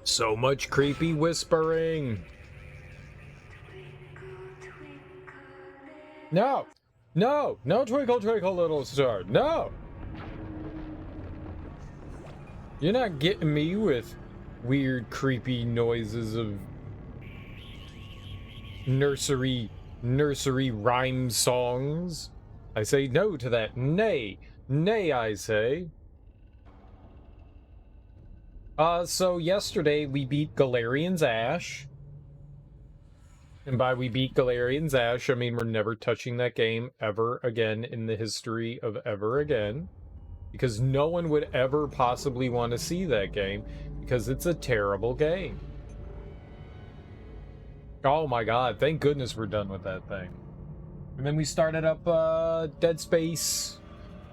So much creepy whispering. No! No! No twinkle twinkle little star. No! You're not getting me with weird creepy noises of nursery rhyme songs. I say no to that. Nay. Nay, I say. So yesterday we beat Galarian's Ash. And by we beat Galarian's Ash, I mean we're never touching that game ever again in the history of ever again. Because no one would ever possibly want to see that game, because it's a terrible game. Oh my god, thank goodness we're done with that thing. And then we started up Dead Space.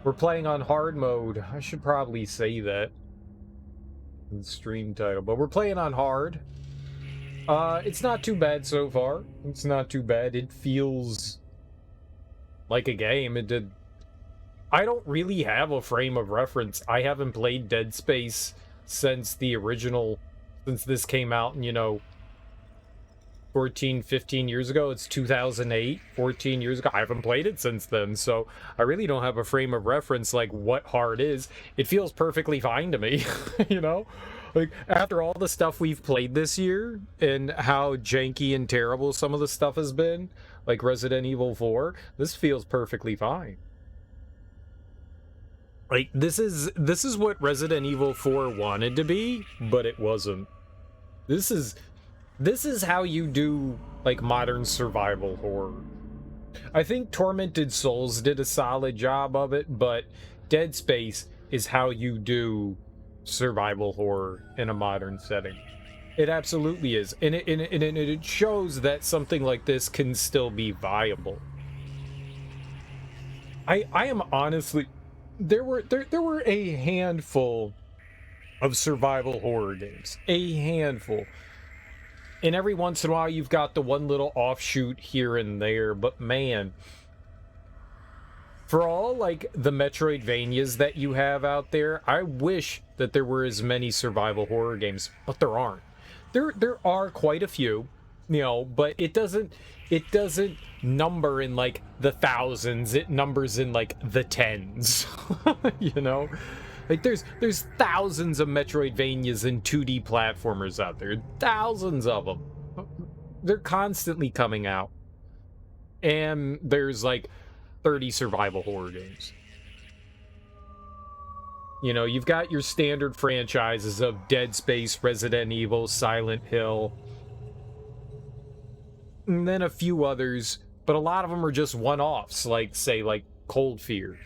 We're playing on hard mode. I should probably say that in the stream title, but we're playing on hard. It's not too bad so far. It's not too bad. It feels like a game. It did. I don't really have a frame of reference. I haven't played Dead Space since the original, since this came out, and 14, 15 years ago. It's 2008, 14 years ago. I haven't played it since then, so I really don't have a frame of reference like what hard is. It feels perfectly fine to me, Like, after all the stuff we've played this year, and how janky and terrible some of the stuff has been, like Resident Evil 4, this feels perfectly fine. Like, this is what Resident Evil 4 wanted to be, but it wasn't. This is how you do, like, modern survival horror. I think Tormented Souls did a solid job of it, but Dead Space is how you do survival horror in a modern setting. It absolutely is. And it shows that something like this can still be viable. I am honestly... There were a handful of survival horror games. A handful. And every once in a while you've got the one little offshoot here and there, but man, for all like the Metroidvanias that you have out there, I wish that there were as many survival horror games, but there aren't. There are quite a few, but it doesn't number in like the thousands. It numbers in like the tens. Like there's thousands of Metroidvanias and 2D platformers out there. Thousands of them. They're constantly coming out. And there's like 30 survival horror games. You've got your standard franchises of Dead Space, Resident Evil, Silent Hill, and then a few others, but a lot of them are just one-offs, like, say, like Cold Fear,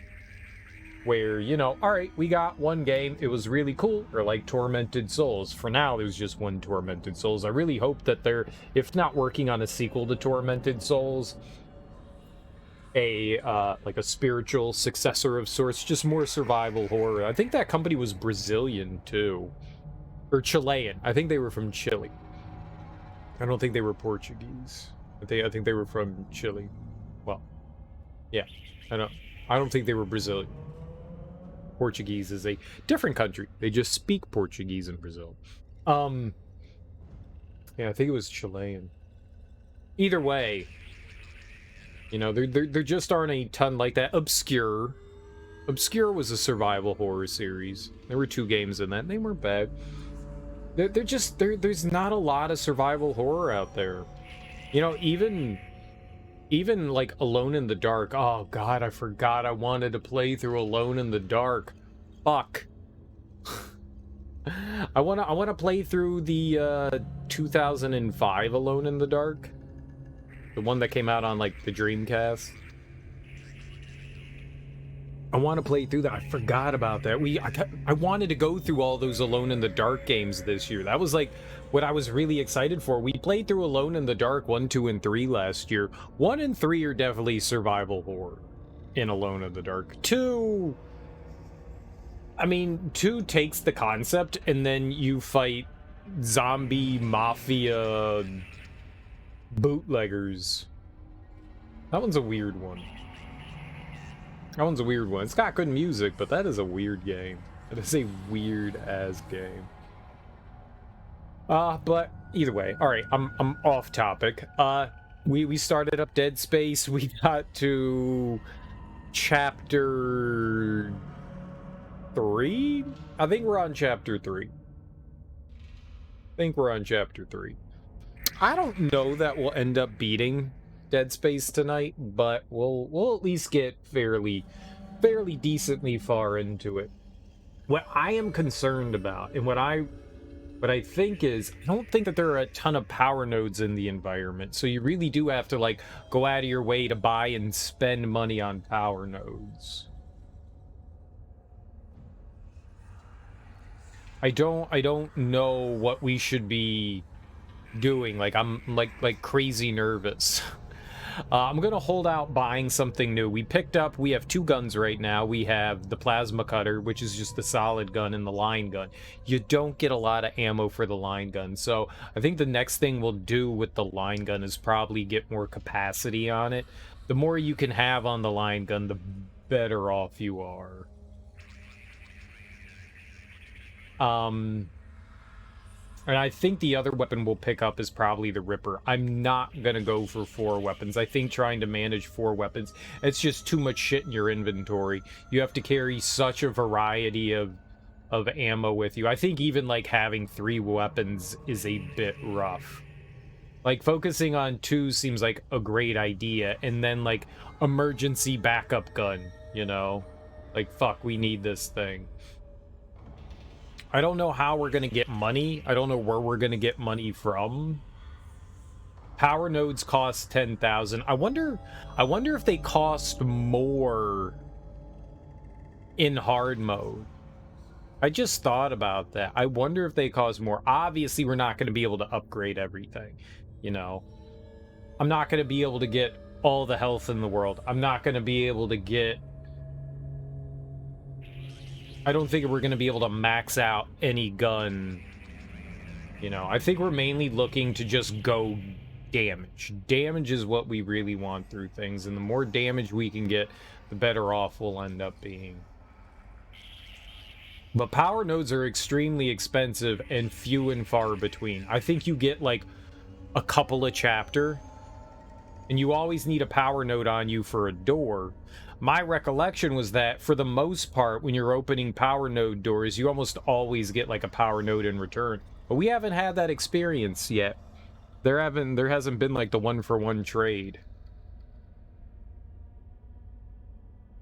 where, alright, we got one game, it was really cool, or like Tormented Souls. For now, there's just one Tormented Souls. I really hope that they're, if not working on a sequel to Tormented Souls, like a spiritual successor of sorts, just more survival horror. I think that company was Brazilian, too. Or Chilean. I think they were from Chile. I don't think they were Portuguese. I think they were from Chile. Well, yeah. I don't think they were Brazilian. Portuguese is a different country. They just speak Portuguese in Brazil. Yeah, I think it was Chilean. Either way, there just aren't a ton like that. Obscure was a survival horror series. There were 2 games in that, and they weren't bad. There's not a lot of survival horror out there. Even like Alone in the Dark. Oh god, I forgot I wanted to play through Alone in the Dark. Fuck. I wanna play through the 2005 Alone in the Dark. The one that came out on like the Dreamcast. I want to play through that. I forgot about that. I wanted to go through all those Alone in the Dark games this year. That was like what I was really excited for. We played through Alone in the Dark 1, 2, and 3 last year. 1 and 3 are definitely survival horror in Alone in the Dark. 2 takes the concept and then you fight zombie mafia bootleggers. That one's a weird one. It's got good music, but that is a weird game. That is a weird-ass game. But either way, all right, I'm off topic. We started up Dead Space. We got to chapter 3. I think we're on chapter 3. I don't know that we'll end up beating Dead Space tonight, but we'll at least get fairly decently far into it. What I am concerned about, and what I think is, I don't think that there are a ton of power nodes in the environment, so you really do have to like go out of your way to buy and spend money on power nodes. I don't know what we should be doing. Like I'm like crazy nervous. I'm gonna hold out buying something new. We have 2 guns right now. We have the plasma cutter, which is just the solid gun, and the line gun. You don't get a lot of ammo for the line gun, so I think the next thing we'll do with the line gun is probably get more capacity on it. The more you can have on the line gun, the better off you are. And I think the other weapon we'll pick up is probably the Ripper. I'm not gonna go for 4 weapons. I think trying to manage 4 weapons, it's just too much shit in your inventory. You have to carry such a variety of ammo with you. I think even like having 3 weapons is a bit rough. Like focusing on 2 seems like a great idea, and then like emergency backup gun, you know? Like fuck, we need this thing. I don't know how we're going to get money. I don't know where we're going to get money from. Power nodes cost 10,000. I wonder if they cost more in hard mode. I just thought about that. I wonder if they cost more. Obviously, we're not going to be able to upgrade everything, you know. I'm not going to be able to get all the health in the world. I'm not going to be able to get... I don't think we're going to be able to max out any gun. You know, I think we're mainly looking to just go damage. Damage is what we really want through things, and the more damage we can get, the better off we'll end up being. But power nodes are extremely expensive and few and far between. I think you get like a couple a chapter, and you always need a power node on you for a door. My recollection was that for the most part, when you're opening power node doors, you almost always get like a power node in return. But we haven't had that experience yet. There hasn't been like the 1-for-1 trade.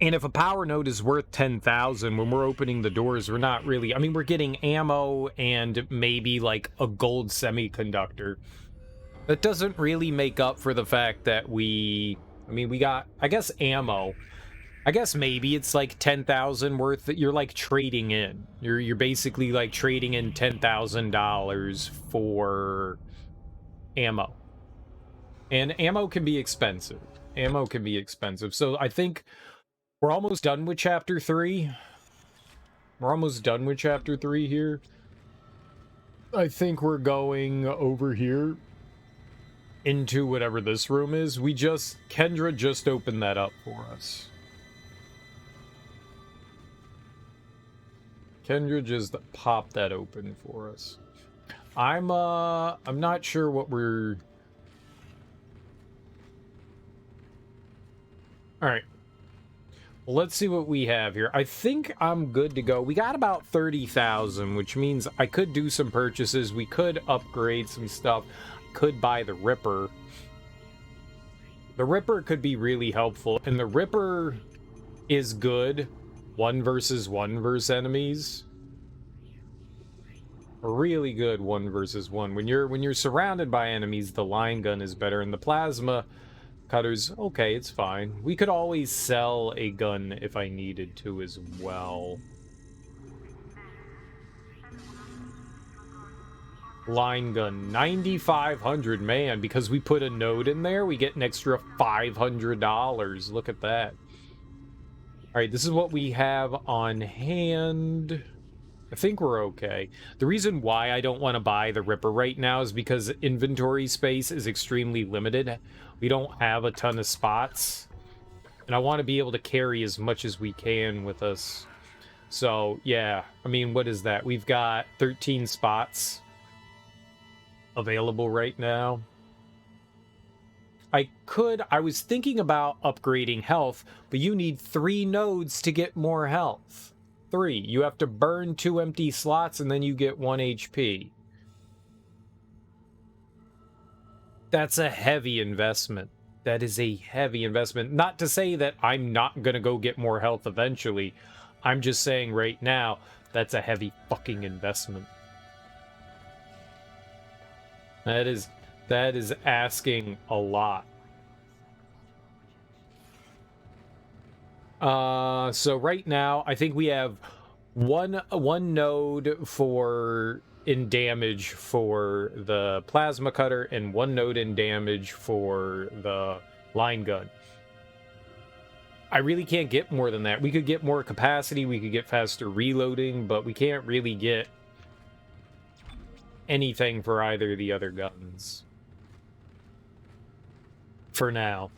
And if a power node is worth 10,000 when we're opening the doors, we're not really... I mean, we're getting ammo and maybe like a gold semiconductor. That doesn't really make up for the fact that we got, I guess, ammo. I guess maybe it's like 10,000 worth that you're like trading in. You're basically like trading in $10,000 for ammo. And ammo can be expensive. So I think we're almost done with chapter 3. Here. I think we're going over here into whatever this room is. Kendra just opened that up for us. Kendra just popped that open for us. I'm not sure what we're... Alright. Well, let's see what we have here. I think I'm good to go. We got about 30,000, which means I could do some purchases. We could upgrade some stuff. Could buy the Ripper. The Ripper could be really helpful, and the Ripper is good 1 versus enemies. Really good 1 versus 1. When you're surrounded by enemies, the line gun is better, and the plasma cutter's okay, it's fine. We could always sell a gun if I needed to as well. Line gun, 9,500, man. Because we put a node in there, we get an extra $500. Look at that. All right, this is what we have on hand. I think we're okay. The reason why I don't want to buy the Ripper right now is because inventory space is extremely limited. We don't have a ton of spots, and I want to be able to carry as much as we can with us. So, yeah, I mean, what is that? We've got 13 spots. available right now. I was thinking about upgrading health, but you need 3 nodes to get more health. 3. You have to burn 2 empty slots and then you get 1 HP. That's a heavy investment. That is a heavy investment. Not to say that I'm not gonna go get more health eventually. I'm just saying right now, that's a heavy fucking investment. That is asking a lot. So right now, I think we have one node in damage for the plasma cutter and 1 node in damage for the line gun. I really can't get more than that. We could get more capacity, we could get faster reloading, but we can't really get anything for either of the other guns. For now.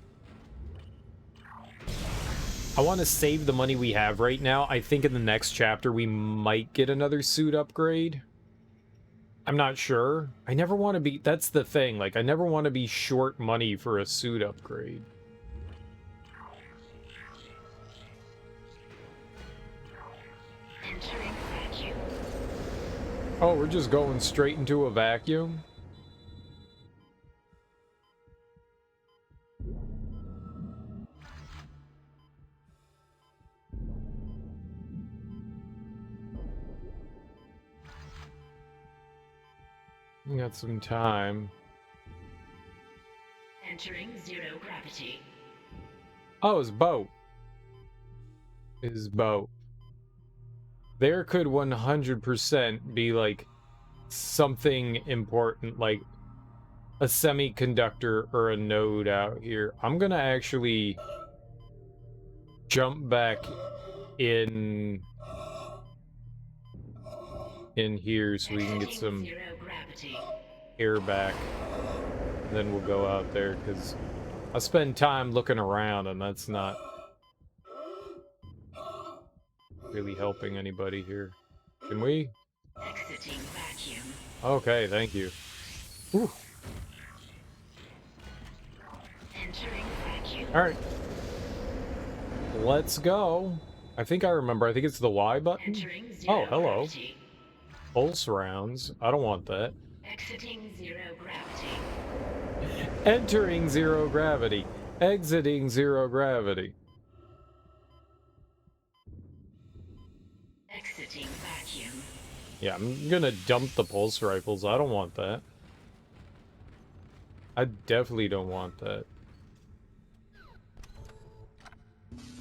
I want to save the money we have right now. I think in the next chapter we might get another suit upgrade. I'm not sure. I never want to be... That's the thing. Like, I never want to be short money for a suit upgrade. Oh, we're just going straight into a vacuum? We got some time. Entering 0 gravity. Oh, his boat. His boat. There could 100% be, like, something important, like a semiconductor or a node out here. I'm gonna actually jump back in here so we can get some air back. And then we'll go out there, because I spend time looking around, and that's not really helping anybody here. Can we? Exiting vacuum. Okay, thank you. Whew. Entering vacuum. All right. Let's go. I think I remember. I think it's the Y button. Oh, hello. Gravity. Pulse rounds. I don't want that. Exiting 0 gravity. Entering 0 gravity. Exiting 0 gravity. Exiting vacuum. Yeah, I'm gonna dump the pulse rifles. I don't want that. I definitely don't want that.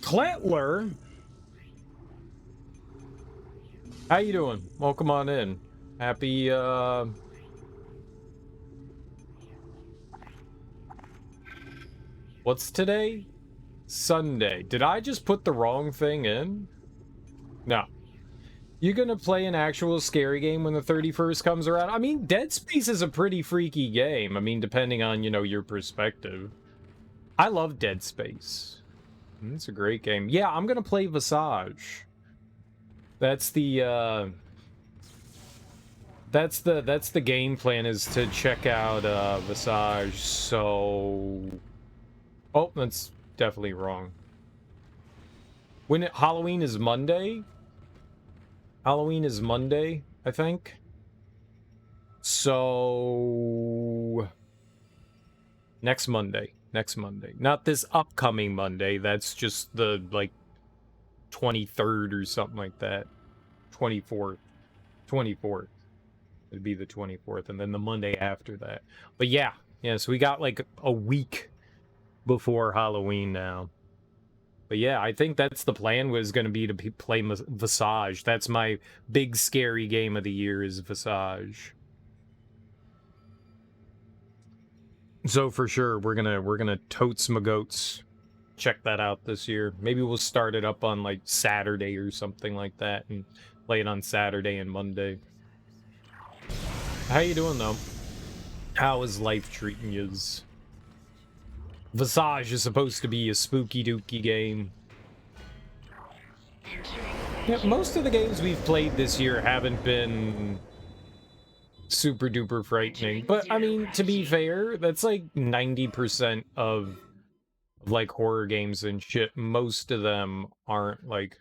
Cletler? How you doing? Welcome on in. Happy, What's today? Sunday. Did I just put the wrong thing in? No. You gonna play an actual scary game when the 31st comes around? I mean, Dead Space is a pretty freaky game. I mean, depending on, you know, your perspective. I love Dead Space. It's a great game. Yeah, I'm gonna play Visage. That's the game plan, is to check out Visage. So, oh, that's definitely wrong. Halloween is Monday. Halloween is Monday, I think. So next Monday. Not this upcoming Monday. That's just the, like, 23rd or something like that. 24th. It'd be the 24th, and then the Monday after that. But yeah, so we got like a week before Halloween now. But yeah, I think that's the plan, was going to be to play Visage. That's my big scary game of the year, is Visage. So for sure, we're gonna totes my goats. Check that out this year. Maybe we'll start it up on like Saturday or something like that, and play it on Saturday and Monday. How you doing though? How is life treating yous? Visage is supposed to be a spooky dooky game. Yeah, most of the games we've played this year haven't been super duper frightening. But I mean, to be fair, that's like 90% of like horror games and shit. Most of them aren't like.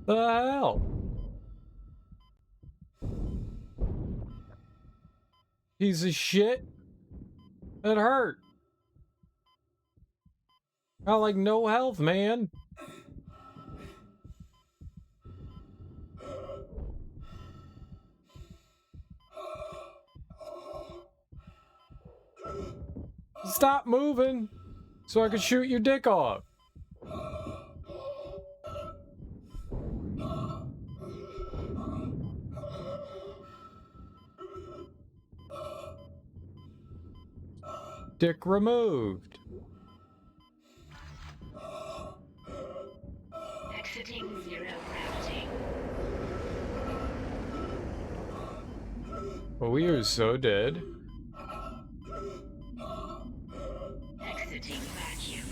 The hell? Piece of shit. That hurt. Got like no health, man. Stop moving so I can shoot your dick off. Dick removed. Exiting zero gravity. Well, we are so dead. Exiting vacuum.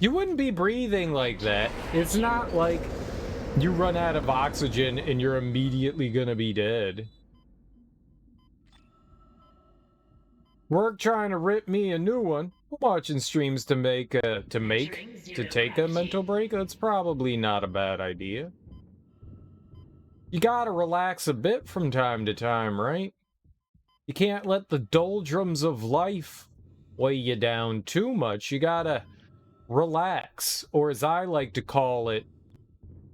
You wouldn't be breathing like that. It's not like you run out of oxygen and you're immediately gonna be dead. Work trying to rip me a new one. Watching streams to take a mental break. That's probably not a bad idea. You gotta relax a bit from time to time, right? You can't let the doldrums of life weigh you down too much. You gotta relax, or as I like to call it,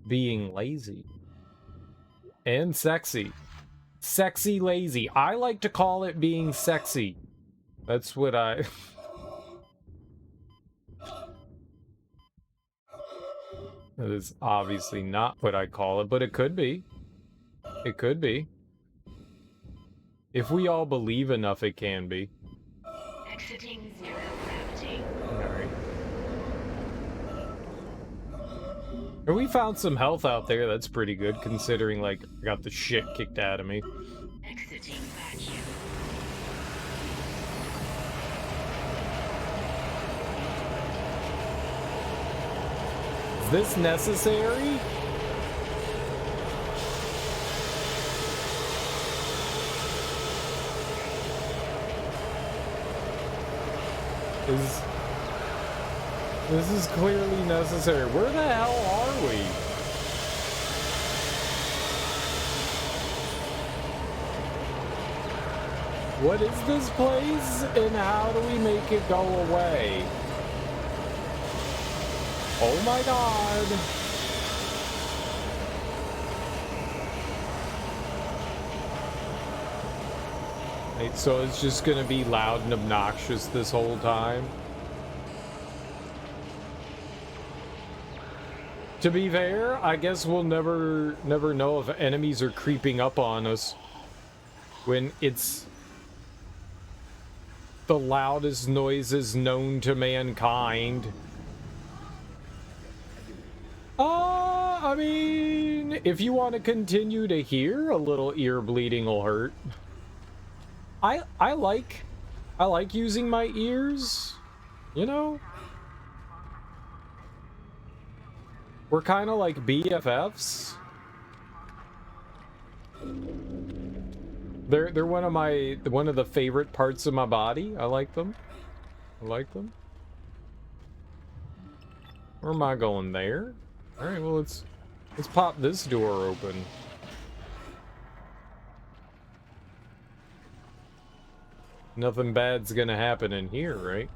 being lazy. And sexy. Sexy lazy. I like to call it being sexy. That's what I... That is obviously not what I call it, but it could be. It could be. If we all believe enough, it can be. Exiting zero gravity. Alright. And we found some health out there. That's pretty good, considering, like, I got the shit kicked out of me. Exiting vacuum. Is this necessary? This is clearly necessary. Where the hell are we? What is this place, and how do we make it go away? Oh my god! Right, so it's just gonna be loud and obnoxious this whole time? To be fair, I guess we'll never know if enemies are creeping up on us when it's the loudest noises known to mankind. I mean, if you want to continue to hear, a little ear bleeding will hurt. I like using my ears, you know? We're kind of like BFFs. They're one of the favorite parts of my body. I like them. I like them. Where am I going? There? All right, well let's pop this door open. Nothing bad's gonna happen in here, right?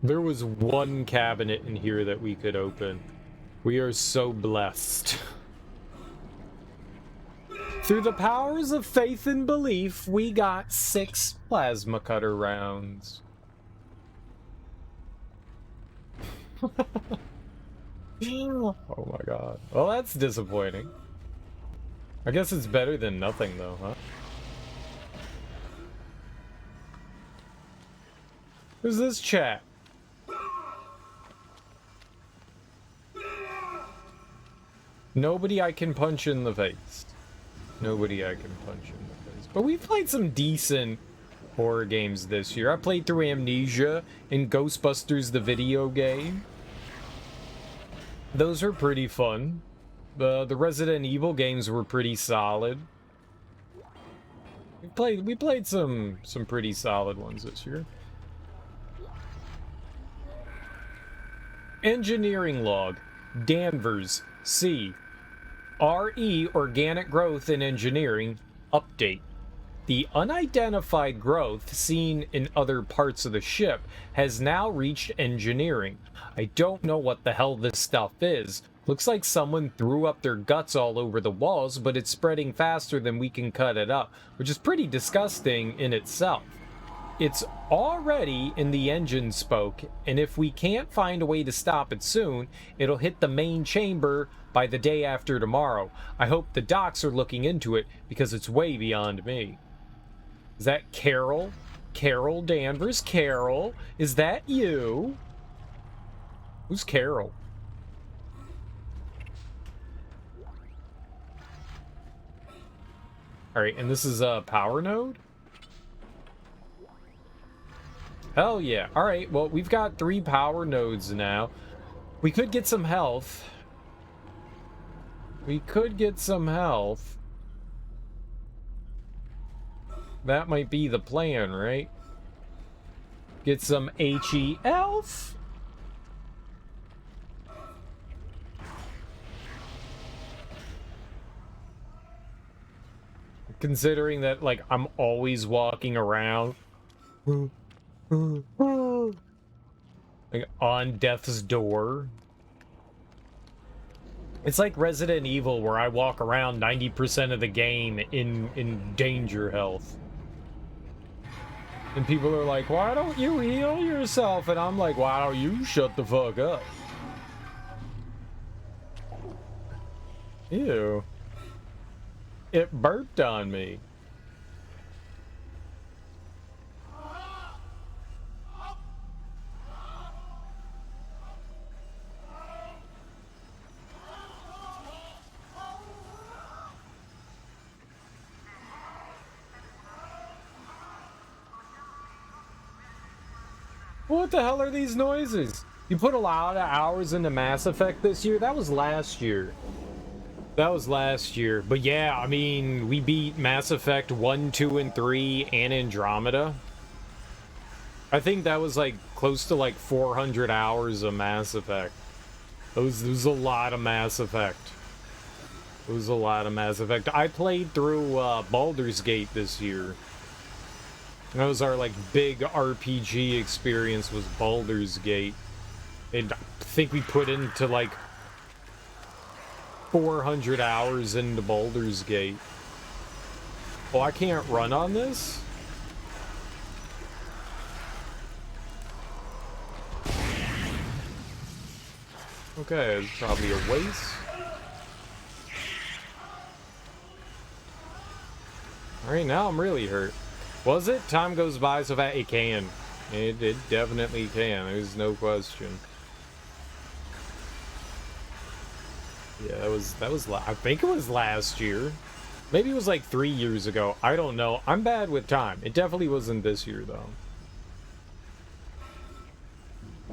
There was one cabinet in here that we could open. We are so blessed. Through the powers of faith and belief, we got 6 plasma cutter rounds. Oh my god. Well, that's disappointing. I guess it's better than nothing, though, huh? Who's this chat? Nobody I can punch in the face. Nobody I can punch in the face. But we've played some decent horror games this year. I played through Amnesia and Ghostbusters the video game. Those are pretty fun. The Resident Evil games were pretty solid. We played some pretty solid ones this year. Engineering log. Danvers C. RE organic growth in engineering update. The unidentified growth seen in other parts of the ship has now reached engineering. I don't know what the hell this stuff is. Looks like someone threw up their guts all over the walls, but it's spreading faster than we can cut it up, which is pretty disgusting in itself. It's already in the engine spoke, and if we can't find a way to stop it soon, it'll hit the main chamber by the day after tomorrow. I hope the docs are looking into it, because it's way beyond me. Is that Carol? Carol Danvers? Carol? Is that you? Who's Carol? Alright, and this is a power node? Hell yeah. Alright, well, we've got 3 power nodes now. We could get some health. We could get some health. That might be the plan, right? Get some HE elf. Considering that, like, I'm always walking around like on death's door. It's like Resident Evil, where I walk around 90% of the game in danger health. And people are like, why don't you heal yourself? And I'm like, why don't you shut the fuck up? Ew. It burped on me. What the hell are these noises? You put a lot of hours into Mass Effect this year? That was last year. That was last year. But yeah, I mean, we beat Mass Effect 1, 2, and 3 and Andromeda. I think that was like close to like 400 hours of Mass Effect. It was a lot of Mass Effect. It was a lot of Mass Effect. I played through Baldur's Gate this year. That was our like big RPG experience, was Baldur's Gate. And I think we put into like 400 hours into Baldur's Gate. Oh, I can't run on this? Okay, it's probably a waste. Alright, now I'm really hurt. Was it? Time goes by so fast. It can. It definitely can. There's no question. Yeah, that was I think it was last year. Maybe it was like 3 years ago. I don't know. I'm bad with time. It definitely wasn't this year, though.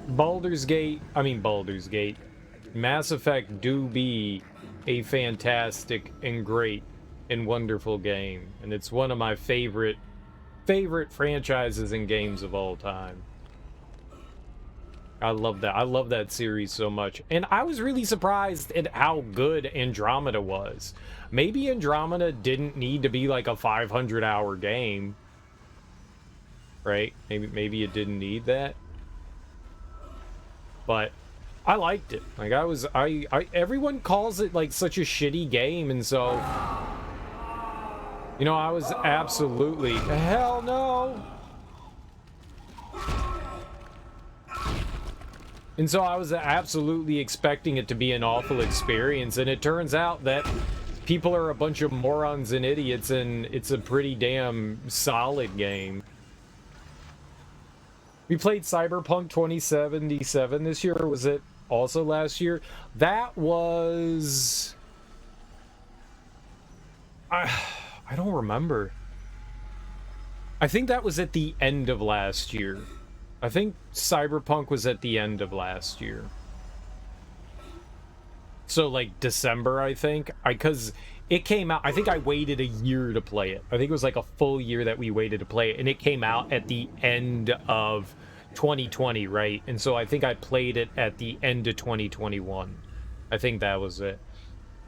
Baldur's Gate. Mass Effect do be a fantastic and great and wonderful game. And it's one of my favorite franchises and games of all time. I love that. I love that series so much. And I was really surprised at how good Andromeda was. Maybe Andromeda didn't need to be like a 500-hour game. Right? Maybe it didn't need that. But I liked it. Like everyone calls it like such a shitty game, and so you know, I was absolutely hell no. And so I was absolutely expecting it to be an awful experience, and it turns out that people are a bunch of morons and idiots, and it's a pretty damn solid game. We played Cyberpunk 2077 this year, or was it also last year? That was... I don't remember. I think that was at the end of last year. I think Cyberpunk was at the end of last year. So like December, I think. Because it came out, I think I waited a year to play it. I think it was like a full year that we waited to play it, and it came out at the end of 2020, right? And so I think I played it at the end of 2021. I think that was it.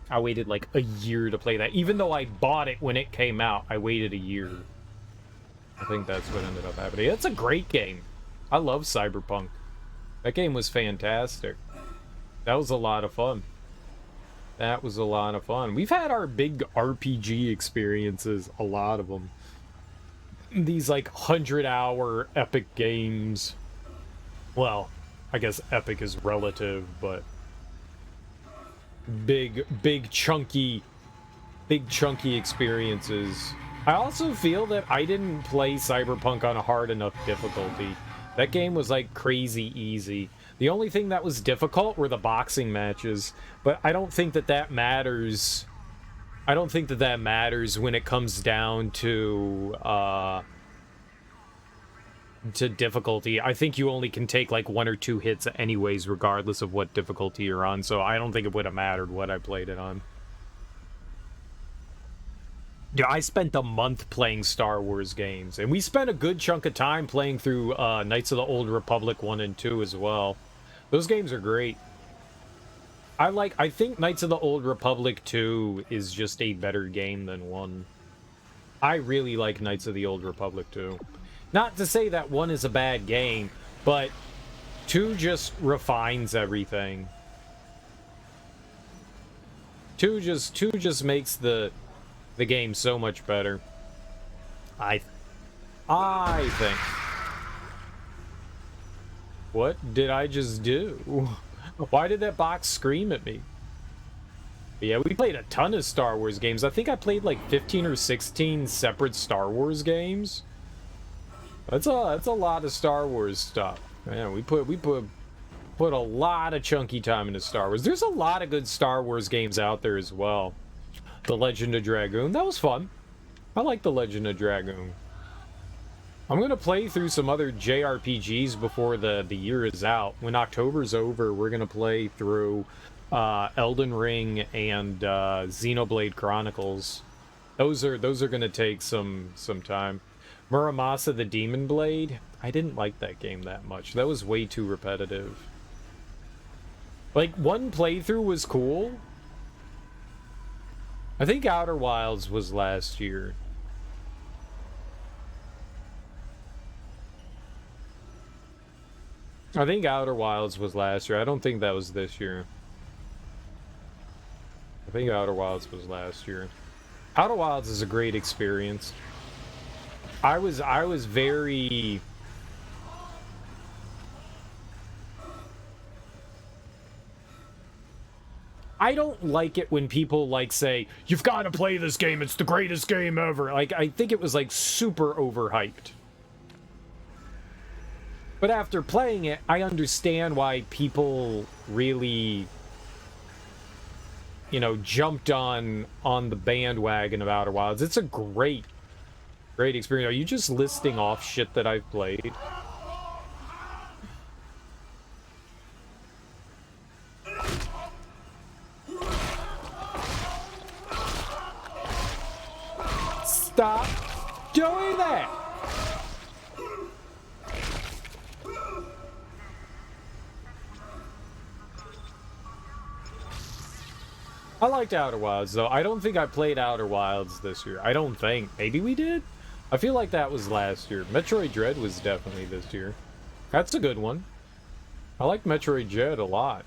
I waited like a year to play that. Even though I bought it when it came out, I waited a year. I think that's what ended up happening. It's a great game. I love Cyberpunk. That game was fantastic. That was a lot of fun. That was a lot of fun. We've had our big RPG experiences, a lot of them. These like 100-hour epic games. Well, I guess epic is relative, but big chunky experiences. I also feel that I didn't play Cyberpunk on a hard enough difficulty. That game was like crazy easy. The only thing that was difficult were the boxing matches, but I don't think that that matters. I don't think that that matters when it comes down to difficulty. I think you only can take like 1 or 2 hits anyways, regardless of what difficulty you're on, so I don't think it would have mattered what I played it on. Yeah, I spent a month playing Star Wars games, and we spent a good chunk of time playing through Knights of the Old Republic 1 and 2 as well. Those games are great. I think Knights of the Old Republic 2 is just a better game than 1. I really like Knights of the Old Republic 2. Not to say that 1 is a bad game, but 2 just refines everything. 2 just makes the game so much better. I think. What did I just do? Why did that box scream at me? But yeah, we played a ton of Star Wars games. I think I played like 15 or 16 separate Star Wars games. That's a lot of Star Wars stuff. Man, we put a lot of chunky time into Star Wars. There's a lot of good Star Wars games out there as well. The Legend of Dragoon, that was fun. I like The Legend of Dragoon. I'm gonna play through some other JRPGs before the year is out. When October's over, we're gonna play through Elden Ring and Xenoblade Chronicles. Those are gonna take some time. Muramasa the Demon Blade, I didn't like that game that much. That was way too repetitive. Like, one playthrough was cool. I think Outer Wilds was last year. I think Outer Wilds was last year. I don't think that was this year. I think Outer Wilds was last year. Outer Wilds is a great experience. I was very... I don't like it when people like say, you've got to play this game, it's the greatest game ever. Like, I think it was like super overhyped. But after playing it, I understand why people really, you know, jumped on the bandwagon of Outer Wilds. It's a great experience. Are you just listing off shit that I've played? Stop doing that! I liked Outer Wilds, though. I don't think I played Outer Wilds this year. I don't think. Maybe we did? I feel like that was last year. Metroid Dread was definitely this year. That's a good one. I like Metroid Dread a lot.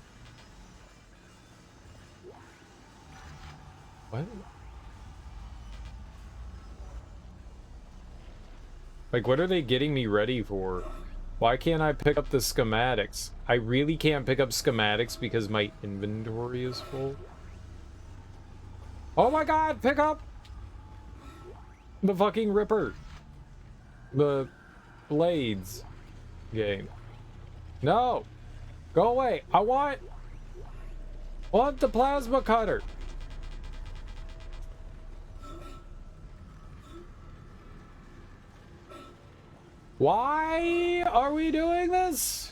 What? Like, what are they getting me ready for? Why can't I pick up the schematics? I really can't pick up schematics because my inventory is full. Oh my god, pick up the fucking Ripper. The Blades game. No! Go away! I want the plasma cutter! Why are we doing this?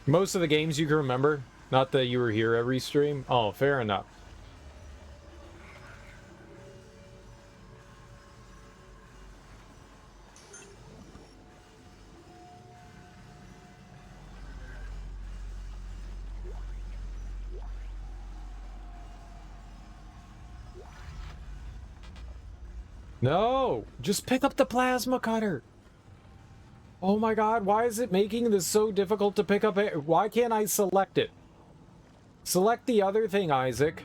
Most of the games you can remember? Not that you were here every stream? Oh, fair enough. No! Just pick up the plasma cutter! Oh my god, why is it making this so difficult to pick up it? Why can't I select it? Select the other thing, Isaac.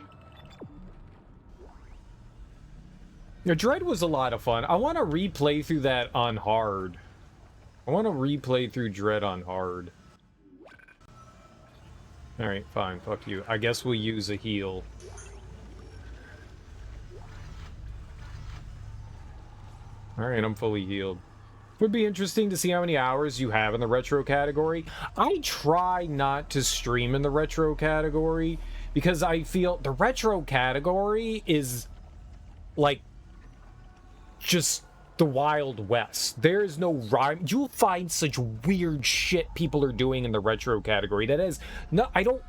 Now, Dread was a lot of fun. I want to replay through that on hard. I want to replay through Dread on hard. Alright, fine, fuck you. I guess we'll use a heal. Alright, I'm fully healed. Would be interesting to see how many hours you have in the retro category. I try not to stream in the retro category because I feel the retro category is like just the Wild West. There is no rhyme. You'll find such weird shit people are doing in the retro category. That is, no, I don't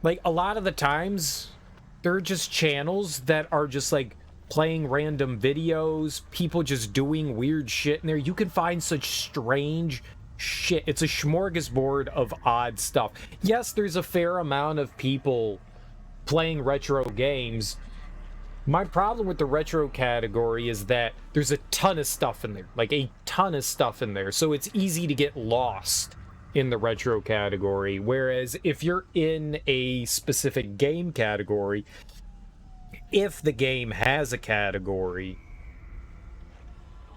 like a lot of the times there are just channels that are just like playing random videos, people just doing weird shit in there. You can find such strange shit. It's a smorgasbord of odd stuff. Yes, there's a fair amount of people playing retro games. My problem with the retro category is that there's a ton of stuff in there, like a ton of stuff in there. So it's easy to get lost in the retro category. Whereas if you're in a specific game category, if the game has a category,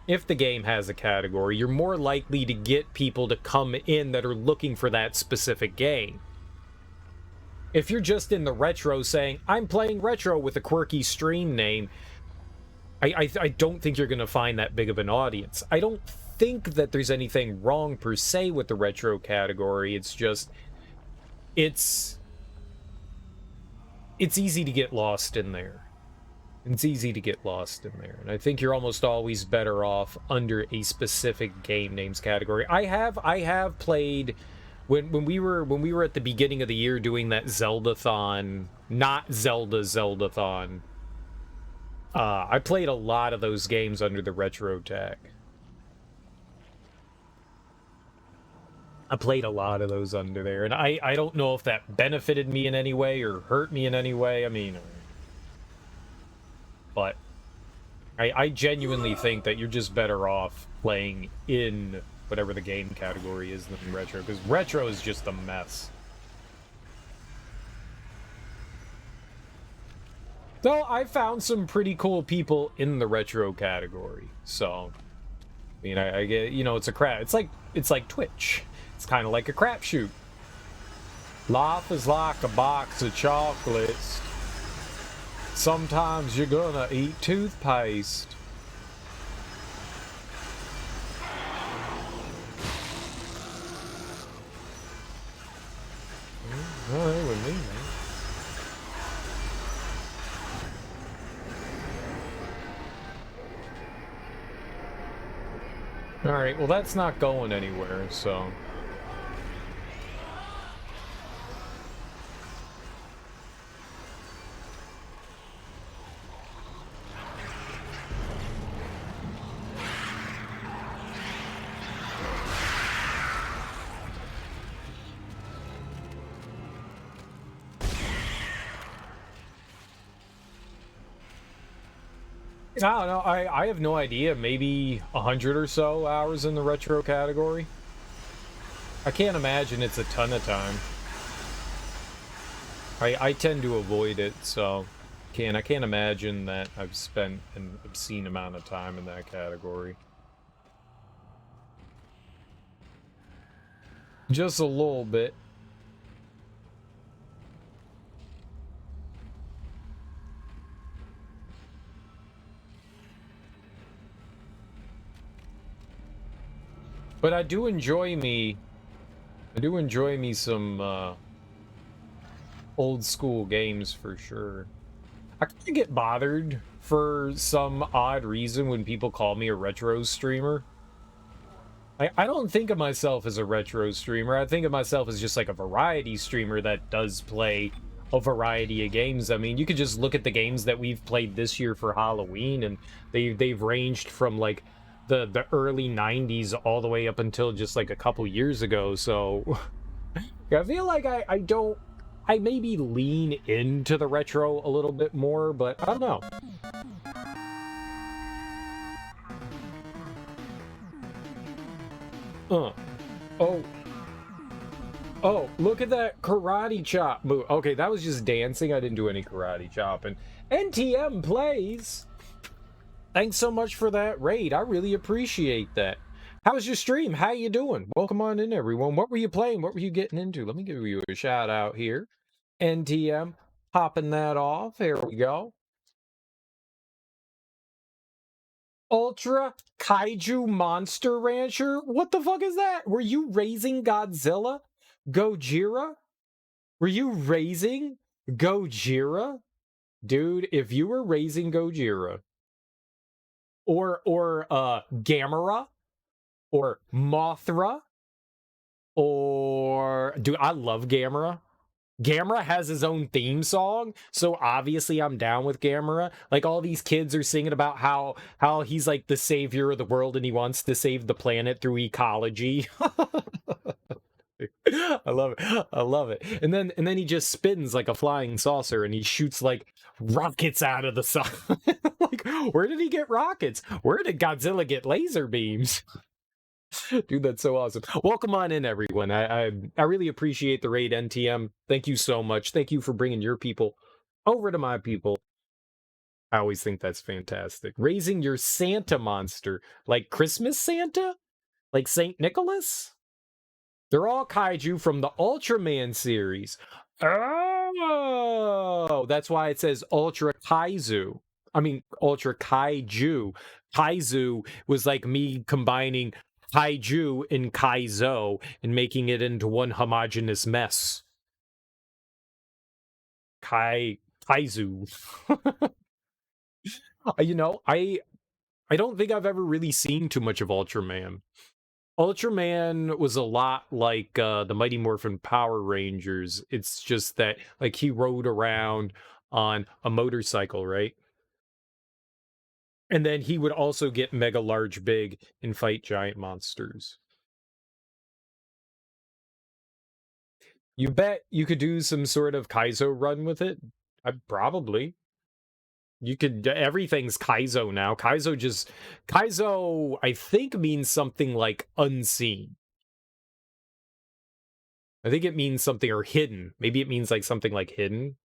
you're more likely to get people to come in that are looking for that specific game. If you're just in the retro saying, I'm playing retro with a quirky stream name, I don't think you're going to find that big of an audience. I don't think that there's anything wrong per se with the retro category. It's just, it's easy to get lost in there. It's easy to get lost in there, and I think you're almost always better off under a specific game names category. I have played when we were at the beginning of the year doing that Zeldathon, not Zeldathon. I played a lot of those games under the retro tag. I played a lot of those under there, and I don't know if that benefited me in any way or hurt me in any way. I mean, but I genuinely think that you're just better off playing in whatever the game category is than retro, because retro is just a mess. Though I found some pretty cool people in the retro category, so I mean, I get, you know, it's a crap. It's like Twitch. It's kind of like a crapshoot. Life is like a box of chocolates. Sometimes you're gonna eat toothpaste. Well, that with me, man. Alright, well that's not going anywhere, so... I don't know, I have no idea, maybe 100 or so hours in the retro category. I can't imagine it's a ton of time. I tend to avoid it, so I can't imagine that I've spent an obscene amount of time in that category. Just a little bit. But I do enjoy me some old school games for sure. I kind of get bothered for some odd reason when people call me a retro streamer. I don't think of myself as a retro streamer. I think of myself as just like a variety streamer that does play a variety of games. I mean, you could just look at the games that we've played this year for Halloween, and they've ranged from like the early 90s all the way up until just like a couple years ago. So yeah, I feel like I don't I maybe lean into the retro a little bit more, but I don't know. Uh. Oh, oh, look at that karate chop move. Okay, that was just dancing. I didn't do any karate chopping. NTM plays. Thanks so much for that raid. I really appreciate that. How was your stream? How you doing? Welcome on in, everyone. What were you playing? What were you getting into? Let me give you a shout out here. NTM, popping that off. Here we go. Ultra Kaiju Monster Rancher? What the fuck is that? Were you raising Godzilla? Gojira? Were you raising Gojira? Dude, if you were raising Gojira or Gamera or Mothra or dude, I love Gamera. Gamera has his own theme song, so obviously I'm down with Gamera. Like all these kids are singing about how he's like the savior of the world and he wants to save the planet through ecology. I love it. I love it. And then he just spins like a flying saucer and he shoots like rockets out of the sun. Like, where did he get rockets? Where did Godzilla get laser beams? Dude, that's so awesome. Welcome on in, everyone. I really appreciate the raid, NTM. Thank you so much. Thank you for bringing your people over to my people. I always think that's fantastic. Raising your Santa monster, like Christmas Santa, like Saint Nicholas. They're all kaiju from the Ultraman series. Oh, that's why it says Ultra Kaiju. I mean, Ultra Kaiju. Kaiju was like me combining Kaiju and Kaizo and making it into one homogeneous mess. Kaiju. You know, I don't think I've ever really seen too much of Ultraman. Ultraman was a lot like the Mighty Morphin Power Rangers. It's just that like he rode around on a motorcycle, right? And then he would also get mega large big and fight giant monsters. You bet you could do some sort of Kaizo run with it? I probably. You could everything's Kaizo now. Kaizo I think means something like unseen. I think it means something or hidden. Maybe it means like something like hidden.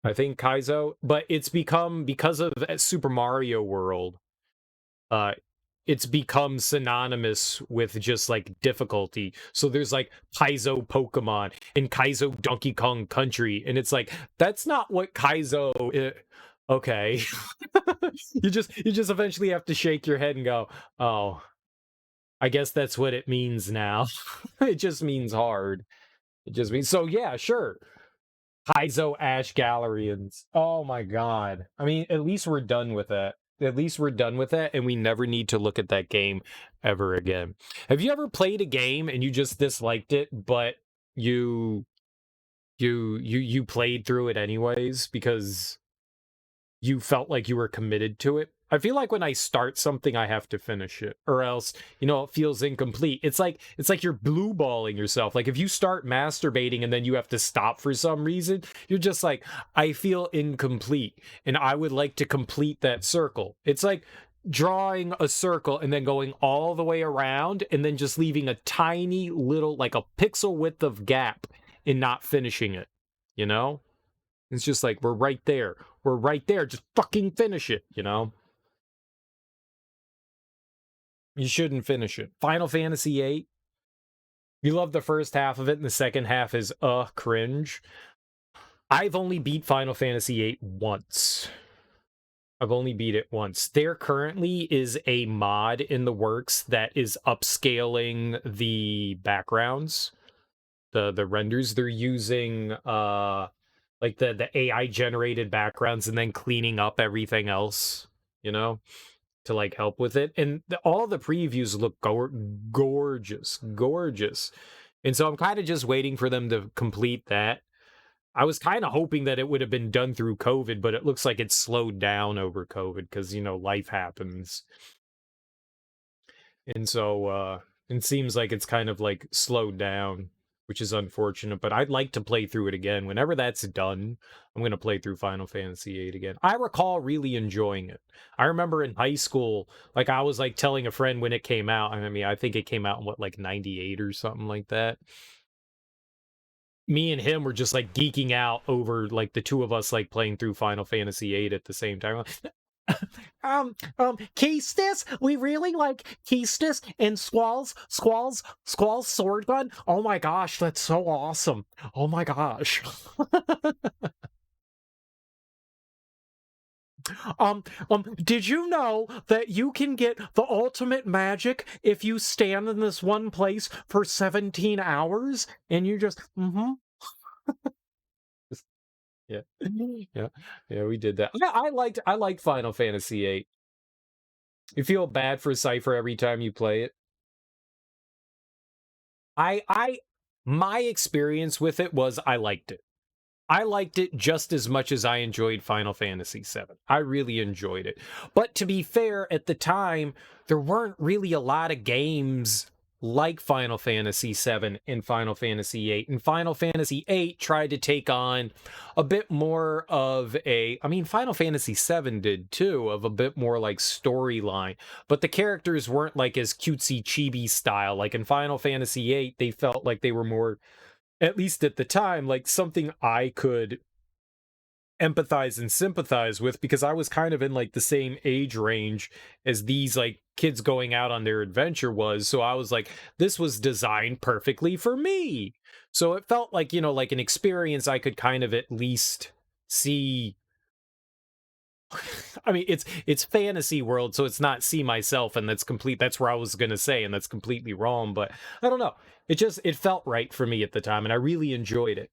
I think Kaizo, but it's become because of Super Mario World, uh it's become synonymous with just like difficulty. So there's like Kaizo Pokemon and Kaizo Donkey Kong Country, and it's like that's not what Kaizo okay. You just eventually have to shake your head and go, "Oh, I guess that's what it means now." It just means hard. It just means so yeah, sure. Kaizo Ash Galleryans. Oh my god. I mean, at least we're done with that. At least we're done with that, and we never need to look at that game ever again. Have you ever played a game and you just disliked it, but you you played through it anyways because you felt like you were committed to it? I feel like when I start something, I have to finish it, or else, it feels incomplete. It's like you're blue balling yourself. Like if you start masturbating and then you have to stop for some reason, you're just like, I feel incomplete, and I would like to complete that circle. It's like drawing a circle and then going all the way around and then just leaving a tiny little, like a pixel width of gap and not finishing it. You know? It's just like we're right there. We're right there. Just fucking finish it, You shouldn't finish it. Final Fantasy VIII. You love the first half of it, and the second half is cringe. I've only beat Final Fantasy VIII once. I've only beat it once. There currently is a mod in the works that is upscaling the backgrounds, the renders. They're using like the AI generated backgrounds and then cleaning up everything else, you know? to like help with it. And all the previews look gorgeous, gorgeous. And so I'm kind of just waiting for them to complete that. I was kind of hoping that it would have been done through COVID, but it looks like it's slowed down over COVID because, you know, life happens. And so it seems like it's kind of like slowed down, which is unfortunate, but I'd like to play through it again. Whenever that's done, I'm going to play through Final Fantasy VIII again. I recall really enjoying it. I remember in high school, like I was like telling a friend when it came out. I mean, I think it came out in what, like 98 or something like that. Me and him were just like geeking out over like the two of us like playing through Final Fantasy VIII at the same time. Keystis, we really like Keystis and Squall's sword gun. Oh my gosh, that's so awesome. Oh my gosh. Did you know that you can get the ultimate magic if you stand in this one place for 17 hours and you just, yeah, yeah, yeah, we did that. Yeah, I liked Final Fantasy VIII. You feel bad for Cypher every time you play it. I my experience with it was I liked it. I liked it just as much as I enjoyed Final Fantasy VII. I really enjoyed it. But to be fair, at the time, there weren't really a lot of games like Final Fantasy VII and Final Fantasy VIII. And Final Fantasy VIII tried to take on a bit more of a, I mean, Final Fantasy VII did too, of a bit more like storyline. But the characters weren't like as cutesy chibi style. Like in Final Fantasy VIII, they felt like they were more, at least at the time, like something I could empathize and sympathize with because I was kind of in like the same age range as these like kids going out on their adventure was. So I was like, this was designed perfectly for me. So it felt like, you know, like an experience I could kind of at least see. I mean, it's fantasy world, so it's not see myself, and that's where I was gonna say, and that's completely wrong, but I don't know. It felt right for me at the time, and I really enjoyed it.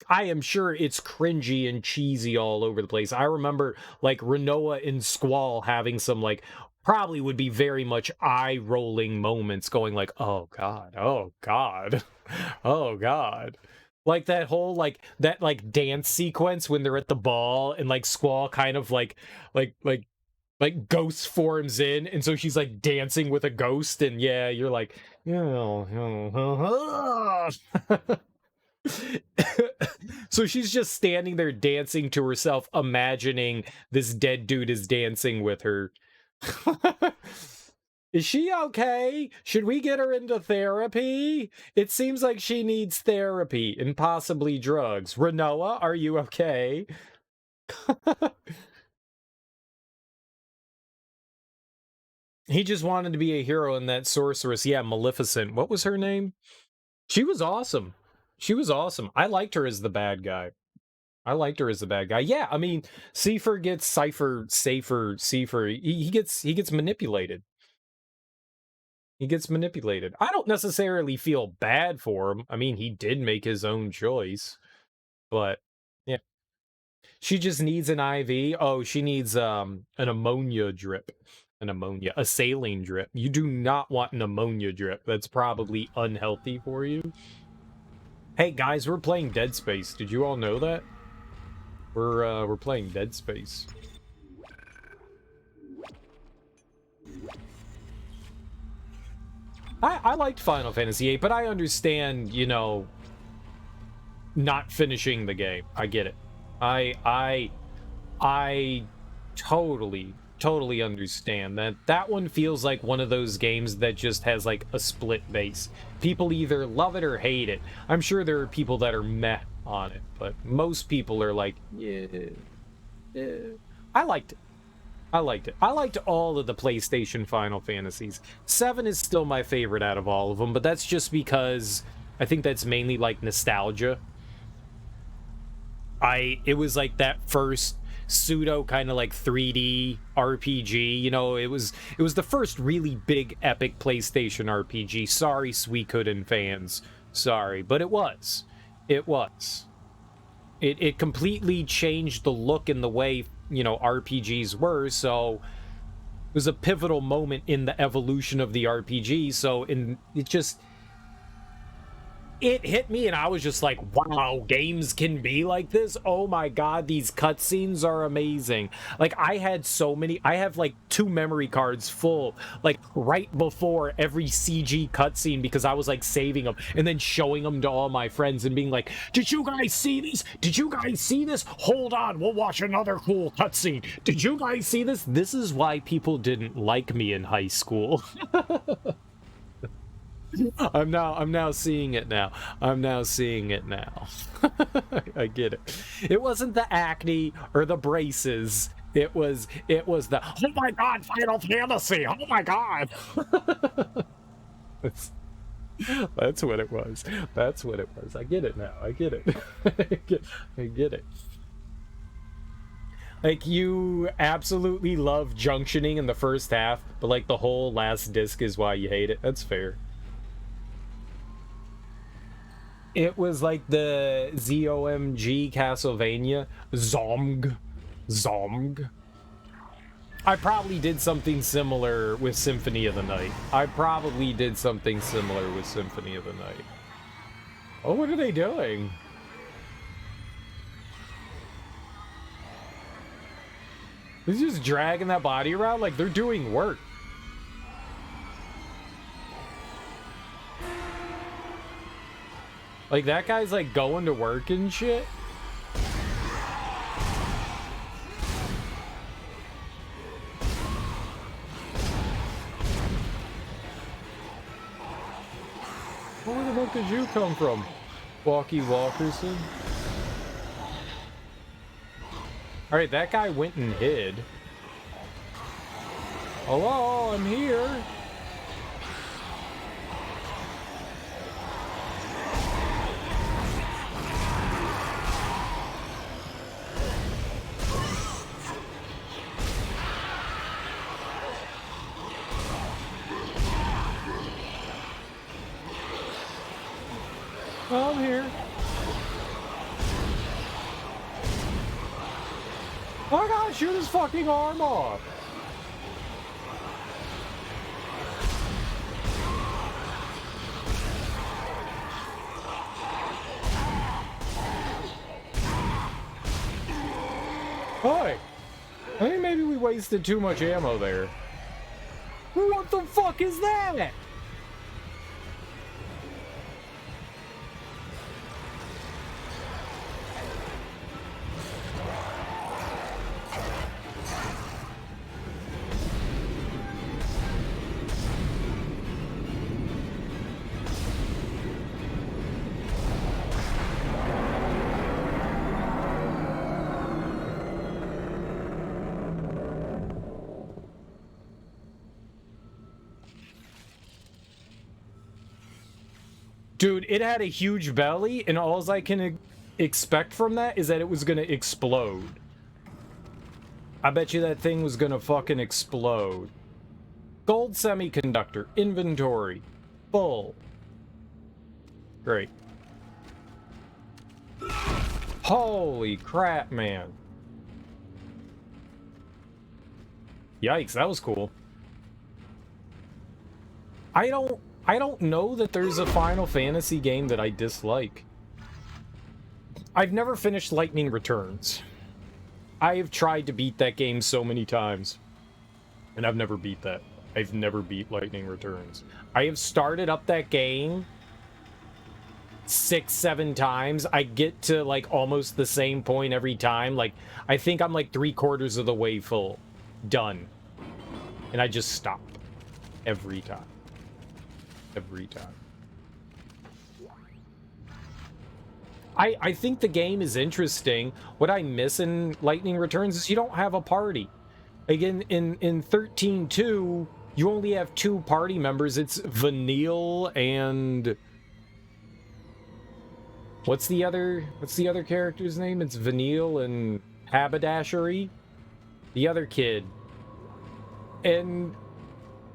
I am sure it's cringy and cheesy all over the place. I remember like Renoa and Squall having some like probably would be very much eye-rolling moments going like, oh God, oh God, oh God. Like that whole like dance sequence when they're at the ball and like Squall kind of like like ghost forms in and so she's like dancing with a ghost and yeah, you're like, so she's just standing there dancing to herself, imagining this dead dude is dancing with her. Is she okay? Should we get her into therapy? It seems like she needs therapy and possibly drugs. Renoa, are you okay? He just wanted to be a hero in that sorceress. Yeah, Maleficent. What was her name? She was awesome. She was awesome. I liked her as the bad guy. I liked her as the bad guy. Yeah, I mean, Seifer. He gets manipulated. He gets manipulated. I don't necessarily feel bad for him. I mean, he did make his own choice, but yeah, she just needs an IV. Oh, she needs an ammonia drip. A saline drip. You do not want an ammonia drip. That's probably unhealthy for you. Hey guys, we're playing Dead Space. Did you all know that? We're playing Dead Space. I liked Final Fantasy VIII, but I understand, you know, not finishing the game. I get it. I totally understand that. That one feels like one of those games that just has like a split base. People either love it or hate it. I'm sure there are people that are meh on it, but most people are like, yeah, yeah. I liked it. I liked it. I liked all of the PlayStation Final Fantasies. 7 is still my favorite out of all of them, but that's just because I think that's mainly like nostalgia. It was like that first pseudo kind of like 3D RPG, you know, it was the first really big epic PlayStation RPG. Sorry, Suikoden fans. Sorry, but it was. It was. It completely changed the look and the way, you know, RPGs were, so was a pivotal moment in the evolution of the RPG. So it hit me and I was just like, wow, games can be like this. Oh my god, these cutscenes are amazing. Like, I have like 2 memory cards full, like right before every CG cutscene, because I was like saving them and then showing them to all my friends and being like, did you guys see this? Did you guys see this? Hold on, we'll watch another cool cutscene. Did you guys see this? This is why people didn't like me in high school. I'm now seeing it now. I'm now seeing it now. I get it. It wasn't the acne or the braces. It was the, oh my god, Final Fantasy. Oh my god. That's what it was. That's what it was. I get it now. I get it. I get it. Like, you absolutely love junctioning in the first half, but like the whole last disc is why you hate it. That's fair. It was like the ZOMG Castlevania. Zomg. I probably did something similar with Symphony of the Night. Oh, what are they doing? They're just dragging that body around like they're doing work. Like, that guy's like going to work and shit. Where the fuck did you come from, Walkie Walkerson? Alright, that guy went and hid. Hello, I'm here. I'm here. Oh my god, shoot his fucking arm off. Hi. I think maybe we wasted too much ammo there. What the fuck is that? Dude, it had a huge belly, and all I can expect from that is that it was gonna explode. I bet you that thing was gonna fucking explode. Gold semiconductor. Inventory. Full. Great. Holy crap, man. Yikes, that was cool. I don't know that there's a Final Fantasy game that I dislike. I've never finished Lightning Returns. I have tried to beat that game so many times, and I've never beat that. I've never beat Lightning Returns. I have started up that game 6, 7 times. I get to like almost the same point every time. Like, I think I'm like 3/4 of the way full. Done. And I just stop. Every time. Every time. I think the game is interesting. What I miss in Lightning Returns is you don't have a party. Again, in 13.2, you only have 2 party members. It's Vanille and... What's the other character's name? It's Vanille and Haberdashery. The other kid. And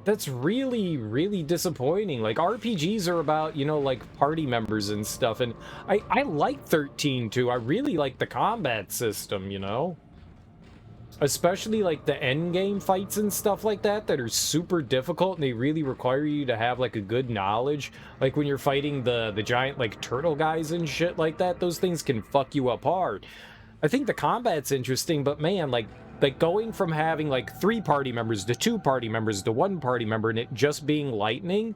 that's really, really disappointing. Like, RPGs are about, you know, like, party members and stuff, and I like 13.2. I really like the combat system, you know? especially like the end game fights and stuff like that are super difficult, and they really require you to have like a good knowledge. Like when you're fighting the giant like turtle guys and shit like that, those things can fuck you up hard. I think the combat's interesting, but man, like going from having like 3 party members to 2 party members to 1 party member, and it just being lightning,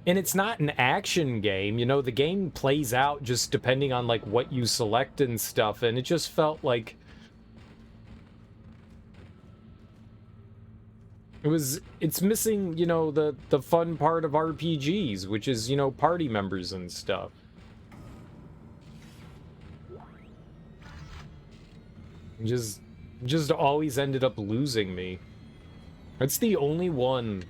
and it's not an action game, you know, the game plays out just depending on like what you select and stuff, and it just felt like it's missing, you know, the fun part of RPGs, which is, you know, party members and stuff. Just always ended up losing me. It's the only one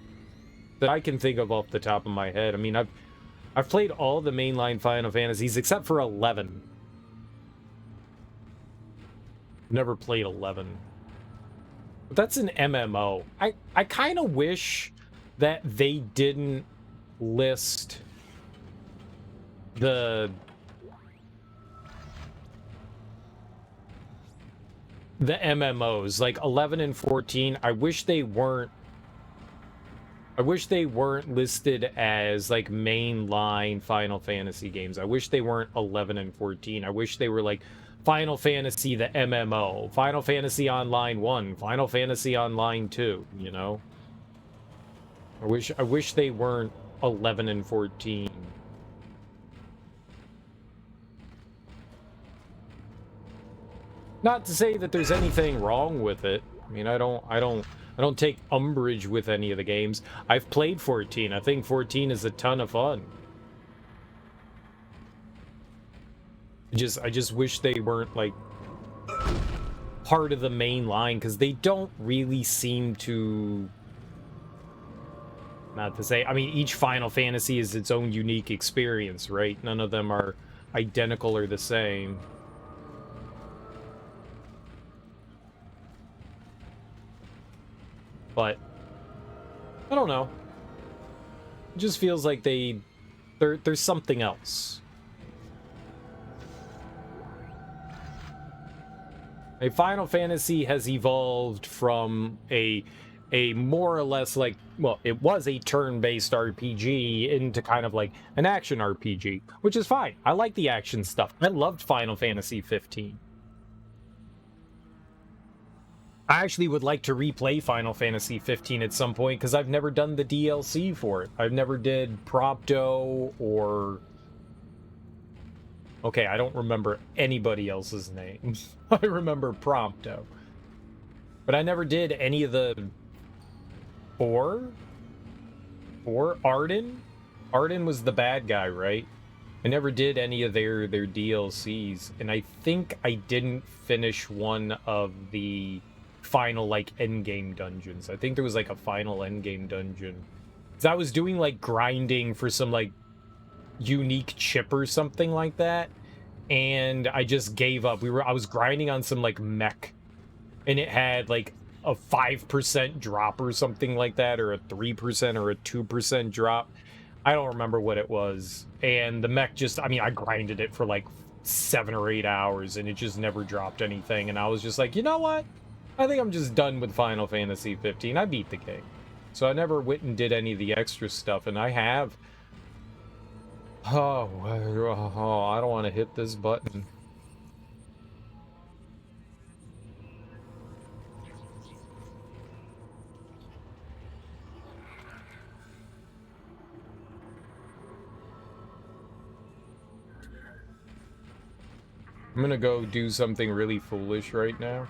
that I can think of off the top of my head. I mean, I've played all the mainline Final Fantasies except for 11. Never played 11. But that's an MMO. I kind of wish that they didn't list the MMOs like 11 and 14. I wish they weren't listed as like mainline Final Fantasy games. I wish they weren't 11 and 14. I wish they were like Final Fantasy the MMO, Final Fantasy Online 1, Final Fantasy Online 2, you know? I wish they weren't 11 and 14. Not to say that there's anything wrong with it. I mean, I don't take umbrage with any of the games. I've played 14. I think 14 is a ton of fun. I just wish they weren't like part of the main line, because they don't really seem to. Not to say, I mean, each Final Fantasy is its own unique experience, right? None of them are identical or the same. But I don't know. It just feels like there's something else. A Final Fantasy has evolved from a more or less like, well, it was a turn-based RPG into kind of like an action RPG, which is fine. I like the action stuff. I loved Final Fantasy 15. I actually would like to replay Final Fantasy 15 at some point, because I've never done the DLC for it. I've never did Prompto or... Okay, I don't remember anybody else's name. I remember Prompto. But I never did any of the... Arden? Arden was the bad guy, right? I never did any of their DLCs, and I think I didn't finish one of the final like endgame dungeons. I think there was like a final endgame dungeon, because I was doing like grinding for some like unique chip or something like that, and I just gave up. I was grinding on some like mech, and it had like a 5% drop or something like that, or a 3% or a 2% drop. I don't remember what it was, and the mech just, I mean, I grinded it for like 7 or 8 hours, and it just never dropped anything, and I was just like, you know what? I think I'm just done with Final Fantasy 15. I beat the game. So I never went and did any of the extra stuff, and I have... Oh, I don't want to hit this button. I'm gonna go do something really foolish right now.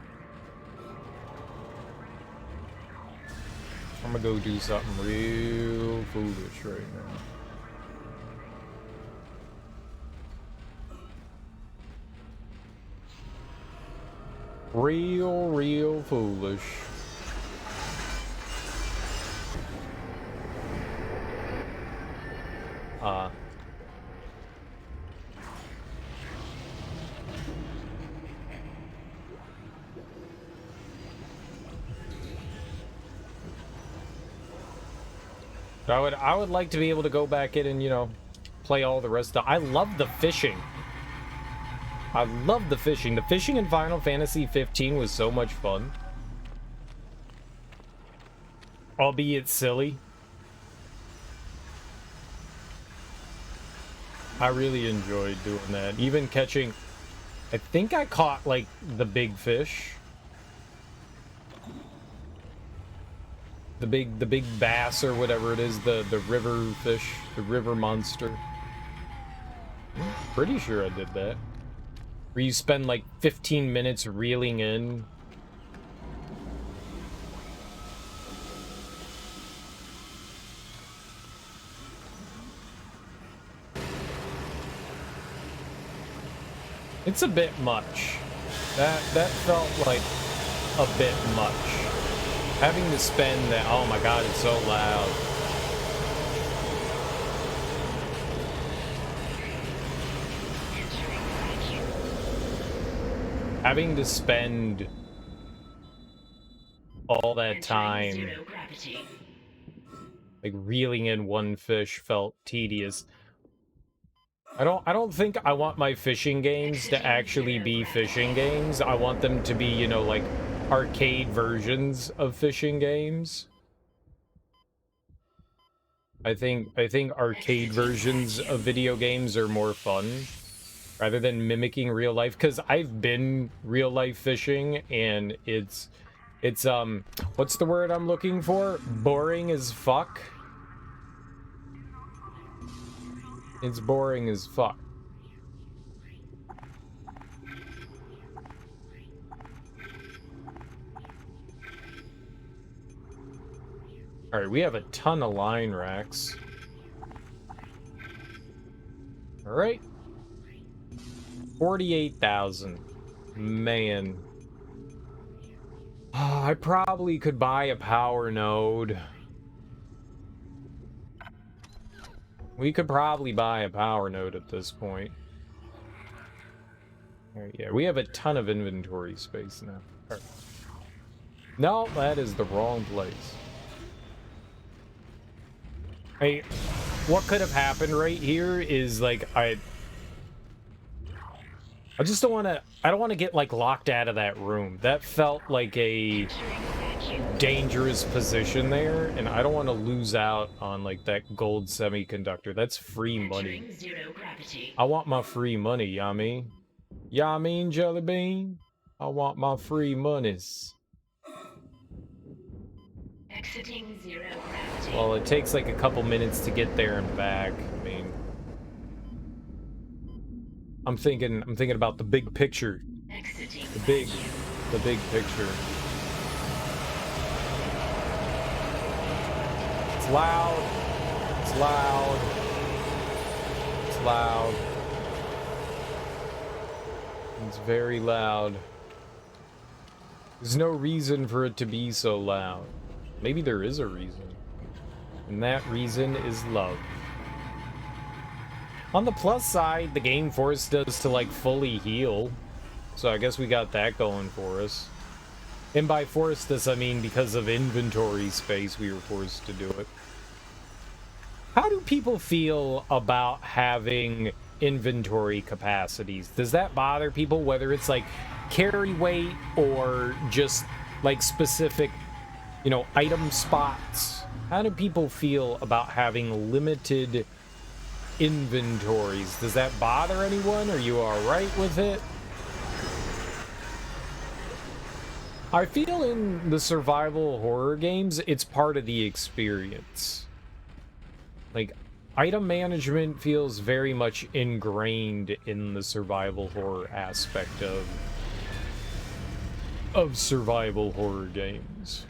I'm gonna go do something real foolish right now. Real foolish. I would like to be able to go back in and, you know, play all the rest of... I love the fishing. I love the fishing. The fishing in Final Fantasy 15 was so much fun. albeit silly. I really enjoyed doing that. Even catching, I think I caught like the big fish. The big bass or whatever it is, the river fish, the river monster. Pretty sure I did that. Where you spend like 15 minutes reeling in. It's a bit much. That felt like a bit much. Having to spend that, oh my god, it's so loud. Having to spend all that time like reeling in one fish felt tedious. I don't think I want my fishing games to actually be fishing games. I want them to be, you know, like arcade versions of fishing games. I think arcade versions of video games are more fun rather than mimicking real life, because I've been real life fishing and it's what's the word I'm looking for? Boring as fuck. It's boring as fuck. All right, we have a ton of line racks. All right. 48,000. Man. Oh, I probably could buy a power node. We could probably buy a power node at this point. All right, yeah, we have a ton of inventory space now. All right. No, that is the wrong place. Hey, what could have happened right here is like I just don't want to. I don't want to get like locked out of that room. That felt like a dangerous position there, and I don't want to lose out on like that gold semiconductor. That's free money. I want my free money, yummy. Yeah, I mean, Jelly Bean. I want my free monies. Exiting zero gravity. Well, it takes like a couple minutes to get there and back. I mean, I'm thinking about the big picture. Exiting The big picture. It's loud. It's loud. It's loud. It's very loud. There's no reason for it to be so loud. Maybe there is a reason. And that reason is love. On the plus side, the game forced us to like fully heal. So I guess we got that going for us. And by forced us, I mean because of inventory space, we were forced to do it. How do people feel about having inventory capacities? Does that bother people, whether it's like carry weight or just like specific, you know, item spots? How do people feel about having limited inventories? Does that bother anyone? Are you all right with it? I feel in the survival horror games, it's part of the experience. Like, item management feels very much ingrained in the survival horror aspect of survival horror games.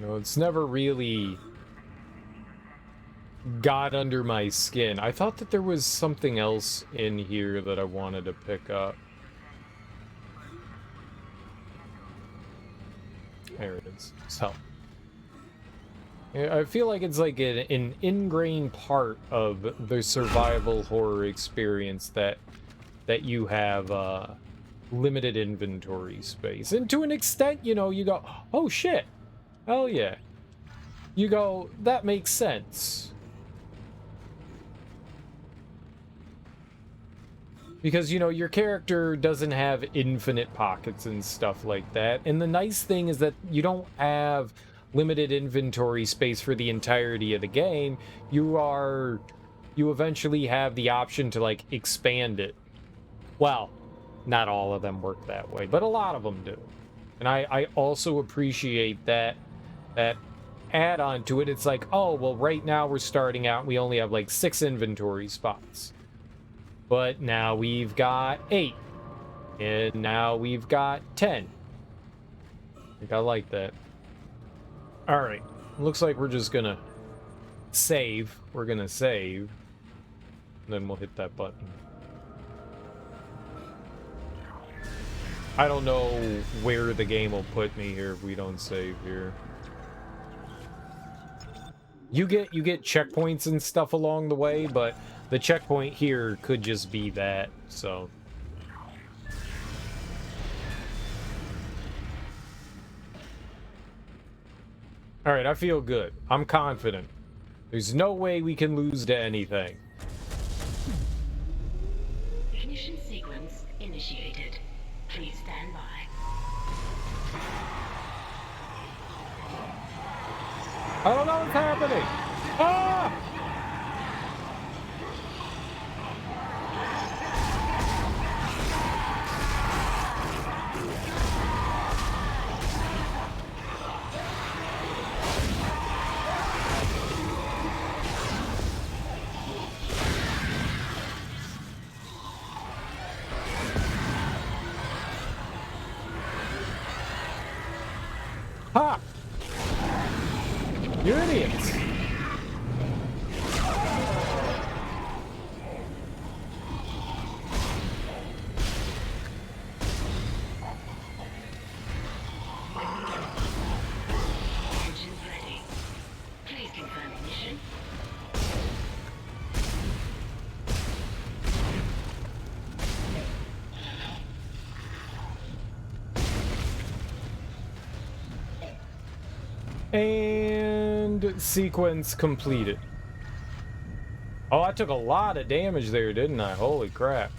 You know, it's never really got under my skin. I thought that there was something else in here that I wanted to pick up. There it is. So, I feel like it's like an ingrained part of the survival horror experience that you have limited inventory space. And to an extent, you know, you go, oh shit, hell yeah. you go, that makes sense. Because, you know, your character doesn't have infinite pockets and stuff like that. And the nice thing is that you don't have limited inventory space for the entirety of the game. You eventually have the option to, like, expand it. Well, not all of them work that way, but a lot of them do. And I also appreciate that add-on to it. It's like, oh, well, right now we're starting out, we only have, like, 6 inventory spots. But now we've got 8. And now we've got 10. I like that. Alright. Looks like we're just gonna save. We're gonna save. And then we'll hit that button. I don't know where the game will put me here if we don't save here. You get checkpoints and stuff along the way, but the checkpoint here could just be that, so. Alright, I feel good. I'm confident. There's no way we can lose to anything. Ignition sequence initiated. Please stand by. I don't know what's happening! Ah! Ha! You're idiots! Engines ready. Please confirm ignition. And sequence completed. Oh, I took a lot of damage there, didn't I? Holy crap.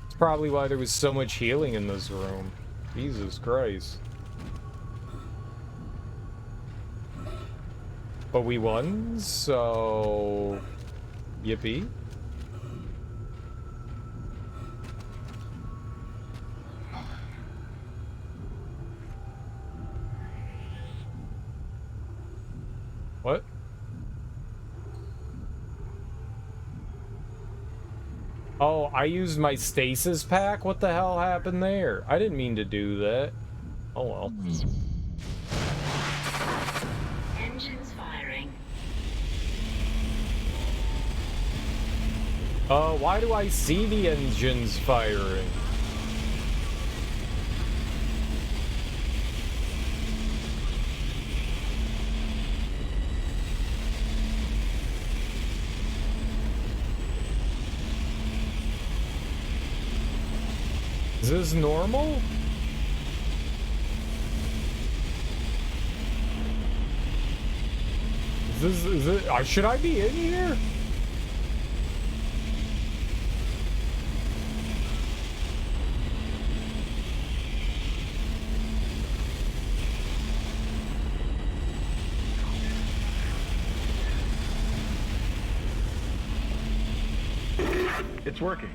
That's probably why there was so much healing in this room. Jesus Christ. But we won, so... Yippee. What? Oh, I used my stasis pack? What the hell happened there? I didn't mean to do that. Oh well. Engines firing. Why do I see the engines firing? Is this normal? Is it, should I be in here? It's working.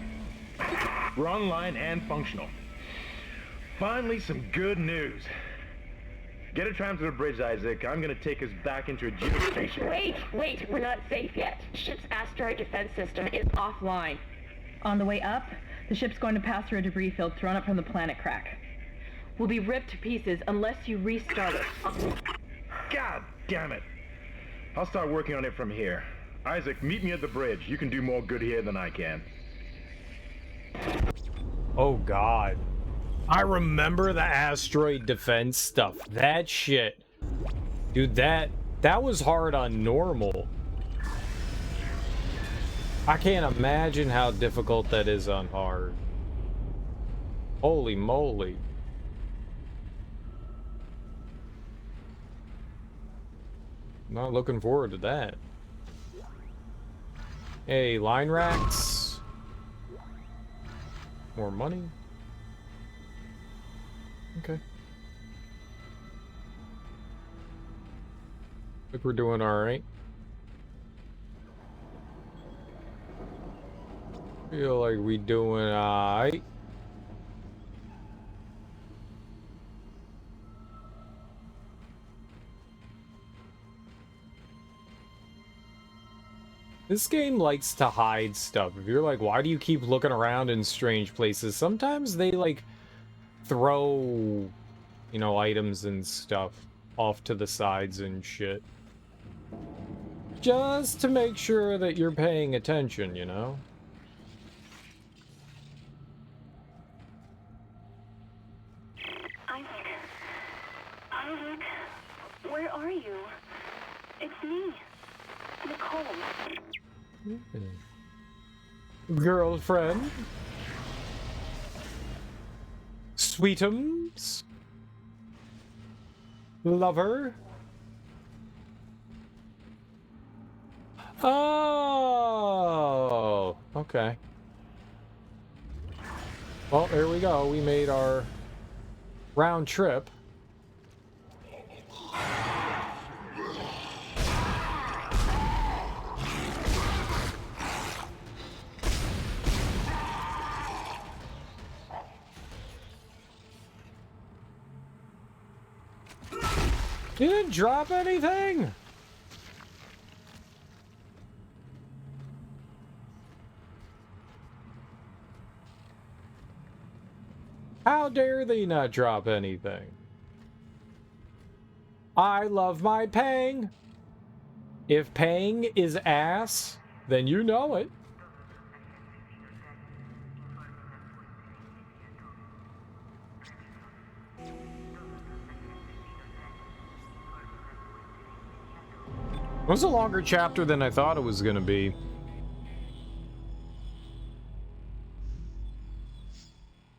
We're online and functional. Finally, some good news. Get a tram to the bridge, Isaac. I'm gonna take us back into a geostation. Wait, we're not safe yet. Ship's asteroid defense system is offline. On the way up, the ship's going to pass through a debris field thrown up from the planet crack. We'll be ripped to pieces unless you restart it. God damn it. I'll start working on it from here. Isaac, meet me at the bridge. You can do more good here than I can. Oh god. I remember the asteroid defense stuff. That shit. Dude, that was hard on normal. I can't imagine how difficult that is on hard. Holy moly. Not looking forward to that. Hey, line racks. More money. Okay. Think we're doing all right. Feel like we doing all right. This game likes to hide stuff. If you're like, why do you keep looking around in strange places? Sometimes they, like, throw, you know, items and stuff off to the sides and shit. Just to make sure that you're paying attention, you know? Isaac, where are you? It's me, Nicole. Girlfriend? Sweetums? Lover? Oh, okay. Well, there we go. We made our round trip. You didn't drop anything? How dare they not drop anything? I love my pang. If pang is ass, then you know it. It was a longer chapter than I thought it was going to be.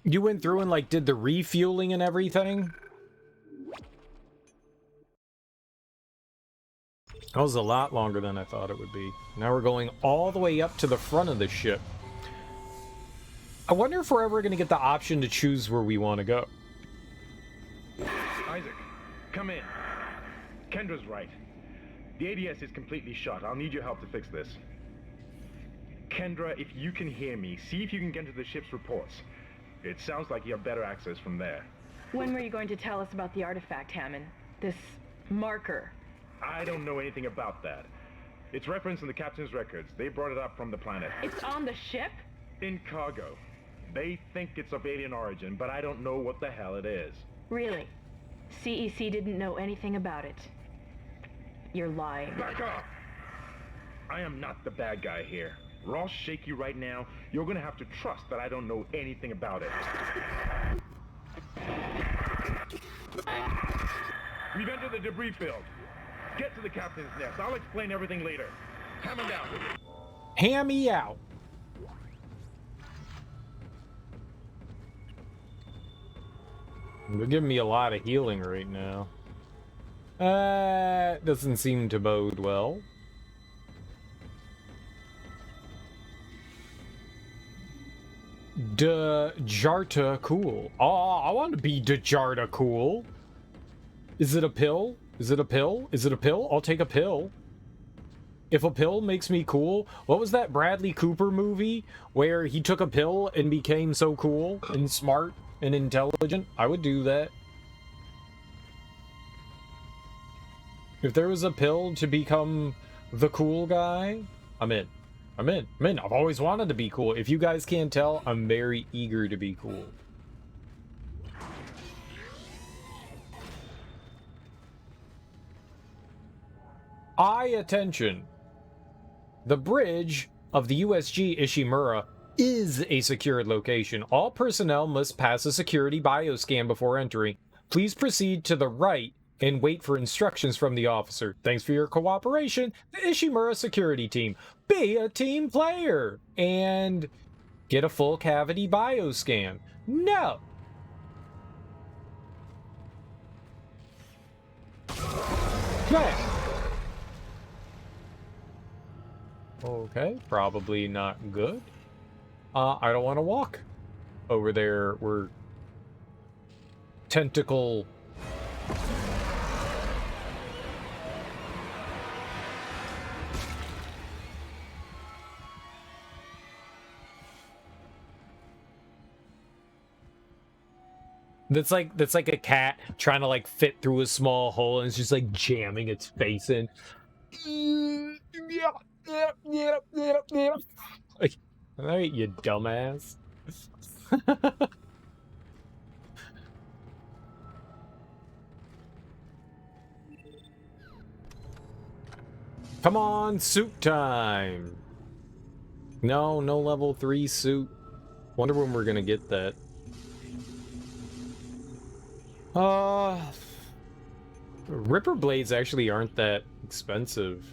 You went through and, like, did the refueling and everything? That was a lot longer than I thought it would be. Now we're going all the way up to the front of the ship. I wonder if we're ever going to get the option to choose where we want to go. Isaac, come in. Kendra's right. The ADS is completely shot. I'll need your help to fix this. Kendra, if you can hear me, see if you can get into the ship's reports. It sounds like you have better access from there. When were you going to tell us about the artifact, Hammond? This marker? I don't know anything about that. It's referenced in the captain's records. They brought it up from the planet. It's on the ship? In cargo. They think it's of alien origin, but I don't know what the hell it is. Really? CEC didn't know anything about it. You're lying. Back off! I am not the bad guy here. We're all shaky right now. You're gonna have to trust that I don't know anything about it. We've entered the debris field. Get to the captain's nest. I'll explain everything later. Hammond out. Hammy out. They're giving me a lot of healing right now. Doesn't seem to bode well. Dejarta cool. Oh, I want to be Dejarta cool. Is it a pill? Is it a pill? Is it a pill? I'll take a pill. If a pill makes me cool. What was that Bradley Cooper movie where he took a pill and became so cool and smart and intelligent? I would do that. If there was a pill to become the cool guy, I'm in. I'm in. I'm in. I've always wanted to be cool. If you guys can't tell, I'm very eager to be cool. Attention. The bridge of the USG Ishimura is a secured location. All personnel must pass a security bioscan before entering. Please proceed to the right and wait for instructions from the officer. Thanks for your cooperation, the Ishimura security team. Be a team player and get a full cavity bioscan. No. Right. Okay, probably not good. I don't want to walk over there. We're tentacle. That's like a cat trying to like fit through a small hole and it's just like jamming its face in. Like, all right, you dumbass. Come on, suit time. No level 3 suit. Wonder when we're gonna get that. Ripper blades actually aren't that expensive.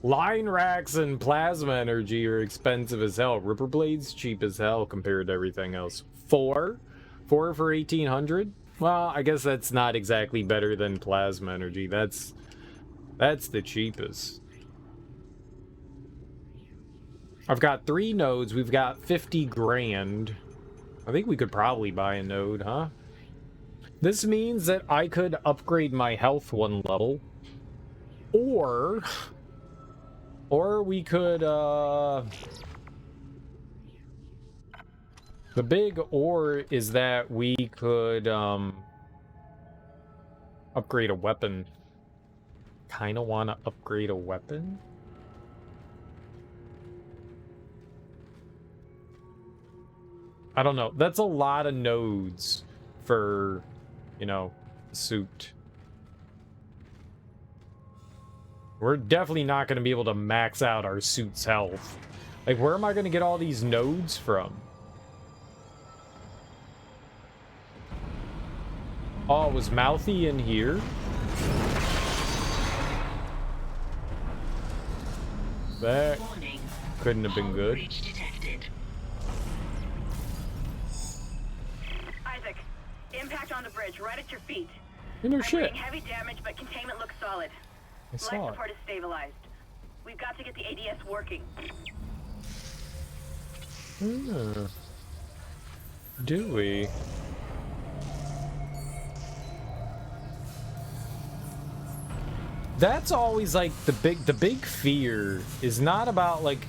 Line racks and plasma energy are expensive as hell. Ripper blades cheap as hell compared to everything else. Four for 1800. Well, I guess that's not exactly better than plasma energy. That's the cheapest. I've got 3 nodes. We've got 50 grand. I think we could probably buy a node, huh? This means that I could upgrade my health 1 level. Or we could, the big or is that we could, upgrade a weapon. Kinda wanna upgrade a weapon? I don't know. That's a lot of nodes for, you know, suit. We're definitely not going to be able to max out our suit's health. Like, where am I going to get all these nodes from? Oh, was Mouthy in here? That couldn't have been good. Isaac, impact on the bridge, right at your feet. No shit. I'm taking heavy damage, but containment looks solid. I saw Life it. support is stabilized. We've got to get the ADS working. Do we? That's always like the big fear is not about like,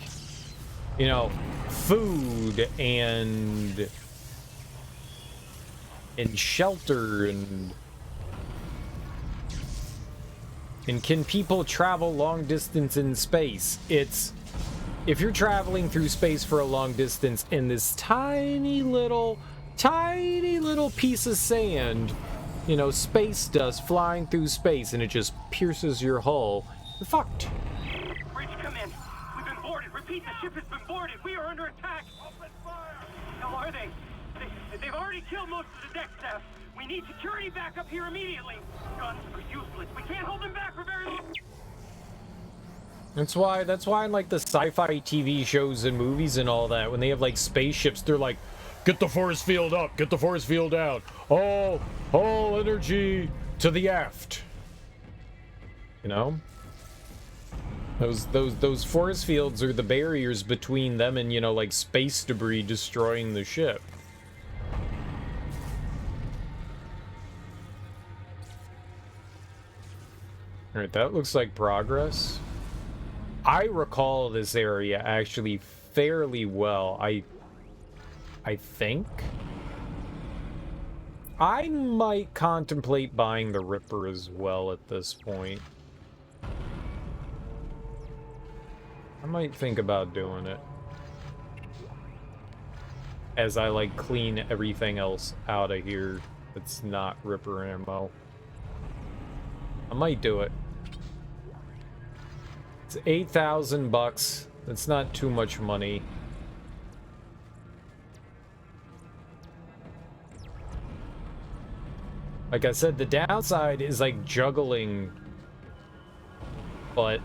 you know, food and shelter and can people travel long distance in space? It's if you're traveling through space for a long distance in this tiny little piece of sand, you know, space dust flying through space, and it just pierces your hull, you're fucked. Bridge, come in. We've been boarded. Repeat, the ship has been boarded. We are under attack. Open fire! How are they? They've already killed most of the deck staff. We need security back up here immediately. Guns are useless. We can't hold them back for very long. That's why in like the sci-fi TV shows and movies and all that, when they have like spaceships, they're like, get the force field up, get the force field out. All energy to the aft. You know? Those force fields are the barriers between them and, you know, like space debris destroying the ship. Alright, that looks like progress. I recall this area actually fairly well. I think. I might contemplate buying the Ripper as well at this point. I might think about doing it. As I like clean everything else out of here that's not Ripper ammo. I might do it. It's 8,000 bucks. That's not too much money. Like I said, the downside is like juggling, but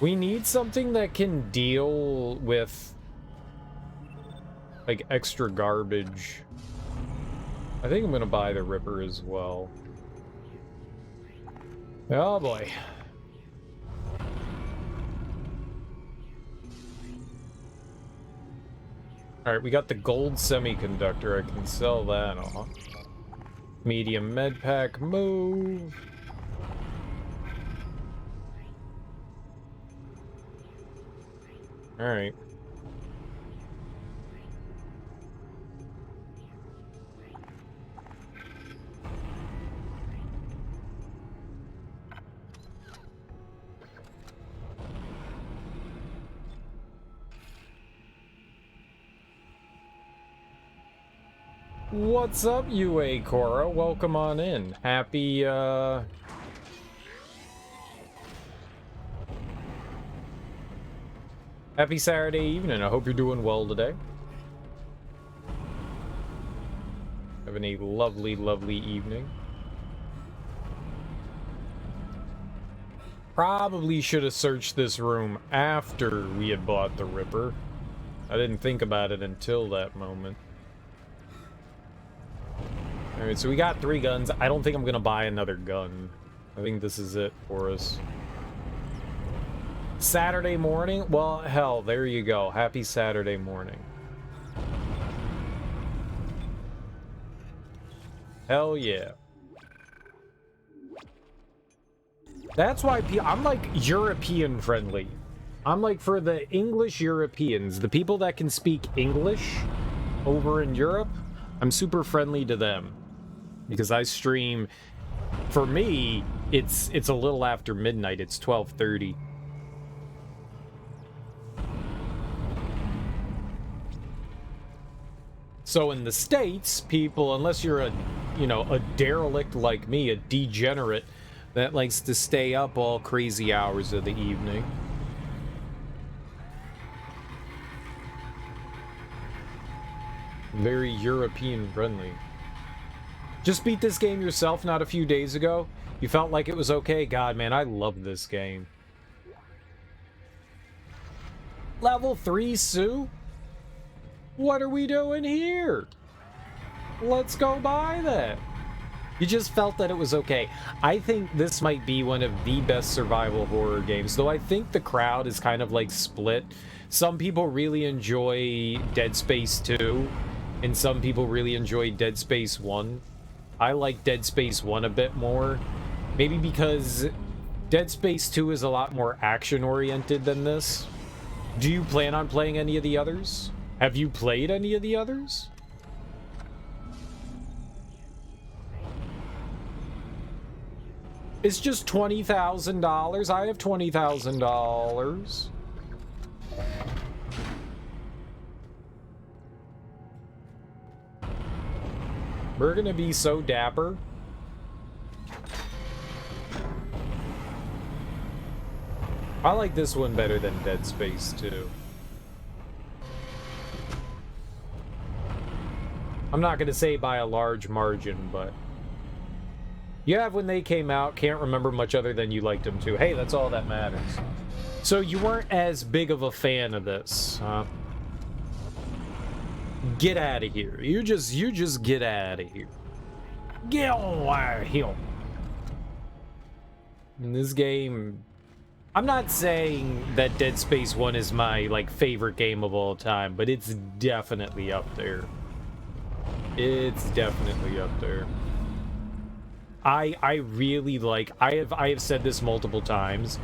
we need something that can deal with like extra garbage. I think I'm gonna buy the Ripper as well. Oh boy. Alright, we got the gold semiconductor. I can sell that off. Medium med pack, move. Alright. What's up, UA Cora? Welcome on in. Happy Saturday evening. I hope you're doing well today. Having a lovely, lovely evening. Probably should have searched this room after we had bought the Ripper. I didn't think about it until that moment. Alright, so we got 3 guns. I don't think I'm gonna buy another gun. I think this is it for us. Saturday morning? Well, hell, there you go. Happy Saturday morning. Hell yeah. That's why I'm like European friendly. I'm like for the English Europeans, the people that can speak English over in Europe, I'm super friendly to them. Because I stream, for me, it's a little after midnight. It's 12:30. So in the States, people, unless you're a derelict like me, a degenerate that likes to stay up all crazy hours of the evening. Very European friendly. Just beat this game yourself not a few days ago? You felt like it was okay? God, man, I love this game. Level 3, Sue? What are we doing here? Let's go buy that. You just felt that it was okay. I think this might be one of the best survival horror games, though I think the crowd is kind of like split. Some people really enjoy Dead Space 2, and some people really enjoy Dead Space 1. I like Dead Space 1 a bit more. Maybe because Dead Space 2 is a lot more action-oriented than this. Do you plan on playing any of the others? Have you played any of the others? It's just $20,000. I have $20,000. We're gonna be so dapper. I like this one better than Dead Space 2. I'm not gonna say by a large margin, but you have when they came out, can't remember much other than you liked them too. Hey, that's all that matters. So you weren't as big of a fan of this, huh? Get out of here. You just get out of here. Get out of here. In this game, I'm not saying that Dead Space 1 is my like favorite game of all time, but it's definitely up there. It's definitely up there. I really like, I have said this multiple times.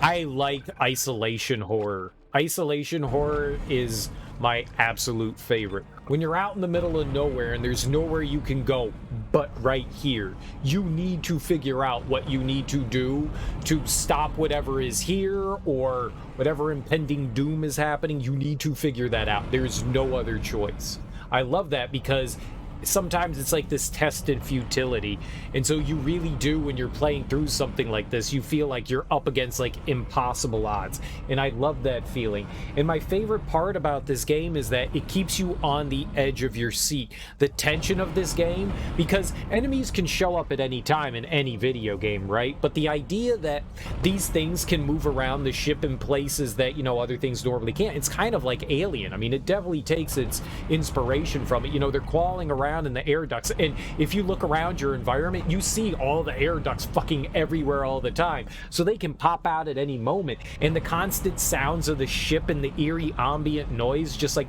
I like isolation horror. Isolation horror is my absolute favorite. When you're out in the middle of nowhere and there's nowhere you can go but right here, you need to figure out what you need to do to stop whatever is here or whatever impending doom is happening. You need to figure that out. There's no other choice. I love that because sometimes it's like this tested futility, and so you really do, when you're playing through something like this, you feel like you're up against like impossible odds, and I love that feeling. And my favorite part about this game is that it keeps you on the edge of your seat, the tension of this game, because enemies can show up at any time in any video game, right? But the idea that these things can move around the ship in places that, you know, other things normally can't, it's kind of like Alien. I mean, it definitely takes its inspiration from it. You know, they're crawling around around in the air ducts, and if you look around your environment, you see all the air ducts fucking everywhere all the time. So they can pop out at any moment, and the constant sounds of the ship and the eerie ambient noise just like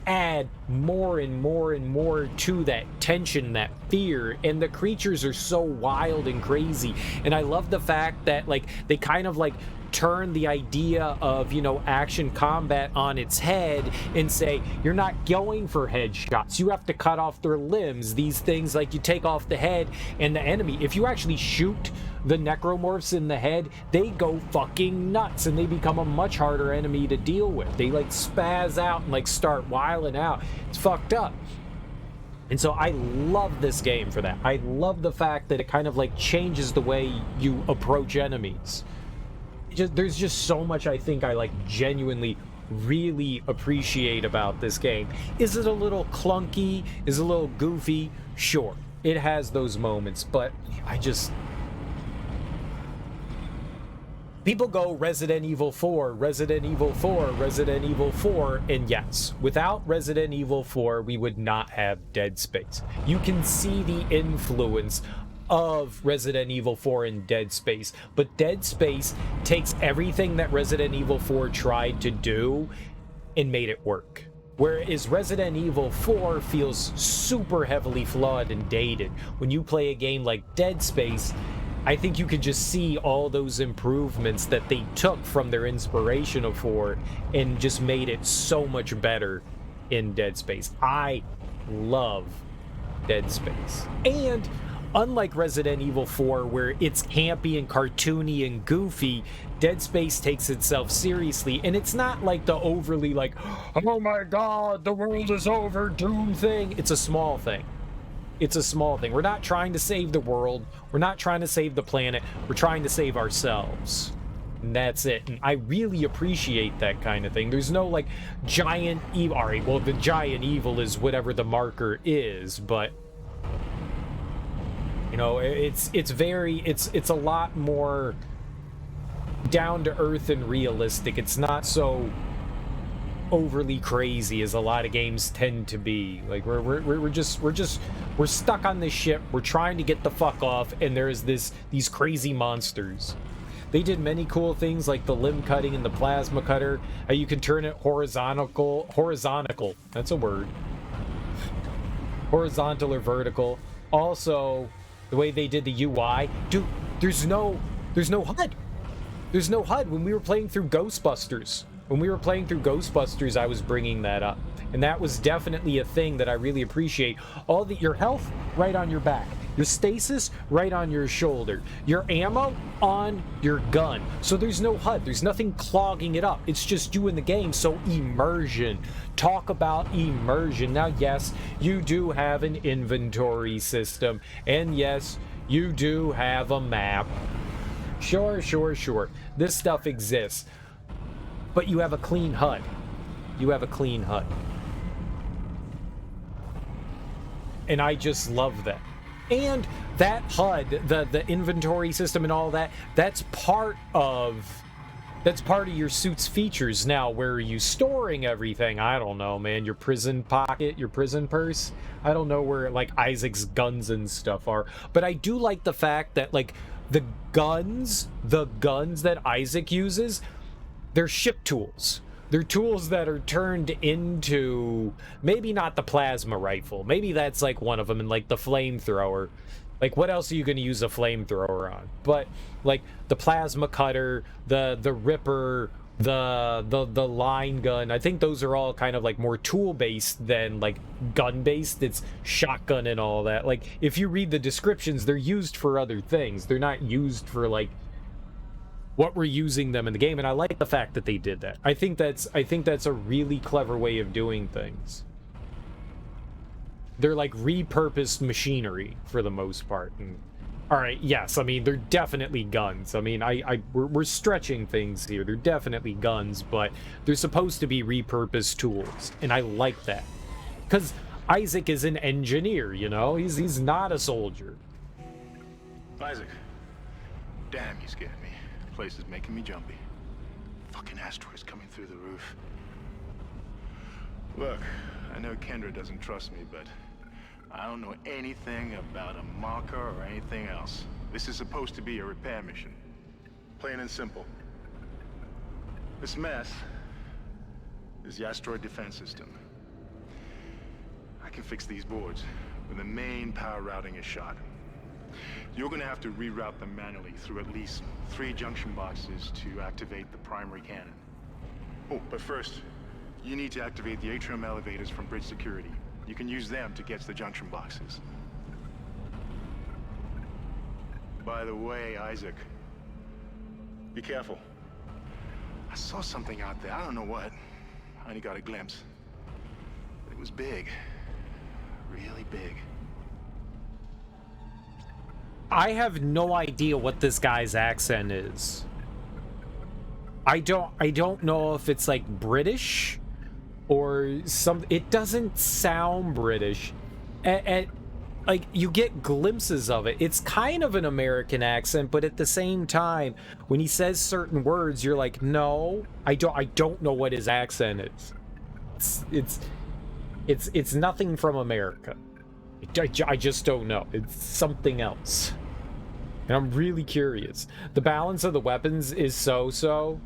add more and more and more to that tension, that fear. And the creatures are so wild and crazy, and I love the fact that like they kind of like turn the idea of, you know, action combat on its head and say you're not going for headshots, you have to cut off their limbs. These things, like, you take off the head, and the enemy, if you actually shoot the necromorphs in the head, they go fucking nuts, and they become a much harder enemy to deal with. They like spaz out and like start wiling out. It's fucked up. And so I love this game for that. I love the fact that it kind of like changes the way you approach enemies. There's just so much I think I like genuinely really appreciate about this game. Is it a little clunky? Is it a little goofy? Sure, it has those moments, but I just... People go Resident Evil 4, Resident Evil 4, Resident Evil 4, and yes, without Resident Evil 4, we would not have Dead Space. You can see the influence of Resident Evil 4 and Dead Space, but Dead Space takes everything that Resident Evil 4 tried to do and made it work. Whereas Resident Evil 4 feels super heavily flawed and dated. When you play a game like Dead Space, I think you could just see all those improvements that they took from their inspiration of 4 and just made it so much better in Dead Space. I love Dead Space. And unlike Resident Evil 4, where it's campy and cartoony and goofy, Dead Space takes itself seriously, and it's not like the overly like, oh my god, the world is over, doom thing. It's a small thing. It's a small thing. We're not trying to save the world. We're not trying to save the planet. We're trying to save ourselves. And that's it. And I really appreciate that kind of thing. There's no like giant evil. All right, well, the giant evil is whatever the marker is, but you know, it's a lot more down to earth and realistic. It's not so overly crazy as a lot of games tend to be. Like we're stuck on this ship. We're trying to get the fuck off, and there's these crazy monsters. They did many cool things like the limb cutting and the plasma cutter. You can turn it horizontal. That's a word. Horizontal or vertical. Also, the way they did the UI, dude, there's no HUD. There's no HUD. When we were playing through Ghostbusters, I was bringing that up, and that was definitely a thing that I really appreciate. Your health right on your back, your stasis right on your shoulder, your ammo on your gun. So there's no HUD. There's nothing clogging it up. It's just you in the game. So immersion. Talk about immersion. Now, yes, you do have an inventory system, and yes, you do have a map. Sure. This stuff exists. But you have a clean HUD. And I just love that. And that HUD, the inventory system and all that, that's part of your suit's features. Now, where are you storing everything? I don't know, man. Your prison pocket, your prison purse? I don't know where, like, Isaac's guns and stuff are. But I do like the fact that, like, the guns that Isaac uses, they're ship tools. They're tools that are turned into, maybe not the plasma rifle. Maybe that's like one of them, and like the flamethrower. Like, what else are you going to use a flamethrower on? But like the plasma cutter, the ripper, the line gun, I think those are all kind of like more tool based than like gun based. It's shotgun and all that. Like, if you read the descriptions, they're used for other things. They're not used for like what we're using them in the game, and I like the fact that they did that. I think that's a really clever way of doing things. They're like repurposed machinery for the most part. And all right, yes, I mean, they're definitely guns. I mean, we're stretching things here. They're definitely guns, but they're supposed to be repurposed tools, and I like that because Isaac is an engineer. You know, he's not a soldier. Isaac, damn, you scared me. The place is making me jumpy. Fucking asteroids coming through the roof. Look, I know Kendra doesn't trust me, but I don't know anything about a marker or anything else. This is supposed to be a repair mission. Plain and simple. This mess is the asteroid defense system. I can fix these boards when the main power routing is shot. You're gonna have to reroute them manually through at least 3 junction boxes to activate the primary cannon. Oh, but first, you need to activate the atrium elevators from bridge security. You can use them to get to the junction boxes. By the way, Isaac, be careful. I saw something out there. I don't know what. I only got a glimpse. It was big. Really big. I have no idea what this guy's accent is. I don't know if it's like British or some. It doesn't sound British. And like you get glimpses of it. It's kind of an American accent, but at the same time, when he says certain words, you're like, no, I don't know what his accent is. It's nothing from America. I just don't know. It's something else. And I'm really curious. The balance of the weapons is so-so.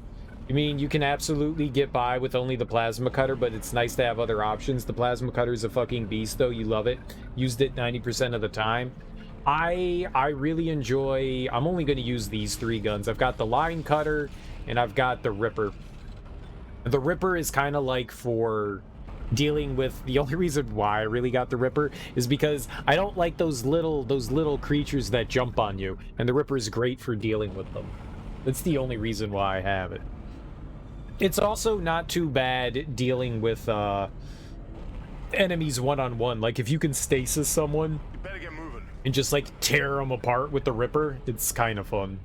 I mean, you can absolutely get by with only the plasma cutter, but it's nice to have other options. The plasma cutter is a fucking beast, though. You love it. Used it 90% of the time. I really enjoy... I'm only going to use these 3 guns. I've got the line cutter, and I've got the Ripper. The Ripper is kind of like for dealing with... The only reason why I really got the Ripper is because I don't like those little creatures that jump on you, and the Ripper is great for dealing with them. That's the only reason why I have it. It's also not too bad dealing with enemies one-on-one. Like, if you can stasis someone You better get moving. and just, like, tear them apart with the Ripper, it's kind of fun.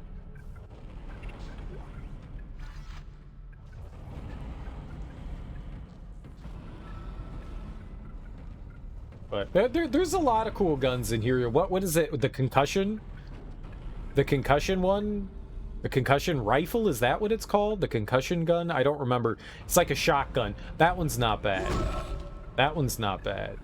But there's a lot of cool guns in here. What is it? The concussion? The concussion one? The concussion rifle? Is that what it's called? The concussion gun? I don't remember. It's like a shotgun. That one's not bad. That one's not bad.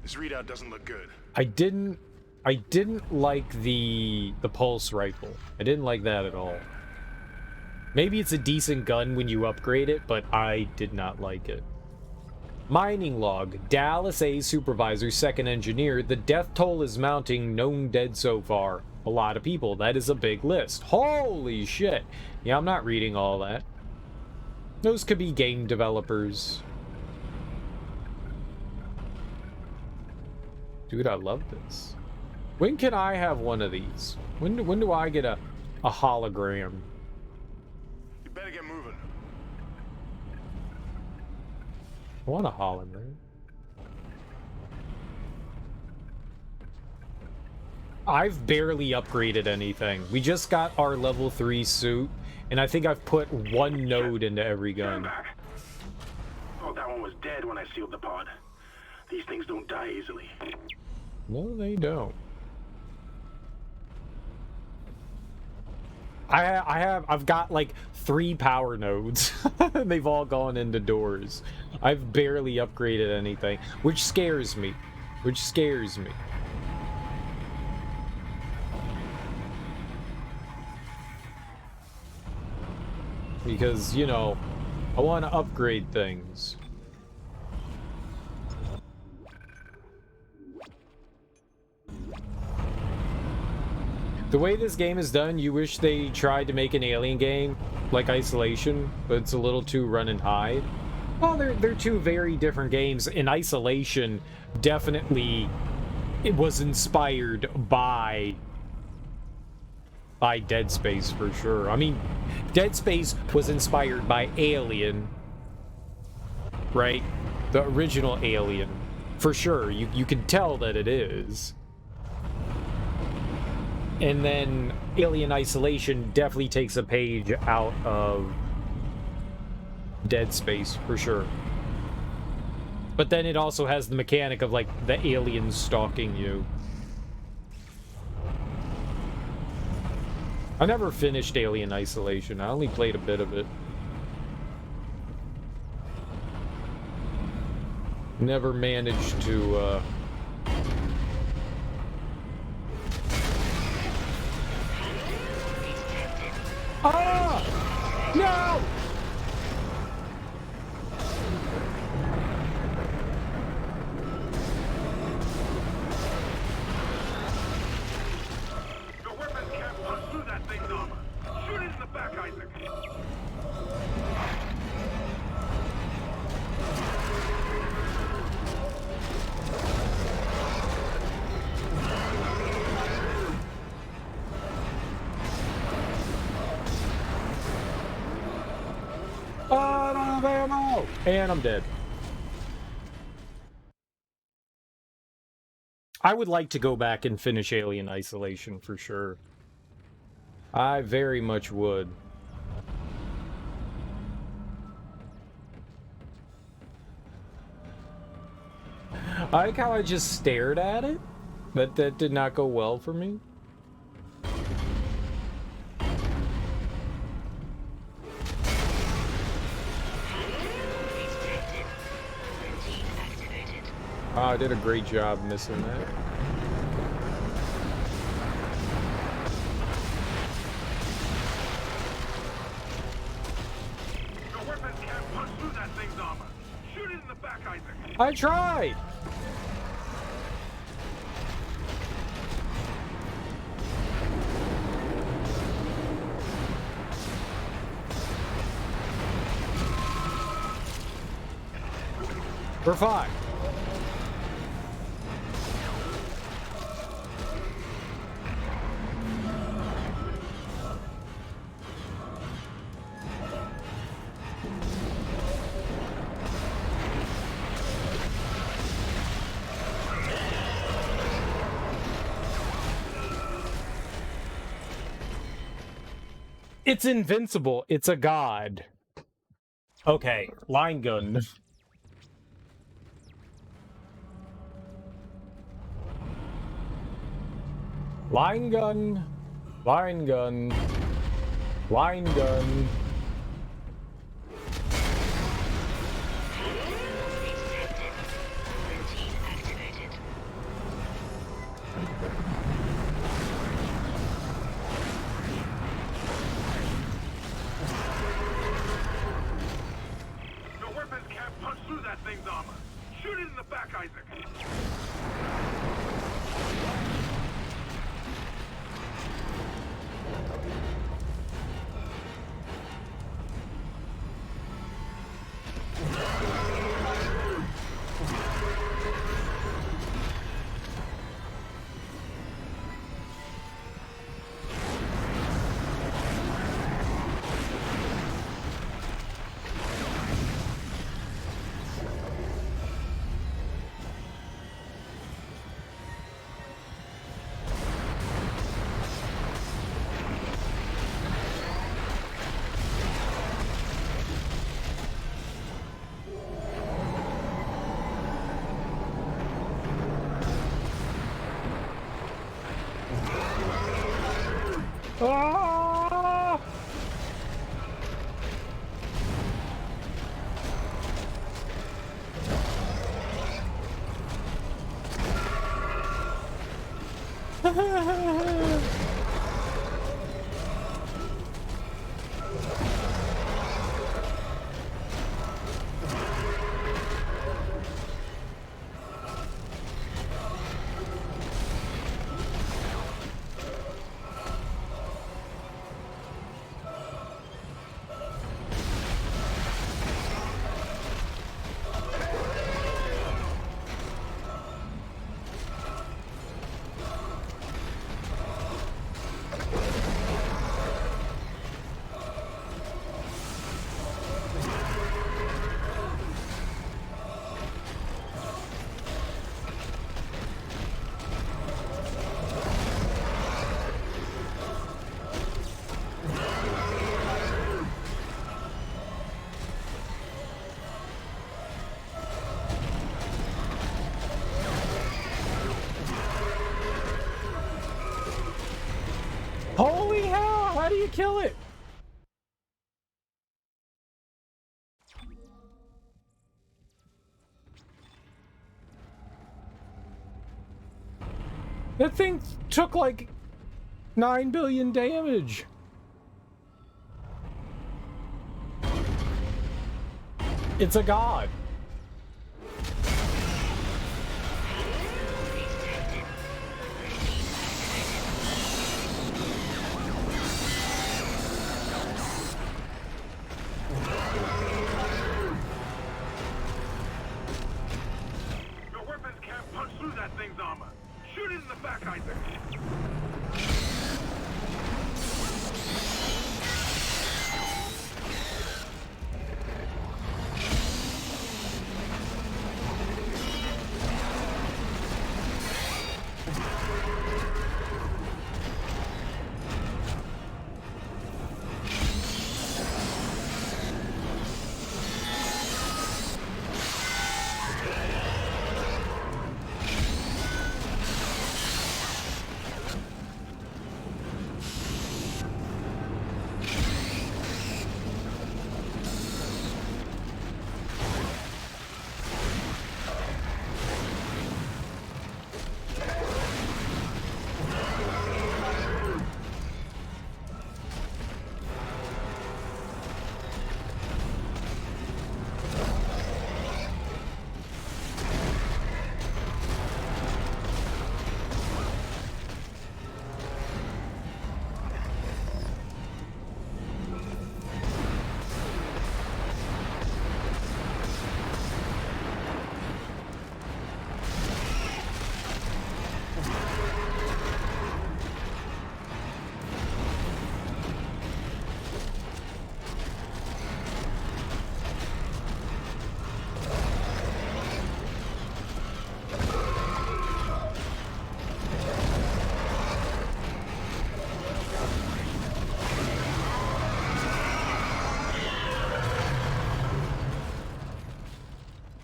This readout doesn't look good. I didn't like the pulse rifle. I didn't like that at all. Maybe it's a decent gun when you upgrade it, but I did not like it. Mining log. Dallas A supervisor, second engineer. The death toll is mounting. Known dead so far. A lot of people. That is a big list. Holy shit. Yeah, I'm not reading all that. Those could be game developers. Dude, I love this. When can I have one of these? When do I get a hologram? You better get moving. I want a hologram. I've barely upgraded anything. We just got our level 3 suit, and I think I've put 1 node into every Stand gun. back. Oh, that one was dead when I sealed the pod. These things don't die easily. No, they don't. I've got like 3 power nodes. They've all gone into doors. I've barely upgraded anything, which scares me. Which scares me. Because, you know, I want to upgrade things. The way this game is done, you wish they tried to make an Alien game like Isolation, but it's a little too run and hide. Well, they're 2 very different games. In Isolation, definitely it was inspired by Dead Space for sure. I mean, Dead Space was inspired by Alien, right? The original Alien, for sure. You can tell that it is. And then Alien Isolation definitely takes a page out of Dead Space, for sure. But then it also has the mechanic of, like, the aliens stalking you. I never finished Alien Isolation. I only played a bit of it. Never managed to, Ah! No! Your weapons can't punch through that thing's armor. Shoot it in the back, Isaac. I don't have ammo! And I'm dead. I would like to go back and finish Alien Isolation for sure. I very much would. I like how I just stared at it. That did not go well for me. Oh, I did a great job missing that. Your weapons can't punch through that thing's armor. Shoot it in the back, Isaac. I tried! We're fine. It's invincible. It's a god. Okay, line gun. Line gun. Line gun. Line gun. Your weapons can't punch through that thing's armor. Shoot it in the back, Isaac. Ah! Holy hell! How do you kill it? That thing took like 9 billion damage. It's a god. Your weapons can't punch through that thing's armor. Shoot it in the back, Isaac.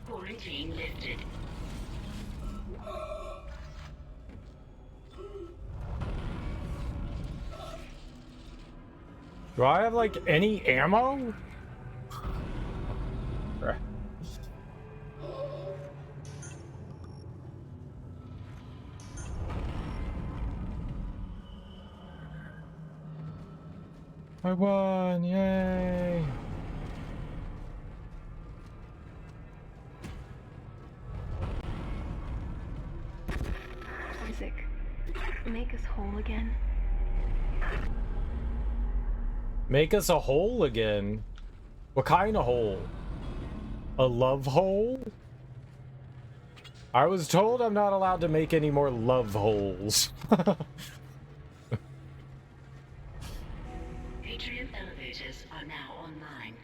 Quarantine lifted. Do I have like any ammo? I won, yay! Isaac, make us whole again. Make us a hole again. What kind of hole? A love hole? I was told I'm not allowed to make any more love holes. Atrium elevators are now online.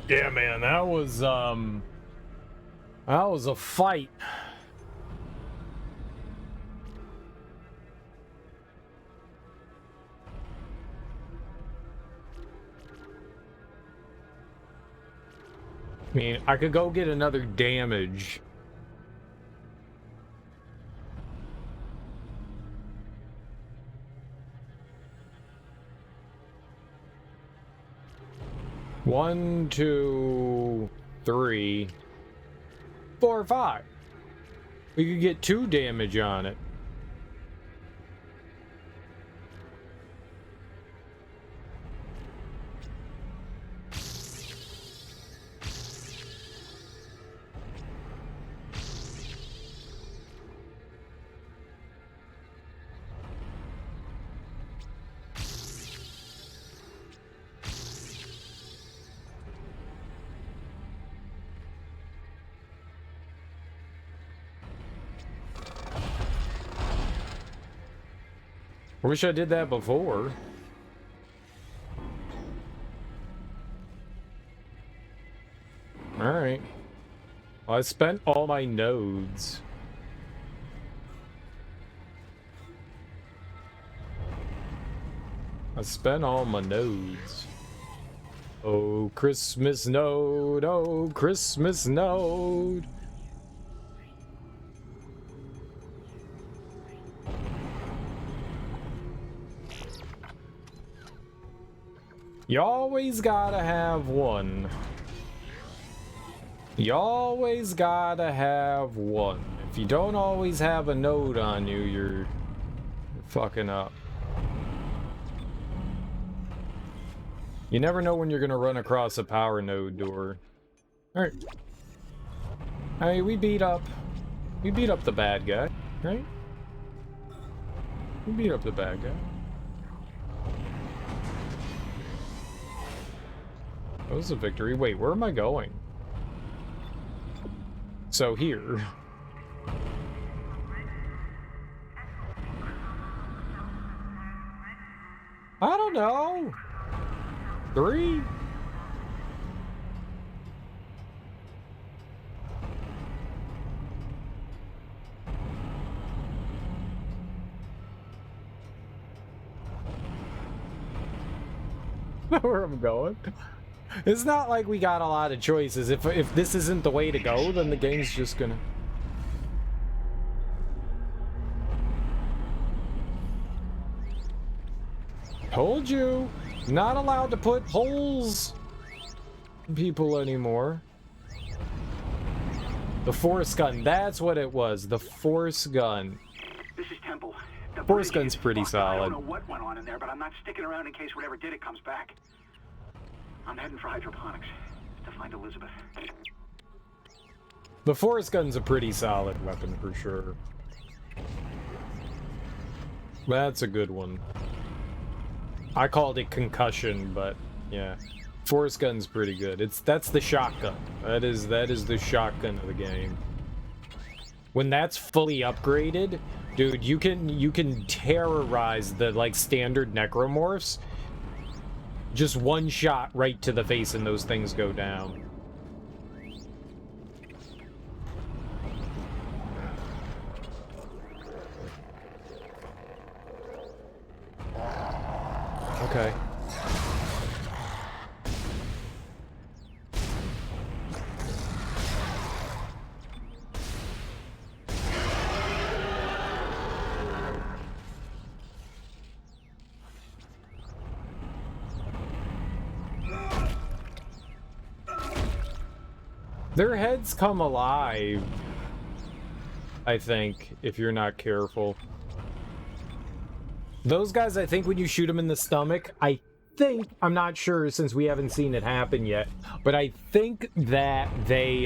Yeah, man, that was a fight. I mean, I could go get another damage. One, two, 3, 4, 5. We could get 2 damage on it. I wish I did that before. Alright. Well, I spent all my nodes. I spent all my nodes. Oh, Christmas node, oh, Christmas node. You always gotta have one. You always gotta have one. If you don't always have a node on you, you're fucking up. You never know when you're gonna run across a power node door. Alright. Hey, we beat up the bad guy, right? We beat up the bad guy. That was a victory. Wait, where am I going? So here. I don't know. 3? Where I'm going. It's not like we got a lot of choices. If this isn't the way to go, then the game's just gonna... Told you! Not allowed to put holes in people anymore. The force gun, that's what it was. The force gun. This is Temple. The Force bridge gun's is pretty fucked. I solid. don't know what went on in there, but I'm not sticking around in case whatever did it comes back. I'm heading for hydroponics to find Elizabeth. The force gun's a pretty solid weapon for sure. That's a good one. I called it concussion, but yeah. Force gun's pretty good. That's the shotgun. That is the shotgun of the game. When that's fully upgraded, dude, you can terrorize the like standard necromorphs. Just one shot right to the face and those things go down. Okay. Their heads come alive, I think, if you're not careful. Those guys, I think when you shoot them in the stomach, I'm not sure since we haven't seen it happen yet, but I think that they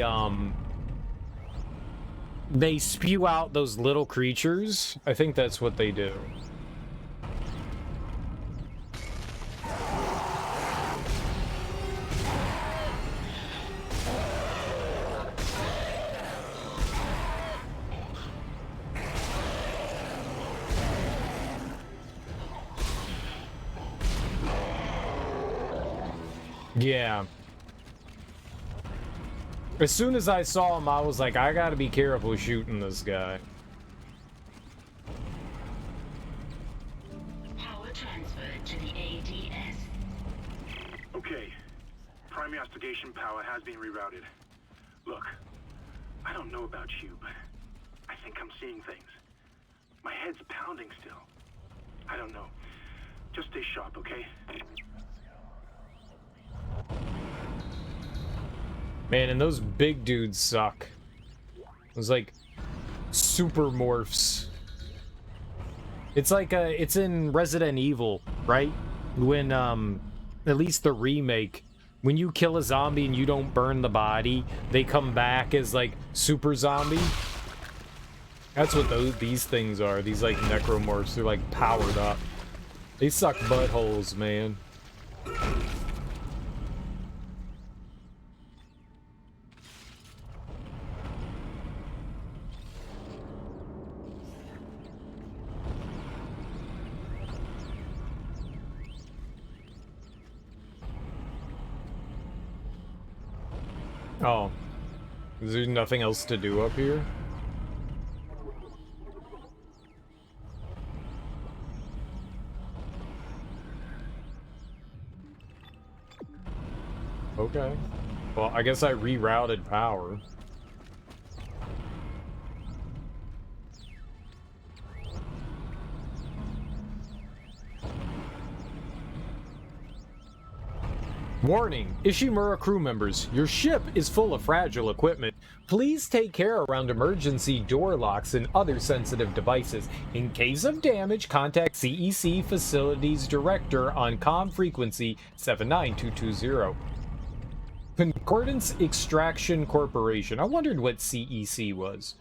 spew out those little creatures. I think that's what they do. Yeah. As soon as I saw him, I was like, I gotta be careful shooting this guy. Power transferred to the ADS. Okay. Primary astrogation power has been rerouted. Look, I don't know about you, but I think I'm seeing things. My head's pounding still. I don't know. Just stay sharp, okay? Man, and those big dudes suck. Those like super morphs. It's like it's in Resident Evil, right? When at least the remake, when you kill a zombie and you don't burn the body, they come back as like super zombie. That's what these things are. These like necromorphs, they're like powered up. They suck buttholes, man. Oh. Is there nothing else to do up here? Okay. Well, I guess I rerouted power. Warning, Ishimura crew members, your ship is full of fragile equipment. Please take care around emergency door locks and other sensitive devices. In case of damage, contact CEC Facilities Director on comm frequency 79220. Concordance Extraction Corporation. I wondered what CEC was.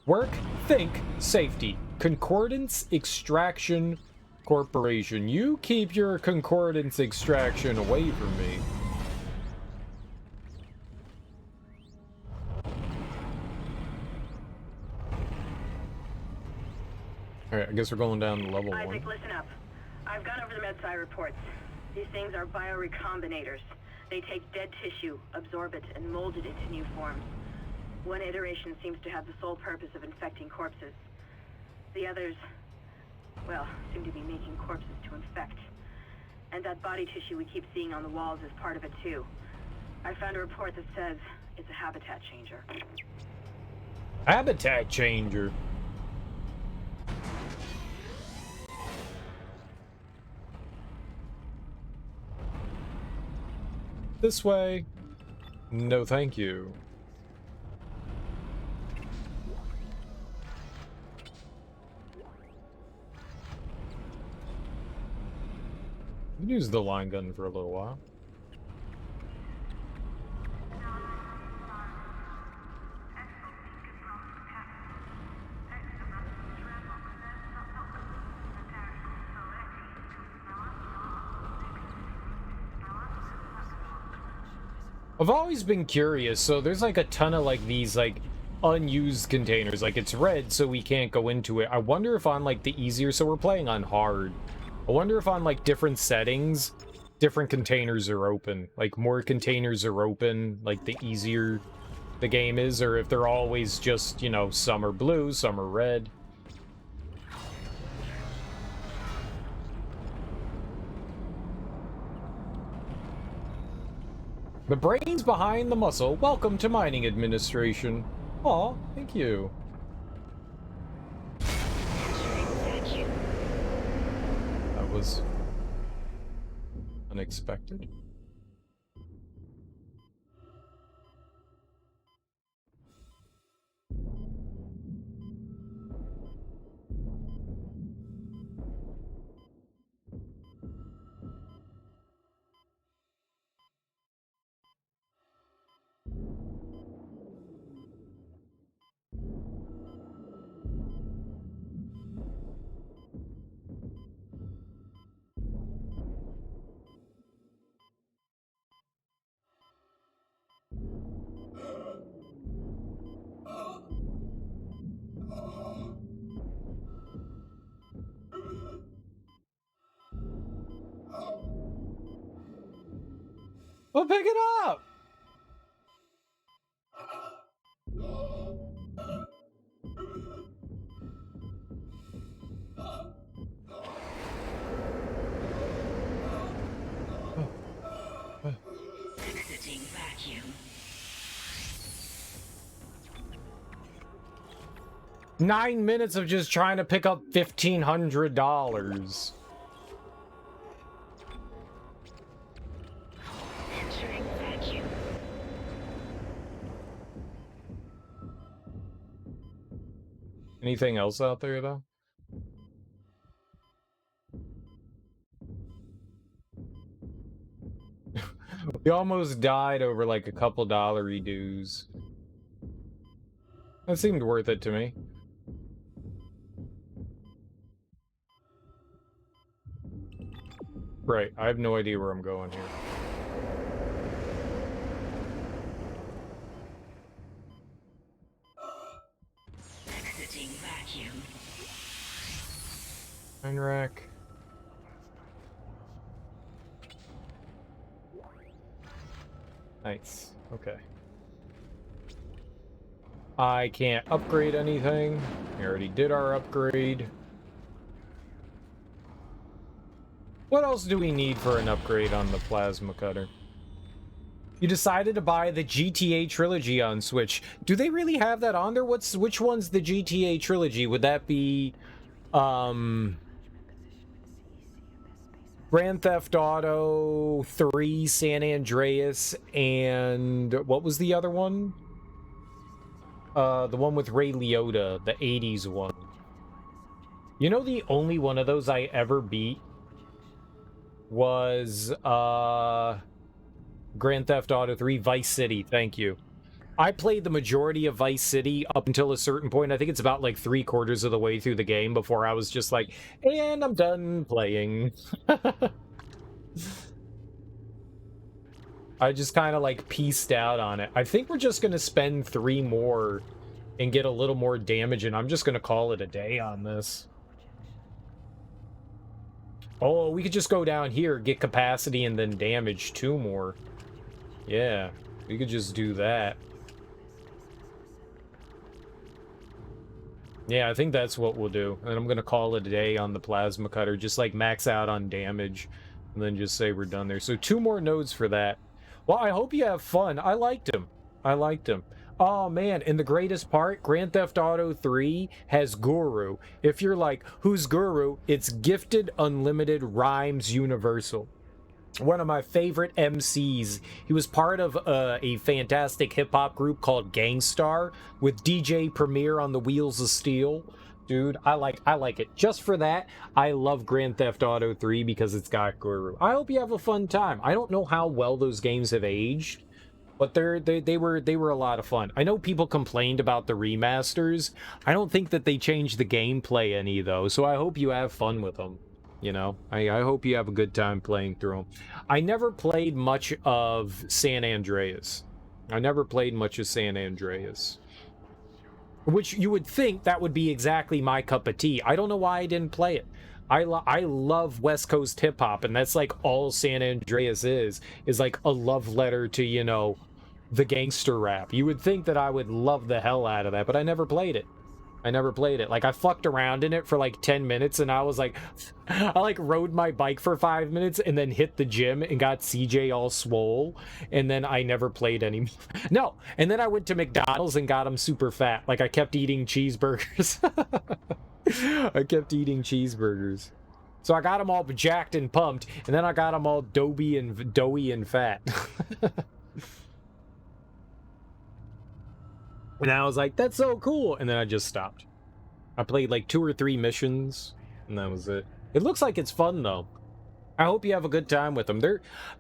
Work, think, safety. Concordance Extraction Corporation. You keep your concordance extraction away from me. Alright, I guess we're going down to level 1. Isaac, listen up. I've gone over the MedSci reports. These things are biorecombinators. They take dead tissue, absorb it, and mold it into new forms. One iteration seems to have the sole purpose of infecting corpses. The others, well, seem to be making corpses to infect. And that body tissue we keep seeing on the walls is part of it too. I found a report that says it's a habitat changer. Habitat changer. This way. No, thank you. We can use the line gun for a little while. I've always been curious, so there's like a ton of like these like unused containers. Like it's red, so we can't go into it. I wonder if on like the easier, so we're playing on hard. I wonder if on like different settings, different containers are open. Like more containers are open, like the easier the game is, or if they're always just, you know, some are blue, some are red. The brains behind the muscle. Welcome to Mining Administration. Aw, thank you. That was unexpected. Well, pick it up! Exiting vacuum. 9 minutes of just trying to pick up $1,500. Entering vacuum. Anything else out there, though? We almost died over like a couple $1 dues. That seemed worth it to me. Right, I have no idea where I'm going here. Exiting vacuum. Mine rack. Nice. Okay. I can't upgrade anything. We already did our upgrade. What else do we need for an upgrade on the plasma cutter? You decided to buy the GTA trilogy on Switch. Do they really have that on there? Which one's the GTA trilogy? Would that be Grand Theft Auto 3, San Andreas, and what was the other one? The one with Ray Liotta, the 80s one. You know, the only one of those I ever beat was Grand Theft Auto 3 Vice City. Thank you. I played the majority of Vice City up until a certain point. I think it's about like 3/4 of the way through the game before I was just like, and I'm done playing. I just kind of like pieced out on it. I think we're just going to spend 3 more and get a little more damage, and I'm just going to call it a day on this. Oh, we could just go down here, get capacity, and then damage 2 more. Yeah, we could just do that. Yeah, I think that's what we'll do. And I'm going to call it a day on the plasma cutter. Just like max out on damage. And then just say we're done there. So 2 more nodes for that. Well, I hope you have fun. I liked him. I liked him. Oh, man. And the greatest part, Grand Theft Auto 3 has Guru. If you're like, who's Guru? It's Gifted Unlimited Rhymes Universal. One of my favorite MCs. He was part of a fantastic hip-hop group called Gangstar with DJ Premier on the Wheels of Steel. Dude, I like it. Just for that, I love Grand Theft Auto 3 because it's got Guru. I hope you have a fun time. I don't know how well those games have aged, but they were a lot of fun. I know people complained about the remasters. I don't think that they changed the gameplay any, though, so I hope you have fun with them. You know, I hope you have a good time playing through them. I never played much of San Andreas. Which you would think that would be exactly my cup of tea. I don't know why I didn't play it. I love West Coast hip-hop, and that's like all San Andreas is like a love letter to, you know, the gangster rap. You would think that I would love the hell out of that, but I never played it. Like, I fucked around in it for like 10 minutes, and I was like, I like rode my bike for 5 minutes and then hit the gym and got CJ all swole, and then I never played anymore. No, and then I went to McDonald's and got him super fat. Like, I kept eating cheeseburgers. So I got him all jacked and pumped, and then I got him all doughy and fat. And I was like, that's so cool. And then I just stopped. I played like 2 or 3 missions, and that was it. It looks like it's fun, though. I hope you have a good time with them.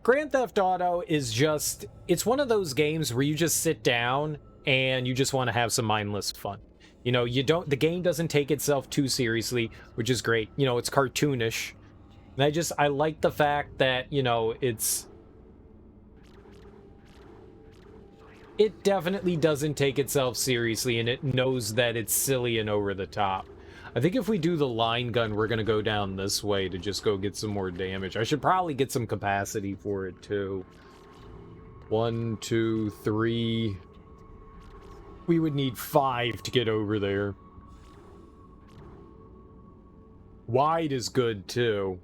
Grand Theft Auto is just, it's one of those games where you just sit down and you just want to have some mindless fun. You know, the game doesn't take itself too seriously, which is great. You know, it's cartoonish. And I like the fact that, you know, it definitely doesn't take itself seriously, and it knows that it's silly and over the top. I think if we do the line gun, we're going to go down this way to just go get some more damage. I should probably get some capacity for it, too. 1, 2, 3. We would need 5 to get over there. Wide is good, too.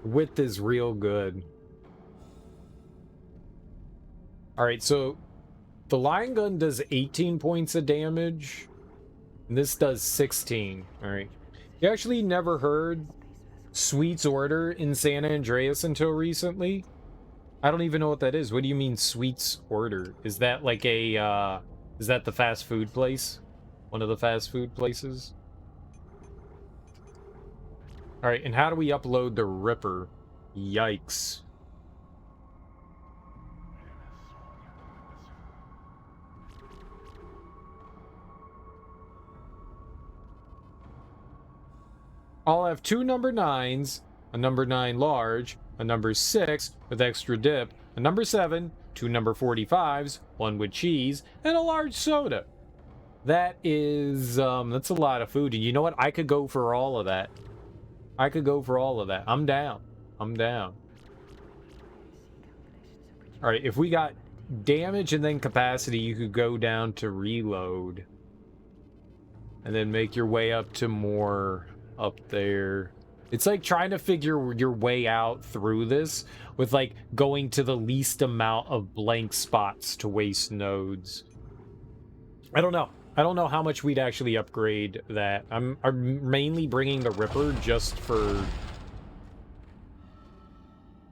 Width is real good. Alright, so the line gun does 18 points of damage, and this does 16. Alright. You actually never heard Sweet's Order in San Andreas until recently? I don't even know what that is. What do you mean, Sweet's Order? Is that like a, is that the fast food place? One of the fast food places? Alright, and how do we upload the Ripper? Yikes. I'll have 2 number 9s, a number 9 large, a number 6 with extra dip, a number 7, 2 number 45s, 1 with cheese, and a large soda. That is, that's a lot of food. And you know what? I could go for all of that. I'm down. Alright, if we got damage and then capacity, you could go down to reload. And then make your way up to more up there. It's like trying to figure your way out through this with like going to the least amount of blank spots to waste nodes. I don't know. I don't know how much we'd actually upgrade that. I'm mainly bringing the Ripper just for...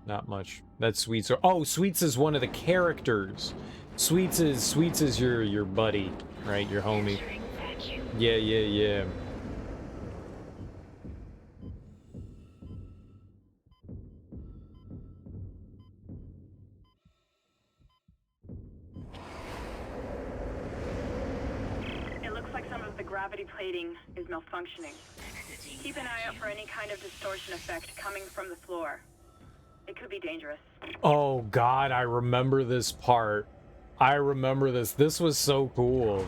Not much. That's Sweets. Oh, Sweets is one of the characters. Sweets is your buddy, right? Your homie. Yeah, yeah, yeah. It looks like some of the gravity plating is malfunctioning. Keep an eye out for any kind of distortion effect coming from the floor. It could be dangerous. Oh god, I remember this part. I remember this. This was so cool.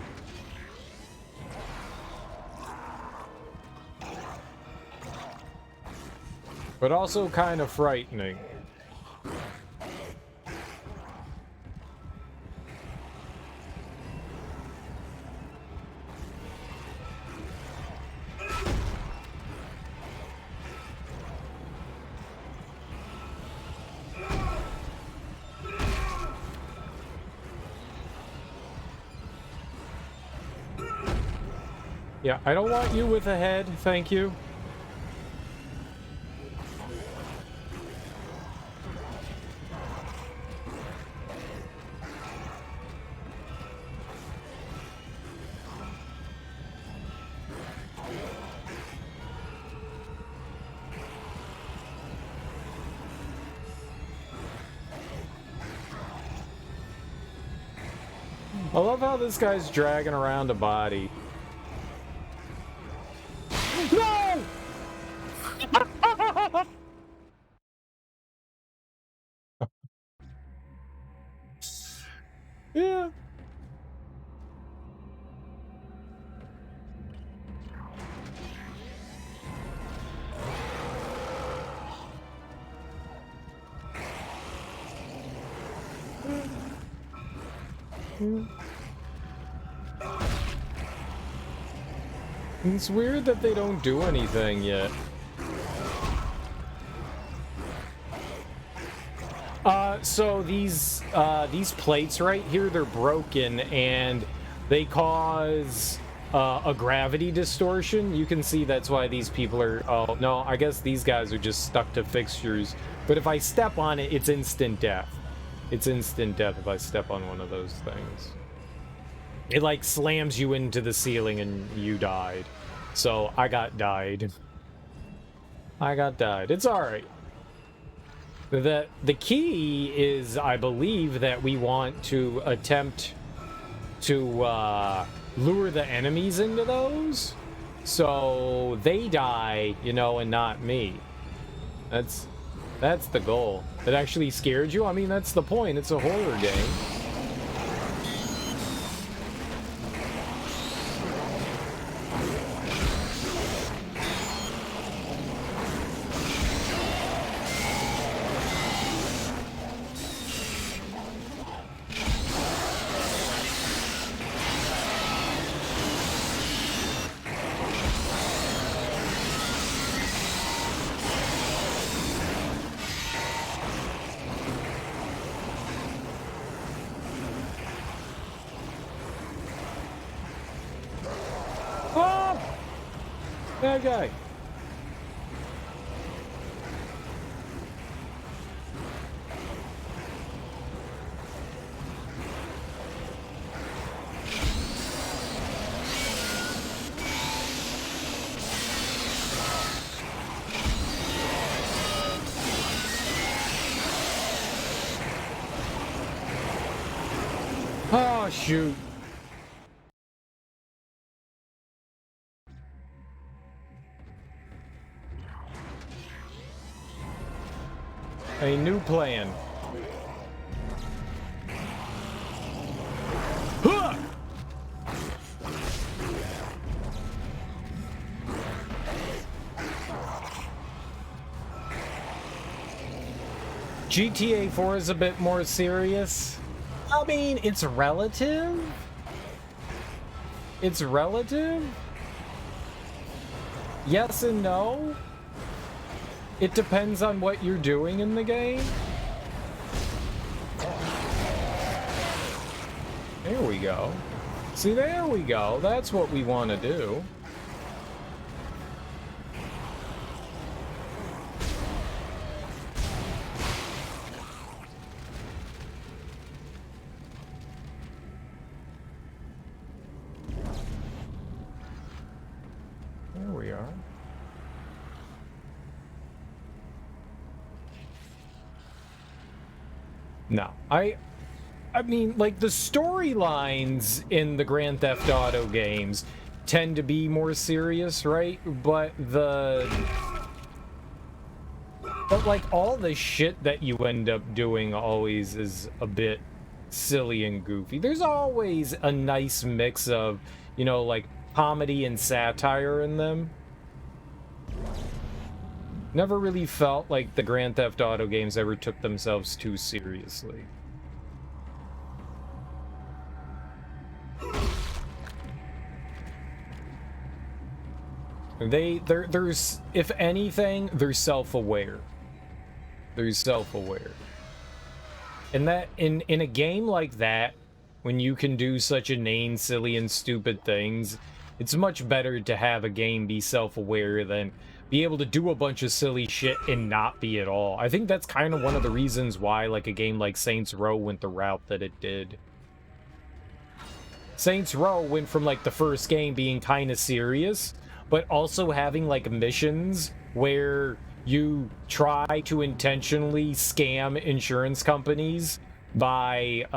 But also kind of frightening. Yeah, I don't want you with a head, thank you. I love how this guy's dragging around a body. No! Yeah. It's weird that they don't do anything yet. So these plates right here, they're broken and they cause a gravity distortion. You can see that's why these people are, oh no, I guess these guys are just stuck to fixtures. But if I step on it, it's instant death. It's instant death if I step on one of those things. It like slams you into the ceiling and you died. So I got died. I got died. It's alright. The key is, I believe, that we want to attempt to lure the enemies into those, so they die, you know, and not me. That's the goal. It actually scared you? I mean, that's the point. It's a horror game. Bad guy. Oh, shoot. A new plan. Huh! GTA 4 is a bit more serious. I mean, it's relative. It's relative. Yes and no. It depends on what you're doing in the game. There we go. See, there we go. That's what we want to do. There we are. No, I mean, like, the storylines in the Grand Theft Auto games tend to be more serious, right? But like, all the shit that you end up doing always is a bit silly and goofy. There's always a nice mix of, you know, like, comedy and satire in them. Never really felt like the Grand Theft Auto games ever took themselves too seriously. There's, if anything, they're self-aware. They're self-aware. And that, in a game like that, when you can do such inane, silly, and stupid things, it's much better to have a game be self-aware than be able to do a bunch of silly shit and not be at all. I think that's kind of one of the reasons why, like, a game like Saints Row went the route that it did. Saints Row went from, like, the first game being kind of serious, but also having, like, missions where you try to intentionally scam insurance companies by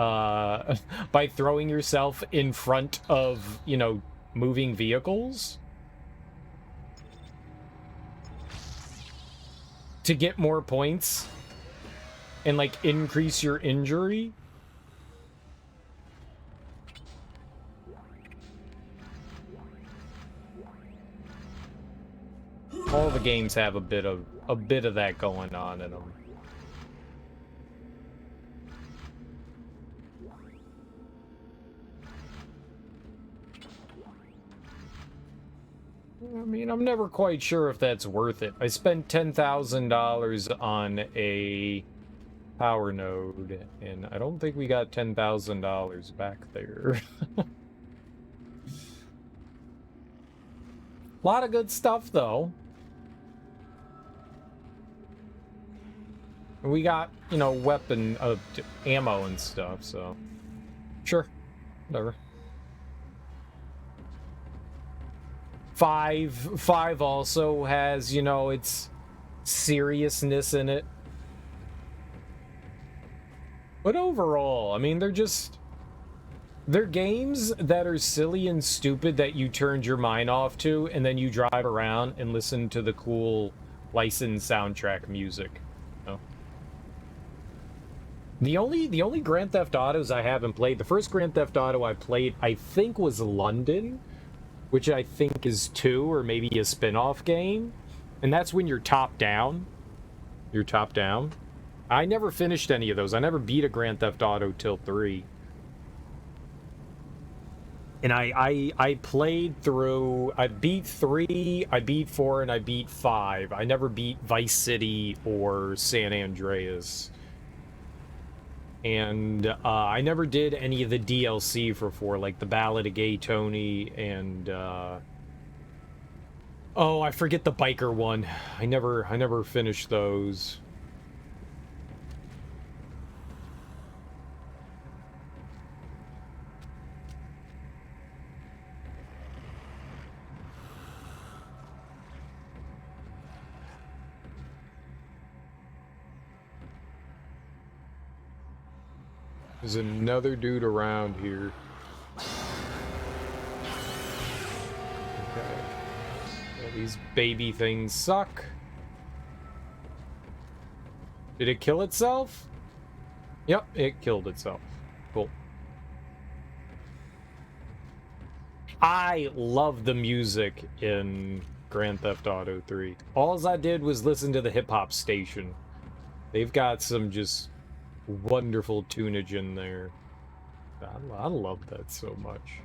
by throwing yourself in front of, you know, moving vehicles to get more points and, like, increase your injury. All the games have a bit of that going on in them. I mean, I'm never quite sure if that's worth it. I spent $10,000 on a power node, and I don't think we got $10,000 back there. A lot of good stuff, though. We got, you know, weapon, ammo and stuff, so... Sure. Whatever. Five also has, you know, its seriousness in it. But overall, I mean, they're games that are silly and stupid that you turned your mind off to, and then you drive around and listen to the cool licensed soundtrack music. You know? The only Grand Theft Autos I haven't played, the first Grand Theft Auto I played, I think, was London, which I think is 2 or maybe a spin-off game. And that's when you're top down. You're top down. I never finished any of those. I never beat a Grand Theft Auto till 3. And I played through, I beat 3, I beat 4, and I beat 5. I never beat Vice City or San Andreas. And I never did any of the DLC for 4, like the Ballad of Gay Tony and oh, I forget the biker one. I never finished those. There's another dude around here. Okay. Well, these baby things suck. Did it kill itself? Yep, it killed itself. Cool. I love the music in Grand Theft Auto 3. All I did was listen to the hip-hop station. They've got some just wonderful tunage in there. I love that so much.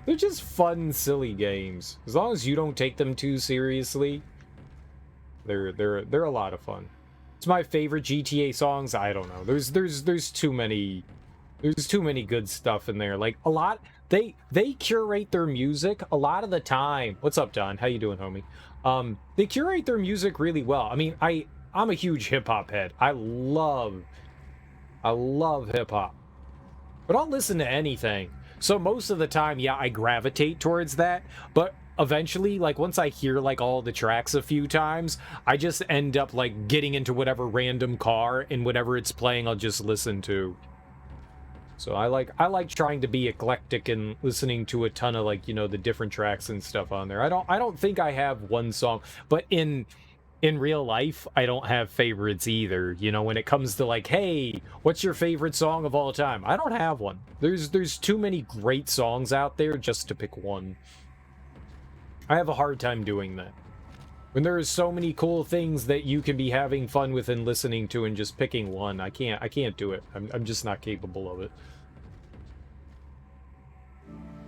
They're just fun, silly games. As long as you don't take them too seriously, They're a lot of fun. It's my favorite GTA songs. I don't know. There's too many. There's too many good stuff in there. Like a lot, they curate their music a lot of the time. What's up, Don? How you doing, homie? They curate their music really well. I mean, I'm a huge hip hop head. I love hip hop, but I'll listen to anything. So most of the time, yeah, I gravitate towards that. But eventually, like once I hear like all the tracks a few times, I just end up like getting into whatever random car and whatever it's playing, I'll just listen to. So I like trying to be eclectic and listening to a ton of like, you know, the different tracks and stuff on there. I don't think I have one song, but in real life, I don't have favorites either. You know, when it comes to like, hey, what's your favorite song of all time? I don't have one. There's too many great songs out there just to pick one. I have a hard time doing that. When there are so many cool things that you can be having fun with and listening to and just picking one, I can't do it. I'm just not capable of it.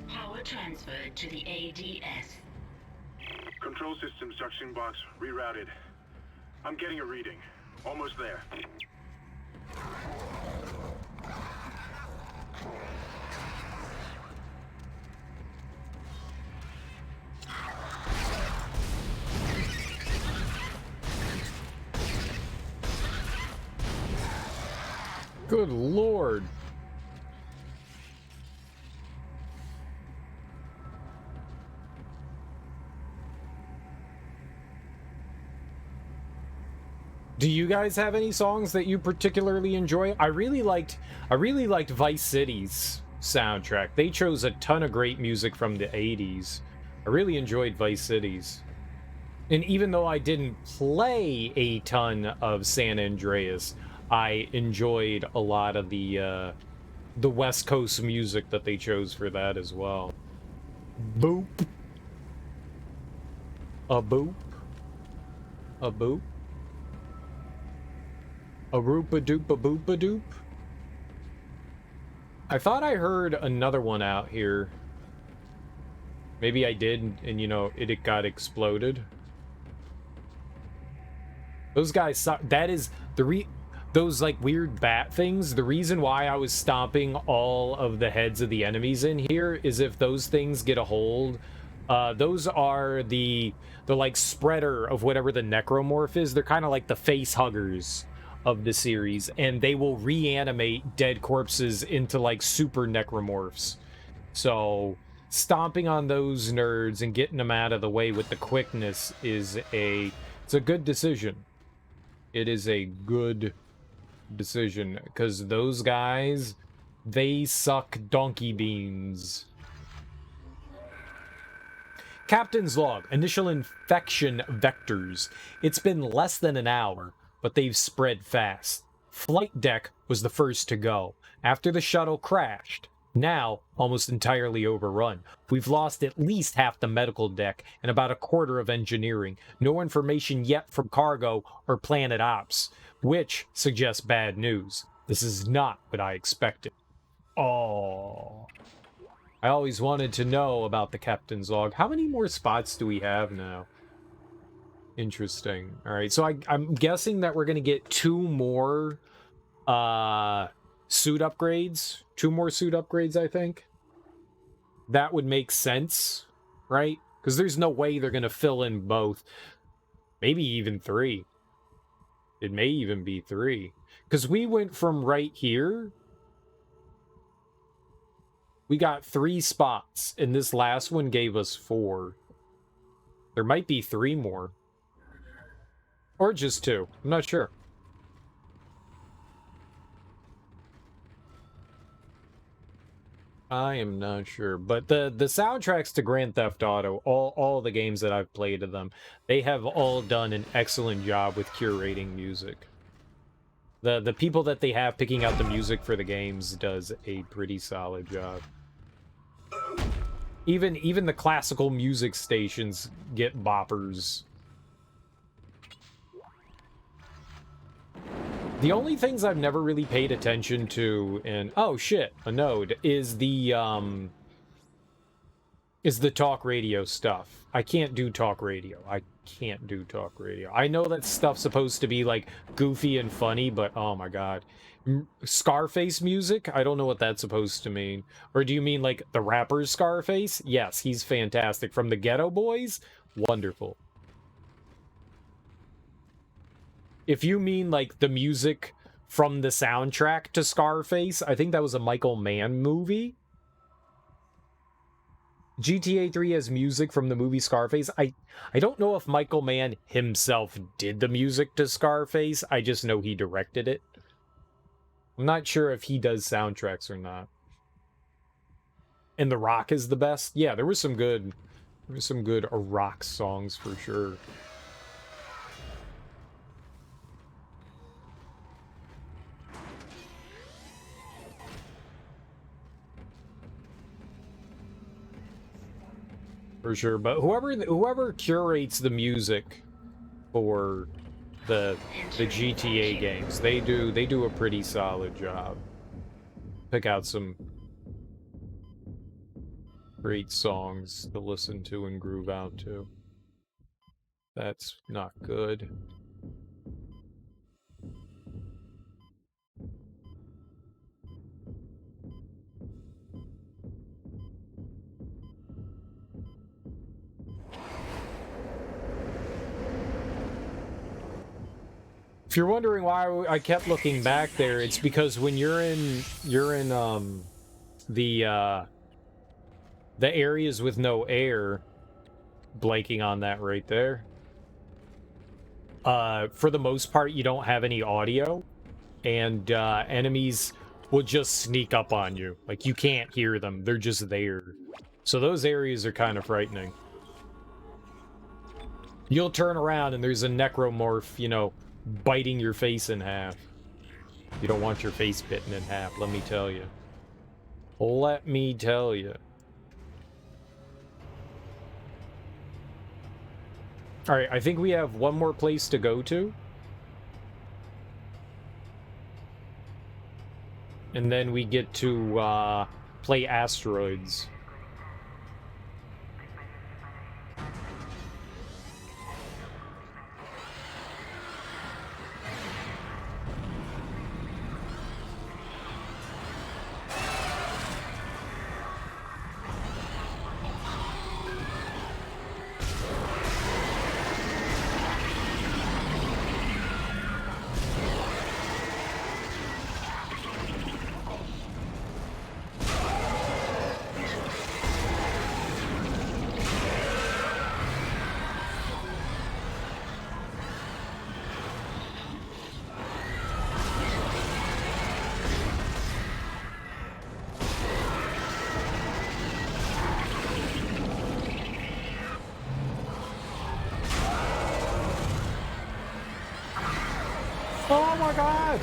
Power transferred to the ADS. Control system suction box rerouted. I'm getting a reading. Almost there. Good lord. Do you guys have any songs that you particularly enjoy? I really liked Vice City's soundtrack. They chose a ton of great music from the 80s. I really enjoyed Vice City's. And even though I didn't play a ton of San Andreas, I enjoyed a lot of the West Coast music that they chose for that as well. Boop. A boop. A boop. A roop-a-doop, a boop-a-doop. I thought I heard another one out here. Maybe I did, and you know, it got exploded. Those guys suck. That is those like weird bat things. The reason why I was stomping all of the heads of the enemies in here is if those things get a hold. Those are the like spreader of whatever the necromorph is. They're kind of like the face huggers of the series, and they will reanimate dead corpses into like super necromorphs. So stomping on those nerds and getting them out of the way with the quickness is it's a good decision. It is a good decision because those guys, they suck donkey beans. Captain's log. Initial infection vectors. It's been less than an hour, but they've spread fast. Flight deck was the first to go, after the shuttle crashed. Now, almost entirely overrun. We've lost at least half the medical deck and about a quarter of engineering. No information yet from cargo or planet ops, which suggests bad news. This is not what I expected. Oh, I always wanted to know about the captain's log. How many more spots do we have now? Interesting. All right, so I'm guessing that we're going to get 2 more suit upgrades. 2 more suit upgrades, I think. That would make sense, right? Because there's no way they're going to fill in both. Maybe even 3. It may even be 3. Because we went from right here. We got 3 spots, and this last one gave us 4. There might be 3 more. Or just 2. I'm not sure. I am not sure. But the soundtracks to Grand Theft Auto, all the games that I've played of them, they have all done an excellent job with curating music. The people that they have picking out the music for the games does a pretty solid job. Even the classical music stations get boppers. The only things I've never really paid attention to in... Oh, shit. A node. Is the is the talk radio stuff. I can't do talk radio. I can't do talk radio. I know that stuff's supposed to be like goofy and funny, but oh my god. Scarface music? I don't know what that's supposed to mean. Or do you mean like the rapper Scarface? Yes, he's fantastic. From the Ghetto Boys? Wonderful. If you mean like the music from the soundtrack to Scarface, I think that was a Michael Mann movie. GTA 3 has music from the movie Scarface. I don't know if Michael Mann himself did the music to Scarface. I just know he directed it. I'm not sure if he does soundtracks or not. And The Rock is the best. Yeah, there was some good rock songs for sure. For sure, but whoever curates the music for the GTA games, they do a pretty solid job. Pick out some great songs to listen to and groove out to. That's not good. If you're wondering why I kept looking back there, it's because when you're in the areas with no air, blanking on that right there. For the most part, you don't have any audio, and enemies will just sneak up on you. Like, you can't hear them. They're just there. So those areas are kind of frightening. You'll turn around and there's a necromorph, you know, biting your face in half. You don't want your face bitten in half, let me tell you. Let me tell you. Alright, I think we have one more place to go to. And then we get to play asteroids. Oh my god!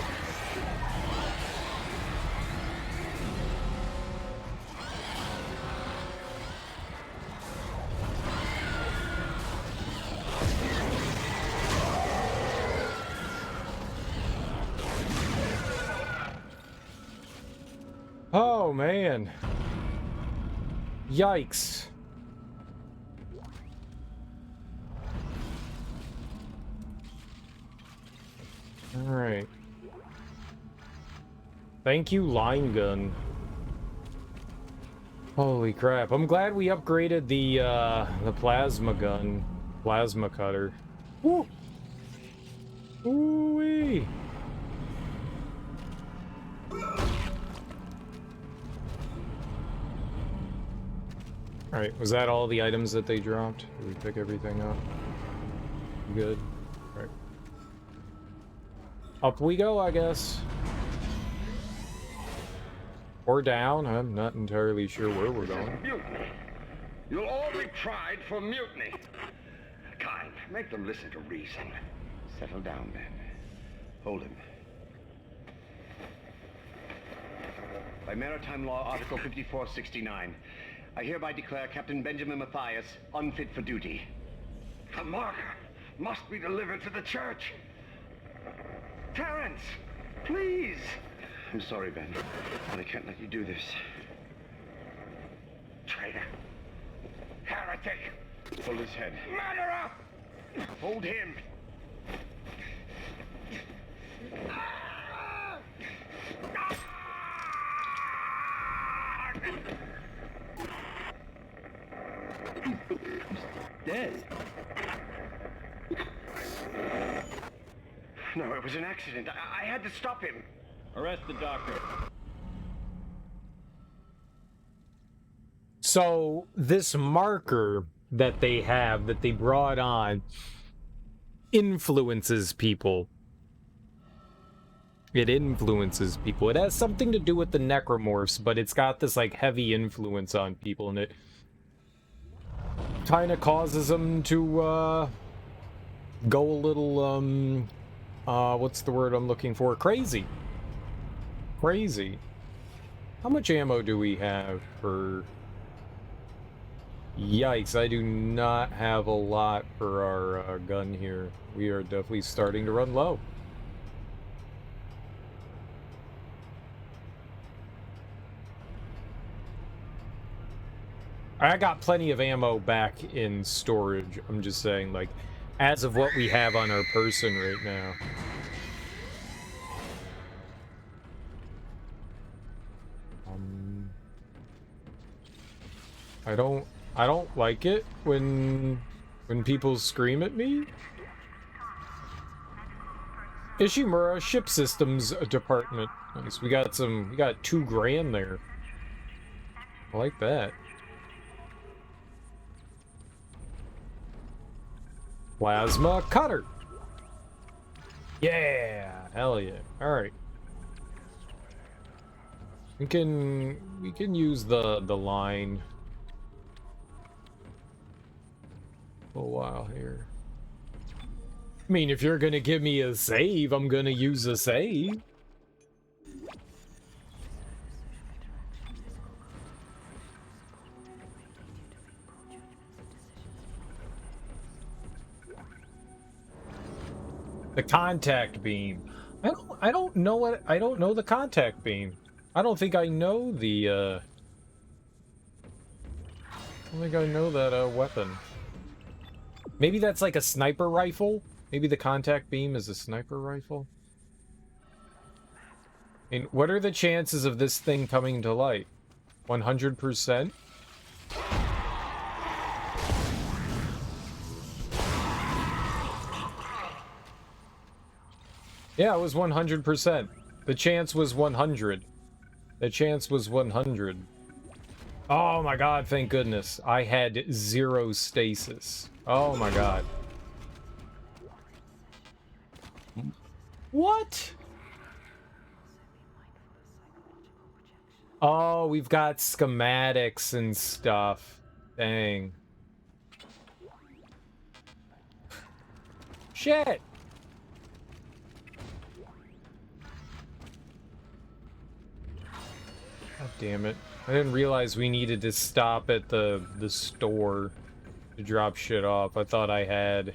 Oh man. Yikes. Alright. Thank you, line gun. Holy crap. I'm glad we upgraded the plasma gun. Plasma cutter. Woo! Ooh-wee! Alright, was that all the items that they dropped? Did we pick everything up? Good. Alright. Up we go, I guess. Or down. I'm not entirely sure where we're going. Mutiny. You'll all be tried for mutiny. Kind, make them listen to reason. Settle down, then. Hold him. By Maritime Law, Article 5469, I hereby declare Captain Benjamin Matthias unfit for duty. The marker must be delivered to the church. Terrence, please. I'm sorry, Ben, but I can't let you do this. Traitor. heretic! Pull his head. Murderer! Hold him! Dead. No, it was an accident. I had to stop him. Arrest the doctor. So this marker that they have, that they brought on, influences people. It influences people. It has something to do with the Necromorphs, but it's got this, like, heavy influence on people, and it kind of causes them to, go a little, what's the word I'm looking for? Crazy. Crazy. How much ammo do we have for... Yikes, I do not have a lot for our gun here. We are definitely starting to run low. I got plenty of ammo back in storage. I'm just saying, like, as of what we have on our person right now. I don't like it when people scream at me. Ishimura Ship Systems Department. Nice. We got $2 grand there. I like that. Plasma cutter. Yeah, hell yeah. All right. We can use the line for a while here. I mean, if you're gonna give me a save, I'm gonna use a save. The contact beam. I don't know the contact beam. I don't think I know the I don't think I know that weapon. Maybe that's like a sniper rifle? Maybe the contact beam is a sniper rifle? And what are the chances of this thing coming to light? 100%? Yeah, it was 100%. The chance was 100. The chance was 100. Oh my god, thank goodness. I had 0 stasis. Oh my god. What? Oh, we've got schematics and stuff. Dang. Shit. God damn it. I didn't realize we needed to stop at the store to drop shit off. I thought I had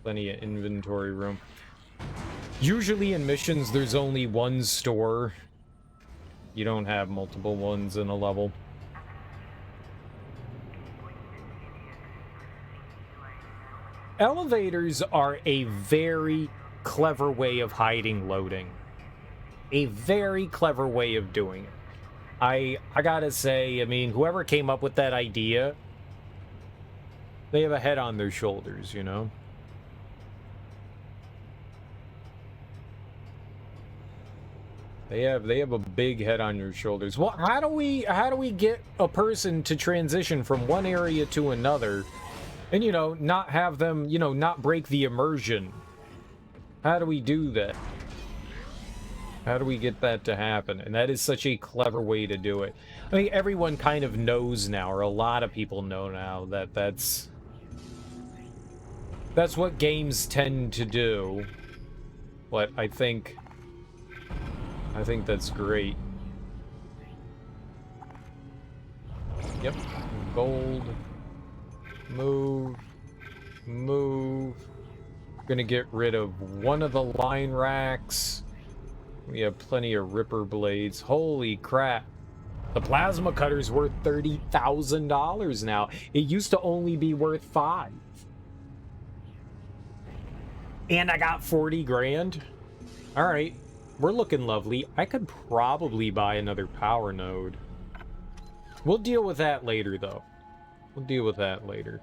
plenty of inventory room. Usually in missions, there's only one store. You don't have multiple ones in a level. Elevators are a very clever way of hiding loading. A very clever way of doing it. I gotta say, I mean, whoever came up with that idea, they have a head on their shoulders, you know? They have a big head on your shoulders. Well, how do we get a person to transition from one area to another and, you know, not have them, you know, not break the immersion? How do we do that? How do we get that to happen? And that is such a clever way to do it. I mean, everyone kind of knows now, or a lot of people know now, that that's what games tend to do. But I think that's great. Yep. Gold. Move. Move. Gonna get rid of one of the line racks. We have plenty of ripper blades. Holy crap. The plasma cutter's worth $30,000 now. It used to only be worth 5. And I got 40 grand. All right, we're looking lovely. I could probably buy another power node. We'll deal with that later, though. We'll deal with that later.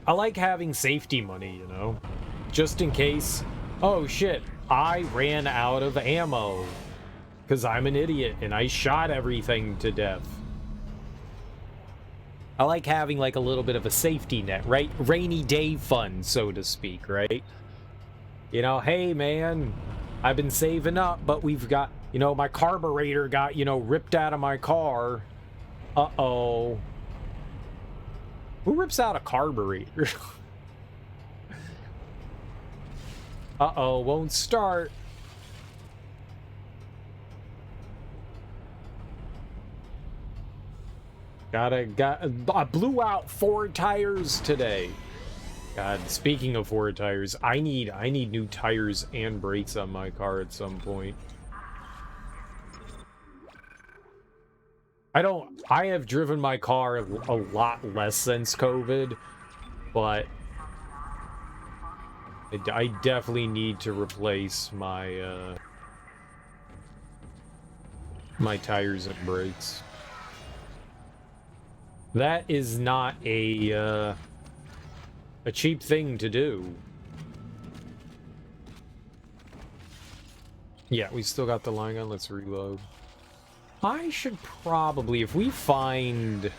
I like having safety money, you know? Just in case. Oh, shit. I ran out of ammo. Because I'm an idiot and I shot everything to death. I like having, like, a little bit of a safety net, right? Rainy day fund, so to speak, right? You know, hey, man, I've been saving up, but we've got, you know, my carburetor got, you know, ripped out of my car. Uh-oh. Who rips out a carburetor? Uh-oh, won't start. I blew out 4 tires today. God, speaking of 4 tires, I need new tires and brakes on my car at some point. I have driven my car a lot less since COVID, but I definitely need to replace my my tires and brakes. That is not a cheap thing to do. Yeah, we still got the line gun. Let's reload. I should probably, if we find...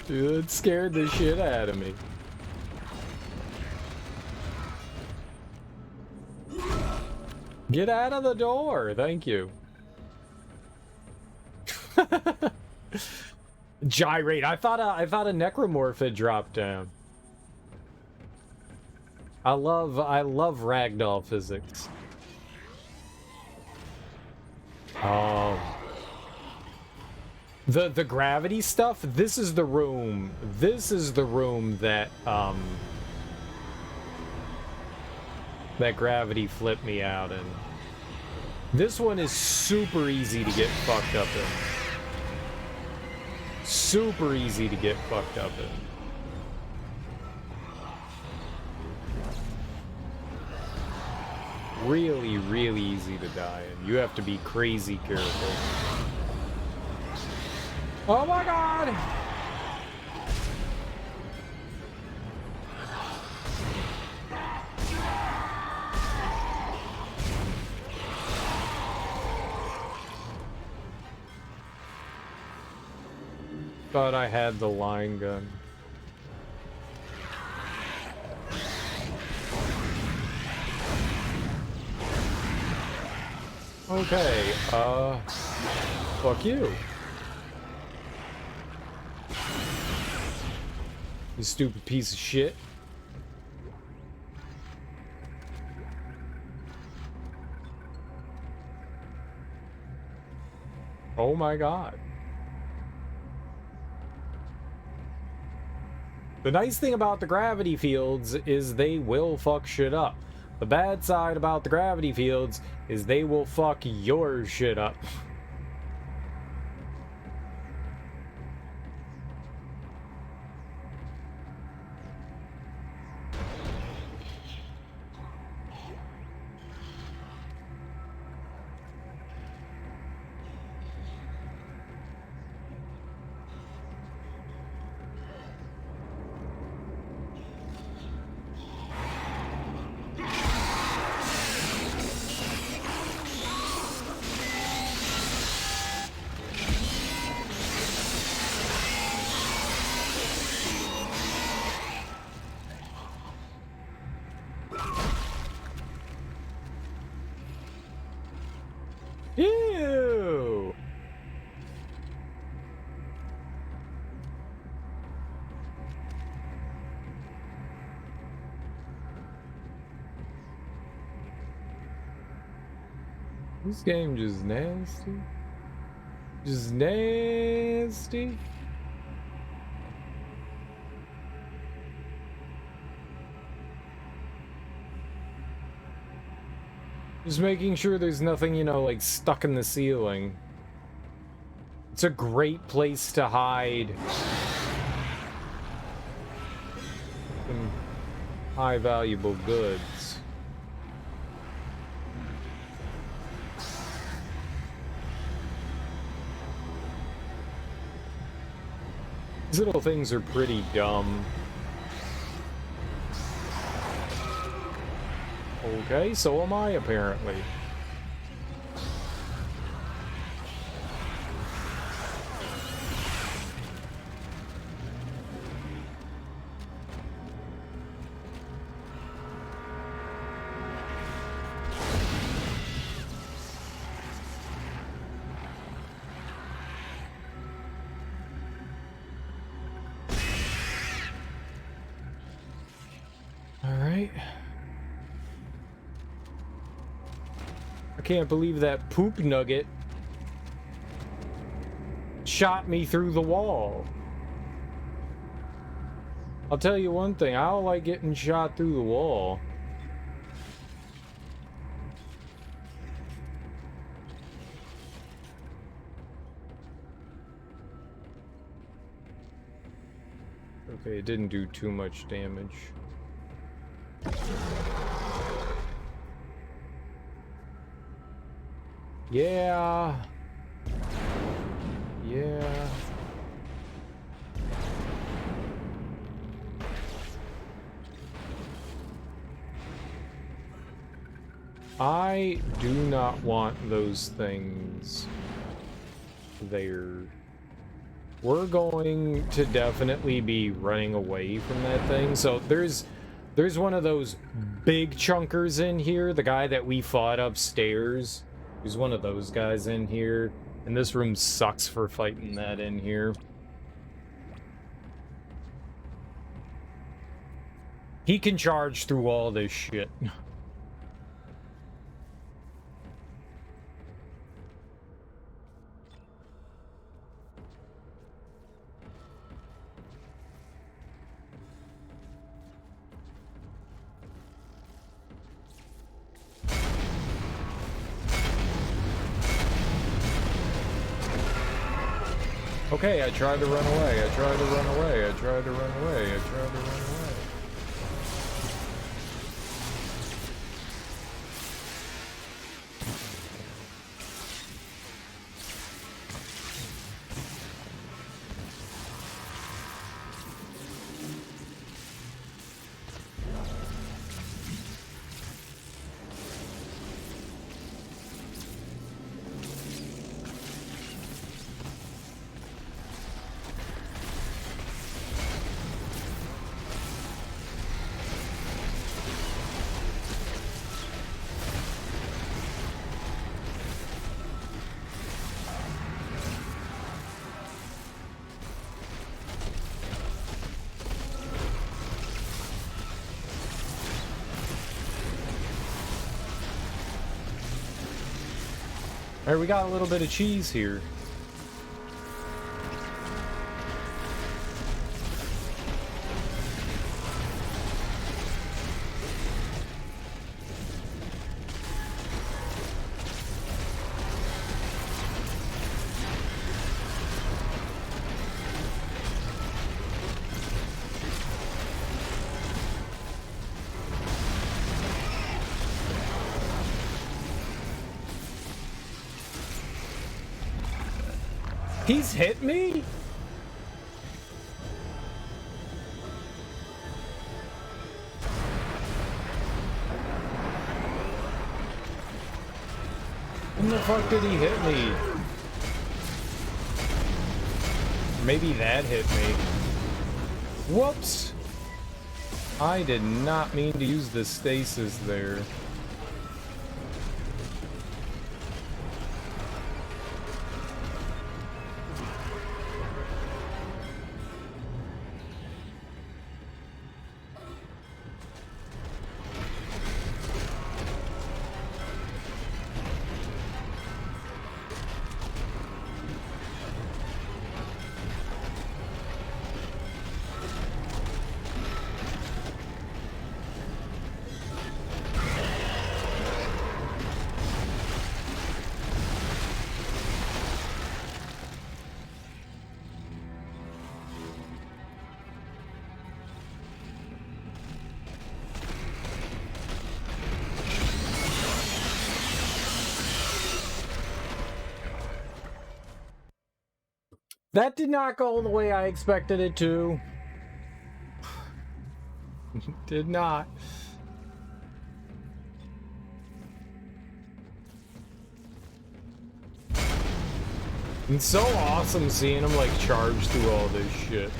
Dude, it scared the shit out of me. Get out of the door, thank you. Gyrate. I thought a necromorph had dropped down. I love ragdoll physics. Oh. The gravity stuff, this is the room. This is the room that that gravity flipped me out in. This one is super easy to get fucked up in. Super easy to get fucked up in. Really, really easy to die in. You have to be crazy careful. Oh my god! Thought I had the line gun. Okay, fuck you. You stupid piece of shit. Oh my god. The nice thing about the gravity fields is they will fuck shit up. The bad side about the gravity fields is they will fuck your shit up. Ew! This game just nasty. Just nasty. Just making sure there's nothing, you know, like stuck in the ceiling. It's a great place to hide some high valuable goods. These little things are pretty dumb. Okay, so am I, apparently. All right. I can't believe that poop nugget shot me through the wall. I'll tell you one thing, I don't like getting shot through the wall. Okay, it didn't do too much damage. Yeah. Yeah. I do not want those things there. We're going to definitely be running away from that thing. So there's one of those big chunkers in here, the guy that we fought upstairs. There's one of those guys in here, and this room sucks for fighting that in here. He can charge through all this shit. Okay, I tried to run away, I tried to run away, I tried to run away, I tried to run away. Alright, we got a little bit of cheese here. He's hit me? When the fuck did he hit me? Maybe that hit me. Whoops! I did not mean to use the stasis there. That did not go the way I expected it to. Did not. It's so awesome seeing him like charge through all this shit.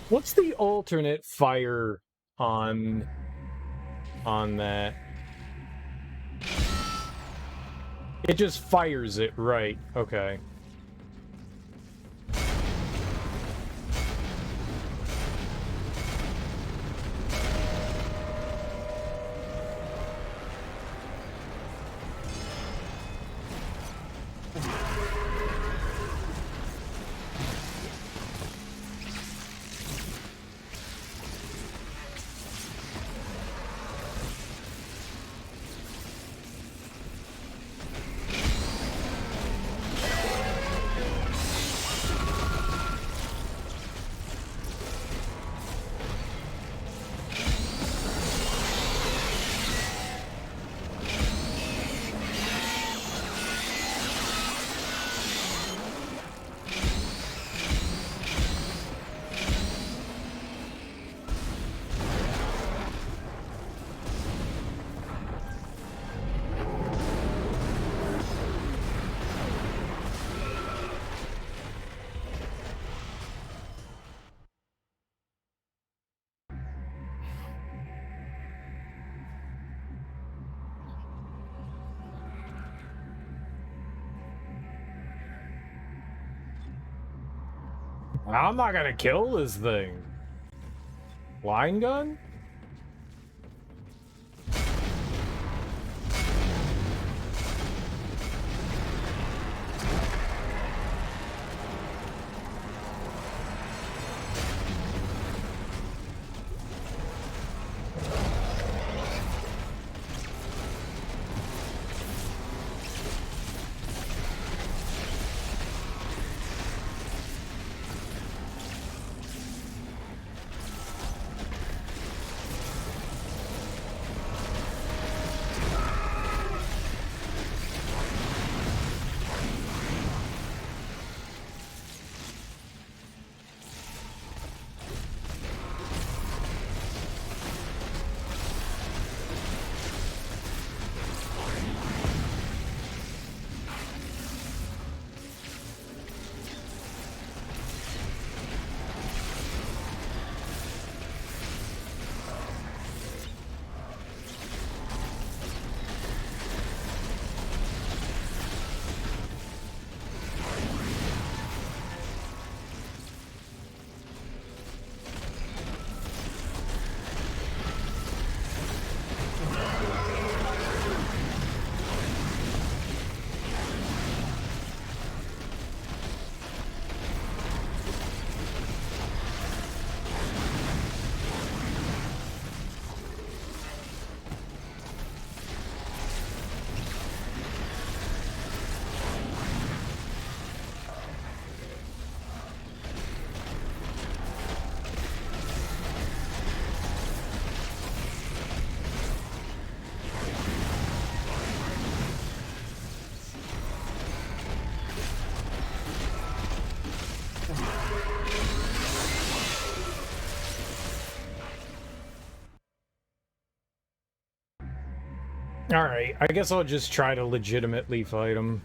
What's the alternate fire on that? It just fires it, right? Okay. I'm not gonna kill this thing. Line gun? Alright, I guess I'll just try to legitimately fight him.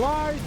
Collide!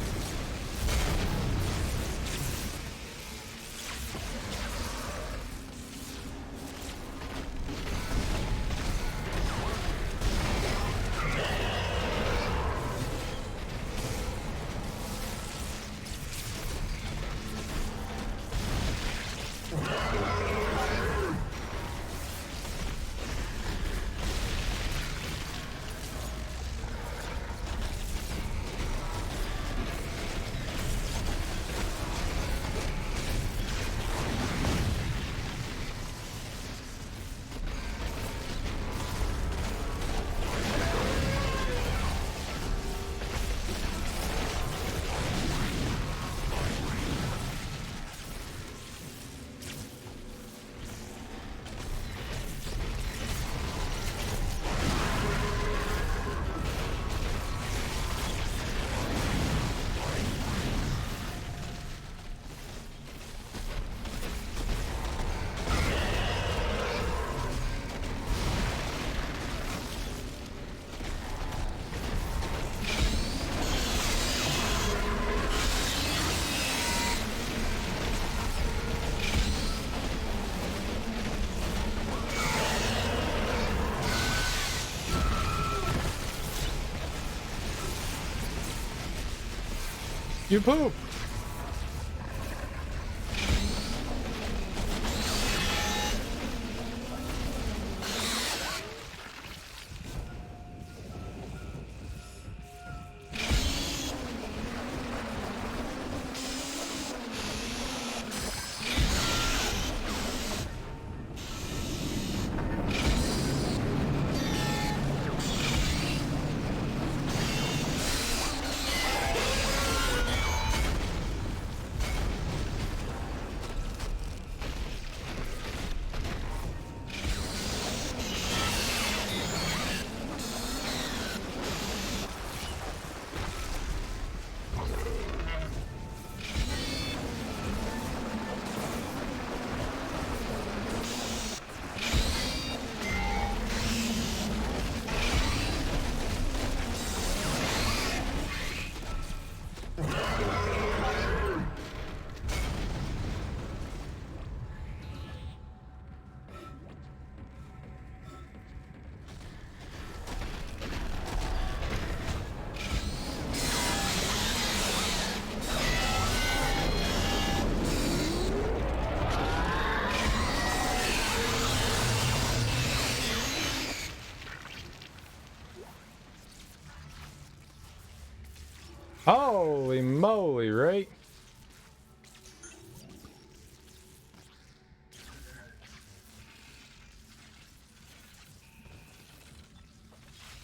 You poop! Holy moly, right?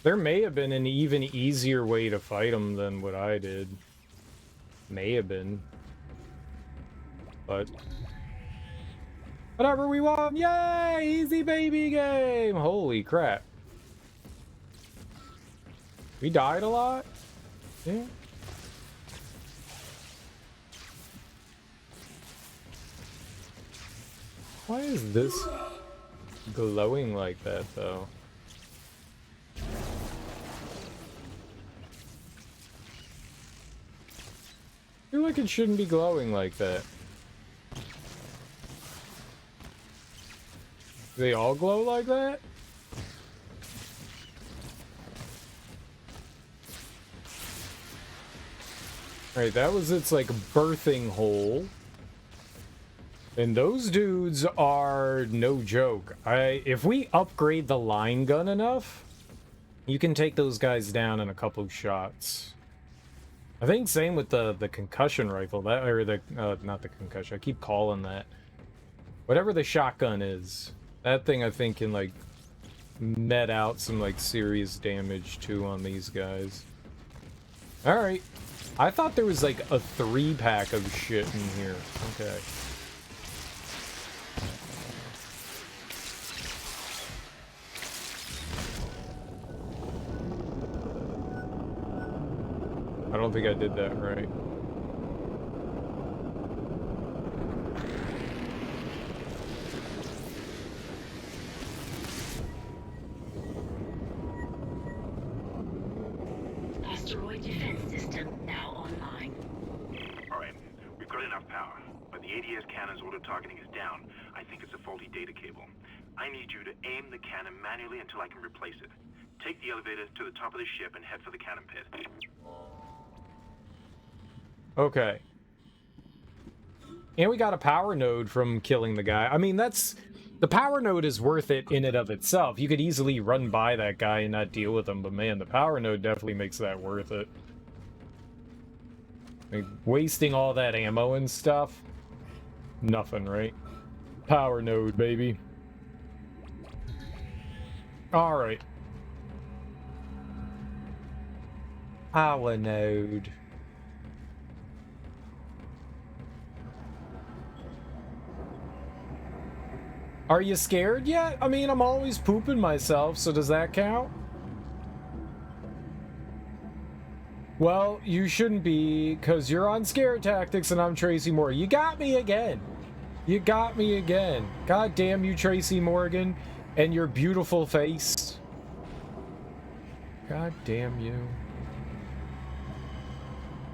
There may have been an even easier way to fight him than what I did. May have been. But whatever we want. Yay! Easy baby game! Holy crap. We died a lot? Yeah. Why is this glowing like that, though? I feel like it shouldn't be glowing like that. Do they all glow like that? Alright, that was its, like, birthing hole. And those dudes are no joke. If we upgrade the line gun enough, you can take those guys down in a couple of shots. I think same with the concussion rifle. That, or the, not the concussion, I keep calling that. Whatever the shotgun is. That thing, I think, can, like, net out some, like, serious damage, too, on these guys. Alright. I thought there was, like, a 3-pack of shit in here. Okay. I don't think I did that right. Asteroid defense system now power, but the ADS cannon's auto targeting is down. I think it's a faulty data cable. I need you to aim the cannon manually until I can replace it. Take the elevator to the top of the ship and head for the cannon pit. Okay. And we got a power node from killing the guy. I mean, that's... The power node is worth it in and of itself. You could easily run by that guy and not deal with him, but man, the power node definitely makes that worth it. Like, wasting all that ammo and stuff? Nothing, right? Power node, baby. Alright. Power node. Are you scared yet? I mean, I'm always pooping myself, so does that count? Well, you shouldn't be, because you're on scare tactics and I'm Tracy Morgan. You got me again. You got me again. God damn you, Tracy Morgan, and your beautiful face. God damn you.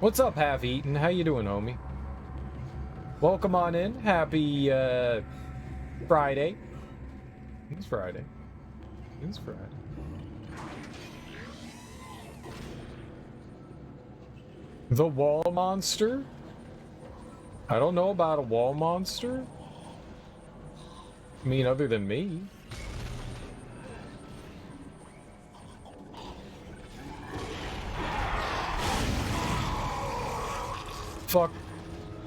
What's up, Half-Eaten? How you doing, homie? Welcome on in. Happy, Friday. It's Friday. It's Friday. The wall monster? I don't know about a wall monster. I mean, other than me. Fuck.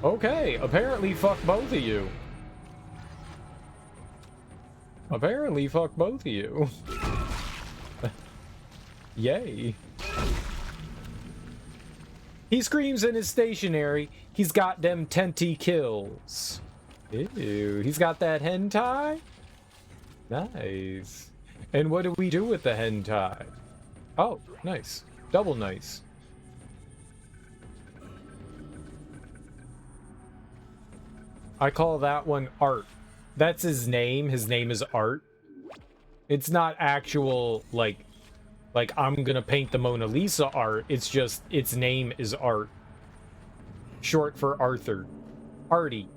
Okay, apparently fuck both of you. Apparently, fuck both of you. Yay. He screams in his stationary. He's got them tenty kills. Ew, he's got that hentai? Nice. And what do we do with the hentai? Oh, nice. Double nice. I call that one art. That's his name. His name is Art. It's not actual, like I'm gonna paint the Mona Lisa art. It's just, its name is Art. Short for Arthur. Artie.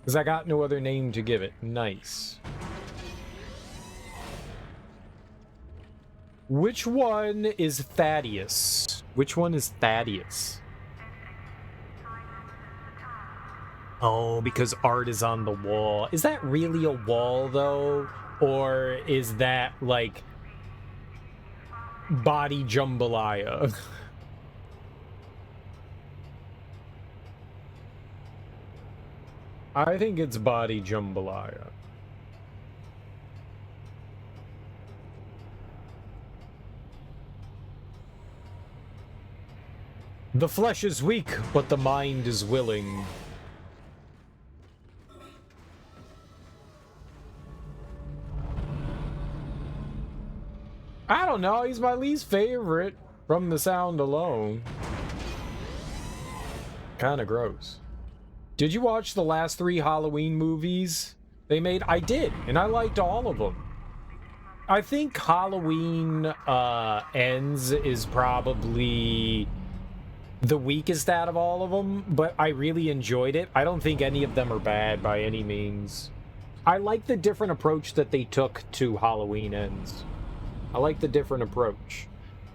Because I got no other name to give it. Nice. Which one is Thaddeus? Which one is Thaddeus? Oh, because art is on the wall. Is that really a wall, though? Or is that, like, body jambalaya? I think it's body jambalaya. The flesh is weak, but the mind is willing. I don't know, he's my least favorite from the sound alone. Kinda gross. Did you watch the last 3 Halloween movies they made? I did, and I liked all of them. I think Halloween Ends is probably the weakest out of all of them, but I really enjoyed it. I don't think any of them are bad by any means. I like the different approach that they took to Halloween Ends. I like the different approach.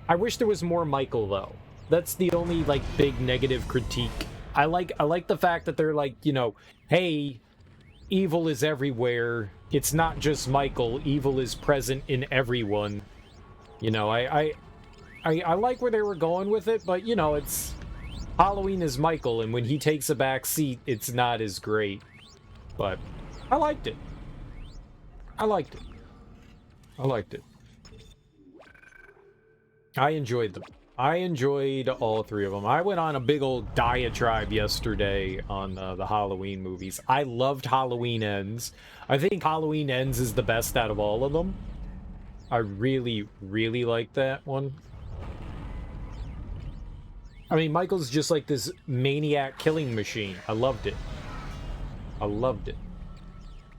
I wish there was more Michael, though. That's the only, like, big negative critique. I like the fact that they're like, you know, hey, evil is everywhere. It's not just Michael. Evil is present in everyone. You know, I like where they were going with it, but, you know, it's... Halloween is Michael, and when he takes a back seat, it's not as great. But I liked it. I liked it. I liked it. I enjoyed them. I enjoyed all 3 of them. I went on a big old diatribe yesterday on the Halloween movies. I loved Halloween Ends. I think Halloween Ends is the best out of all of them. I really, really like that one. I mean, Michael's just like this maniac killing machine. I loved it. I loved it.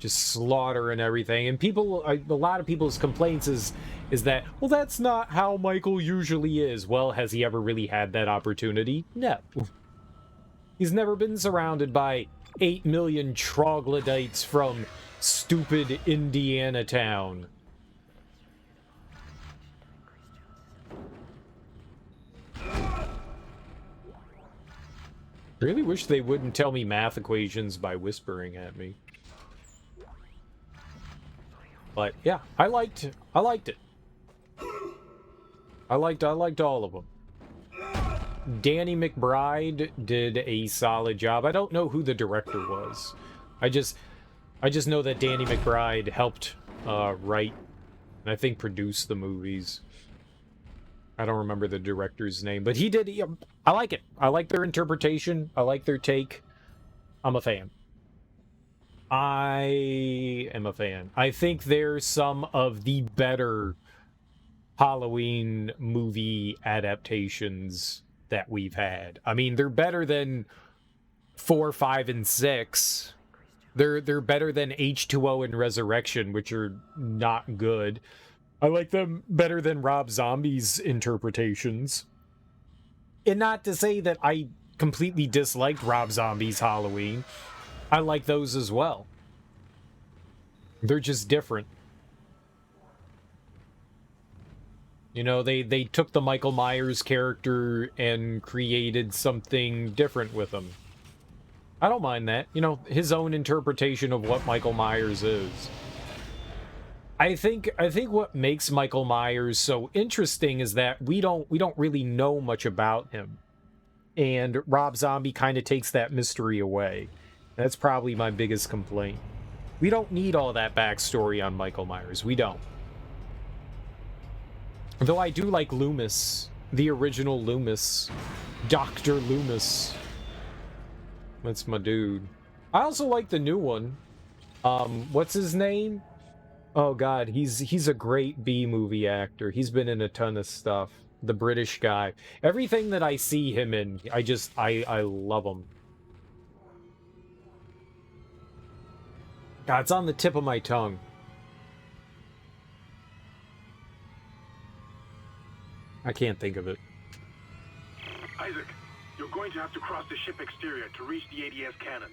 Just slaughter and everything. And people, a lot of people's complaints is that, well, that's not how Michael usually is. Well, has he ever really had that opportunity? No. He's never been surrounded by 8 million troglodytes from stupid Indiana town. Really wish they wouldn't tell me math equations by whispering at me. But yeah, I liked it. I liked all of them. Danny McBride did a solid job. I don't know who the director was. I just know that Danny McBride helped write and I think produce the movies. I don't remember the director's name, but he did. I like it. I like their interpretation. I like their take. I'm a fan. I am a fan. I think they're some of the better Halloween movie adaptations that we've had. I mean, they're better than 4, 5, and 6. They're better than H2O and Resurrection, which are not good. I like them better than Rob Zombie's interpretations. And not to say that I completely disliked Rob Zombie's Halloween. I like those as well. They're just different. You know, they took the Michael Myers character and created something different with him. I don't mind that. You know, his own interpretation of what Michael Myers is. I think what makes Michael Myers so interesting is that we don't really know much about him. And Rob Zombie kind of takes that mystery away. That's probably my biggest complaint. We don't need all that backstory on Michael Myers. We don't. Though I do like Loomis, the original Loomis, Dr. Loomis. That's my dude. I also like the new one. What's his name? Oh god, he's a great B-movie actor. He's been in a ton of stuff. The British guy. Everything that I see him in, I love him. God, it's on the tip of my tongue. I can't think of it. Isaac, you're going to have to cross the ship exterior to reach the ADS cannon.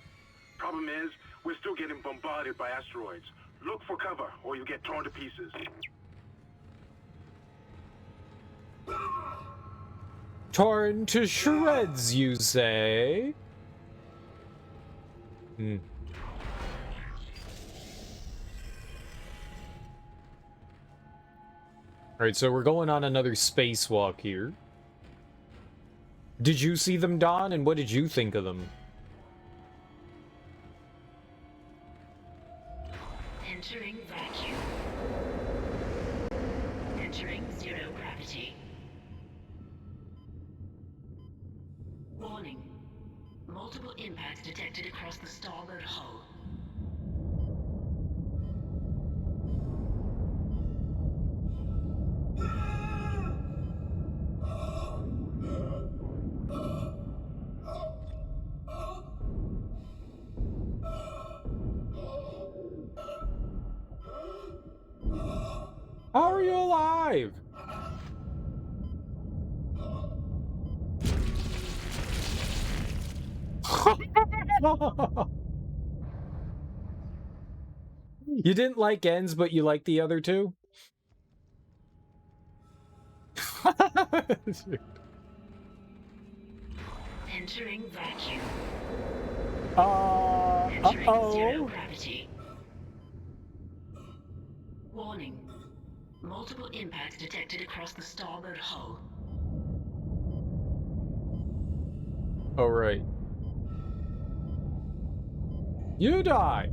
Problem is, we're still getting bombarded by asteroids. Look for cover, or you get torn to pieces. Torn to shreds, you say? Hmm. Alright, so we're going on another spacewalk here. Did you see them, Don? And what did you think of them? Entering vacuum. Entering zero gravity. Warning. Multiple impacts detected across the starboard hull. How are you alive? You didn't like Ends, but you like the other two? Entering vacuum. Uh-oh. Zero gravity. Warning. Multiple impacts detected across the starboard hull. Oh, right. You die.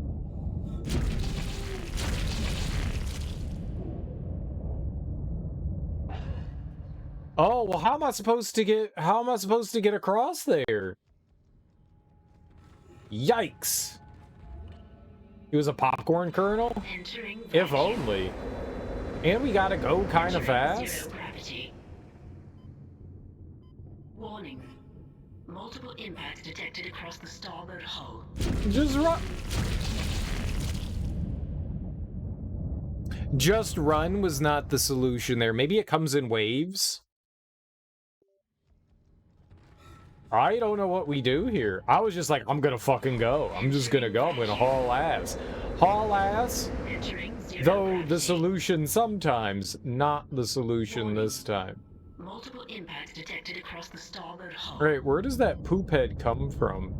Oh, well, how am I supposed to get across there? Yikes. He was a popcorn kernel? If only. And we gotta go kind of fast. Warning. Multiple impacts detected across the starboard hull. Just run. Just run was not the solution there. Maybe it comes in waves. I don't know what we do here. I was just like, I'm gonna fucking go. I'm just gonna go. I'm gonna haul ass. Haul ass. Though the solution sometimes, not the solution this time. Multiple impacts detected across the starboard hull. Alright, where does that poop head come from?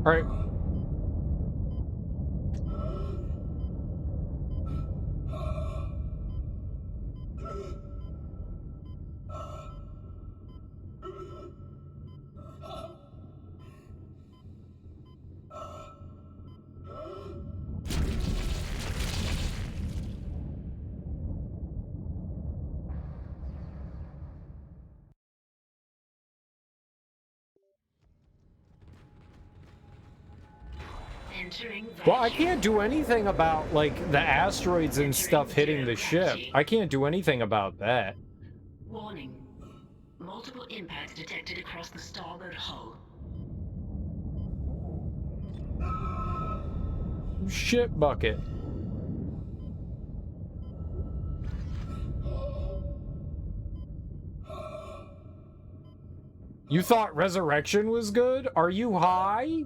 Alright. Well, I can't do anything about, like, the asteroids and stuff hitting the ship. I can't do anything about that. Warning. Multiple impacts detected across the starboard hull. Shit bucket. You thought Resurrection was good? Are you high?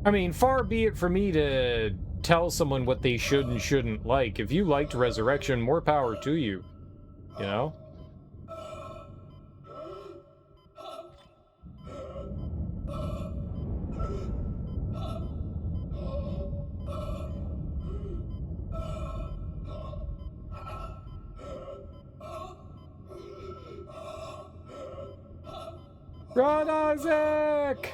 I mean, far be it for me to tell someone what they should and shouldn't like. If you liked Resurrection, more power to you. You know? Run, Isaac!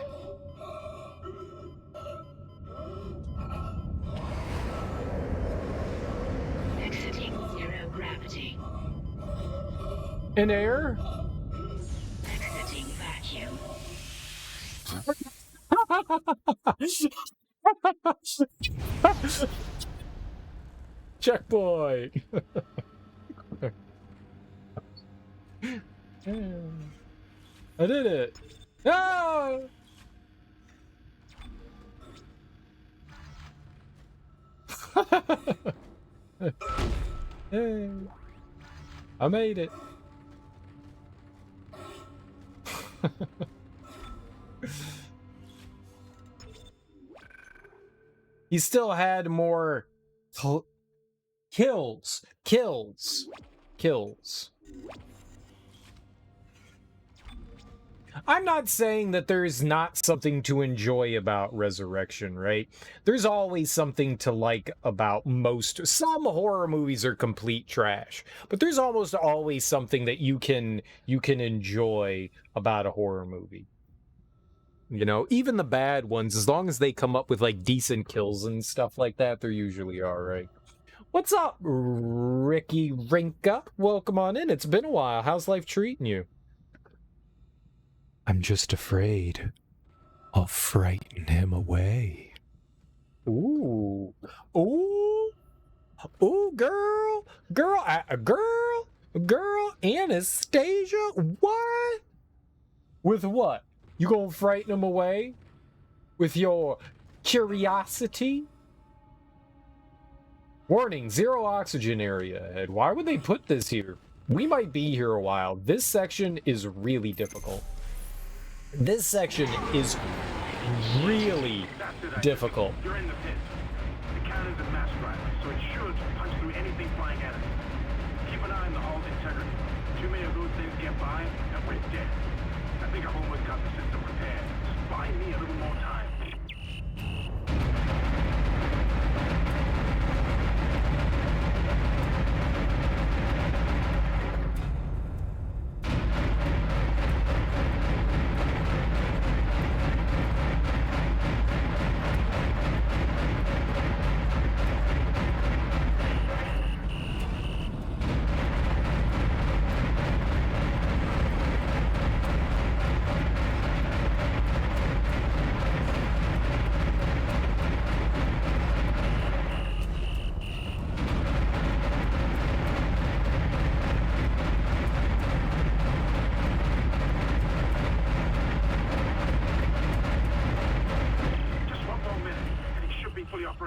Exiting zero gravity. In air? Exiting vacuum. Checkpoint! I did it! Ah! Hey. I made it. He still had more kills. I'm not saying that there's not something to enjoy about Resurrection, right? There's always something to like about most. Some horror movies are complete trash, but there's almost always something that you can enjoy about a horror movie. You know, even the bad ones, as long as they come up with like decent kills and stuff like that, they're usually all right. What's up, Ricky Rinka? Welcome on in. It's been a while. How's life treating you? I'm just afraid I'll frighten him away. Ooh. Ooh. Ooh, girl. Girl, Anastasia? What? With what? You gonna frighten him away? With your curiosity? Warning, 0 oxygen area ahead. Why would they put this here? We might be here a while. This section is really difficult. This section is really difficult. You're in the pit. The cannon's a mass driver, so it should punch through anything flying at it. Keep an eye on the hull's integrity. Too many of those things get by, and we're dead. I think I've almost got the system repaired. Just buy me a little more time.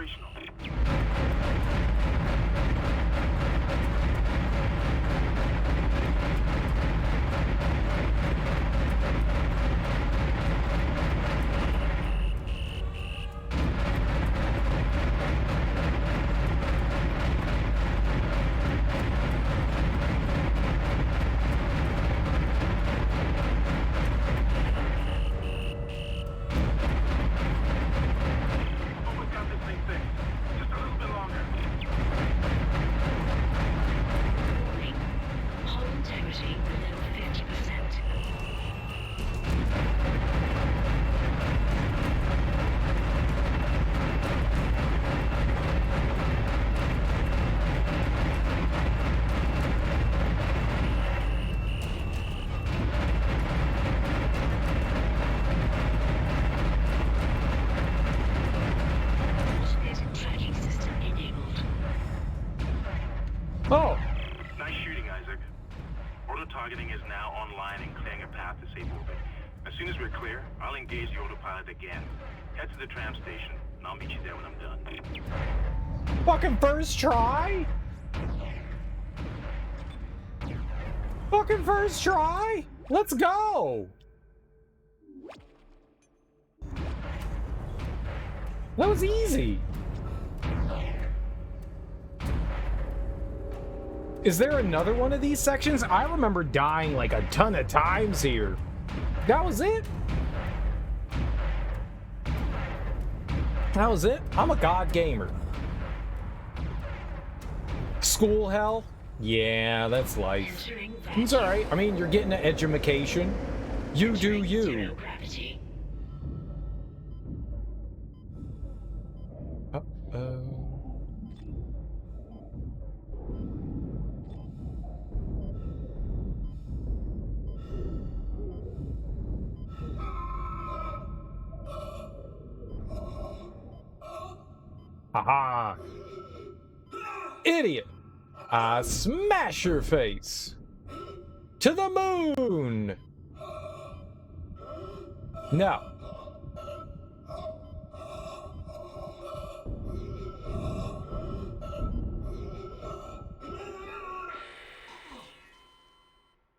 operational. Almost got this thing fixed. Just a little bit longer. Warning. Hull integrity below 50%. Automated tracking system enabled. Oh, Nice shooting, Isaac. Auto-targeting is now online and clearing a path to safe orbit. As soon as we're clear, I'll engage the autopilot again. Head to the tram station, and I'll meet you there when I'm done. fucking first try? Fucking first try? Let's go! That was easy. Is there another one of these sections? I remember dying like a ton of times here. That was it? That was it? I'm a god gamer. School hell? Yeah, that's life. Entering It's alright. I mean, you're getting an education. You do Entering you. zero gravity. Uh-oh. Haha. Idiot. I smash your face. To the moon. No.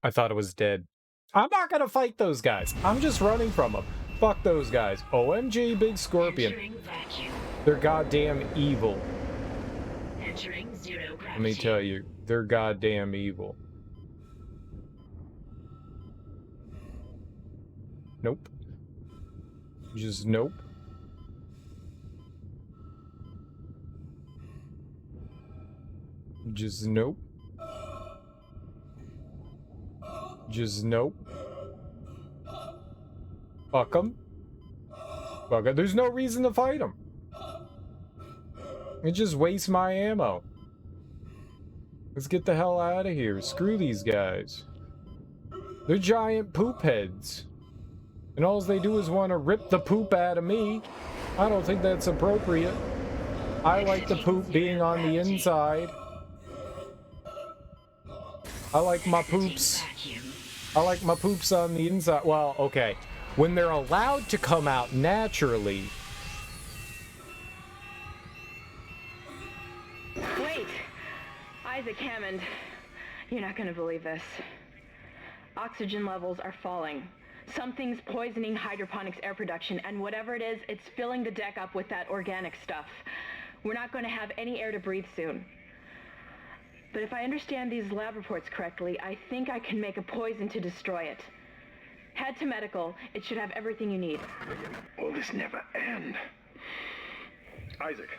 I thought it was dead. I'm not gonna fight those guys. I'm just running from them. Fuck those guys. OMG, big scorpion. Entering vacuum. They're goddamn evil. Entering zero gravity. Let me tell you, they're goddamn evil. Nope. Just nope. Just nope. Just nope. Fuck them. Fuck it. There's no reason to fight them. It just wastes my ammo. Let's get the hell out of here. Screw these guys. They're giant poop heads. And all they do is want to rip the poop out of me. I don't think that's appropriate. I like the poop being on the inside. I like my poops. Vacuum. I like my poops on the inside. Well, okay. When they're allowed to come out naturally. Wait! Isaac Hammond, you're not gonna believe this. Oxygen levels are falling. Something's poisoning hydroponics air production, and whatever it is, it's filling the deck up with that organic stuff. We're not going to have any air to breathe soon. But if I understand these lab reports correctly, I think I can make a poison to destroy it. Head to medical. It should have everything you need. Will this never end? Isaac,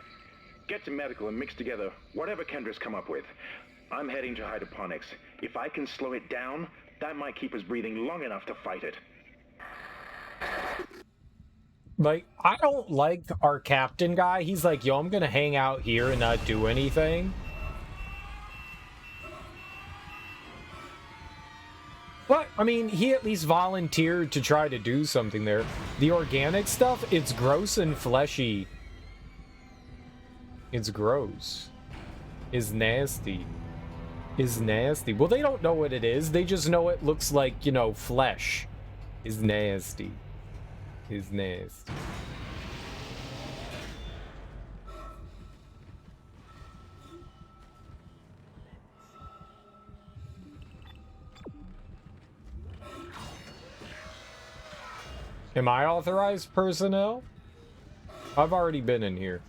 get to medical and mix together whatever Kendra's come up with. I'm heading to hydroponics. If I can slow it down, that might keep us breathing long enough to fight it. Like, I don't like our captain guy. He's like, yo, I'm gonna hang out here and not do anything. But, I mean, he at least volunteered to try to do something there. The organic stuff, it's gross and fleshy. It's gross. It's nasty. It's nasty. Well, they don't know what it is. They just know it looks like, you know, flesh. It's nasty. It's nasty. Am I authorized personnel? I've already been in here.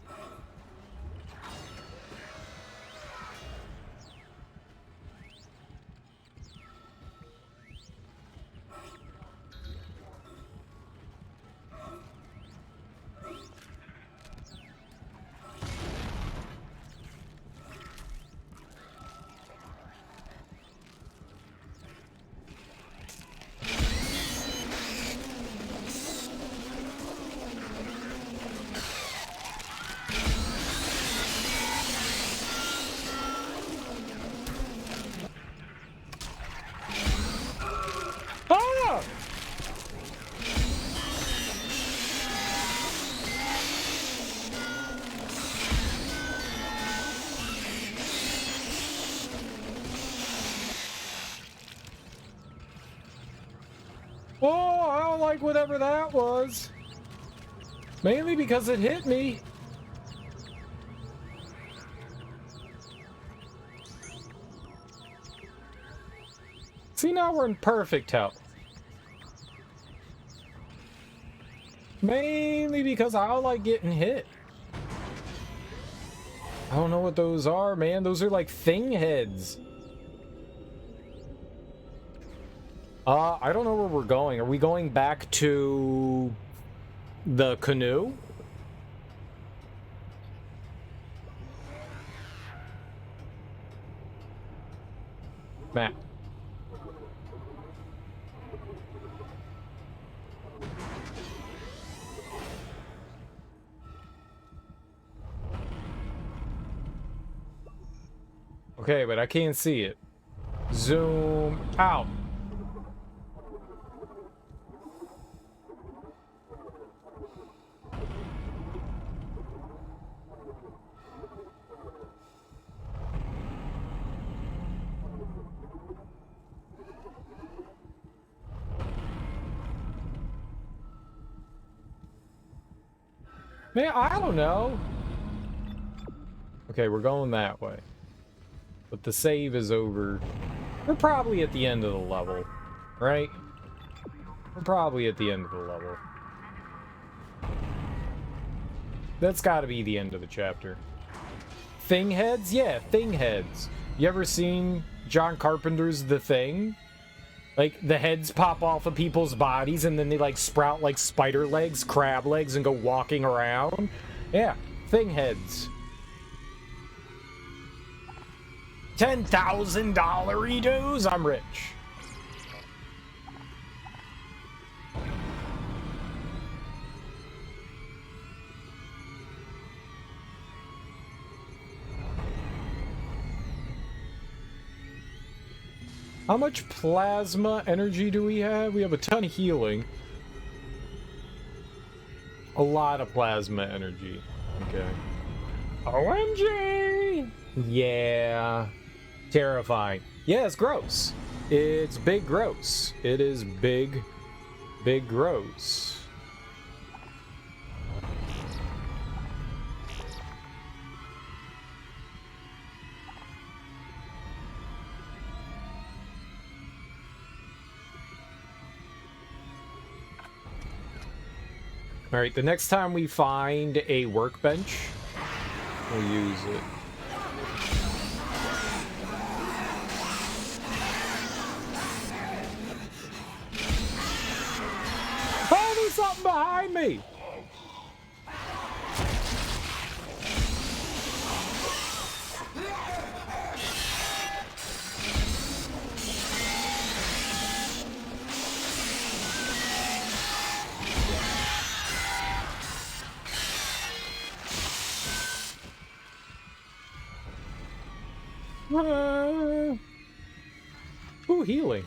Ah! Oh, I don't like whatever that was. Mainly because it hit me. See, now we're in perfect health. Mainly because I don't like getting hit. I don't know what those are, man. Those are like thing heads. I don't know where we're going. Are we going back to the canoe? Matt. Okay, but I can't see it. Zoom out. Man, I don't know. Okay, we're going that way. But the save is over. We're probably at the end of the level, right? We're probably at the end of the level. That's gotta be the end of the chapter. Thing heads? Yeah, thing heads. You ever seen John Carpenter's The Thing? Like, the heads pop off of people's bodies and then they, like, sprout, like, spider legs, crab legs, and go walking around. Yeah, thing heads. $10,000 Doritos? I'm rich. How much plasma energy do we have? We have a ton of healing. A lot of plasma energy. Okay. OMG! Yeah. Terrifying. Yeah, it's gross. It's big gross. It is big, big gross. All right, the next time we find a workbench, we'll use it. Oh, there's something behind me! Ooh, healing.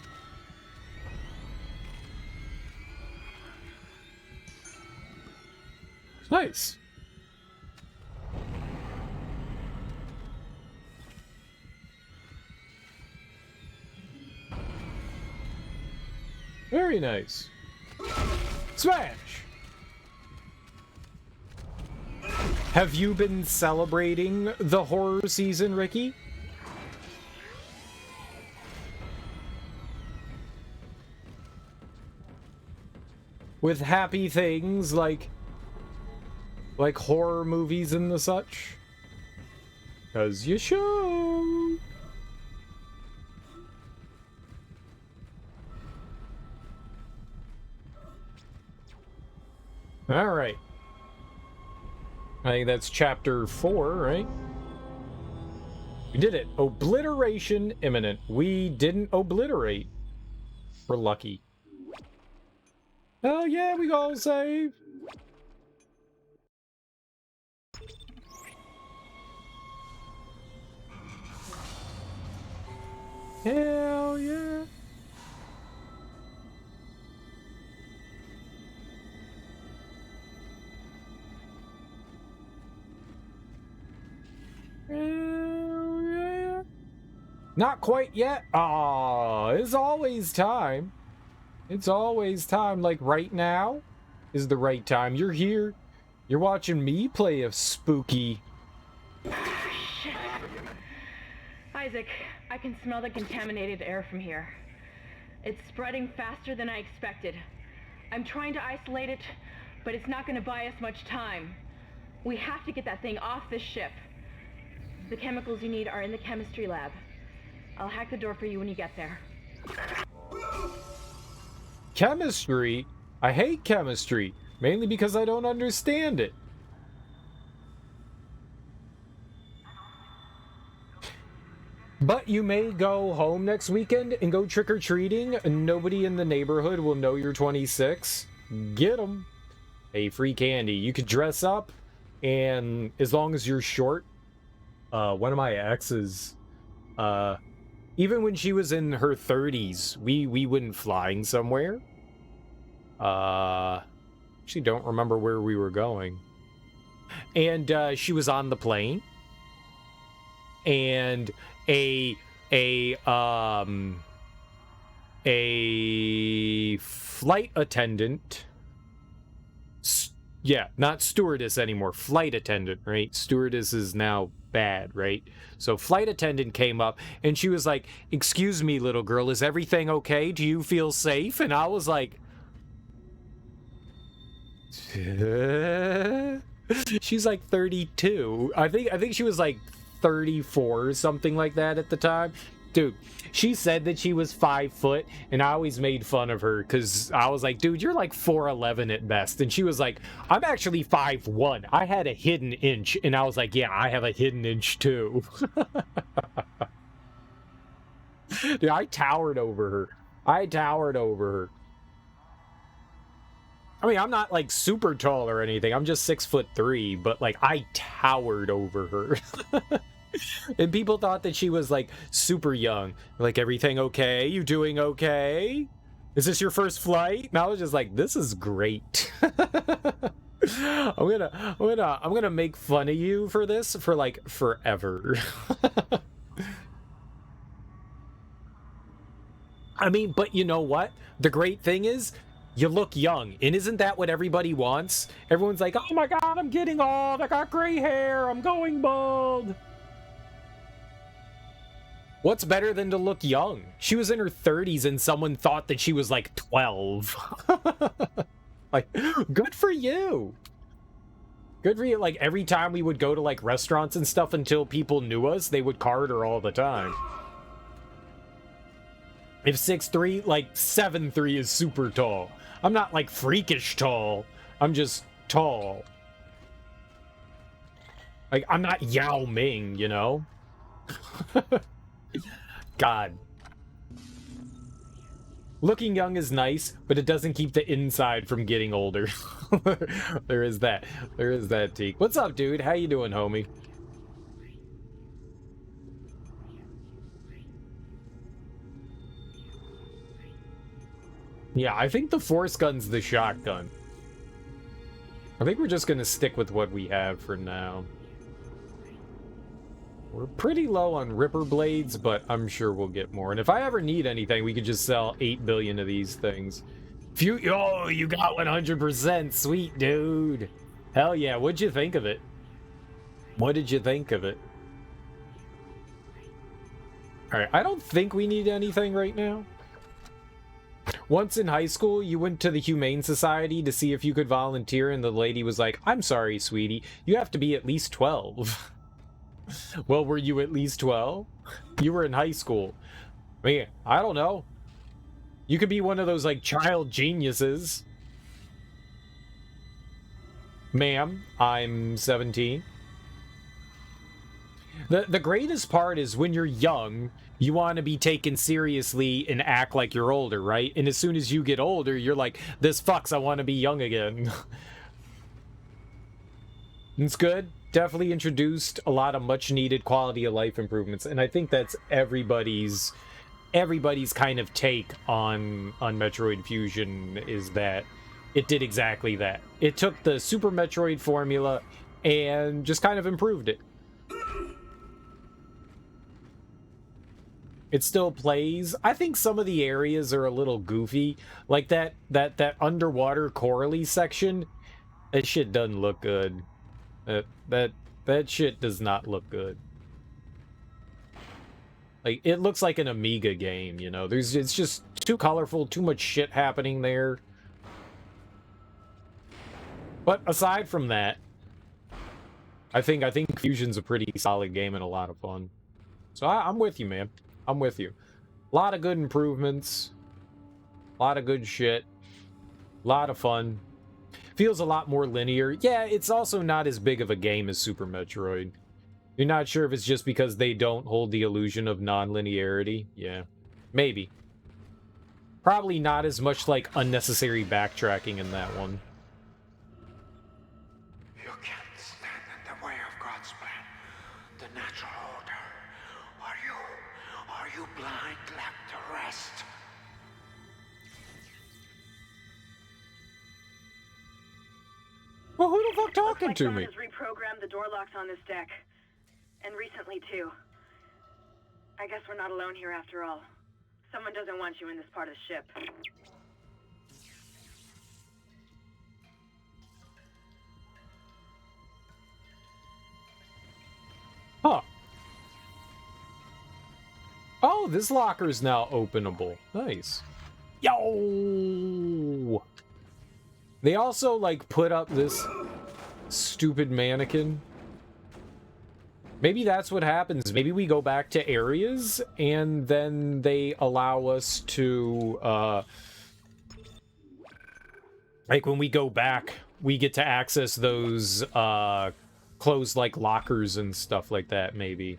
Nice. Very nice. Smash! Have you been celebrating the horror season, Ricky? with happy things like horror movies and the such. 'Cause you should. All right. I think that's chapter 4, right? We did it. Obliteration imminent. We didn't obliterate. We're lucky. Oh yeah, we all save. Hell yeah. Hell yeah. Not quite yet. Ah, it's always time. It's always time. Like right now is the right time. You're here. You're watching me play a spooky. Shit. Isaac, I can smell the contaminated air from here. It's spreading faster than I expected. I'm trying to isolate it, but it's not going to buy us much time. We have to get that thing off this ship. The chemicals you need are in the chemistry lab. I'll hack the door for you when you get there. Chemistry? I hate chemistry, mainly because I don't understand it. But you may go home next weekend and go trick-or-treating, and nobody in the neighborhood will know you're 26. Get them. Hey, free candy. You could dress up, and as long as you're short, one of my exes, even when she was in her 30s, we went flying somewhere. Actually don't remember where we were going. And she was on the plane. And a flight attendant, yeah, not stewardess anymore, flight attendant, right? Stewardess is now bad, right? So flight attendant came up and she was like, "Excuse me, little girl, is everything okay? Do you feel safe?" And I was like, she's like 32. I think she was like 34 or something like that at the time. Dude, she said that she was 5 foot, and I always made fun of her because I was like, dude, you're like 4'11" at best. And she was like, I'm actually 5'1". I had a hidden inch, and I was like, yeah, I have a hidden inch too. Dude, I towered over her. I mean, I'm not like super tall or anything. I'm just 6'3", but like I towered over her. And people thought that she was like super young. Like, everything okay? You doing okay? Is this your first flight? And I was just like, this is great. I'm gonna make fun of you for this for like forever. I mean, but you know what? The great thing is, you look young, and isn't that what everybody wants? Everyone's like, oh my god, I'm getting old, I got gray hair, I'm going bald. What's better than to look young? She was in her 30s and someone thought that she was like 12. Like, good for you. Good for you. Like, every time we would go to like restaurants and stuff until people knew us, they would card her all the time. If 6'3", like 7'3" is super tall. I'm not like freakish tall. I'm just tall. Like, I'm not Yao Ming, you know? God. Looking young is nice, but it doesn't keep the inside from getting older. There is that. There is that, Teak. What's up, dude? How you doing, homie? Yeah, I think the force gun's the shotgun. I think we're just gonna stick with what we have for now. We're pretty low on Ripper blades, but I'm sure we'll get more. And if I ever need anything, we could just sell 8 billion of these things. Oh, you got 100%. Sweet, dude. Hell yeah. What'd you think of it? What did you think of it? All right, I don't think we need anything right now. Once in high school, you went to the Humane Society to see if you could volunteer, and the lady was like, I'm sorry, sweetie, you have to be at least 12. Well, were you at least 12? You were in high school. I mean, I don't know. You could be one of those, like, child geniuses. Ma'am, I'm 17. The greatest part is when you're young, you want to be taken seriously and act like you're older, right? And as soon as you get older, you're like, this fucks, I want to be young again. It's good. Definitely introduced a lot of much needed quality of life improvements. And I think that's everybody's kind of take on Metroid Fusion, is that it did exactly that. It took the Super Metroid formula and just kind of improved it. It still plays. I think some of the areas are a little goofy. Like that underwater corally section. That shit doesn't look good. That shit does not look good. Like, it looks like an Amiga game, you know? It's just too colorful, too much shit happening there. But aside from that, I think Fusion's a pretty solid game and a lot of fun. So I'm with you, man. I'm with you. A lot of good improvements. A lot of good shit. A lot of fun. Feels a lot more linear. Yeah, it's also not as big of a game as Super Metroid. You're not sure if it's just because they don't hold the illusion of non-linearity. Yeah, maybe. Probably not as much, like, unnecessary backtracking in that one. You can't stand in the way of God's plan, the natural order. Are you blind like the rest? Well, who the fuck talking to Looks like me? Dawn has reprogrammed the door locks on this deck. And recently, too. I guess we're not alone here after all. Someone doesn't want you in this part of the ship. Huh. Oh, this locker is now openable. Nice. Yo! They also, like, put up this stupid mannequin. Maybe that's what happens. Maybe we go back to areas, and then they allow us to, like, when we go back, we get to access those, closed, like, lockers and stuff like that, maybe.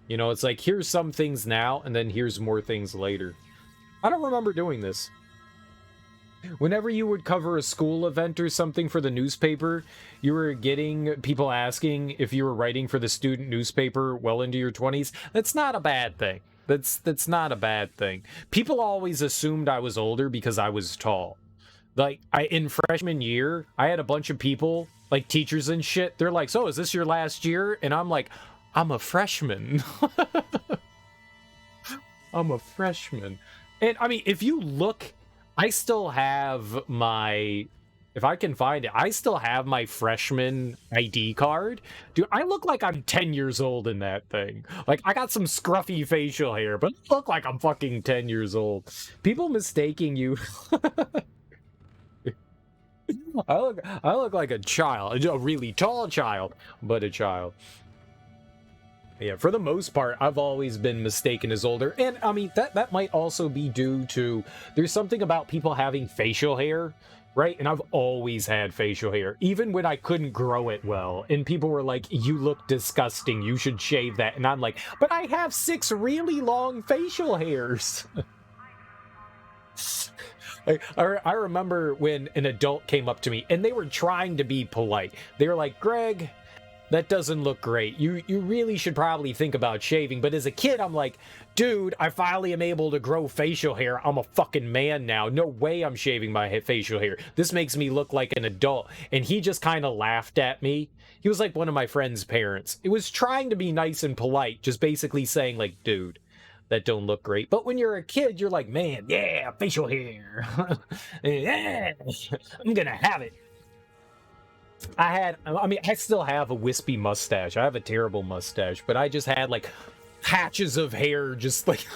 You know, it's like, here's some things now, and then here's more things later. I don't remember doing this. Whenever you would cover a school event or something for the newspaper, you were getting people asking if you were writing for the student newspaper well into your 20s. That's not a bad thing. That's not a bad thing. People always assumed I was older because I was tall. Like, in freshman year, I had a bunch of people, like teachers and shit. They're like, so is this your last year? And I'm like, I'm a freshman. I'm a freshman. And I mean, if you look, I still have my, if I can find it, I still have my freshman ID card. Dude, I look like I'm 10 years old in that thing. Like, I got some scruffy facial hair, but I look like I'm fucking 10 years old. People mistaking you. I look like a child, a really tall child, but a child. Yeah, for the most part, I've always been mistaken as older. And, I mean, that might also be due to, there's something about people having facial hair, right? And I've always had facial hair, even when I couldn't grow it well. And people were like, you look disgusting, you should shave that. And I'm like, but I have 6 really long facial hairs. I remember when an adult came up to me, and they were trying to be polite. They were like, Greg, that doesn't look great. You really should probably think about shaving. But as a kid, I'm like, dude, I finally am able to grow facial hair. I'm a fucking man now. No way I'm shaving my facial hair. This makes me look like an adult. And he just kind of laughed at me. He was like one of my friend's parents. It was trying to be nice and polite, just basically saying like, dude, that don't look great. But when you're a kid, you're like, man, yeah, facial hair. Yeah, I'm gonna have it. I still have a wispy mustache. I have a terrible mustache, but I just had like patches of hair, just like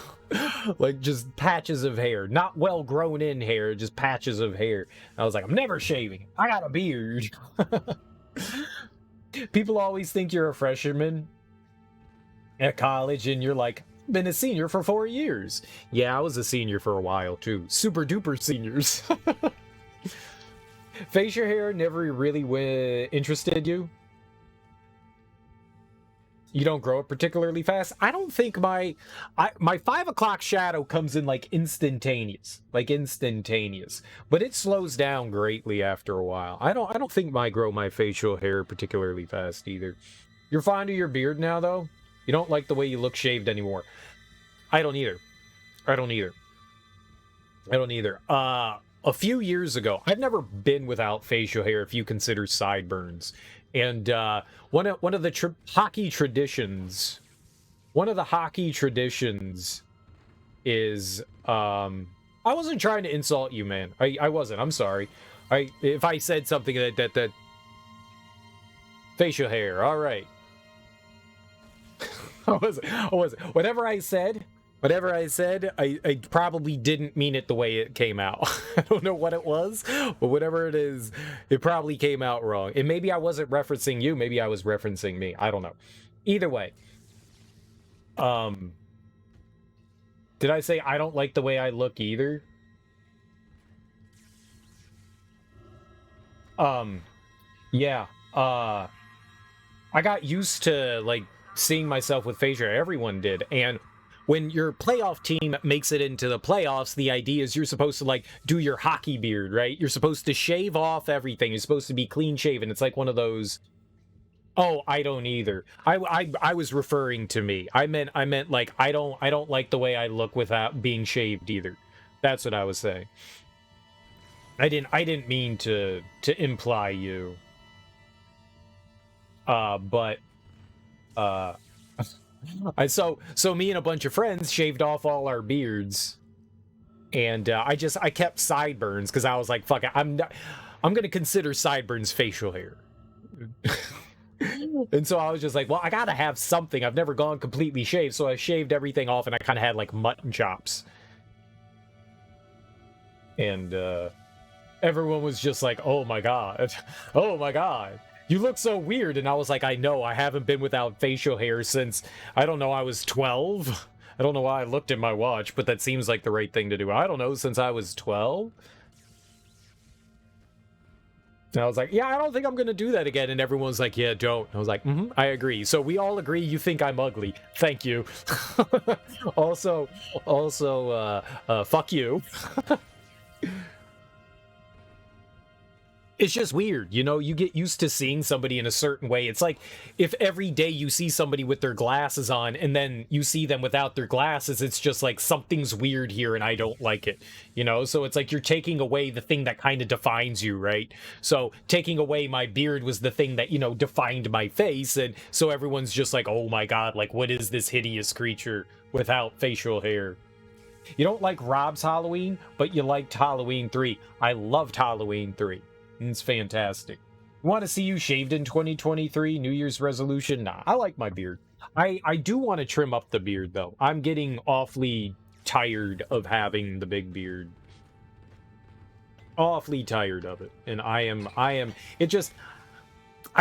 like just patches of hair, not well grown in hair, just patches of hair. I was like, I'm never shaving. I got a beard. People always think you're a freshman at college and you're like, been a senior for 4 years. Yeah, I was a senior for a while too. Super duper seniors. Facial hair never really interested you? You don't grow it particularly fast? I don't think my 5 o'clock shadow comes in like instantaneous, but it slows down greatly after a while. I don't think I grow my facial hair particularly fast either. You're fond of your beard now though? You don't like the way you look shaved anymore. I don't either. A few years ago, I've never been without facial hair if you consider sideburns. And one of the hockey traditions is I wasn't trying to insult you, man. I wasn't. I'm sorry. If I said something that facial hair. All right. I wasn't. Whatever I said, I probably didn't mean it the way it came out. I don't know what it was, but whatever it is, it probably came out wrong. And maybe I wasn't referencing you, maybe I was referencing me. I don't know. Either way. Did I say I don't like the way I look either? Yeah. I got used to, like, seeing myself with facial hair. Everyone did. And when your playoff team makes it into the playoffs, the idea is you're supposed to, like, do your hockey beard, right? You're supposed to shave off everything. You're supposed to be clean shaven. It's like one of those... Oh, I don't either. I was referring to me. I meant like I don't like the way I look without being shaved either. That's what I was saying. I didn't mean to imply you. So me and a bunch of friends shaved off all our beards, and I kept sideburns because I was like, fuck it, I'm gonna consider sideburns facial hair. And so I was just like, well, I gotta have something. I've never gone completely shaved, so I shaved everything off, and I kind of had like mutton chops. And everyone was just like, oh my god, you look so weird. And I was like, I know, I haven't been without facial hair since, I don't know, I was 12. I don't know why I looked at my watch, but that seems like the right thing to do. I don't know, since I was 12. And I was like, yeah, I don't think I'm gonna do that again. And everyone was like, yeah, don't. I was like, I agree. So we all agree you think I'm ugly. Thank you. also, fuck you. It's just weird, you know, you get used to seeing somebody in a certain way. It's like if every day you see somebody with their glasses on and then you see them without their glasses, it's just like something's weird here and I don't like it, you know? So it's like you're taking away the thing that kind of defines you, right? So taking away my beard was the thing that, you know, defined my face. And so everyone's just like, oh my God, like what is this hideous creature without facial hair? You don't like Rob's Halloween, but you liked Halloween 3. I loved Halloween 3. It's fantastic. Want to see you shaved in 2023? New Year's resolution? Nah, I like my beard. I do want to trim up the beard, though. I'm getting awfully tired of having the big beard. Awfully tired of it. And I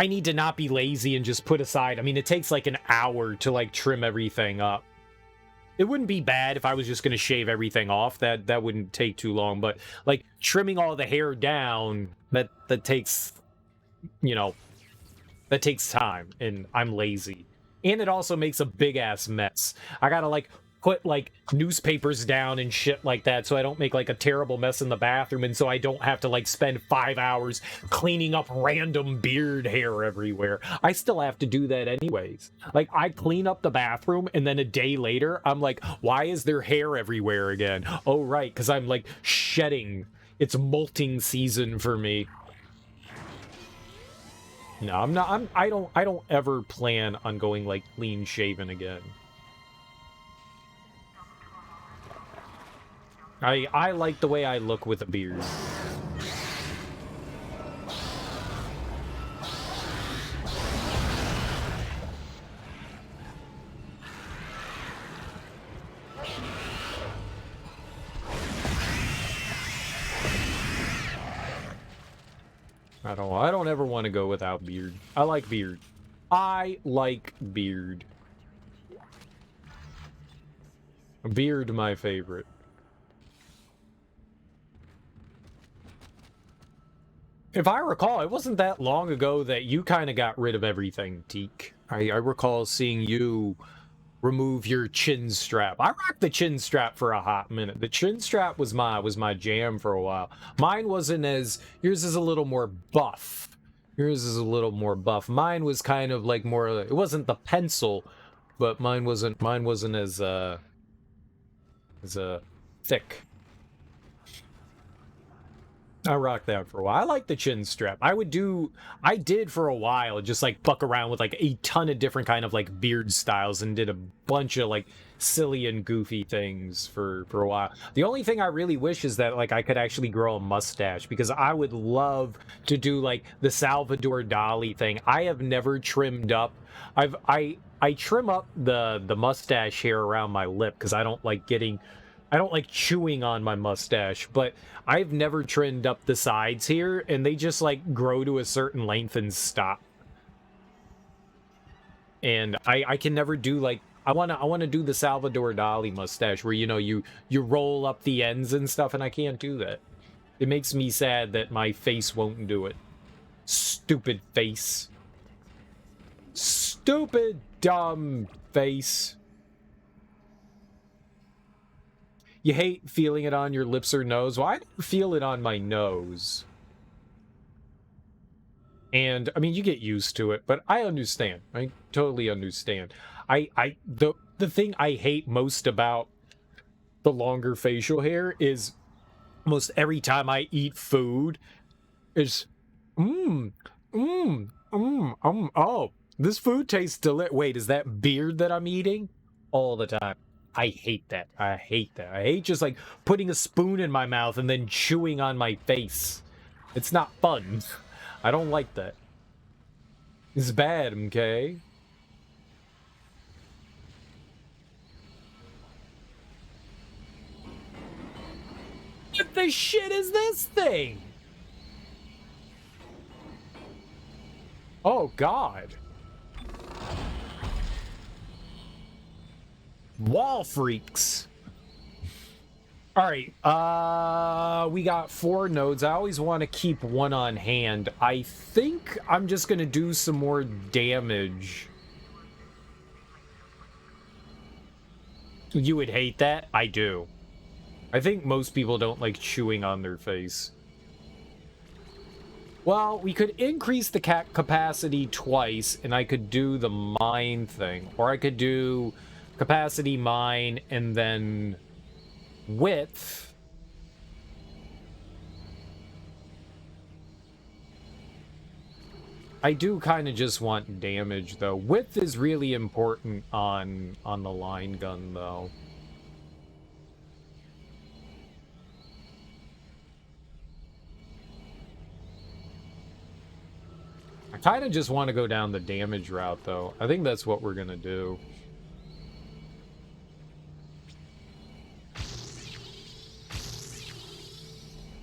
need to not be lazy and just put aside. I mean, it takes like an hour to like trim everything up. It wouldn't be bad if I was just going to shave everything off. That wouldn't take too long. But, like, trimming all the hair down, that takes, you know, that takes time. And I'm lazy. And it also makes a big-ass mess. I got to, like, put, like, newspapers down and shit like that so I don't make, like, a terrible mess in the bathroom. And so I don't have to, like, spend 5 hours cleaning up random beard hair everywhere. I still have to do that anyways. Like, I clean up the bathroom and then a day later, I'm like, why is there hair everywhere again? Oh, right, because I'm, like, shedding. It's molting season for me. No, I'm not. I don't ever plan on going, like, clean shaven again. I like the way I look with a beard. I don't ever want to go without beard. I like beard. I like beard. Beard my favorite. If I recall, it wasn't that long ago that you kind of got rid of everything, Teak. I recall seeing you remove your chin strap. I rocked the chin strap for a hot minute. The chin strap was my jam for a while. Mine wasn't as... Yours is a little more buff. Yours is a little more buff. Mine was kind of like more... It wasn't the pencil, but mine wasn't as thick. I rocked that for a while. I like the chin strap. I did for a while, just like fuck around with like a ton of different kind of like beard styles and did a bunch of like silly and goofy things for a while. The only thing I really wish is that like I could actually grow a mustache, because I would love to do like the Salvador Dali thing. I have never trimmed up. I trim up the mustache hair around my lip because I don't like chewing on my mustache, but I've never trimmed up the sides here, and they just like grow to a certain length and stop. And I can never do like I want to do the Salvador Dali mustache where you roll up the ends and stuff, and I can't do that. It makes me sad that my face won't do it. Stupid face. Stupid dumb face. You hate feeling it on your lips or nose? Well, I don't feel it on my nose. And, I mean, you get used to it, but I understand. I totally understand. The thing I hate most about the longer facial hair is almost every time I eat food is, oh, this food tastes delicious. Wait, is that beard that I'm eating? All the time. I hate that. I hate that. I hate just like putting a spoon in my mouth and then chewing on my face. It's not fun. I don't like that. It's bad, okay? What the shit is this thing? Oh, God. Wall freaks. All right, we got 4 nodes. I always want to keep one on hand. I think I'm just gonna do some more damage. You would hate that? I do. I think most people don't like chewing on their face. Well, we could increase the capacity twice, and I could do the mine thing. Or I could do capacity mine and then width. I do kind of just want damage, though. Width is really important on the line gun, though. I kind of just want to go down the damage route, though. I think that's what we're going to do.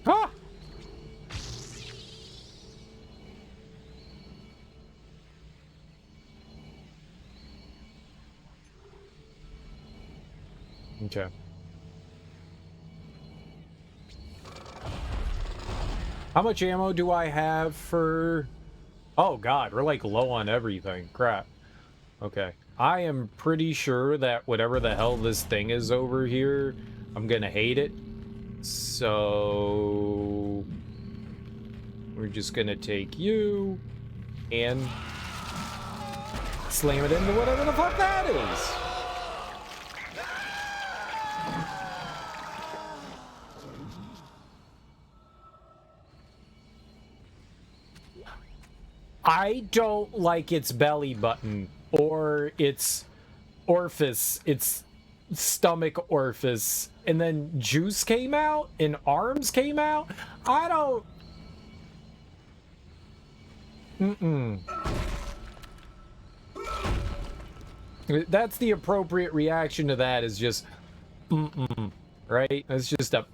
Ah! Okay. How much ammo do I have for... Oh, God, we're, like, low on everything. Crap. Okay. I am pretty sure that whatever the hell this thing is over here, I'm gonna hate it. So... we're just gonna take you and slam it into whatever the fuck that is. I don't like its belly button or its orifice, its stomach orifice, and then juice came out and arms came out. I don't... That's the appropriate reaction to that, is just right? It's just a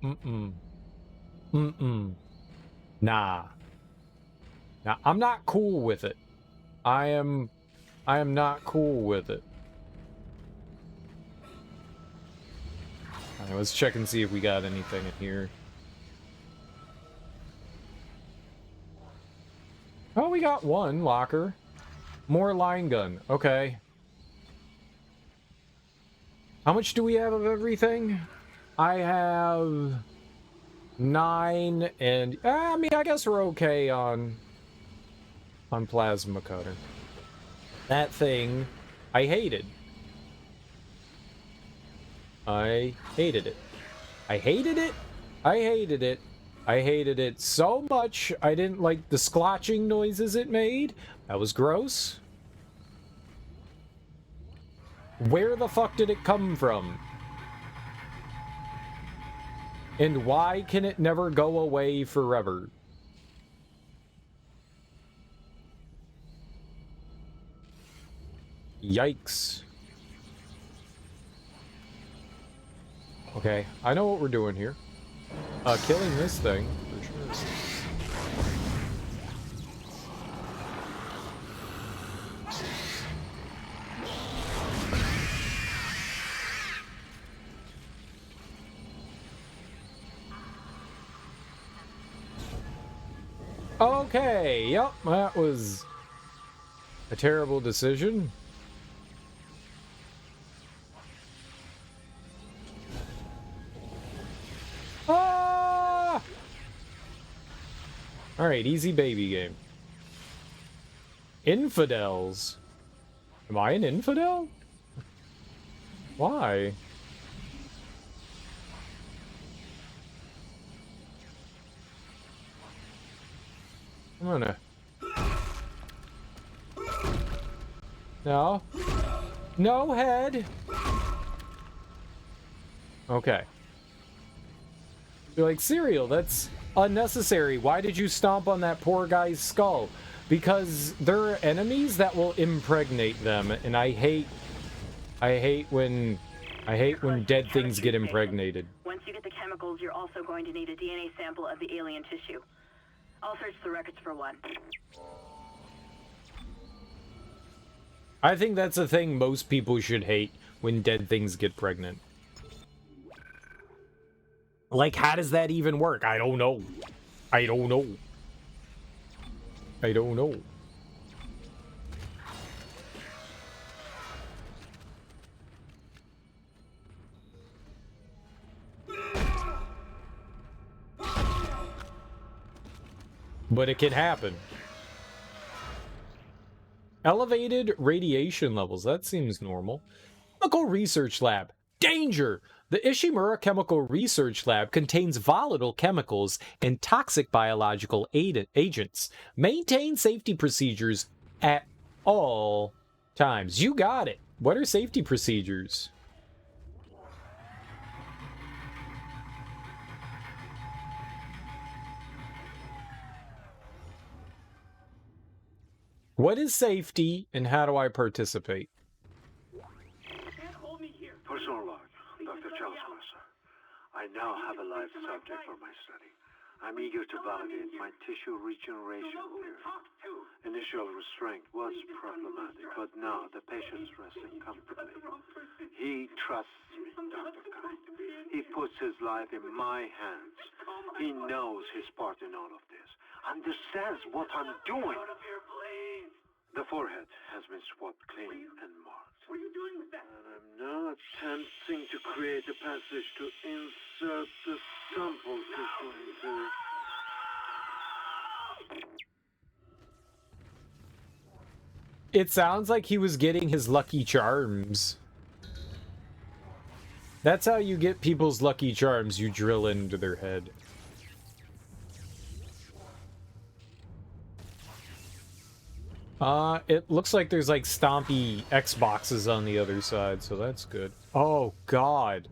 Mm-mm. Mm-mm. Nah. Nah, I'm not cool with it. I am not cool with it. Alright, let's check and see if we got anything in here. Oh, we got one locker. More line gun. Okay. How much do we have of everything? I have 9 and I mean, I guess we're okay on plasma cutter. That thing I hated. I hated it. I hated it. I hated it. I hated it so much. I didn't like the squelching noises it made. That was gross. Where the fuck did it come from? And why can it never go away forever? Yikes. Okay, I know what we're doing here. Killing this thing, for sure. Okay, yep, that was a terrible decision. Ah! Alright, easy baby game. Infidels. Am I an infidel? Why? I'm gonna... No. No head! Okay. You're like, Cereal, that's unnecessary. Why did you stomp on that poor guy's skull? Because there are enemies that will impregnate them, and I hate when dead things get impregnated. Once you get the chemicals, you're also going to need a DNA sample of the alien tissue. I'll search the records for one. I think that's a thing most people should hate, when dead things get pregnant. Like, how does that even work? I don't know. I don't know. I don't know. But it can happen. Elevated radiation levels. That seems normal. Chemical Research Lab. Danger! The Ishimura Chemical Research Lab contains volatile chemicals and toxic biological agents. Maintain safety procedures at all times. You got it. What are safety procedures? What is safety, and how do I participate? Personal log, Dr. Charles Mercer. I now have a live subject for my study. I'm eager to validate my tissue regeneration theory. Initial restraint was problematic, but now the patient's resting comfortably. He trusts me, Dr. Kind. He puts his life in my hands. He knows his part in all of this. Understands what I'm doing. The forehead has been swabbed clean and marked. What are you doing with that? And I'm now attempting to create a passage to insert the sample tissue into... It sounds like he was getting his Lucky Charms. That's how you get people's Lucky Charms. You drill into their head. It looks like there's like stompy Xboxes on the other side, so that's good. Oh, God.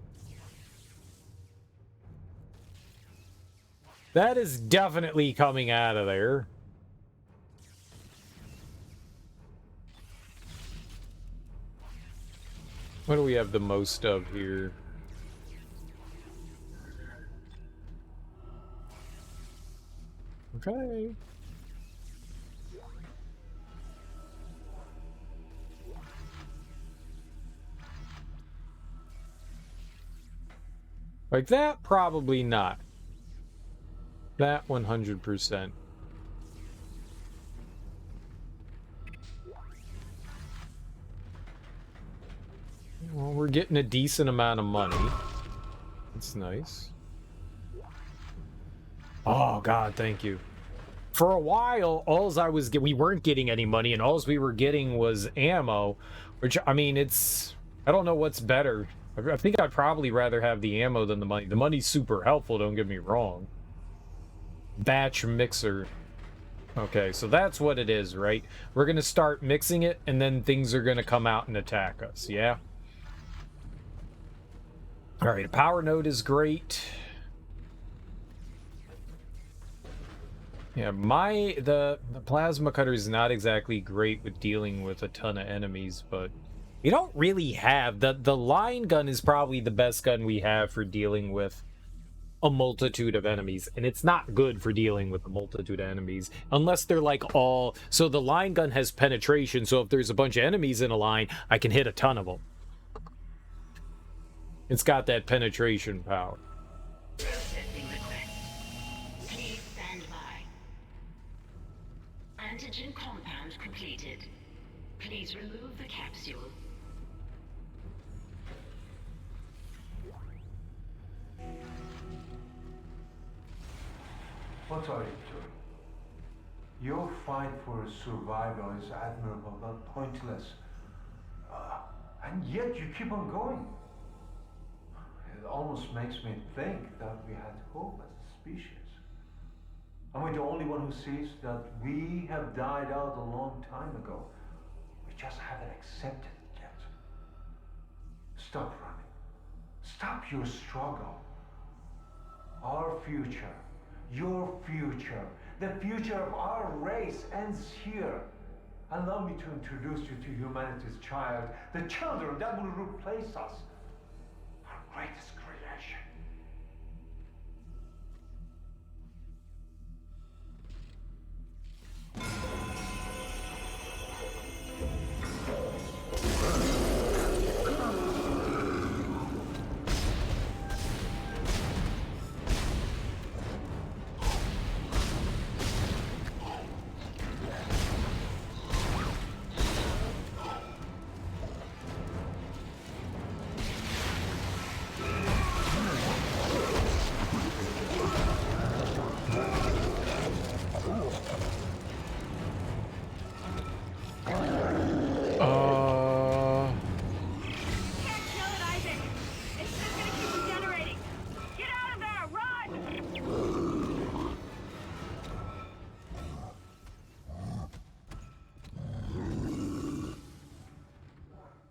That is definitely coming out of there. What do we have the most of here? Okay. Like that? Probably not. That 100%. Well, we're getting a decent amount of money. That's nice. Oh, God, thank you. For a while, we weren't getting any money, and alls we were getting was ammo, which, I mean, I don't know what's better. I think I'd probably rather have the ammo than the money. The money's super helpful, don't get me wrong. Batch mixer. Okay, so that's what it is, right? We're gonna start mixing it, and then things are gonna come out and attack us, yeah? Alright, a power node is great. Yeah, the plasma cutter is not exactly great with dealing with a ton of enemies, but you don't really have the line gun is probably the best gun we have for dealing with a multitude of enemies, and it's not good for dealing with a multitude of enemies unless they're like all. So the line gun has penetration, so if there's a bunch of enemies in a line, I can hit a ton of them. It's got that penetration power. Processing request. Please stand by. Antigen compound completed. Please remove the capsule. What are you doing? Your fight for survival is admirable but pointless. And yet you keep on going. It almost makes me think that we had hope as a species. Am I the only one who sees that we have died out a long time ago? We just haven't accepted it yet. Stop running. Stop your struggle. Our future, your future, the future of our race ends here. Allow me to introduce you to humanity's child, the children that will replace us. Our greatest creation.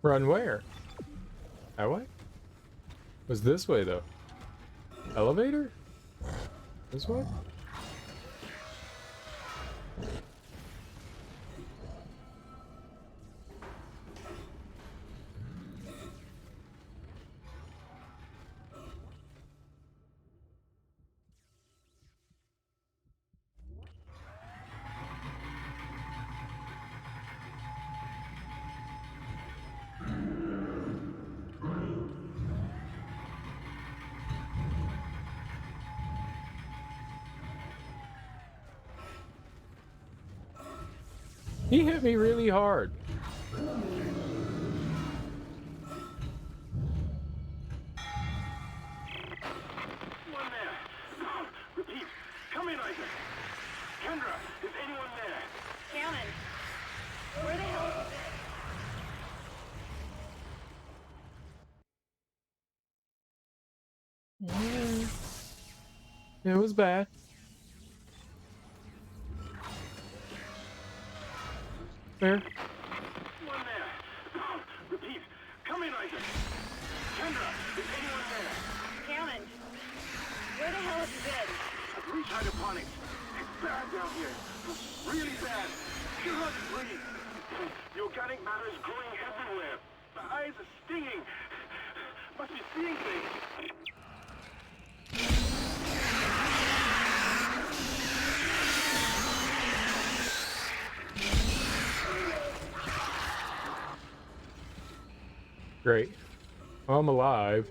Run where? That way? Was this way though? Elevator? This way? He hit me really hard. One there. Repeat. Come in, Isaac. Kendra, is anyone there? Cannon, where the hell is it? It was bad. There. One there. Repeat. Come in, Isaac. Kendra, is anyone there? Cannon, where the hell have you been? I've reached hydroponics. It's bad down here. Really bad. Cannot breathe. The organic matter is growing everywhere. My eyes are stinging. Must be seeing things. Great. I'm alive.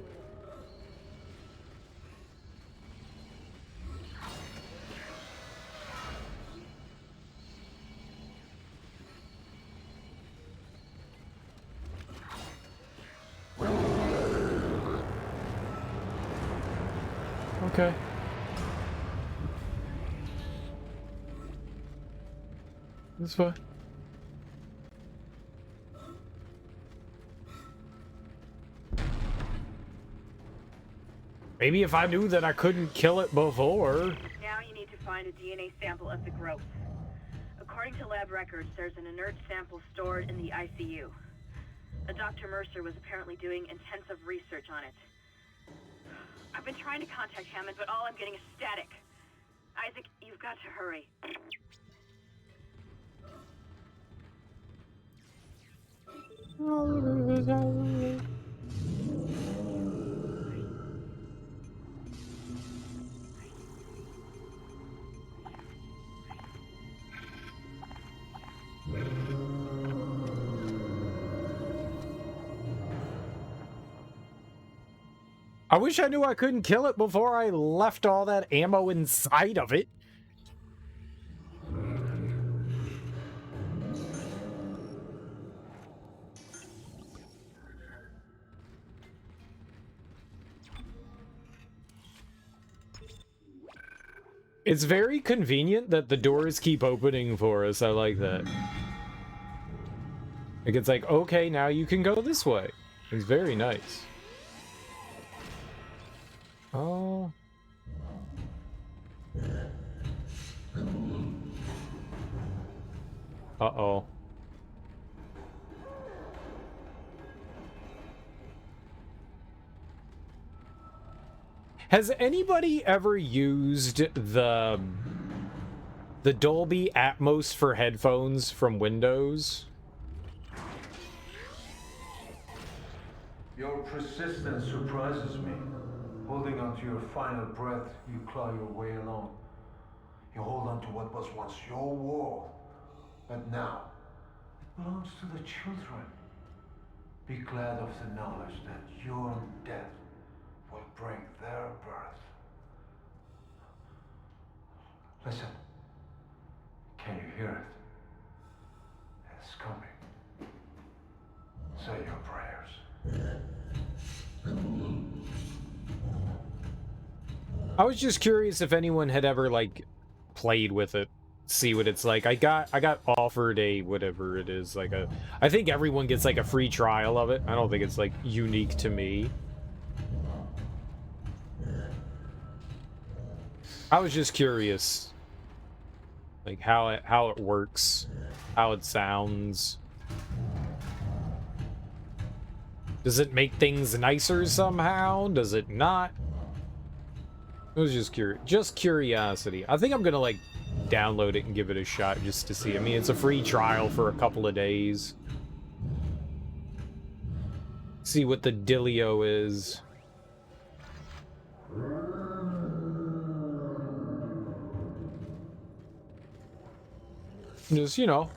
Okay. That's fine. Maybe if I knew that I couldn't kill it before. Now you need to find a DNA sample of the growth. According to lab records, there's an inert sample stored in the ICU. Dr. Mercer was apparently doing intensive research on it. I've been trying to contact Hammond, but all I'm getting is static. Isaac, you've got to hurry. I wish I knew I couldn't kill it before I left all that ammo inside of it. It's very convenient that the doors keep opening for us. I like that. Like, it's like, okay, now you can go this way. It's very nice. Oh. Uh-oh. Has anybody ever used the Dolby Atmos for headphones from Windows? Your persistence surprises me. Holding on to your final breath, you claw your way along. You hold on to what was once your world, but now it belongs to the children. Be glad of the knowledge that your death will bring their birth. Listen. Can you hear it? It's coming. Say your prayers. I was just curious if anyone had ever, like, played with it, see what it's like. I got offered a whatever it is, like a, I think everyone gets like a free trial of it. I don't think it's like unique to me. I was just curious, like how it works, how it sounds. Does it make things nicer somehow? Does it not? I was just curiosity. I think I'm gonna like download it and give it a shot just to see. I mean, it's a free trial for a couple of days. See what the dealio is. Just, you know.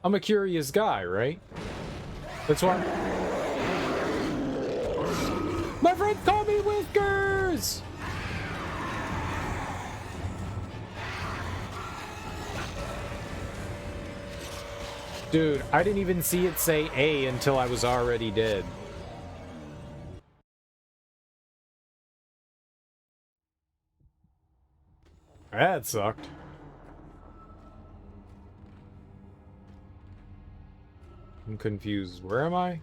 I'm a curious guy, right? That's why. My friend called me Whiskers! Dude, I didn't even see it say A until I was already dead. That sucked. I'm confused. Where am I?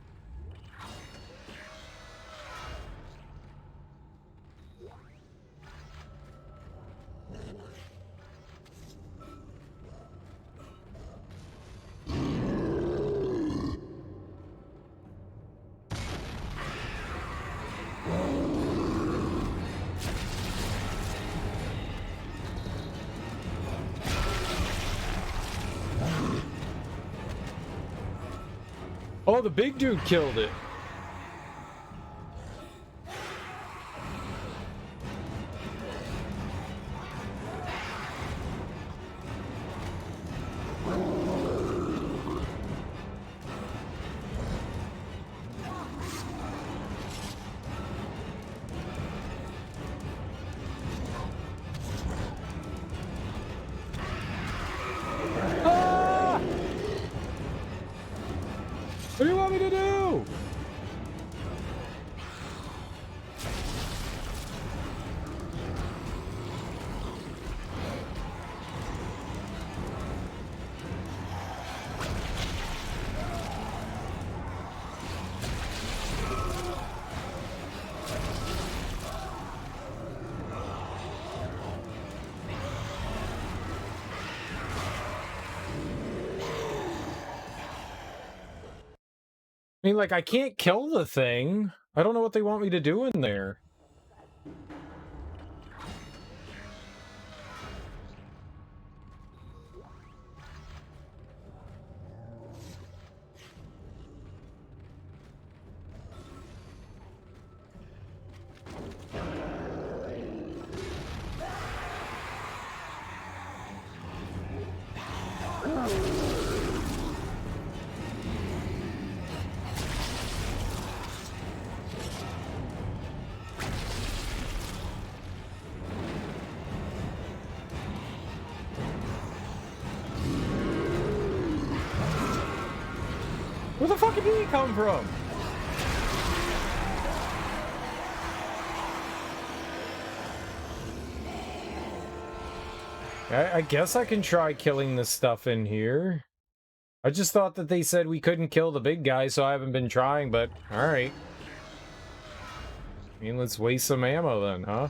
Oh, the big dude killed it. mean, like, I can't kill the thing. I don't know what they want me to do in there. Where the fuck did he come from? I guess I can try killing this stuff in here. I just thought that they said we couldn't kill the big guy, so I haven't been trying, but alright. I mean, let's waste some ammo then, huh?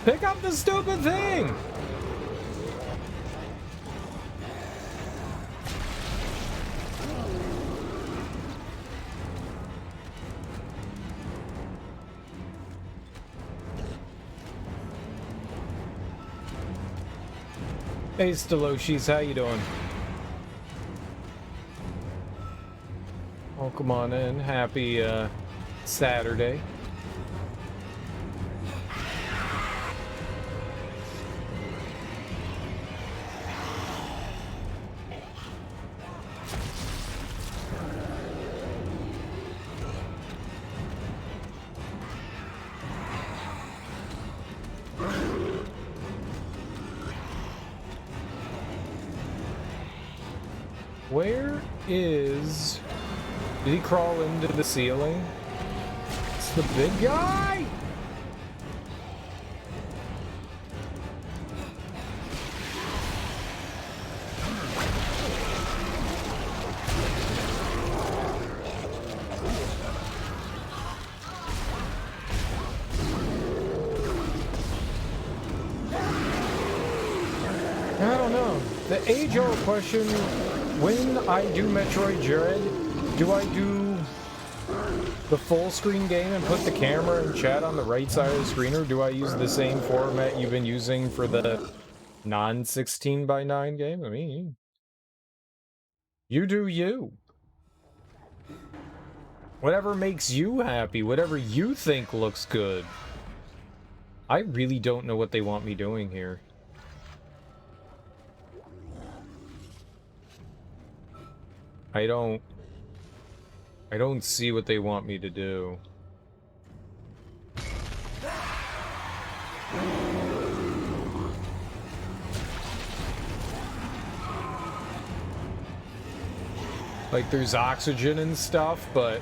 Pick up the stupid thing! Hey, Staloshis, how you doing? Oh, come on in. Happy, Saturday. Where is... Did he crawl into the ceiling? It's the big guy! I don't know. The age-old question... When I do Metroid Dread, do I do the full screen game and put the camera and chat on the right side of the screen, or do I use the same format you've been using for the non-16:9 game? I mean, you do you. Whatever makes you happy, whatever you think looks good. I really don't know what they want me doing here. I don't see what they want me to do. Like, there's oxygen and stuff, but...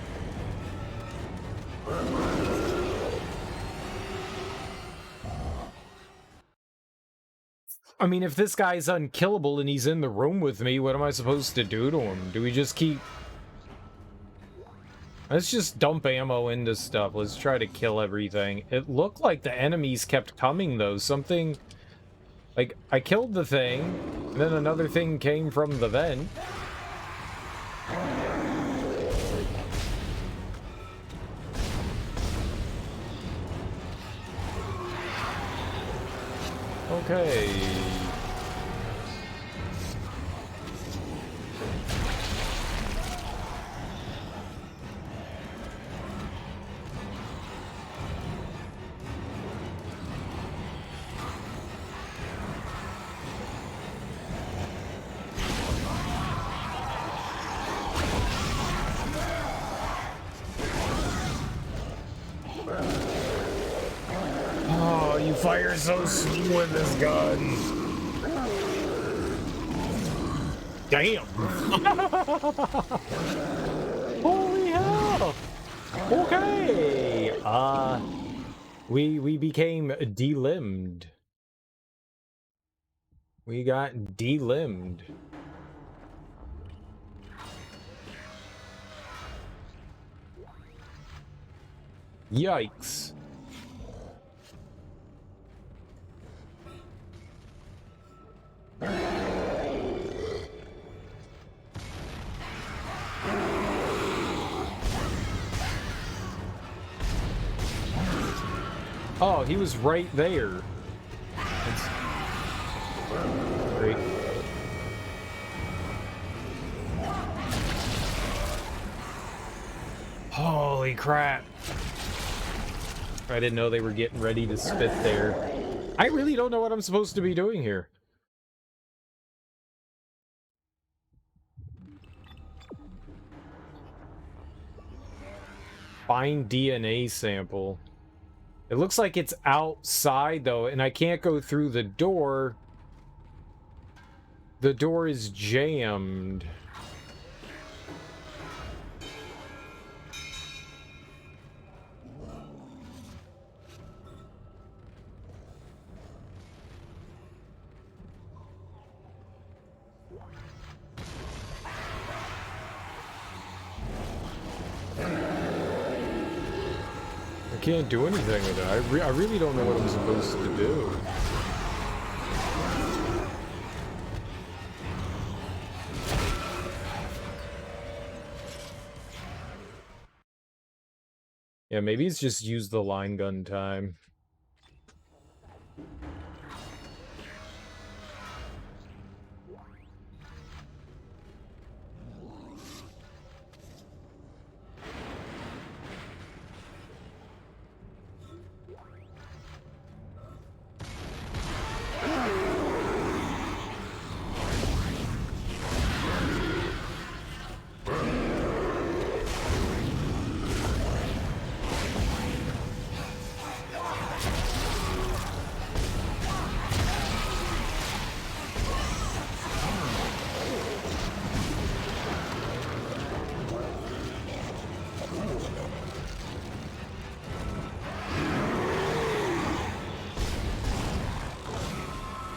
I mean, if this guy's unkillable and he's in the room with me, what am I supposed to do to him? Do we just keep... Let's just dump ammo into stuff. Let's try to kill everything. It looked like the enemies kept coming, though. Something... Like, I killed the thing, and then another thing came from the vent. Okay. why you're so slow with this gun. Damn. Holy hell. Okay. We became delimbed. We got delimbed. Yikes. Oh, he was right there. That's great. Holy crap. I didn't know they were getting ready to spit there. I really don't know what I'm supposed to be doing here. Find DNA sample. It looks like it's outside, though, and I can't go through the door. The door is jammed. I can't do anything with it. I really don't know what I'm supposed to do. Yeah, maybe it's just use the line gun time.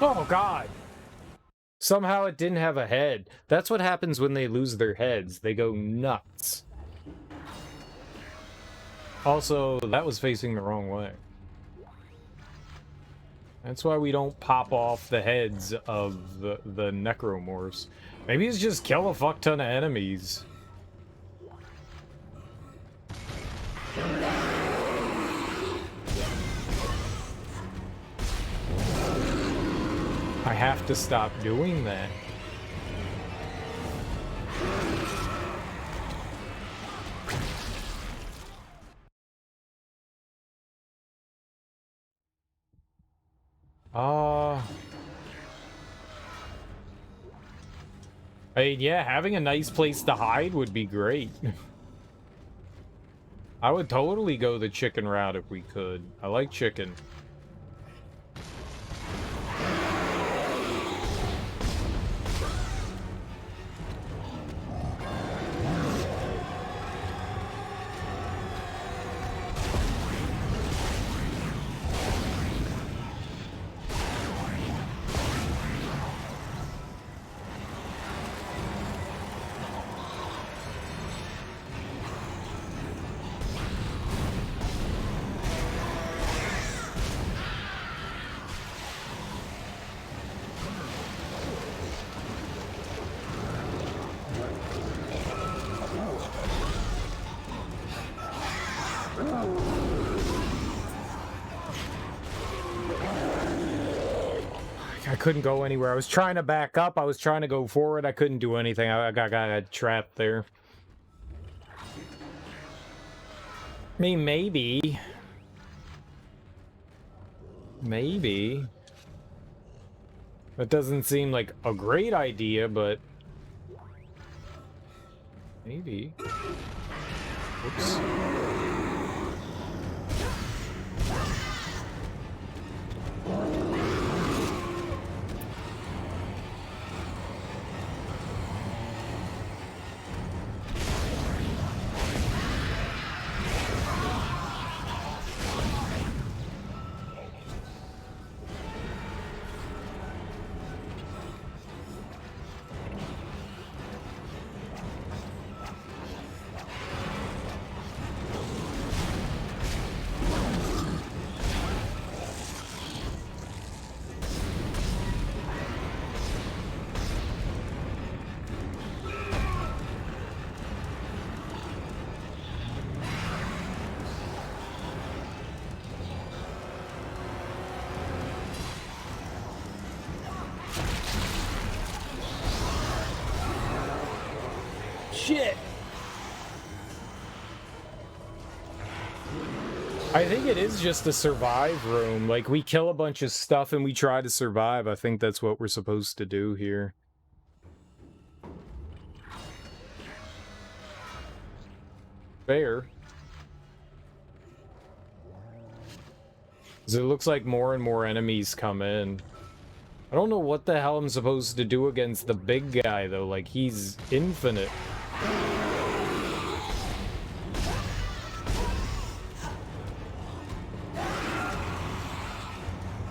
Oh, God. Somehow it didn't have a head. That's what happens when they lose their heads. They go nuts. Also, that was facing the wrong way. That's why we don't pop off the heads of the Necromorphs. Maybe it's just kill a fuck ton of enemies. I have to stop doing that. I mean, yeah, having a nice place to hide would be great. I would totally go the chicken route if we could. I like chicken. I couldn't go anywhere. I was trying to back up. I was trying to go forward. I couldn't do anything. I got trapped there. I mean, maybe. Maybe. That doesn't seem like a great idea, but... maybe. Whoops. Shit! I think it is just a survive room. Like, we kill a bunch of stuff and we try to survive. I think that's what we're supposed to do here. Fair. Because it looks like more and more enemies come in. I don't know what the hell I'm supposed to do against the big guy, though. Like, he's infinite.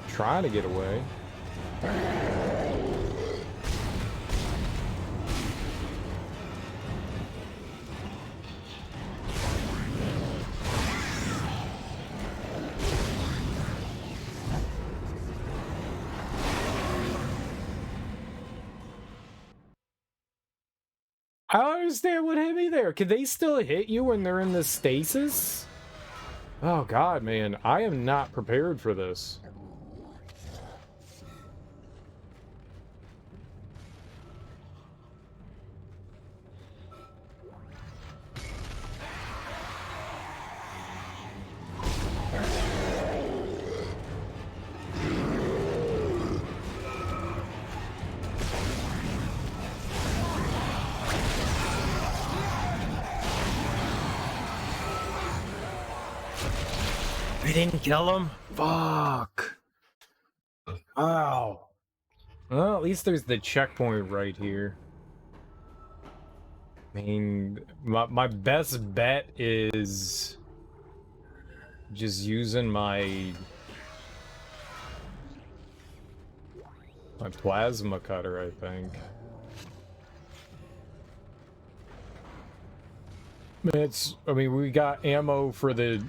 Trying to get away. I don't understand what hit me there. Can they still hit you when they're in the stasis? Oh god, man. I am not prepared for this. We didn't kill him? Fuck. Ow. Well, at least there's the checkpoint right here. I mean, my best bet is just using my plasma cutter, I think. I mean, we got ammo for the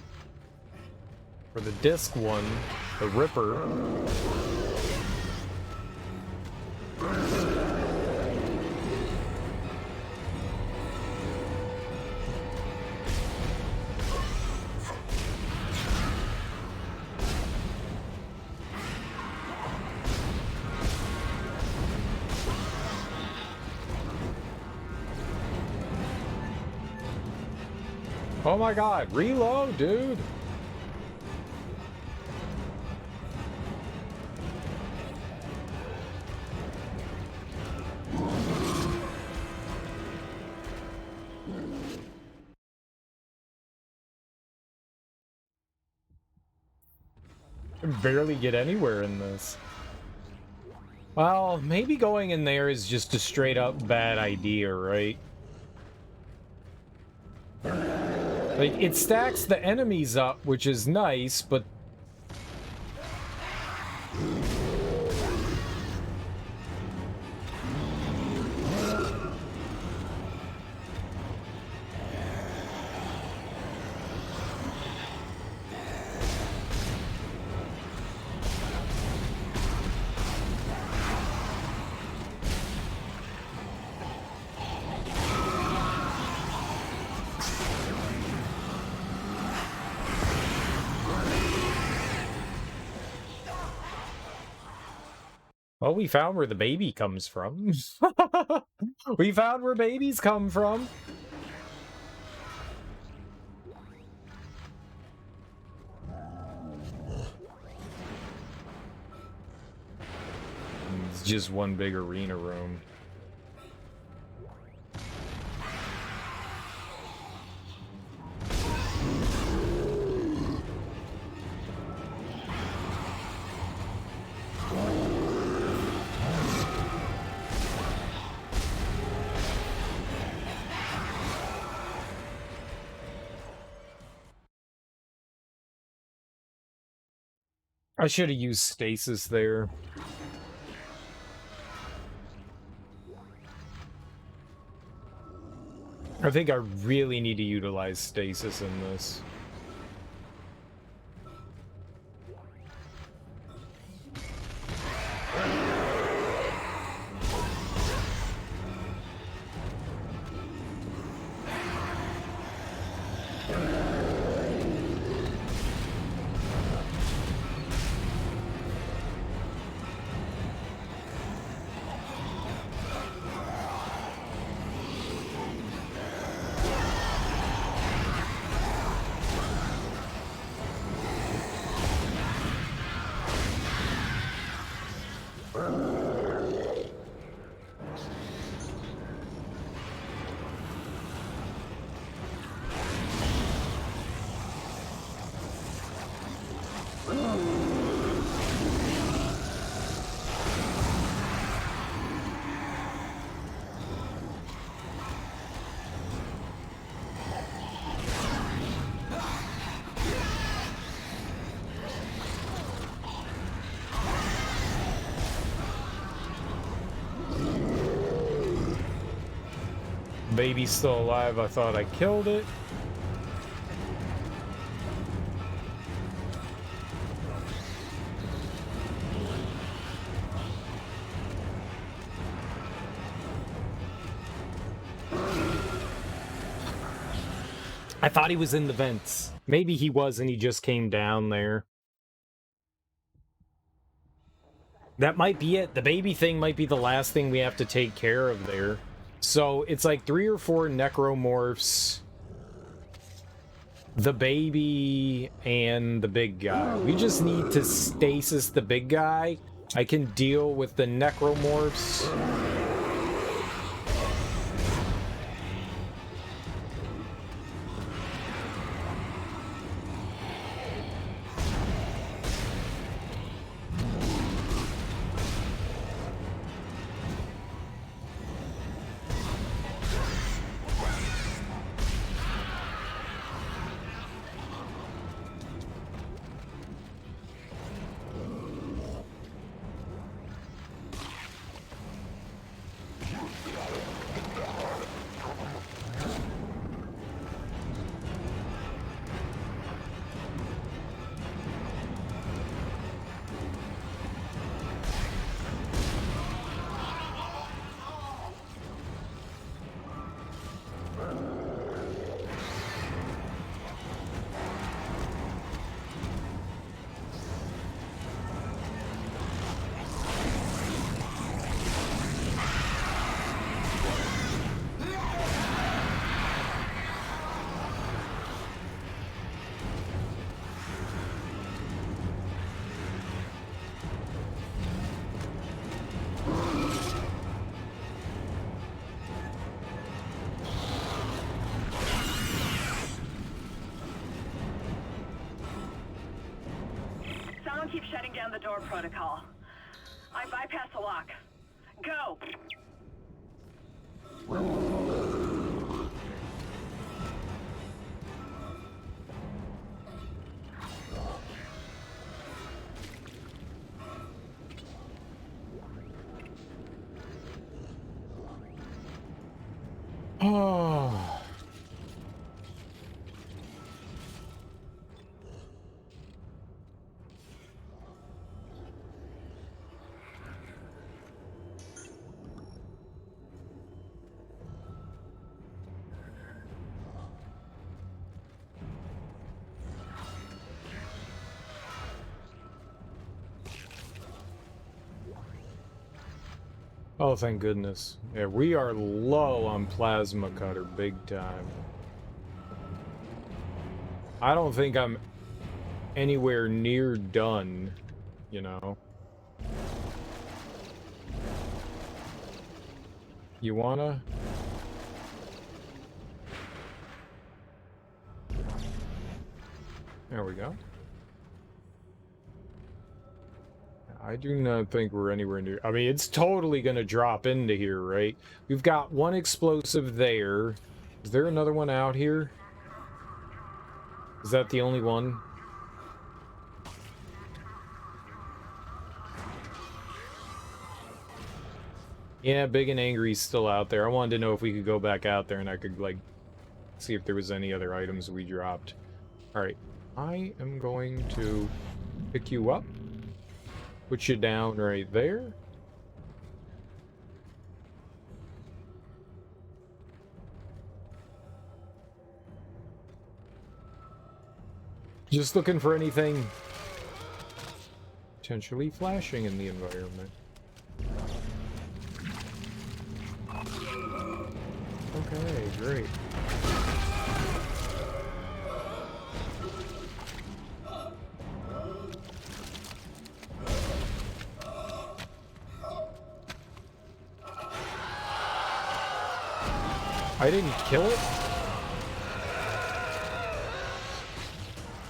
disc one, the Ripper. Oh my god, reload, dude! I can barely get anywhere in this. Well, maybe going in there is just a straight up bad idea, right? Like, it stacks the enemies up, which is nice, but... Well, we found where the baby comes from. We found where babies come from. It's just one big arena room. I should have used stasis there. I think I really need to utilize stasis in this. Baby's still alive. I thought I killed it. I thought he was in the vents. Maybe he was and he just came down there. That might be it. The baby thing might be the last thing we have to take care of there. So it's like 3 or 4 necromorphs, the baby, and the big guy. We just need to stasis the big guy. I can deal with the necromorphs. Keep shutting down the door protocol. I bypassed the lock. Go! Oh. Oh, thank goodness. Yeah, we are low on plasma cutter, big time. I don't think I'm anywhere near done, you know. You wanna? There we go. I do not think we're anywhere near. I mean, it's totally gonna drop into here, right? We've got one explosive there. Is there another one out here? Is that the only one? Yeah, Big and Angry's still out there. I wanted to know if we could go back out there and I could, like, see if there was any other items we dropped. Alright, I am going to pick you up. Put you down right there. Just looking for anything potentially flashing in the environment. Okay, great. I didn't kill it?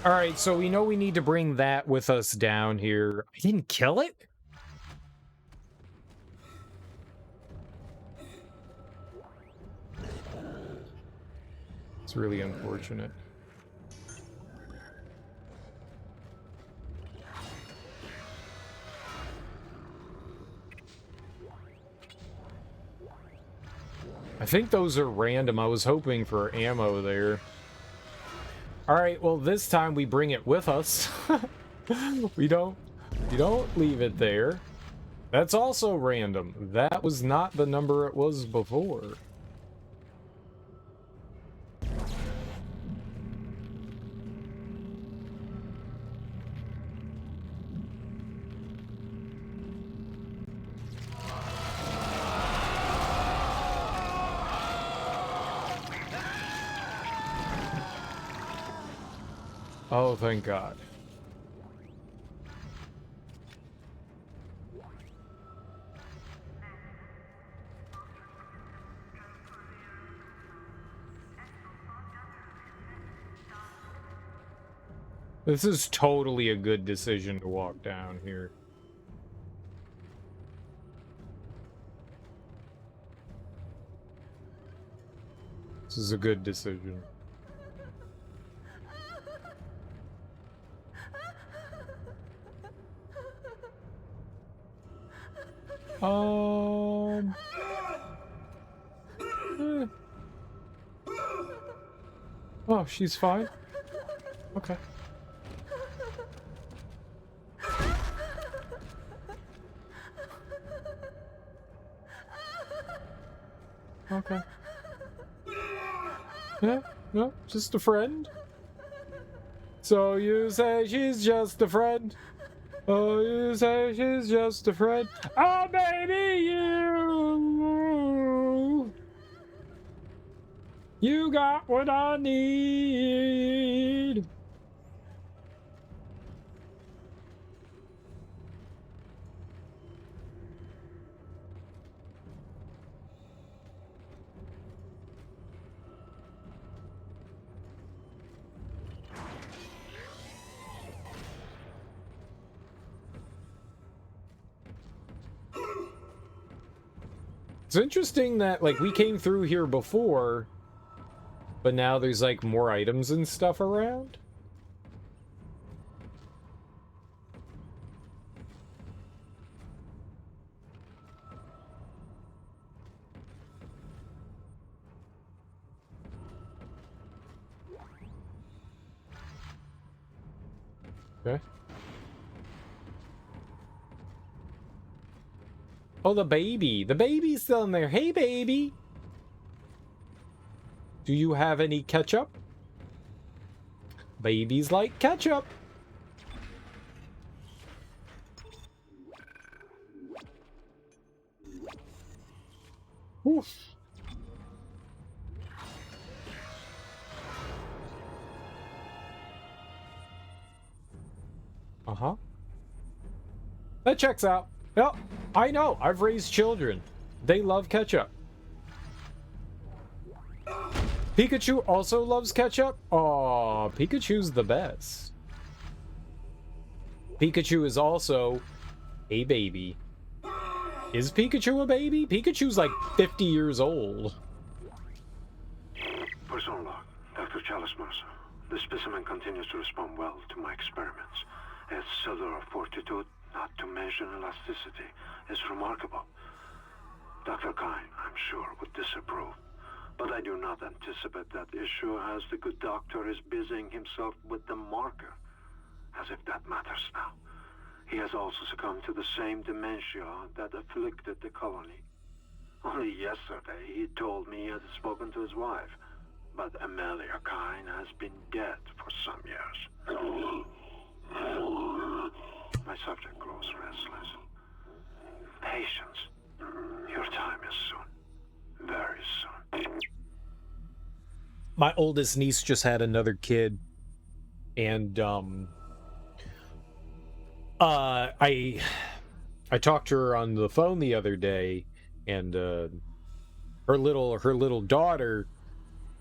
Alright, so we know we need to bring that with us down here. I didn't kill it? It's really unfortunate. I think those are random. I was hoping for ammo there. Alright, well this time we bring it with us. We don't leave it there. That's also random. That was not the number it was before. Oh, thank God. This is totally a good decision to walk down here. This is a good decision. Oh, she's fine. Okay. Okay. Yeah, no, just a friend. So you say she's just a friend? Oh, you say she's just a friend? Oh, baby, you got what I need. It's interesting that, like, we came through here before, but now there's, like, more items and stuff around. Okay. Oh, the baby. The baby's still in there. Hey, baby. Do you have any ketchup? Babies like ketchup. Oof. Uh-huh. That checks out. Yep, I know. I've raised children. They love ketchup. Pikachu also loves ketchup? Aw, Pikachu's the best. Pikachu is also a baby. Is Pikachu a baby? Pikachu's like 50 years old. Person log, Dr. Chalice Mercer. The specimen continues to respond well to my experiments. Its cellular fortitude, not to mention elasticity, is remarkable. Dr. Kine, I'm sure, would disapprove. But I do not anticipate that issue, as the good doctor is busying himself with the marker. As if that matters now. He has also succumbed to the same dementia that afflicted the colony. Only yesterday he told me he had spoken to his wife. But Amelia Kine has been dead for some years. My subject grows restless. Patience. Your time is soon. Very soon. My oldest niece just had another kid, and I talked to her on the phone the other day, and her little daughter,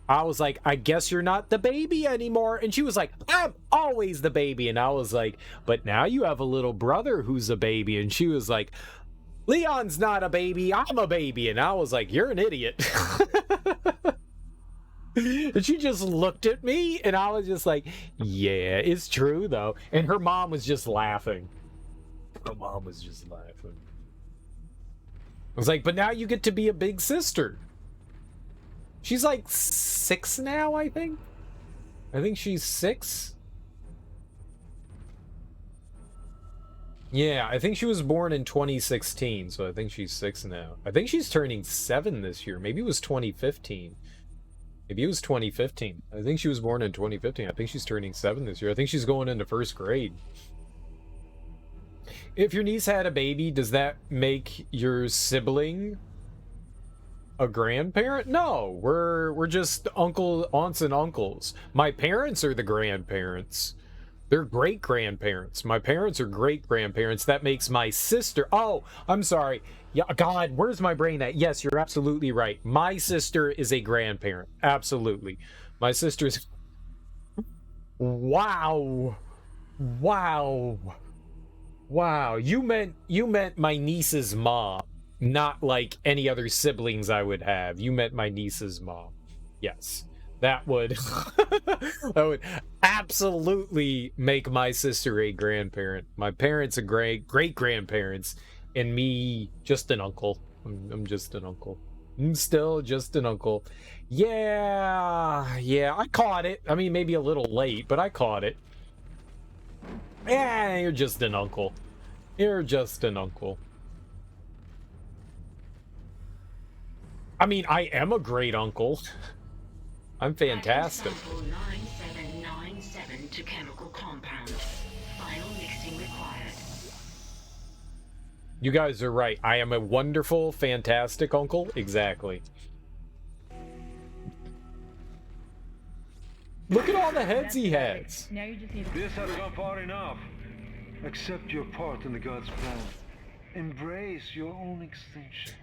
I was like, I guess you're not the baby anymore. And she was like, I'm always the baby. And I was like, but now you have a little brother who's a baby. And she was like, Leon's not a baby, I'm a baby. And I was like, you're an idiot. And she just looked at me, and I was just like, yeah, it's true though. And her mom was just laughing. Her mom was just laughing. I was like, but now you get to be a big sister. She's like 6 now, I think. I think she's 6. Yeah, I think she was born in 2016, so I think she's 6 now. I think she's turning 7 this year. Maybe it was 2015. Maybe it was 2015. I think she was born in 2015. I think she's turning 7 this year. I think she's going into 1st grade. If your niece had a baby, does that make your sibling a grandparent? No, we're just aunts and uncles. My parents are the grandparents. They're great-grandparents. My parents are great-grandparents. That makes my sister... Oh, I'm sorry. Yeah, God, where's my brain at? Yes, you're absolutely right. My sister is a grandparent. Absolutely. My sister's... Wow. Wow. Wow. You meant my niece's mom, not like any other siblings I would have. You meant my niece's mom. Yes. That would that would absolutely make my sister a grandparent. My parents are great-grandparents, and me just an uncle. I'm just an uncle. I'm still just an uncle. Yeah, I caught it. I mean, maybe a little late, but I caught it. Yeah, you're just an uncle. You're just an uncle. I mean, I am a great uncle. I'm fantastic. Sample 9797 to chemical compound. Final mixing required. You guys are right. I am a wonderful, fantastic uncle. Exactly. Look at all the heads he has. Now you just need This has gone far enough. Accept your part in the God's plan. Embrace your own extinction.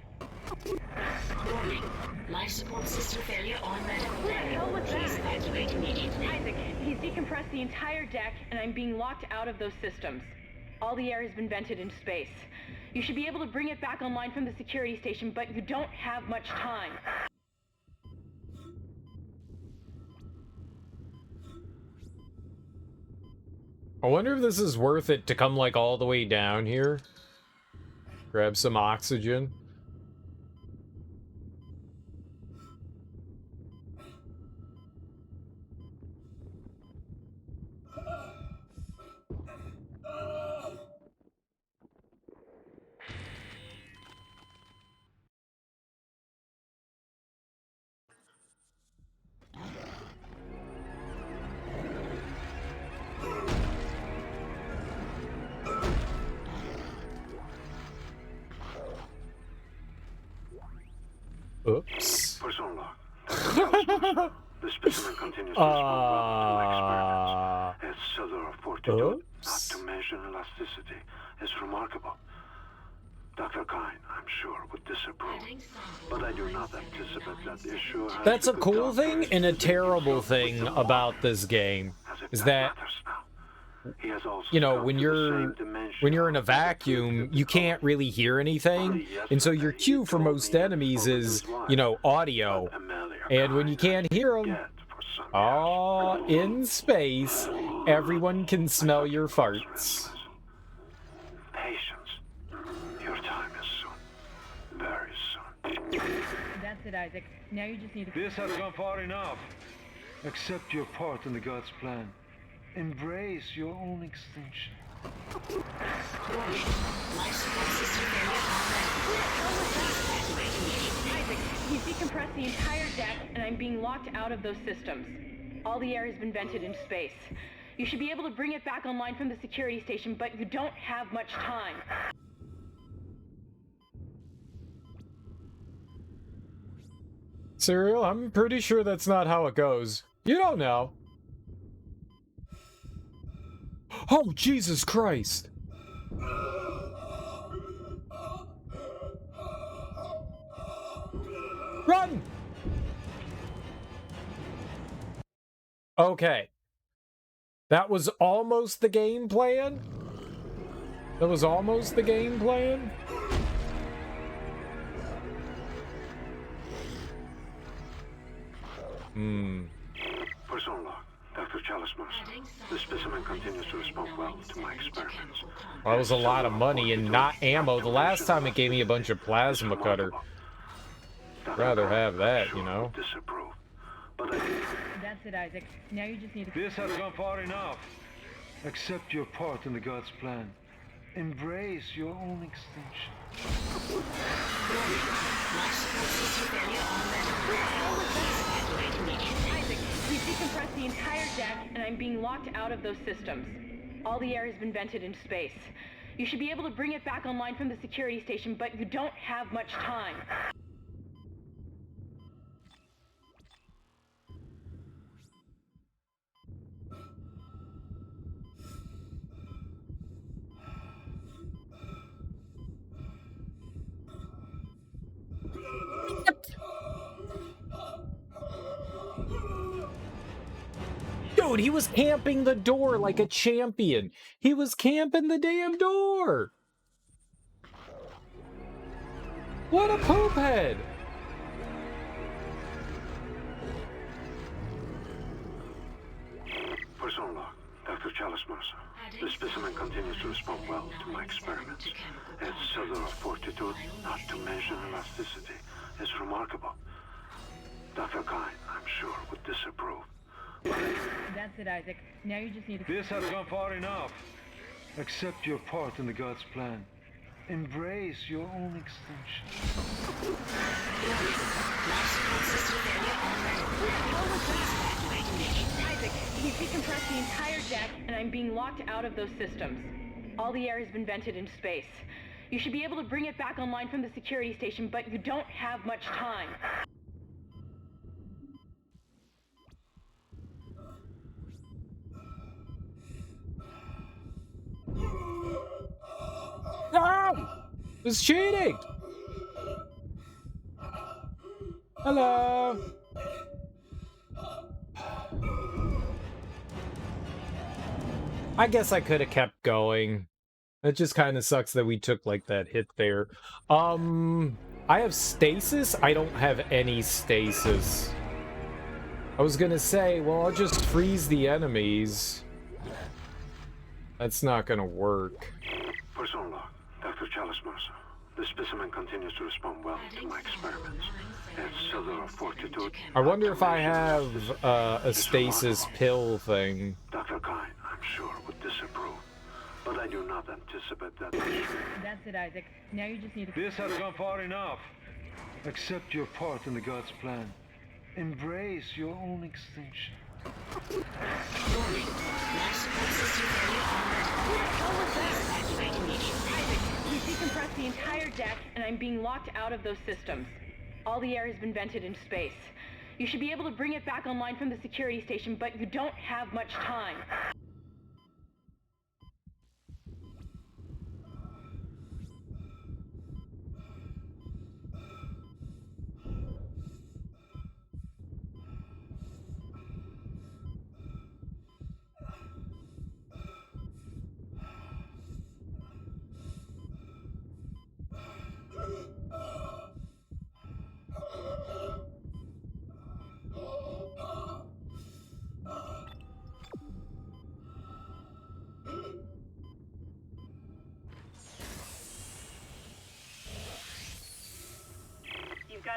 Warning. Life support system failure on medical What the hell was Please that? evacuate immediately. Isaac, he's decompressed the entire deck, and I'm being locked out of those systems. All the air has been vented into space. You should be able to bring it back online from the security station, but you don't have much time. I wonder if this is worth it to come like all the way down here. Grab some oxygen. Oops. Person log. The specimen continues to respond well to experiments. Its cellular fortitude, not to mention elasticity, is remarkable. Dr. Kine, I'm sure, would disapprove. But I do not anticipate that issue. That's a cool thing and a terrible thing about this game is that, you know, when you're in a vacuum, you can't really hear anything, and so your cue for most enemies is, you know, audio. And when you can't hear them, in space, everyone can smell your farts. Patience. Your time is soon. Very soon. That's it, Isaac. Now you just need to... This has gone far enough. Accept your part in the God's plan. Embrace your own extinction. Isaac, he's decompressed the entire deck, and I'm being locked out of those systems. All the air has been vented into space. You should be able to bring it back online from the security station, but you don't have much time. Serial, I'm pretty sure that's not how it goes. You don't know. Oh, Jesus Christ! Run! Okay. That was almost the game plan? That was almost the game plan? Person log. Dr. Chalice, the specimen continues to respond well to my experiments. That was a lot of money and not ammo. The last time it gave me a bunch of plasma cutter. Rather have that, you know. That's it, Isaac. Now you just need to... This has gone far enough. Accept your part in the God's plan. Embrace your own extinction. Isaac, he's decompressed the entire deck, and I'm being locked out of those systems. All the air has been vented into space. You should be able to bring it back online from the security station, but you don't have much time. Dude, he was camping the door like a champion. He was camping the damn door. What a poophead. Person log. Dr. Chalice, the specimen continues to respond well to my experiments. Its cellular fortitude, not to mention elasticity, is remarkable. Dr. Kine, I'm sure, would disapprove. That's it, Isaac. Now you just need to... This has gone far enough. Accept your part in the God's plan. Embrace your own extinction. Isaac, he's decompressed the entire deck, and I'm being locked out of those systems. All the air has been vented into space. You should be able to bring it back online from the security station, but you don't have much time. No! It's cheating! Hello! I guess I could have kept going. It just kind of sucks that we took, like, that hit there. I have stasis? I don't have any stasis. I was gonna say, well, I'll just freeze the enemies. That's not gonna work. Person log. Dr. Chalice, the specimen continues to respond well to my experiments. Its cellular fortitude... I wonder if I have a stasis pill thing. Dr. Kine, I'm sure, would disapprove. But I do not anticipate that... That's it, Isaac. Now you just need to... This has gone far enough. Accept your part in the God's plan. Embrace your own extinction. Isaac, he's decompressed the entire deck, and I'm being locked out of those systems. All the air has been vented into space. You should be able to bring it back online from the security station, but you don't have much time.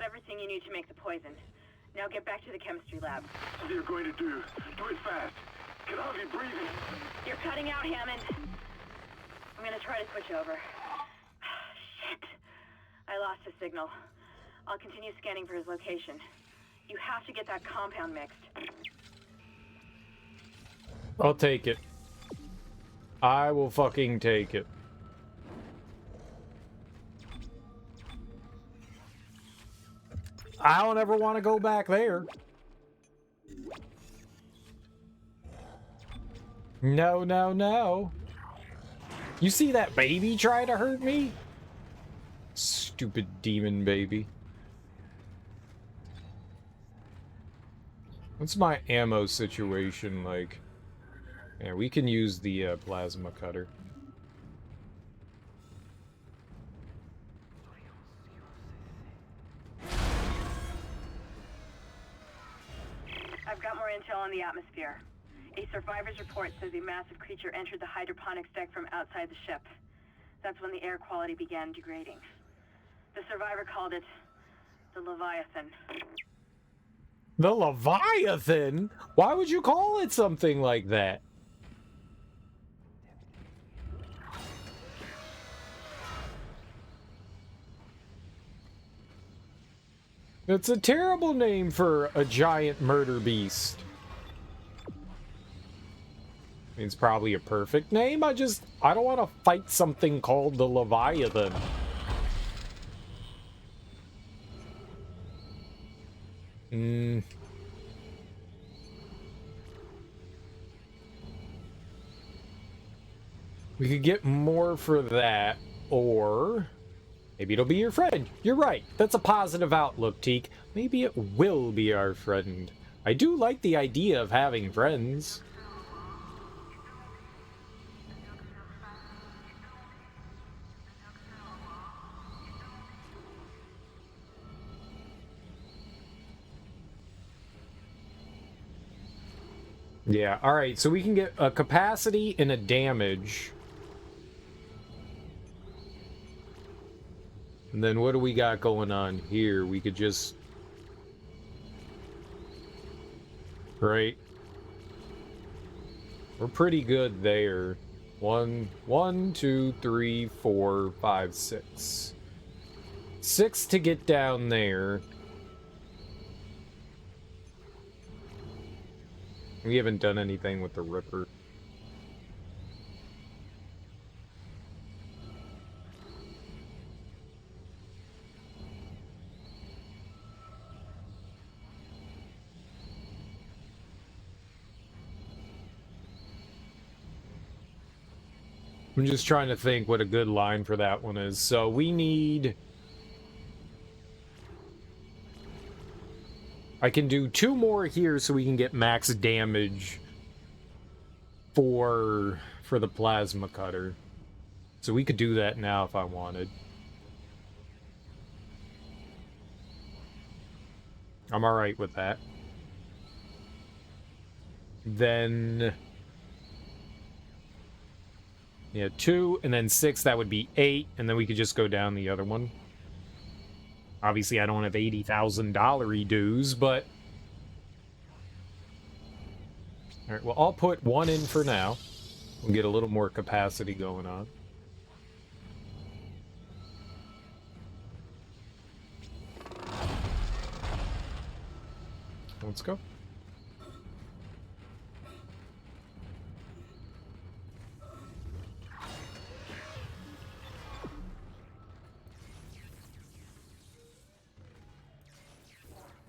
everything you need to make the poison. Now get back to the chemistry lab. What are you going to do? Do it fast. Get out of your breathing. You're cutting out, Hammond. I'm gonna try to switch over. Shit. I lost his signal. I'll continue scanning for his location. You have to get that compound mixed. I'll take it. I will fucking take it. I don't ever want to go back there. No, no, no. You see that baby try to hurt me? Stupid demon baby. What's my ammo situation like? Yeah, we can use the plasma cutter. I've got more intel on the atmosphere. A survivor's report says a massive creature entered the hydroponics deck from outside the ship. That's when the air quality began degrading. The survivor called it the Leviathan. The Leviathan? Why would you call it something like that? It's a terrible name for a giant murder beast. It's probably a perfect name. I don't want to fight something called the Leviathan. We could get more for that, or maybe it'll be your friend. You're right. That's a positive outlook, Teak. Maybe it will be our friend. I do like the idea of having friends. Yeah, alright, so we can get a capacity and a damage. And then what do we got going on here? We could just... Right. We're pretty good there. 1, 2, 3, 4, 5, 6. 6 to get down there. We haven't done anything with the Ripper. I'm just trying to think what a good line for that one is. So we need... I can do 2 more here so we can get max damage for the plasma cutter. So we could do that now if I wanted. I'm alright with that. Then... Yeah, 2, and then 6, that would be 8, and then we could just go down the other one. Obviously, I don't have $80,000 dues, but... Alright, well, I'll put 1 in for now. We'll get a little more capacity going on. Let's go.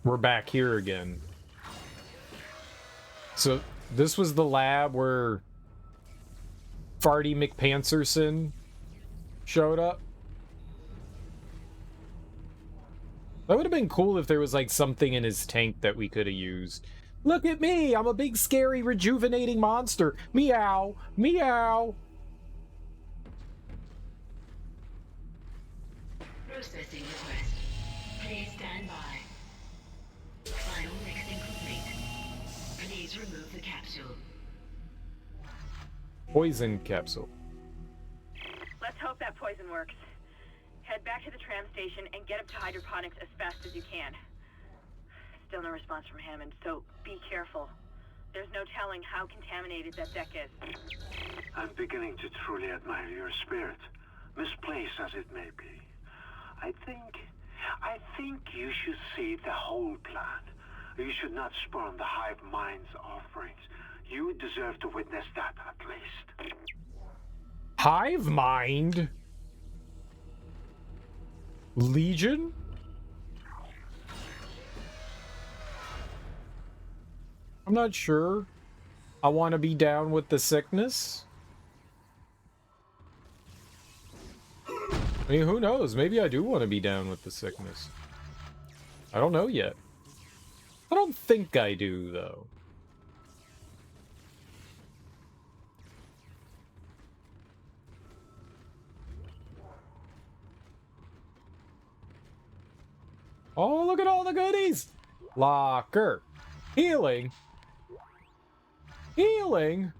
We're back here again. So, this was the lab where Farty McPanserson showed up. That would have been cool if there was, like, something in his tank that we could have used. Look at me! I'm a big, scary, rejuvenating monster! Meow! Meow! Processing request. Please stand by. Final mixing complete. Please remove the capsule. Poison capsule. Let's hope that poison works. Head Head back to the tram station and get up to hydroponics as fast as you can. Still no response from Hammond, so be careful. There's no telling how contaminated that deck is. I'm beginning to truly admire your spirit, misplaced as it may be. I think you should see the whole plan. You should not spurn the hive mind's offerings. You deserve to witness that, at least. Hive mind? Legion? I'm not sure. I want to be down with the sickness. I mean, who knows? Maybe I do want to be down with the sickness. I don't know yet. I don't think I do, though. Oh, look at all the goodies! Locker. Healing. Healing.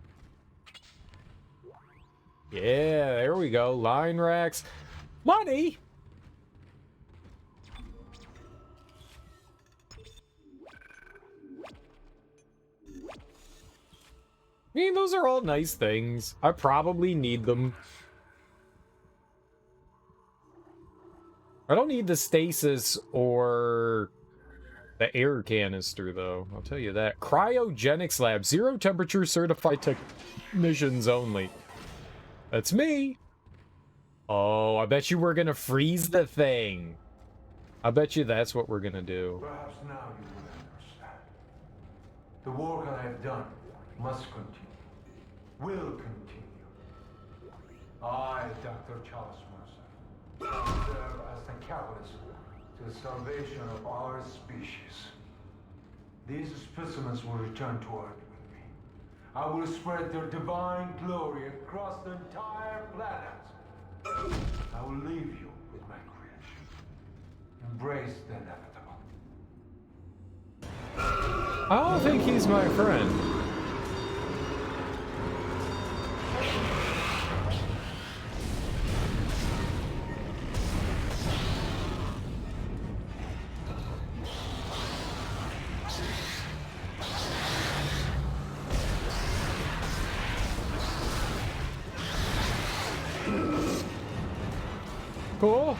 Yeah, there we go. Line racks. Money! I mean, those are all nice things. I probably need them. I don't need the stasis or the air canister, though. I'll tell you that. Cryogenics lab. 0 temperature certified technicians only. That's me. Oh, I bet you we're gonna freeze the thing. I bet you that's what we're gonna do. Perhaps now you will understand. The work I have done must continue. Will continue. I, Dr. Charles Mercer, serve as the catalyst to the salvation of our species. These specimens will return to Earth with me. I will spread their divine glory across the entire planet. I will leave you with my creation. Embrace the inevitable. I don't think he's my friend. Cool.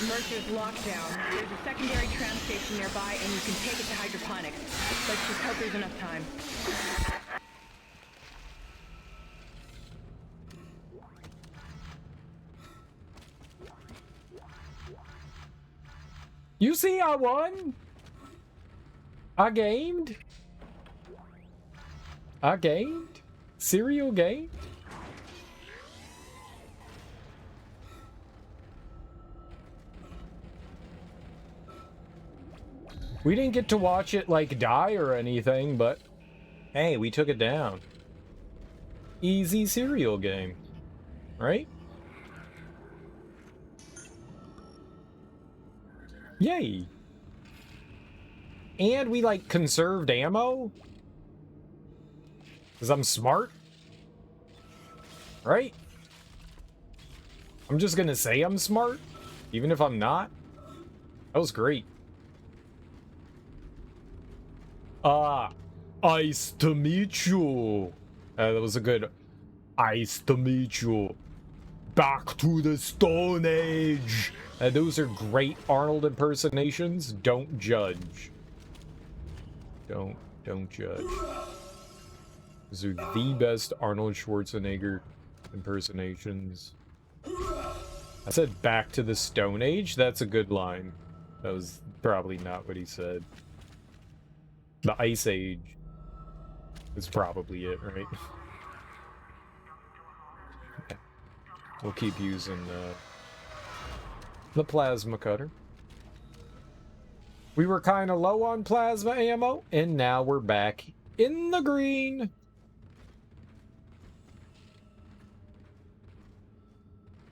Mercer's lockdown. There's a secondary tram station nearby, and you can take it to hydroponics. Let's just hope there's enough time. You see, I won. I gamed. I gamed. Serial game. We didn't get to watch it, like, die or anything, but hey, we took it down. Easy serial game, right? Yay. And we, like, conserved ammo? Because I'm smart? Right? I'm just gonna say I'm smart, even if I'm not. That was great. Nice to meet you. That was a good nice to meet you. Back to the Stone Age. Those are great Arnold impersonations. Don't judge. Don't judge. Those are the best Arnold Schwarzenegger impersonations. I said back to the Stone Age? That's a good line. That was probably not what he said. The Ice Age is probably it, right? We'll keep using the plasma cutter. We were kind of low on plasma ammo, and now we're back in the green.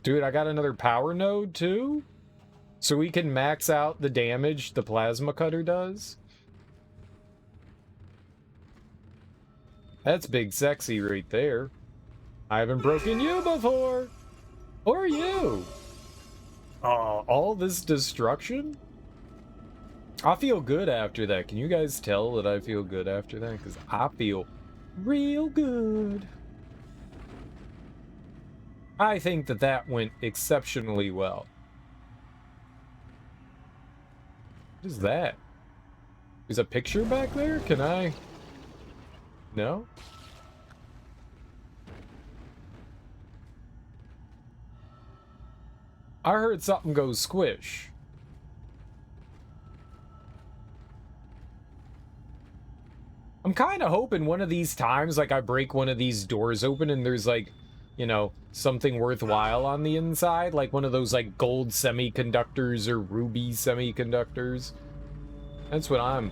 Dude, I got another power node too? So we can max out the damage the plasma cutter does? That's big sexy right there. I haven't broken you before! Or you! Oh, all this destruction? I feel good after that. Can you guys tell that I feel good after that? Because I feel real good. I think that that went exceptionally well. What is that? There's a picture back there? Can I? No? I heard something go squish. I'm kind of hoping one of these times, like, I break one of these doors open and there's, like, you know, something worthwhile on the inside, like one of those, like, gold semiconductors or ruby semiconductors. That's what I'm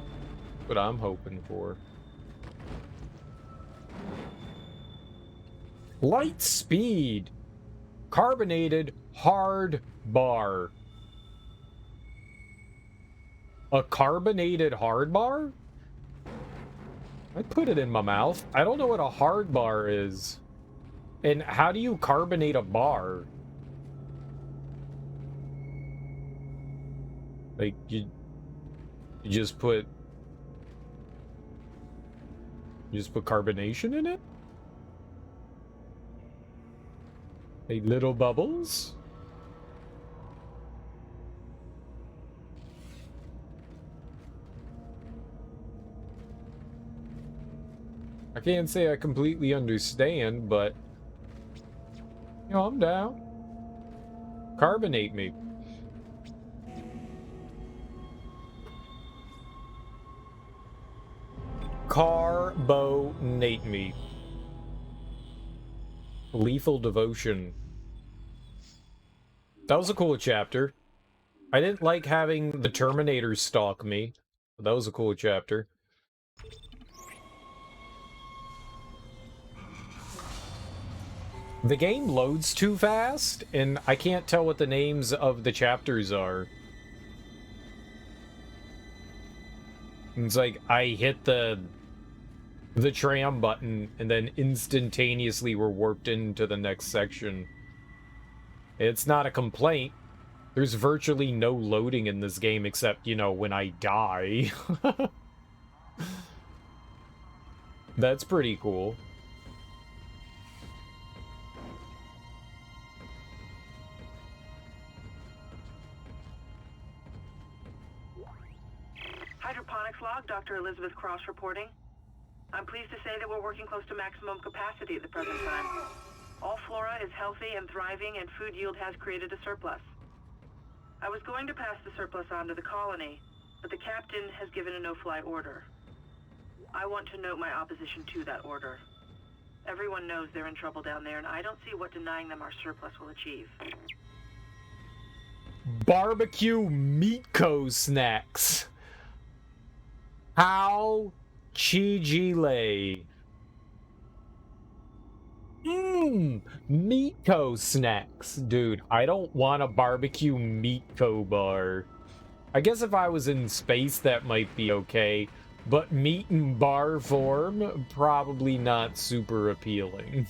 hoping for. Light speed. Carbonated hard bar. A carbonated hard bar? I put it in my mouth. I don't know what a hard bar is. And how do you carbonate a bar? Like, you just put carbonation in it? Like little bubbles? I can't say I completely understand, but you know, I'm down. Carbonate me. Carbonate me. Lethal Devotion. That was a cool chapter. I didn't like having the Terminator stalk me, but that was a cool chapter. The game loads too fast, and I can't tell what the names of the chapters are. It's like, I hit the tram button, and then instantaneously we're warped into the next section. It's not a complaint. There's virtually no loading in this game except, you know, when I die. That's pretty cool. Hydroponics log, Dr. Elizabeth Cross reporting. I'm pleased to say that we're working close to maximum capacity at the present time. All flora is healthy and thriving, and food yield has created a surplus. I was going to pass the surplus on to the colony, but the captain has given a no-fly order. I want to note my opposition to that order. Everyone knows they're in trouble down there, and I don't see what denying them our surplus will achieve. Barbecue Meatco snacks. How Chigile. Meatco snacks. Dude, I don't want a barbecue Meatco bar. I guess if I was in space, that might be okay. But meat in bar form, probably not super appealing.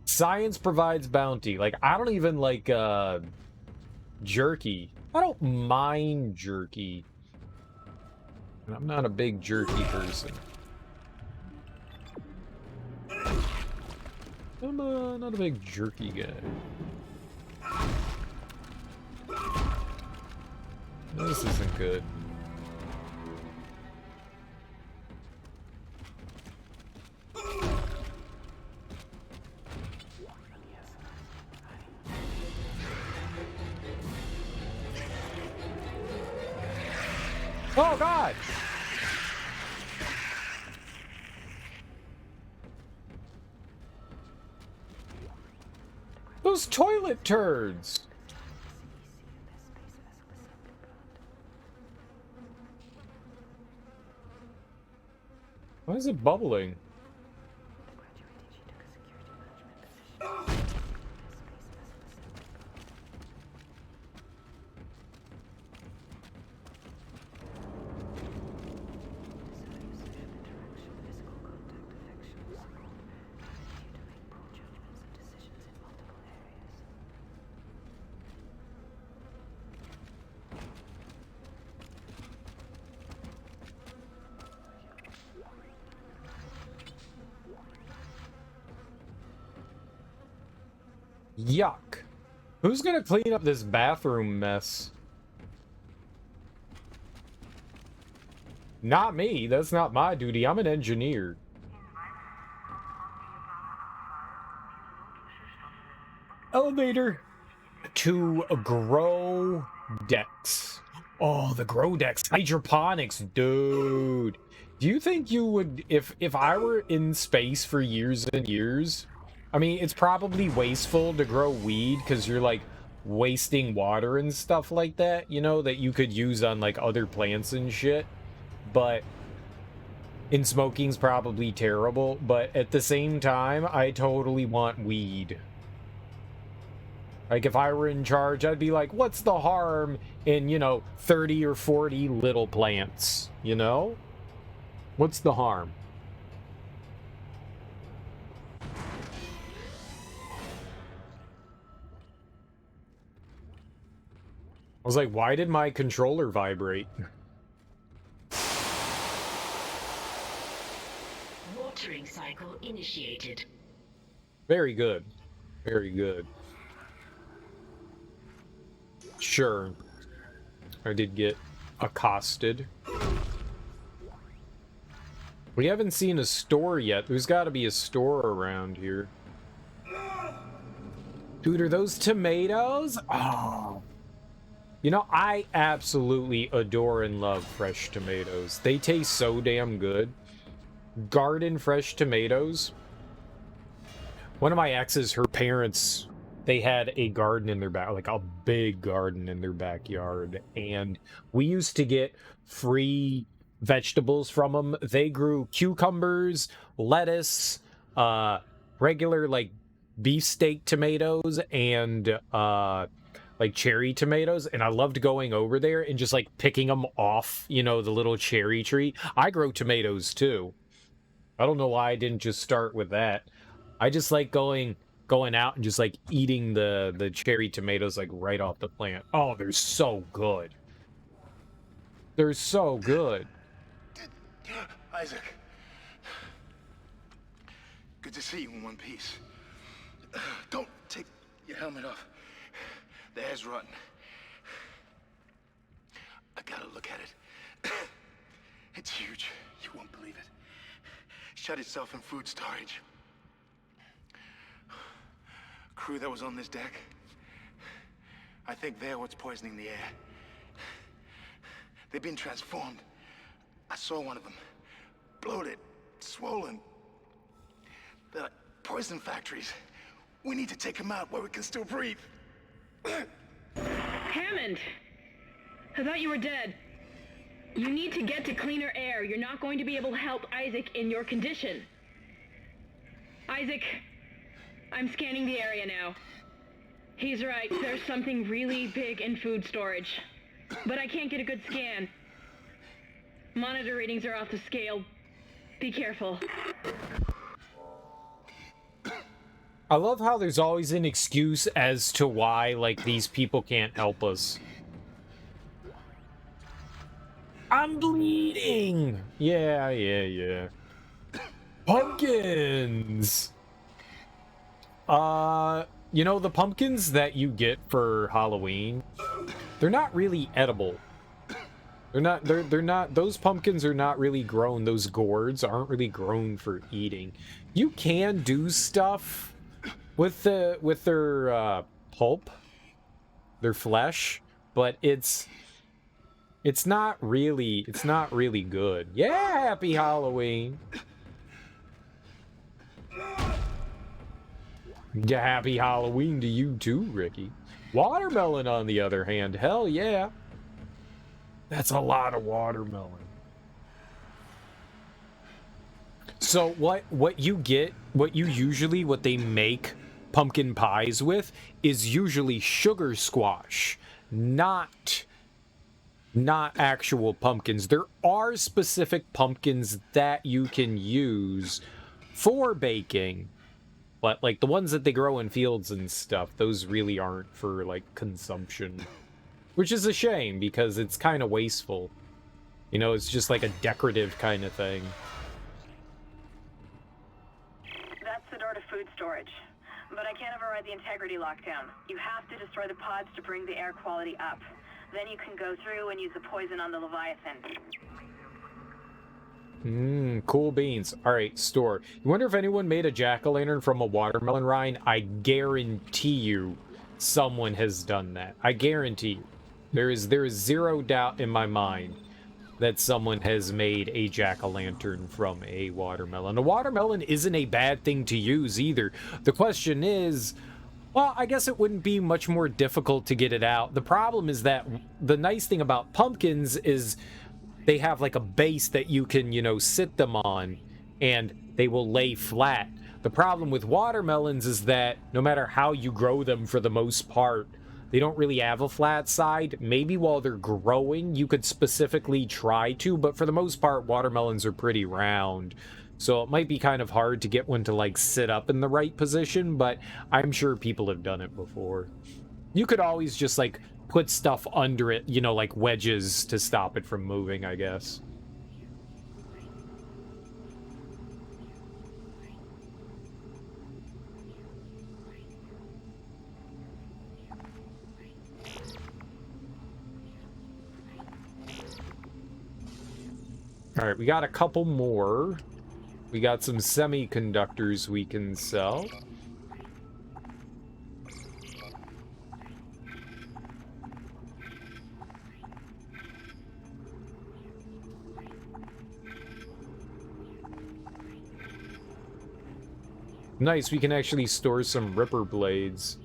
Science provides bounty. Like, I don't even like, jerky. I don't mind jerky. I'm not a big jerky person. I'm not a big jerky guy. This isn't good. Oh, God! Those toilet turds! Why is it bubbling? Yuck. Who's gonna clean up this bathroom mess? Not me. That's not my duty. I'm an engineer. Elevator to grow decks. Oh, the grow decks. Hydroponics, dude. Do you think you would, if I were in space for years and years, I mean, it's probably wasteful to grow weed because you're like wasting water and stuff like that, you know, that you could use on like other plants and shit. But in smoking's probably terrible. But at the same time, I totally want weed. Like if I were in charge, I'd be like, what's the harm in, you know, 30 or 40 little plants, you know? What's the harm? I was like, why did my controller vibrate? Watering cycle initiated. Very good. Very good. Sure. I did get accosted. We haven't seen a store yet. There's got to be a store around here. Dude, are those tomatoes? Oh. You know, I absolutely adore and love fresh tomatoes. They taste so damn good. Garden fresh tomatoes. One of my exes, her parents, they had a garden in their back, like a big garden in their backyard. And we used to get free vegetables from them. They grew cucumbers, lettuce, regular like beefsteak tomatoes, and like cherry tomatoes, and I loved going over there and just like picking them off, you know, the little cherry tree. I grow tomatoes too. I don't know why I didn't just start with that. I just like going out and just like eating the cherry tomatoes like right off the plant. Oh, they're so good. They're so good. Isaac. Good to see you in one piece. Don't take your helmet off. The air's rotten. I gotta look at it. It's huge. You won't believe it. Shut itself in food storage. Crew that was on this deck, I think they're what's poisoning the air. They've been transformed. I saw one of them. Bloated, swollen. They're like poison factories. We need to take them out where we can still breathe. Hammond! I thought you were dead. You need to get to cleaner air. You're not going to be able to help Isaac in your condition. Isaac, I'm scanning the area now. He's right, there's something really big in food storage. But I can't get a good scan. Monitor readings are off the scale. Be careful. I love how there's always an excuse as to why, like, these people can't help us. I'm bleeding! Yeah. Pumpkins! You know, the pumpkins that you get for Halloween, they're not really edible. They're not, those pumpkins are not really grown. Those gourds aren't really grown for eating. You can do stuff with their pulp, their flesh, but it's It's not really good. Yeah, happy Halloween. Yeah, happy Halloween to you too, Ricky. Watermelon, on the other hand, hell yeah. That's a lot of watermelon. So what they make pumpkin pies with is usually sugar squash, not actual pumpkins. There are specific pumpkins that you can use for baking, but like the ones that they grow in fields and stuff, those really aren't for like consumption, which is a shame because it's kind of wasteful. You know, it's just like a decorative kind of thing. That's the door to food storage. But I can't override the integrity lockdown. You have to destroy the pods to bring the air quality up. Then you can go through and use the poison on the Leviathan. Cool beans. All right, store. You wonder if anyone made a jack-o'-lantern from a watermelon rind? I guarantee you someone has done that. I guarantee you. There is zero doubt in my mind that someone has made a jack-o'-lantern from a watermelon. A watermelon isn't a bad thing to use either. The question is, well, I guess it wouldn't be much more difficult to get it out. The problem is that the nice thing about pumpkins is they have like a base that you can, you know, sit them on and they will lay flat. The problem with watermelons is that no matter how you grow them, for the most part, they don't really have a flat side. Maybe while they're growing, you could specifically try to, but for the most part, watermelons are pretty round. So it might be kind of hard to get one to like sit up in the right position, but I'm sure people have done it before. You could always just like put stuff under it, you know, like wedges to stop it from moving, I guess. All right, we got a couple more. We got some semiconductors we can sell. Nice, we can actually store some Ripper blades.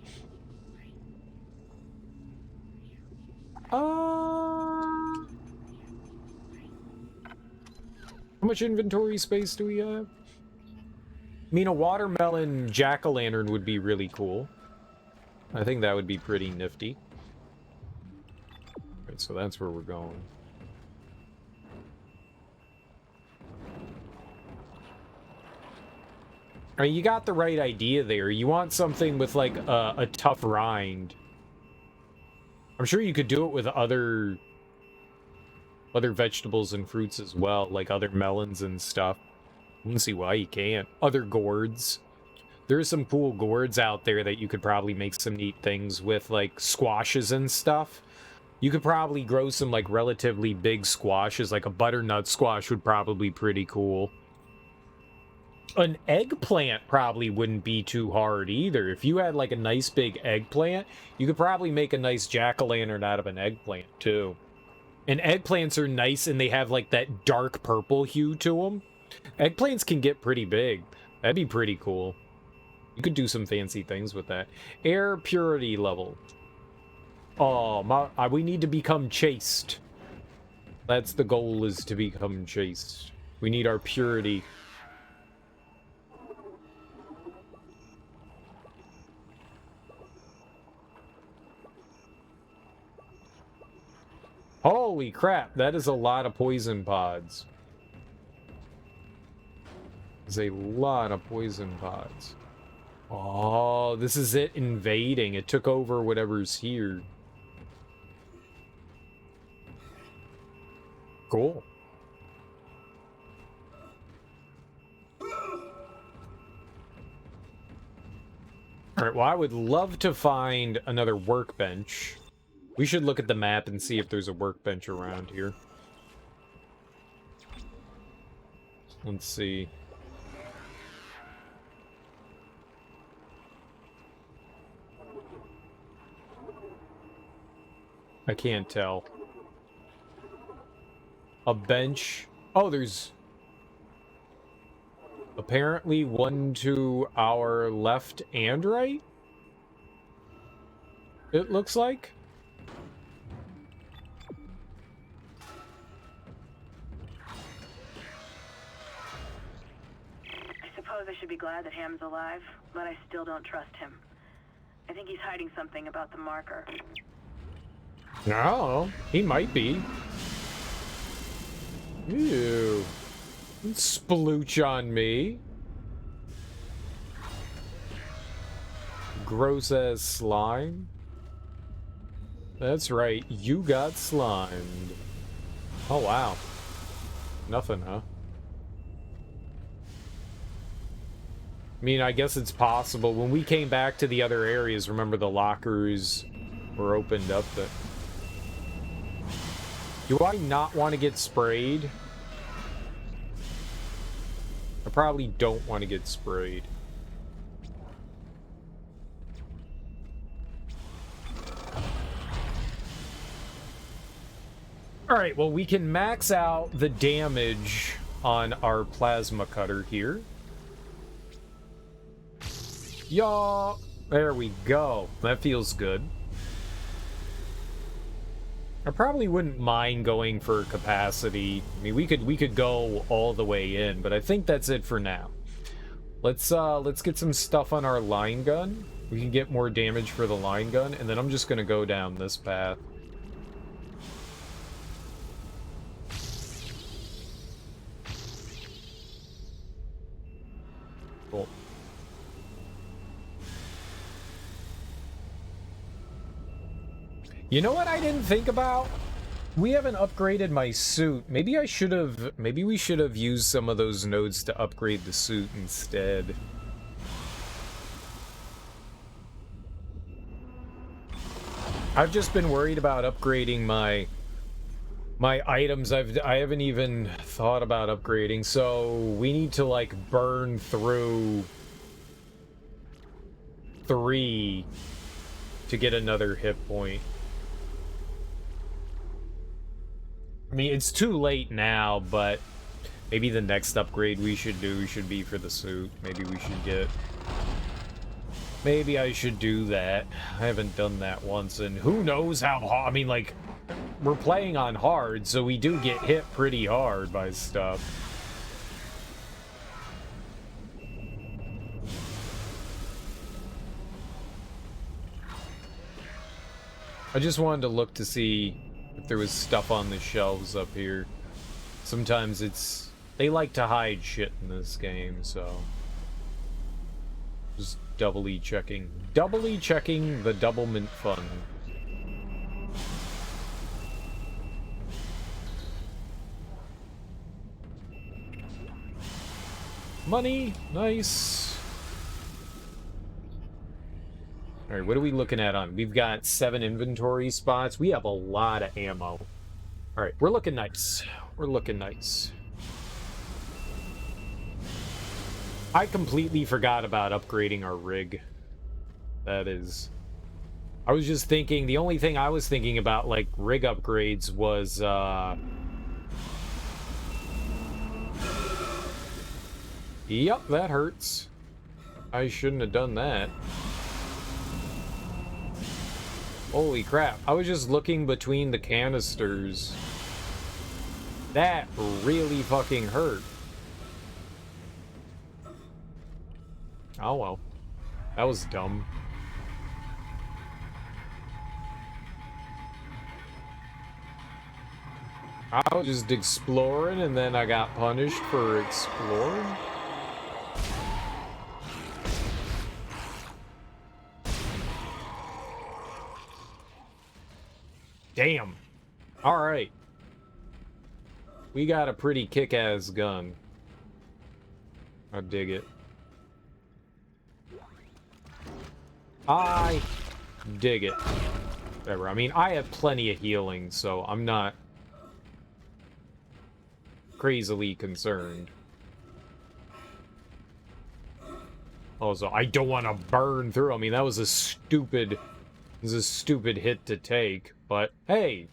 How much inventory space do we have? I mean, a watermelon jack-o'-lantern would be really cool. I think that would be pretty nifty. Right, so that's where we're going. I mean, you got the right idea there. You want something with, like, a tough rind. I'm sure you could do it with other vegetables and fruits as well, like other melons and stuff. I don't see why you can't. Other gourds. There's some cool gourds out there that you could probably make some neat things with, like squashes and stuff. You could probably grow some, like, relatively big squashes, like a butternut squash would probably be pretty cool. An eggplant probably wouldn't be too hard either. If you had, like, a nice big eggplant, you could probably make a nice jack-o'-lantern out of an eggplant, too. And eggplants are nice, and they have, like, that dark purple hue to them. Eggplants can get pretty big. That'd be pretty cool. You could do some fancy things with that. Air purity level. Oh, we need to become chaste. That's the goal, is to become chaste. We need our purity. Holy crap, that is a lot of poison pods. There's a lot of poison pods. Oh, this is it invading. It took over whatever's here. Cool. Alright, well, I would love to find another workbench. We should look at the map and see if there's a workbench around here. Let's see. I can't tell. a bench. Oh, there's apparently one to our left and right. It looks like. I suppose I should be glad that Ham's alive, but I still don't trust him. I think he's hiding something about the marker. No, he might be. Ew. Splooch on me. Gross ass slime. That's right, you got slimed. Oh wow. Nothing, huh? I mean, I guess it's possible. When we came back to the other areas, remember the lockers were opened up. But do I not want to get sprayed? I probably don't want to get sprayed. Alright, well, we can max out the damage on our plasma cutter here. Yaw! There we go. That feels good. I probably wouldn't mind going for capacity. I mean, we could go all the way in, but I think that's it for now. Let's get some stuff on our line gun. We can get more damage for the line gun, and then I'm just gonna go down this path. Cool. You know what I didn't think about? We haven't upgraded my suit. Maybe we should have used some of those nodes to upgrade the suit instead. I've just been worried about upgrading my items. I haven't even thought about upgrading, so we need to like burn through 3 to get another hit point. I mean, it's too late now, but maybe the next upgrade we should do should be for the suit. Maybe we should get... Maybe I should do that. I haven't done that once, and who knows how hard... I mean, like, we're playing on hard, so we do get hit pretty hard by stuff. I just wanted to look to see if there was stuff on the shelves up here. Sometimes it's... They like to hide shit in this game, so... Just doubly checking. Doubly checking the doublemint fund. Money! Nice! Alright, what are we looking at on? We've got 7 inventory spots. We have a lot of ammo. Alright, we're looking nice. We're looking nice. I completely forgot about upgrading our rig. That is... I was just thinking, the only thing I was thinking about, like, rig upgrades was, Yep, that hurts. I shouldn't have done that. Holy crap, I was just looking between the canisters. That really fucking hurt. Oh well. That was dumb. I was just exploring and then I got punished for exploring. Damn. Alright. We got a pretty kick-ass gun. I dig it. I dig it. Whatever. I mean, I have plenty of healing, so I'm not crazily concerned. Also, I don't want to burn through. I mean, that was a stupid hit to take. But hey,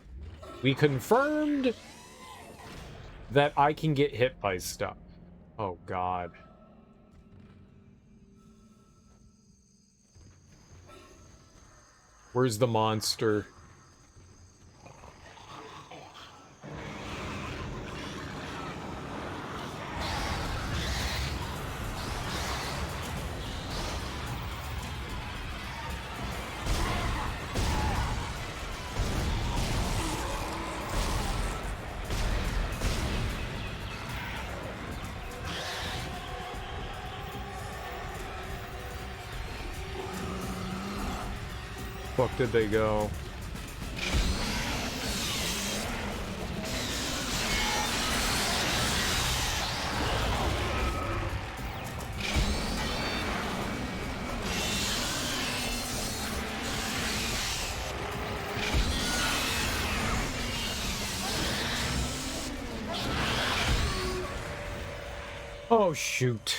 we confirmed that I can get hit by stuff. Oh, God. Where's the monster? Fuck did they go? Oh, shoot.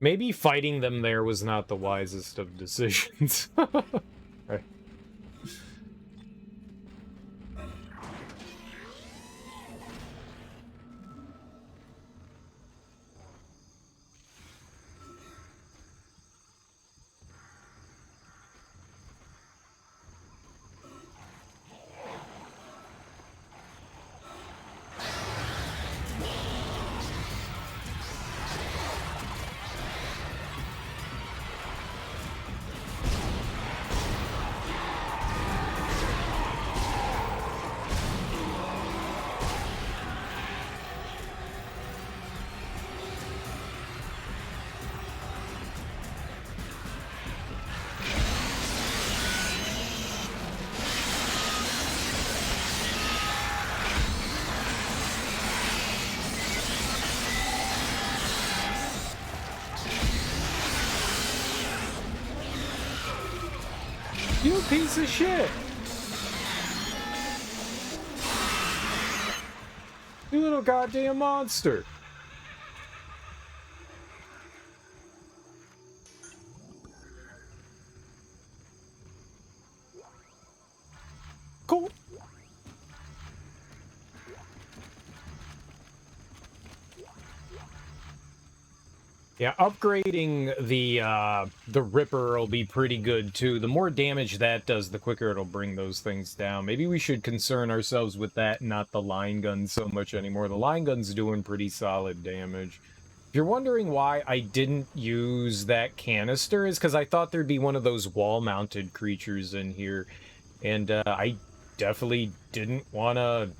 Maybe fighting them there was not the wisest of decisions. Right. You piece of shit! You little goddamn monster! Cool. Yeah, upgrading the Ripper will be pretty good too. The more damage that does, the quicker it'll bring those things down. Maybe we should concern ourselves with that, not the line gun so much anymore. The line gun's doing pretty solid damage. If you're wondering why I didn't use that canister, is because I thought there'd be one of those wall-mounted creatures in here, and I definitely didn't want to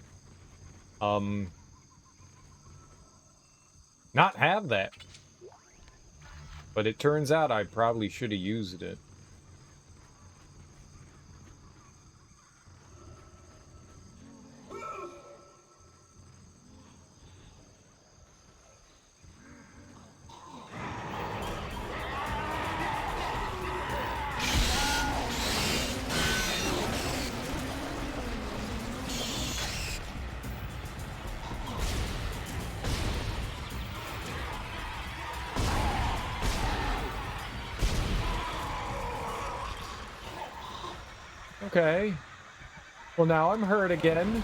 not have that. But it turns out I probably should have used it. Okay. Well, now I'm hurt again.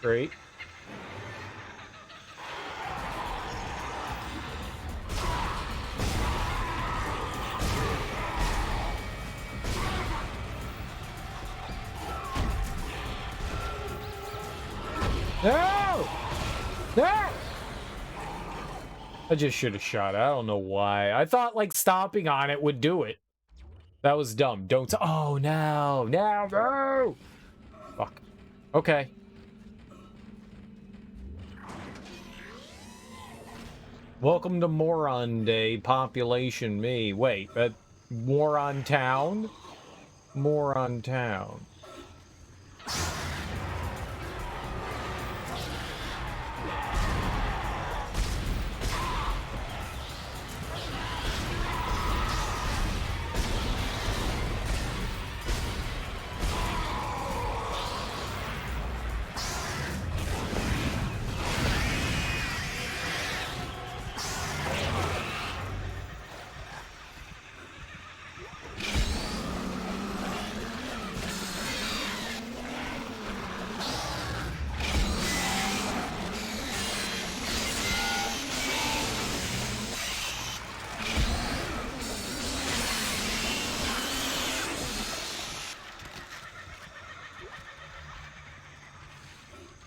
Great. No! No! I just should have shot it. I don't know why. I thought, like, stomping on it would do it. That was dumb. Don't... Oh, no! No! No! Fuck. Okay. Welcome to Moron Day, population me. Wait, Moron Town? Moron Town.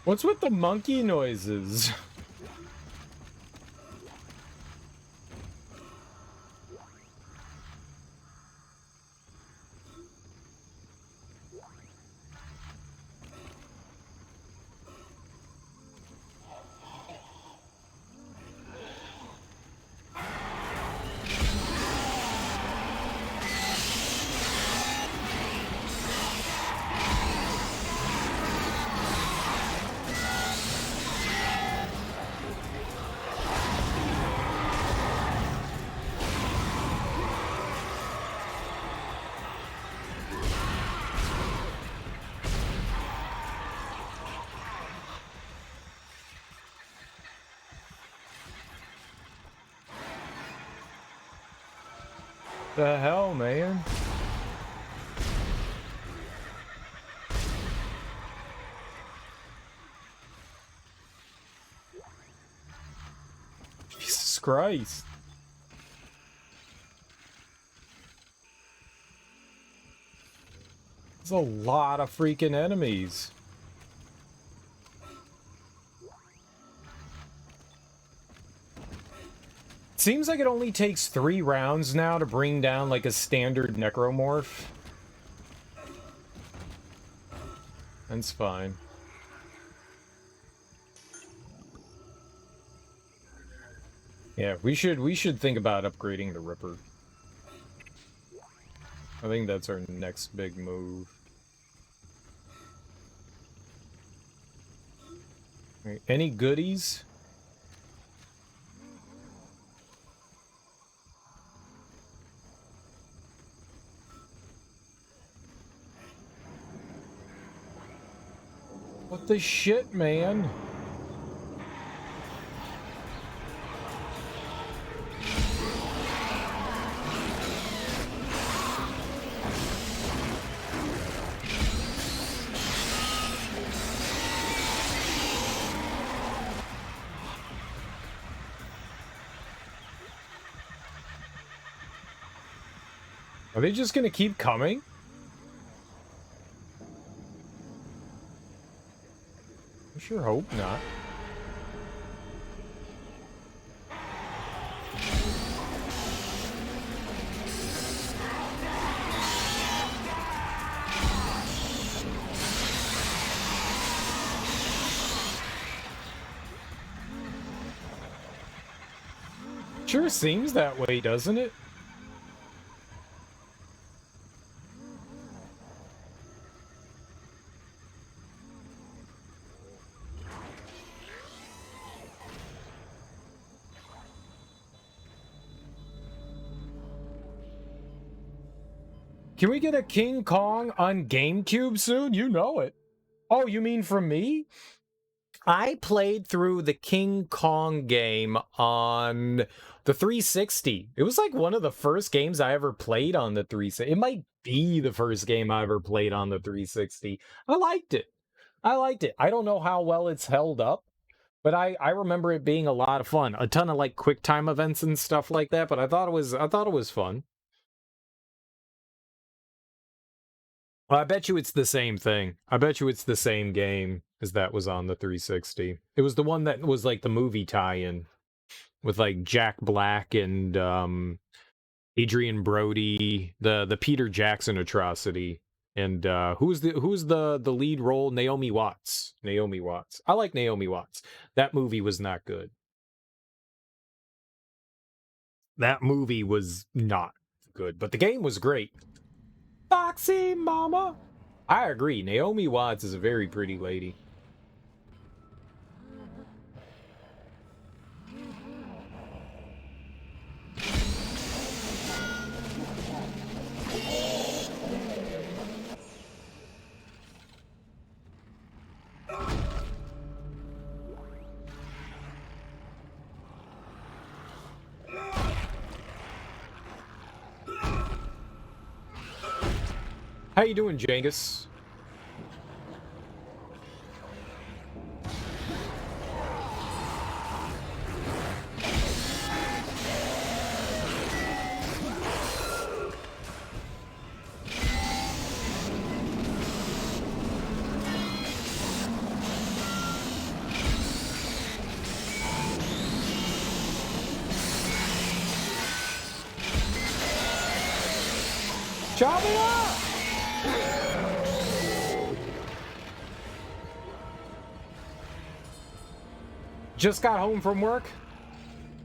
What's with the monkey noises? The hell, man? Jesus Christ. There's a lot of freaking enemies. Seems like it only takes 3 rounds now to bring down like a standard Necromorph. That's fine. Yeah, we should think about upgrading the Ripper. I think that's our next big move. Right, any goodies? What the shit, man? Are they just gonna keep coming? I sure hope not. Sure seems that way, doesn't it? Can we get a King Kong on GameCube soon? You know it. Oh, you mean from me? I played through the King Kong game on the 360. It was like one of the first games I ever played on the 360. It might be the first game I ever played on the 360. I liked it. I liked it. I don't know how well it's held up, but I remember it being a lot of fun. A ton of like quick time events and stuff like that, but I thought it was fun. Well, I bet you it's the same thing. I bet you it's the same game as that was on the 360. It was the one that was like the movie tie-in with like Jack Black and Adrian Brody, the Peter Jackson atrocity, and who's the lead role? Naomi Watts. Naomi Watts. I like Naomi Watts. That movie was not good. That movie was not good, but the game was great. Foxy Mama. I agree. Naomi Watts is a very pretty lady. How you doing, Jangus? Chop it up! Just got home from work.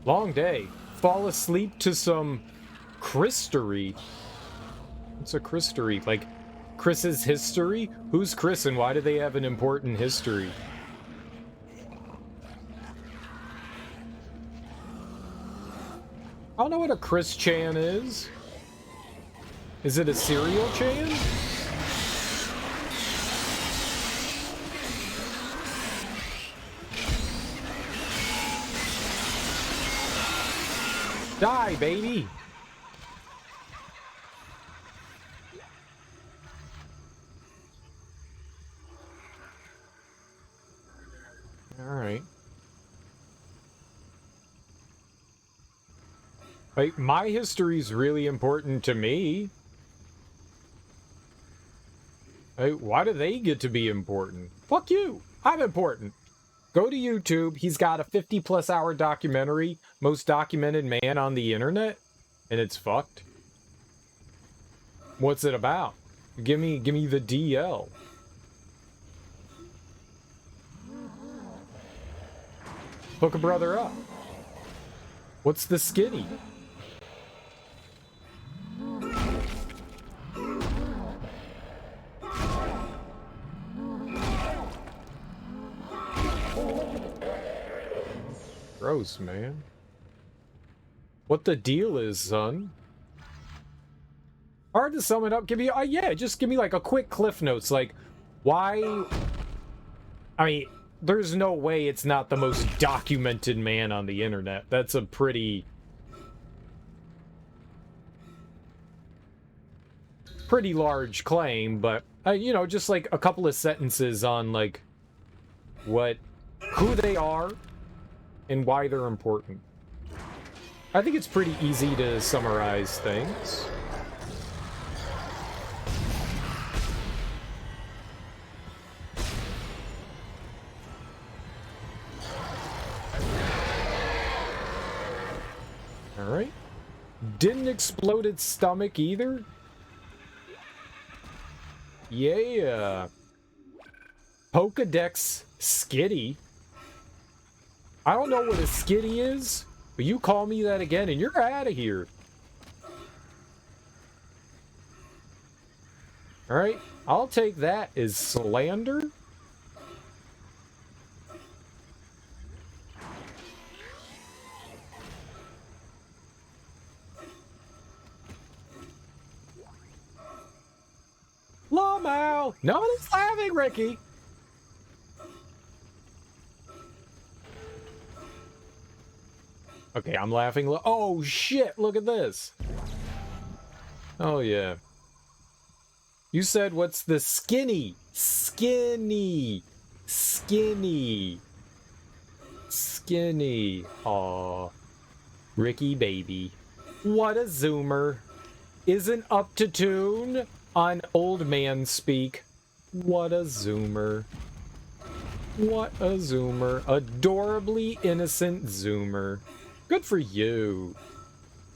Long day. Fall asleep to some Christery. What's a Christery? Like Chris's history? Who's Chris and why do they have an important history? I don't know what a Chris Chan is. Is it a cereal Chan? Die, baby! Alright. Like, my history's really important to me. Like, why do they get to be important? Fuck you! I'm important! Go to YouTube. He's got a 50+ hour documentary, most documented man on the internet, and it's fucked. What's it about? Give me the DL. Hook a brother up. What's the skinny? Gross, man. What the deal is, son? Hard to sum it up. Give me, yeah, just give me like a quick cliff notes. Like, why? I mean, there's no way it's not the most documented man on the internet. That's a pretty large claim, but you know, just like a couple of sentences on like who they are and why they're important. I think it's pretty easy to summarize things. Alright. Didn't explode its stomach either? Yeah. Pokedex Skitty. I don't know what a skitty is, but you call me that again and you're out of here. Alright, I'll take that as slander. Lawmow! No one is laughing, Ricky! Okay, I'm laughing. Oh, shit, look at this. Oh, yeah. You said, what's the skinny? Skinny. Skinny. Skinny. Aw. Ricky baby. What a zoomer. Isn't up to tune on old man speak. What a zoomer. What a zoomer. Adorably innocent zoomer. Good for you.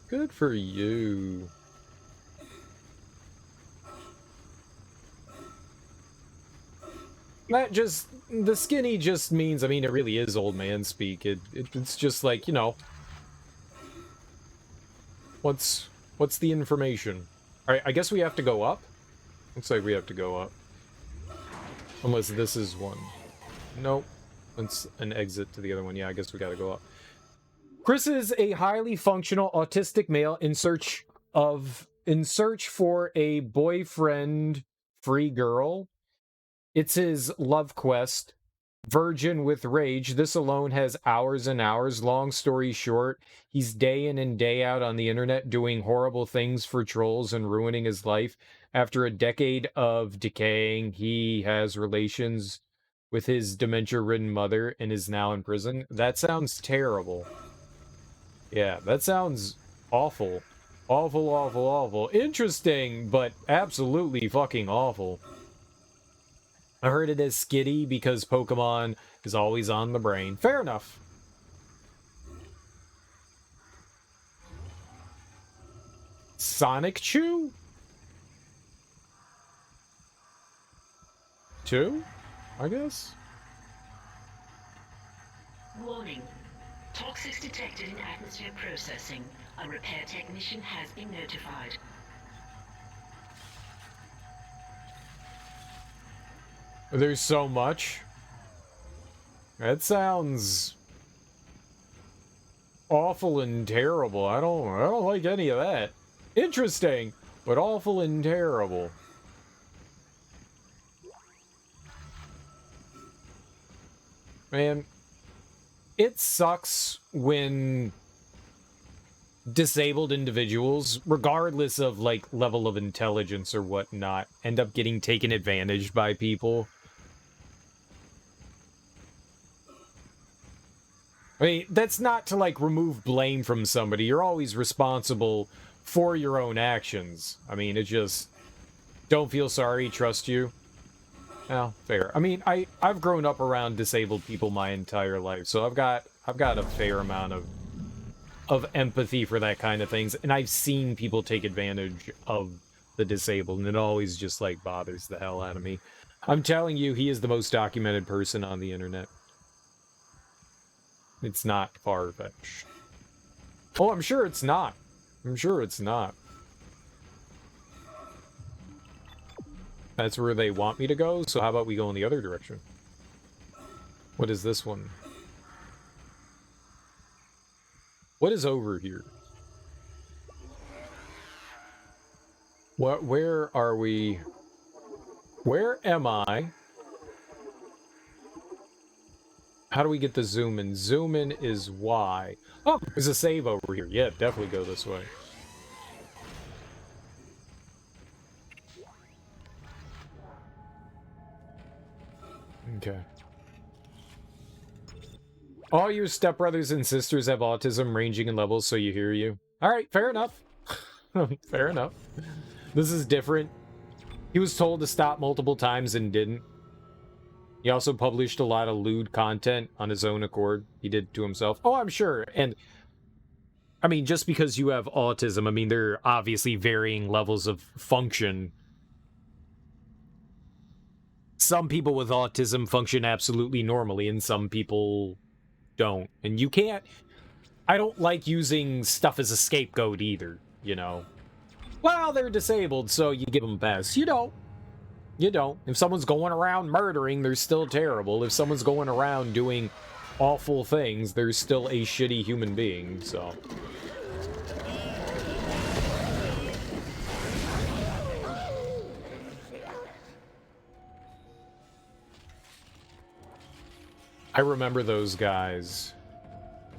Good for you. That just, the skinny just means, I mean, it really is old man speak. It's just like, you know, what's the information? Alright, I guess we have to go up. Looks like we have to go up. Unless this is one. Nope. It's an exit to the other one. Yeah, I guess we gotta go up. Chris is a highly functional autistic male in search for a boyfriend-free girl. It's his love quest. Virgin with rage. This alone has hours and hours. Long story short, he's day in and day out on the internet doing horrible things for trolls and ruining his life. After a decade of decaying, he has relations with his dementia-ridden mother and is now in prison. That sounds terrible. Yeah, that sounds awful. Awful, awful, awful. Interesting, but absolutely fucking awful. I heard it as Skitty because Pokemon is always on the brain. Fair enough. Sonic Chew? 2, I guess? Warning. Toxics detected in atmosphere processing. A repair technician has been notified. There's so much. That sounds awful and terrible. I don't like any of that. Interesting, but awful and terrible. Man, it sucks when disabled individuals, regardless of like level of intelligence or whatnot, end up getting taken advantage by people. I mean, that's not to like remove blame from somebody. You're always responsible for your own actions. I mean, it just don't feel sorry, trust you. Well, fair. I mean, I've grown up around disabled people my entire life, so I've got a fair amount of empathy for that kind of things, and I've seen people take advantage of the disabled, and it always just like bothers the hell out of me. I'm telling you, he is the most documented person on the internet. It's not far-fetched. Oh, I'm sure it's not. I'm sure it's not. That's where they want me to go, so how about we go in the other direction? What is this one? What is over here? What? Where are we? Where am I? How do we get the zoom in? Zoom in is Y. Oh, there's a save over here. Yeah, definitely go this way. Okay. All your stepbrothers and sisters have autism ranging in levels, so you hear you. Alright, fair enough. Fair enough. This is different. He was told to stop multiple times and didn't. He also published a lot of lewd content on his own accord. He did to himself. Oh, I'm sure. And, I mean, just because you have autism, I mean, there are obviously varying levels of function. Some people with autism function absolutely normally, and some people don't. And you can't... I don't like using stuff as a scapegoat either, you know? Well, they're disabled, so you give them a pass. You don't. You don't. If someone's going around murdering, they're still terrible. If someone's going around doing awful things, they're still a shitty human being, so... I remember those guys.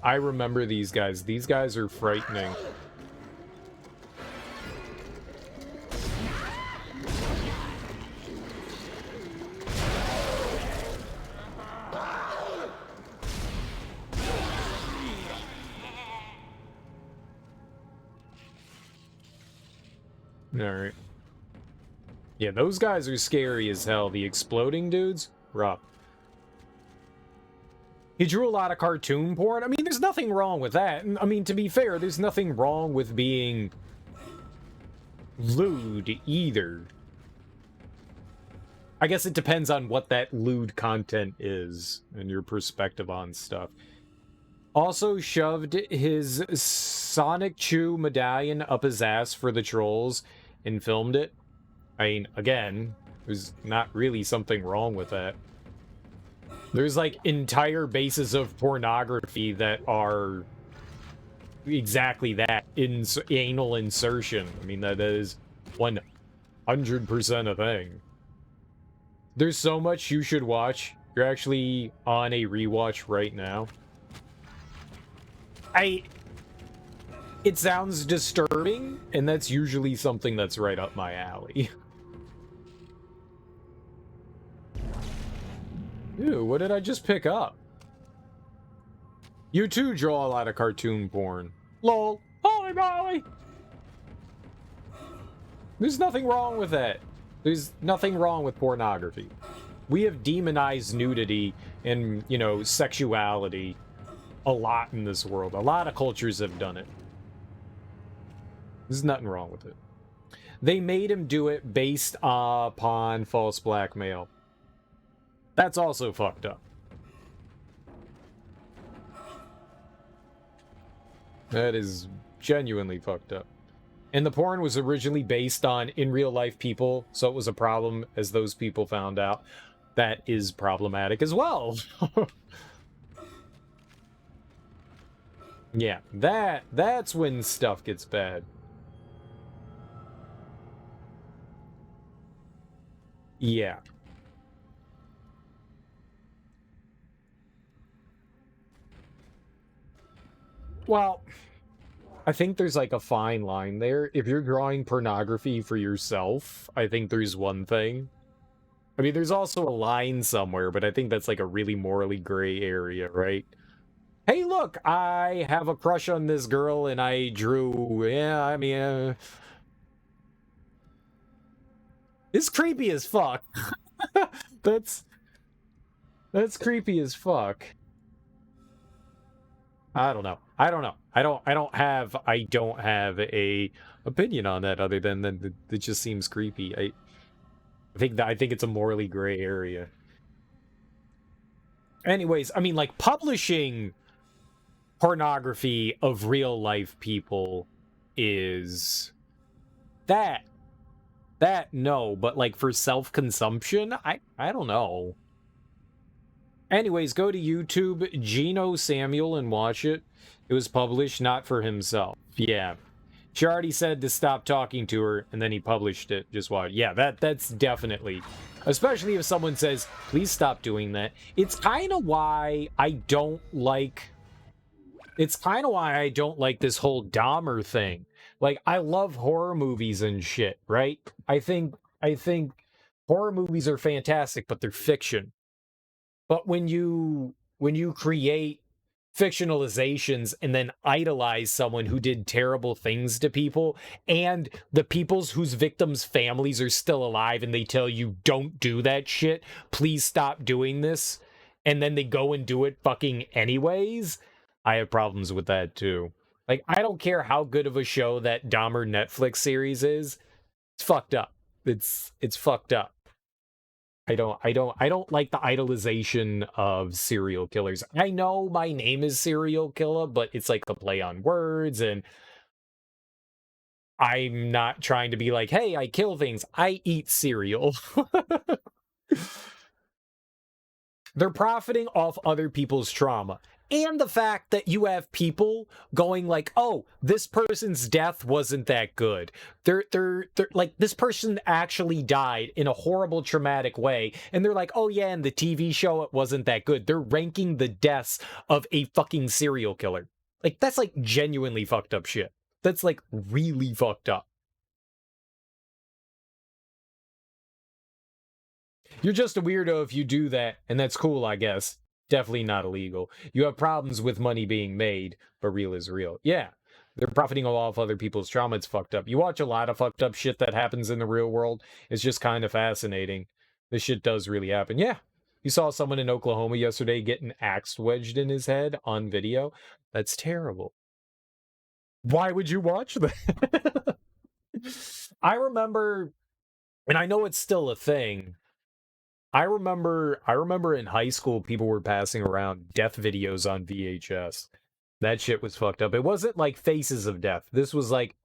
I remember these guys. These guys are frightening. Alright. Yeah, those guys are scary as hell. The exploding dudes? Rough. He drew a lot of cartoon porn. I mean, there's nothing wrong with that. I mean, to be fair, there's nothing wrong with being lewd either. I guess it depends on what that lewd content is and your perspective on stuff. Also shoved his Sonic Chew medallion up his ass for the trolls and filmed it. I mean, again, there's not really something wrong with that. There's, like, entire bases of pornography that are exactly that. Anal insertion. I mean, that is 100% a thing. There's so much you should watch. You're actually on a rewatch right now. It sounds disturbing, and that's usually something that's right up my alley. Ew, what did I just pick up? You too draw a lot of cartoon porn. Lol. Holy moly! There's nothing wrong with that. There's nothing wrong with pornography. We have demonized nudity and, you know, sexuality a lot in this world. A lot of cultures have done it. There's nothing wrong with it. They made him do it based upon false blackmail. That's also fucked up. That is genuinely fucked up. And the porn was originally based on in real life people, so it was a problem as those people found out. That is problematic as well. Yeah, that's when stuff gets bad. Yeah. Well, I think there's like a fine line there. If you're drawing pornography for yourself, I think there's one thing. I mean, there's also a line somewhere, but I think that's like a really morally gray area, right? Hey, look, I have a crush on this girl and I drew, yeah, I mean, it's creepy as fuck. That's creepy as fuck. I don't know. I don't have a opinion on that other than that it just seems creepy. I think it's a morally gray area. Anyways, I mean, like, publishing pornography of real life people is that no, but like for self-consumption, I don't know. Anyways, go to YouTube, Gino Samuel, and watch it. It was published not for himself. Yeah. She already said to stop talking to her, and then he published it. Just watch. Yeah, that's definitely. Especially if someone says, please stop doing that. It's kind of why I don't like... It's kind of why I don't like this whole Dahmer thing. Like, I love horror movies and shit, right? I think horror movies are fantastic, but they're fiction. But when you create fictionalizations and then idolize someone who did terrible things to people, and the people's whose victims' families are still alive, and they tell you, don't do that shit, please stop doing this, and then they go and do it fucking anyways, I have problems with that too. Like, I don't care how good of a show that Dahmer Netflix series is, it's fucked up. It's fucked up. I don't like the idolization of serial killers. I know my name is serial killer, but it's like the play on words, and I'm not trying to be like, hey, I kill things. I eat cereal. They're profiting off other people's trauma. And the fact that you have people going like, oh, this person's death wasn't that good. They're like, this person actually died in a horrible, traumatic way. And they're like, oh yeah, in the TV show, it wasn't that good. They're ranking the deaths of a fucking serial killer. Like, that's like genuinely fucked up shit. That's like really fucked up. You're just a weirdo if you do that, and that's cool, I guess. Definitely not illegal. You have problems with money being made, but real is real. Yeah, they're profiting off other people's trauma. It's fucked up. You watch a lot of fucked up shit that happens in the real world. It's just kind of fascinating. This shit does really happen. Yeah, you saw someone in Oklahoma yesterday get an axe wedged in his head on video. That's terrible. Why would you watch that? I remember, and I know it's still a thing, I remember in high school people were passing around death videos on VHS. That shit was fucked up. It wasn't like Faces of Death. This was like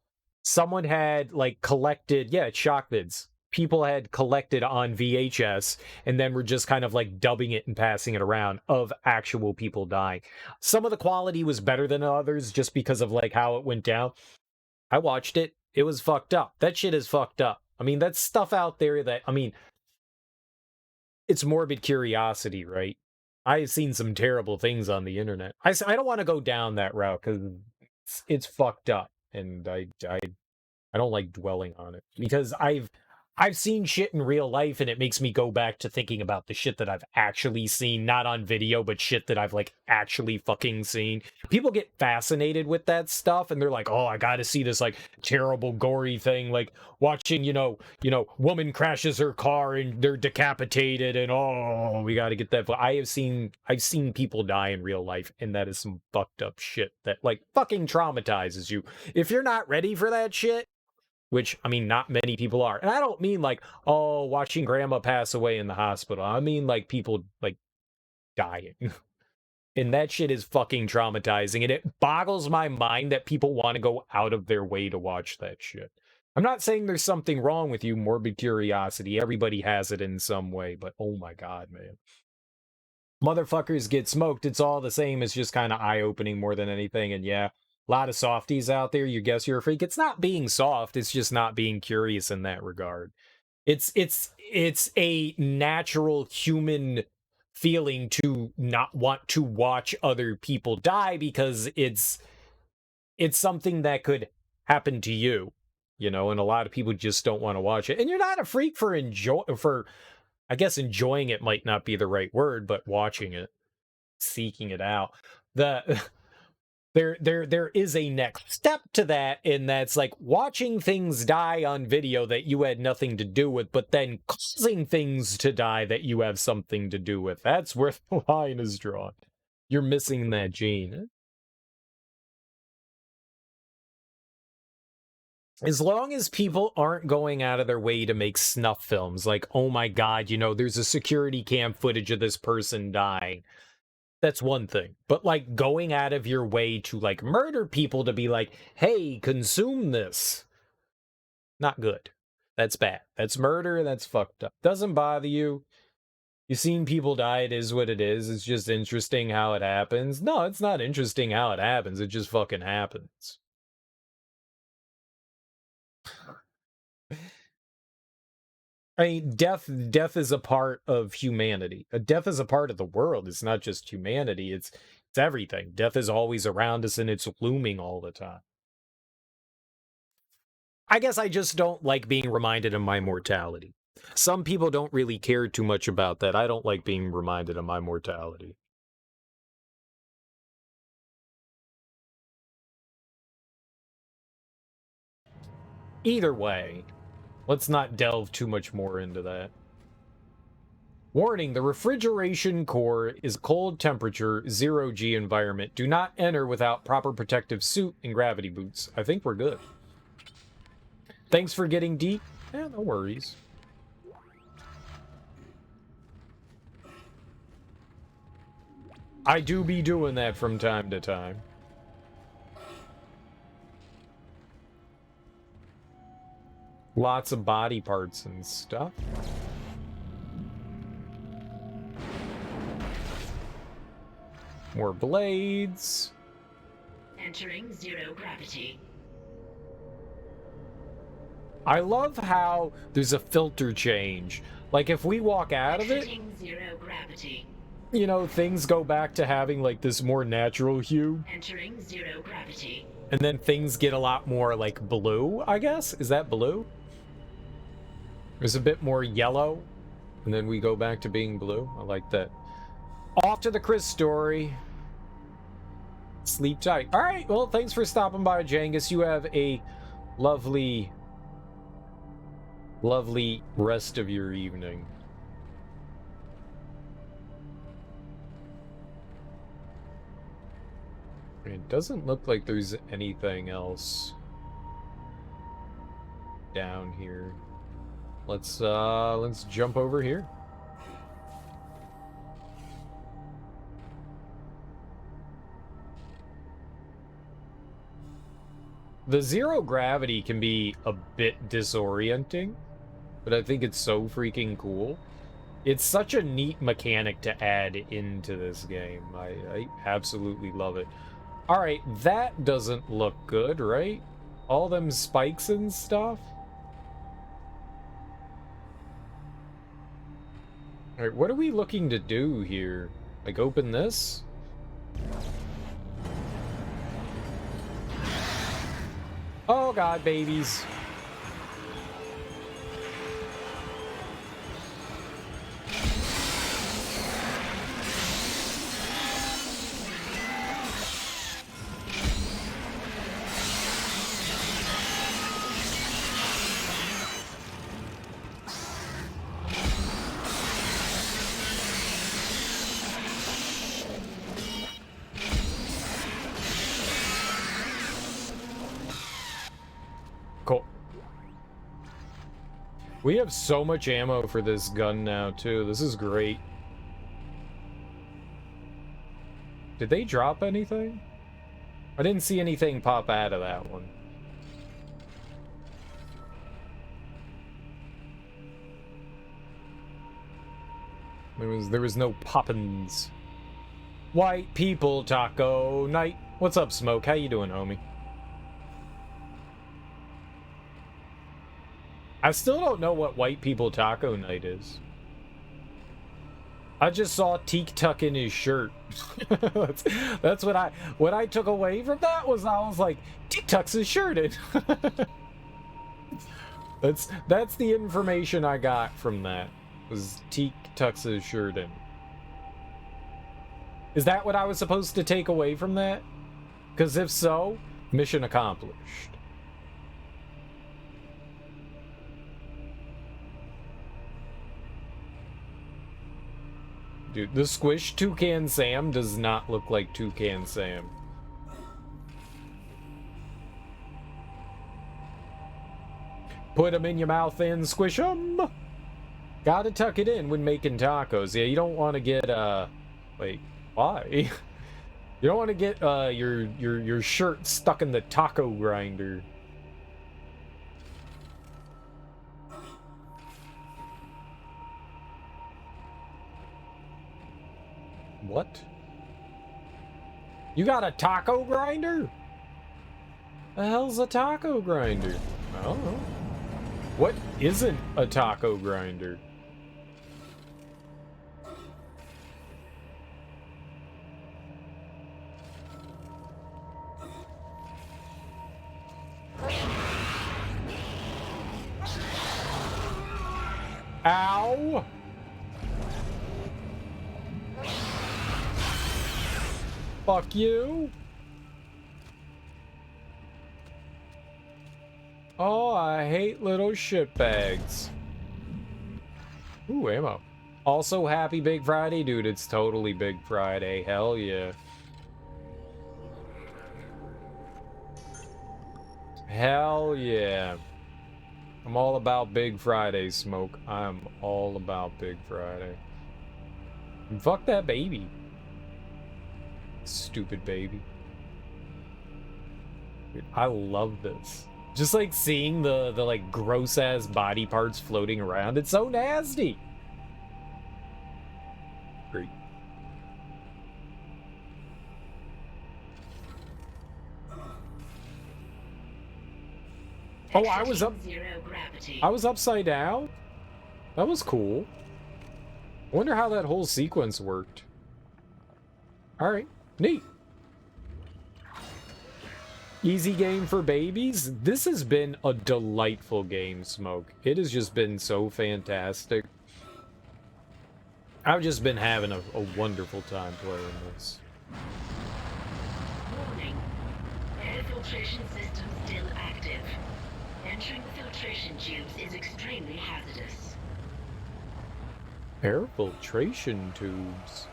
someone had like collected, yeah, it's shock vids. People had collected on VHS and then were just kind of like dubbing it and passing it around of actual people dying. Some of the quality was better than others just because of like how it went down. I watched it. It was fucked up. That shit is fucked up. I mean, that's stuff out there that, I mean, it's morbid curiosity, right? I've seen some terrible things on the internet. I don't want to go down that route because it's fucked up, and I don't like dwelling on it because I've seen shit in real life, and it makes me go back to thinking about the shit that I've actually seen, not on video, but shit that I've like actually fucking seen. People get fascinated with that stuff, and they're like, "Oh, I got to see this like terrible, gory thing, like watching, woman crashes her car and they're decapitated, and oh, we got to get that." I've seen people die in real life, and that is some fucked up shit that like fucking traumatizes you. If you're not ready for that shit, which, I mean, not many people are. And I don't mean like, oh, watching grandma pass away in the hospital. I mean like people like dying. And that shit is fucking traumatizing. And it boggles my mind that people want to go out of their way to watch that shit. I'm not saying there's something wrong with you, morbid curiosity. Everybody has it in some way, but oh my god, man. Motherfuckers get smoked. It's all the same. It's just kind of eye-opening more than anything. And yeah, a lot of softies out there. You guess you're a freak. It's not being soft. It's just not being curious in that regard. It's a natural human feeling to not want to watch other people die because it's something that could happen to you, you know, and a lot of people just don't want to watch it. And you're not a freak for I guess enjoying it might not be the right word, but watching it, seeking it out. There is a next step to that, and that's like watching things die on video that you had nothing to do with, but then causing things to die that you have something to do with. That's where the line is drawn. You're missing that gene. As long as people aren't going out of their way to make snuff films, like, oh my god, you know, there's a security cam footage of this person dying. That's one thing. But, like, going out of your way to, like, murder people to be like, hey, consume this. Not good. That's bad. That's murder. That's fucked up. Doesn't bother you. You've seen people die. It is what it is. It's just interesting how it happens. No, it's not interesting how it happens. It just fucking happens. I mean, death is a part of humanity. Death is a part of the world. It's not just humanity. It's everything. Death is always around us and it's looming all the time. I guess I just don't like being reminded of my mortality. Some people don't really care too much about that. I don't like being reminded of my mortality. Either way, let's not delve too much more into that. Warning, the refrigeration core is cold temperature, 0G environment. Do not enter without proper protective suit and gravity boots. I think we're good. Thanks for getting deep. Yeah, no worries. I do be doing that from time to time. Lots of body parts and stuff. More blades. Entering zero gravity. I love how there's a filter change. Like if we walk out of it, Zero gravity. you know, things go back to having like this more natural hue. Entering zero gravity. And then things get a lot more like blue, I guess. Is that blue? There's a bit more yellow. And then we go back to being blue. I like that. Off to the Chris story. Sleep tight. All right. Well, thanks for stopping by, Jangus. You have a lovely rest of your evening. It doesn't look like there's anything else down here. Let's jump over here. The zero gravity can be a bit disorienting, but I think it's so freaking cool. It's such a neat mechanic to add into this game. I absolutely love it. All right, that doesn't look good, right? All them spikes and stuff. All right, what are we looking to do here? Like open this? Oh god, babies. Cool. We have so much ammo for this gun now, too. This is great. Did they drop anything? I didn't see anything pop out of that one. There was no poppins. White people taco night. What's up, Smoke? How you doing, homie? I still don't know what white people taco night is. I just saw Teak tuck in his shirt. that's what I took away from that was I was like, Teak tucks his shirt in. That's the information I got from that. Was Teak tucks his shirt in. Is that what I was supposed to take away from that? Because if so, mission accomplished. Dude, the squish Toucan Sam does not look like Toucan Sam. Put them in your mouth and squish them. Gotta tuck it in when making tacos. Yeah, you don't want to get, wait, why? You don't want to get, your shirt stuck in the taco grinder. What? You got a taco grinder? The hell's a taco grinder? I don't know. What isn't a taco grinder? Ow! Fuck you. Oh, I hate little shitbags. Ooh, ammo. Also, happy Big Friday, dude. It's totally Big Friday. Hell yeah. Hell yeah. I'm all about Big Friday, Smoke. I'm all about Big Friday. And fuck that baby. Stupid baby. Dude, I love this. Just like seeing the like gross ass body parts floating around. It's so nasty. Great. Oh, I was upside down? That was cool. I wonder how that whole sequence worked. Alright, neat. Easy game for babies. This has been a delightful game, Smoke. It has just been so fantastic. I've just been having a wonderful time playing this. Warning. Air filtration system still active. Entering the filtration tubes is extremely hazardous. Air filtration tubes.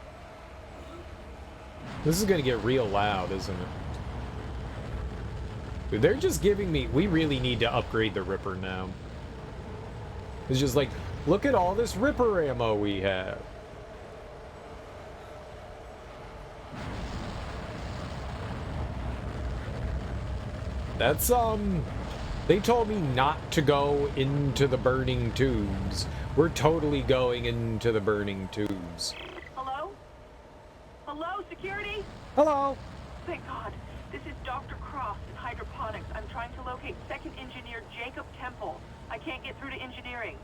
This is gonna get real loud, isn't it? Dude, they're just giving me... We really need to upgrade the Ripper now. It's just like, look at all this Ripper ammo we have. That's, they told me not to go into the burning tubes. We're totally going into the burning tubes. Hello? Hello, security? Hello? Thank God. This is Dr. Cross in hydroponics. I'm trying to locate second engineer Jacob Temple. I can't get through to engineering.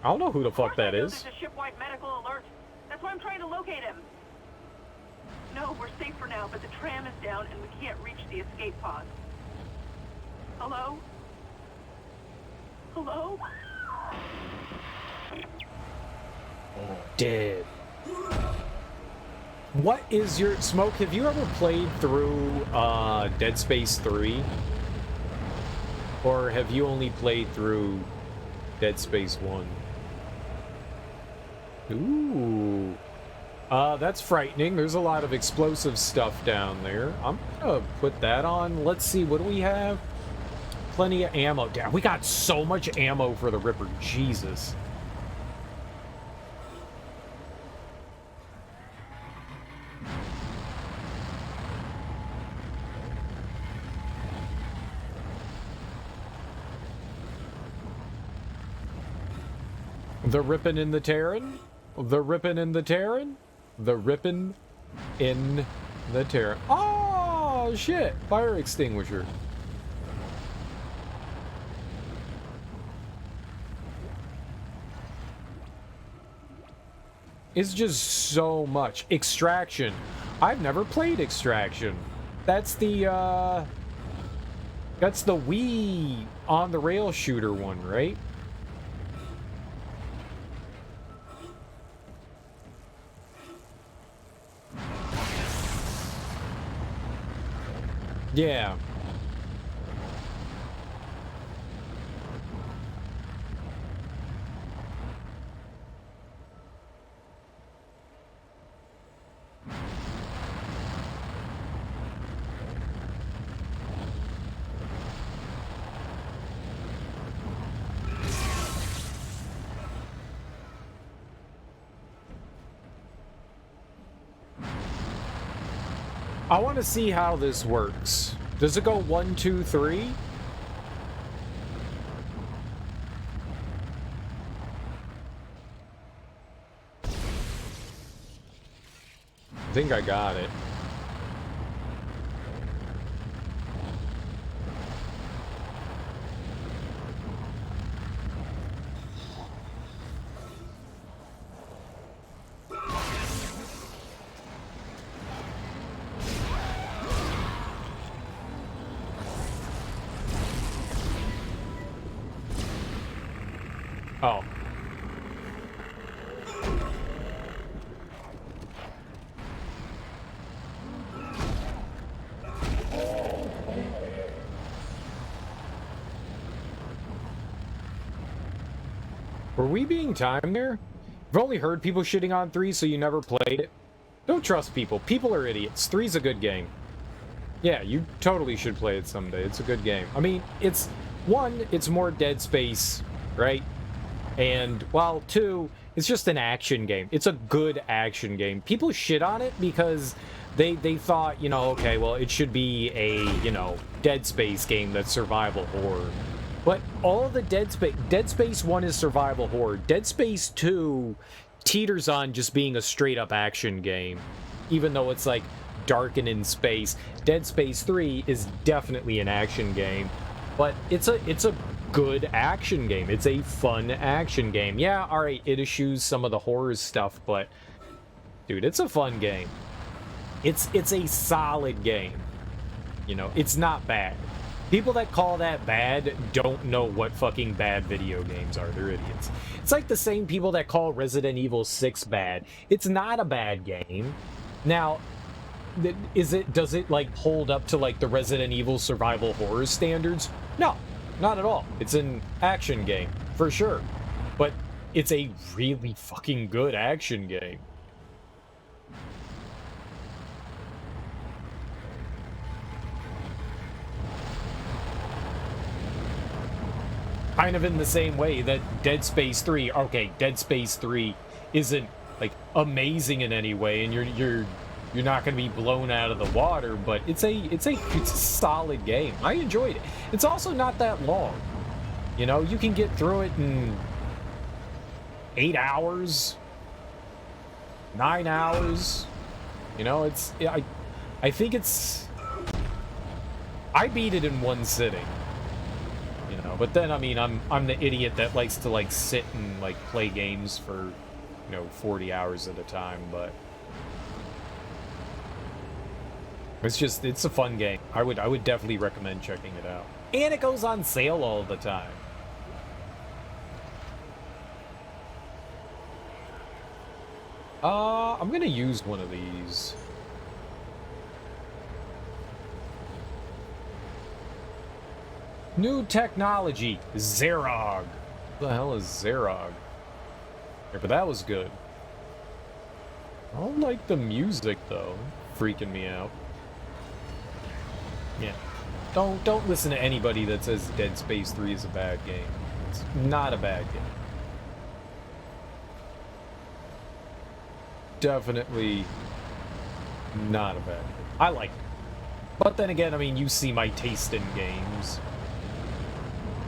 I don't know who the fuck that is. There's a shipwide medical alert. That's why I'm trying to locate him. No, we're safe for now, but the tram is down and we can't reach the escape pod. Hello? Hello? Dead. What is your... Smoke, have you ever played through Dead Space 3? Or have you only played through Dead Space 1? Ooh. That's frightening. There's a lot of explosive stuff down there. I'm gonna put that on. Let's see, what do we have? plenty of ammo. Damn, we got so much ammo for the Ripper. Jesus. The rippin' in the tearin'? The rippin' in the tearin'? The rippin' in the tearin'. Oh, shit! Fire extinguisher. It's just so much. Extraction. I've never played Extraction. That's the Wii on the rail shooter one, right? Yeah. I want to see how this works. Does it go 1, 2, 3? I think I got it. Oh. Were we being timed there? I've only heard people shitting on 3, so you never played it. Don't trust people. People are idiots. 3's a good game. Yeah, you totally should play it someday. It's a good game. I mean, it's... 1, it's more Dead Space, right? And, well, 2, it's just an action game. It's a good action game. People shit on it because they thought, you know, okay, well, it should be a, you know, Dead Space game that's survival horror. But all the Dead Space 1 is survival horror. Dead Space 2 teeters on just being a straight-up action game. Even though it's, like, dark and in space. Dead Space 3 is definitely an action game. But it's a good action game. It's a fun action game. Yeah, alright, it eschews some of the horror stuff, but dude, it's a fun game. It's a solid game. You know, it's not bad. People that call that bad don't know what fucking bad video games are. They're idiots. It's like the same people that call Resident Evil 6 bad. It's not a bad game. Now, does it like hold up to like the Resident Evil survival horror standards? No. Not at all. It's an action game, for sure. But it's a really fucking good action game. Kind of in the same way that Dead Space 3, okay, Dead Space 3 isn't, like, amazing in any way, and you're not going to be blown out of the water, but it's a solid game. I enjoyed it. It's also not that long. You know, you can get through it in 8 hours, 9 hours. You know, I think it's... I beat it in one sitting. You know, but then, I mean, I'm the idiot that likes to, like, sit and, like, play games for, you know, 40 hours at a time, but... It's a fun game. I would definitely recommend checking it out. And it goes on sale all the time. I'm gonna use one of these. New technology, Zerog. What the hell is Zerog? Yeah, but that was good. I don't like the music though. Freaking me out. Yeah. Don't listen to anybody that says Dead Space 3 is a bad game. It's not a bad game. Definitely not a bad game. I like it. But then again, I mean, you see my taste in games.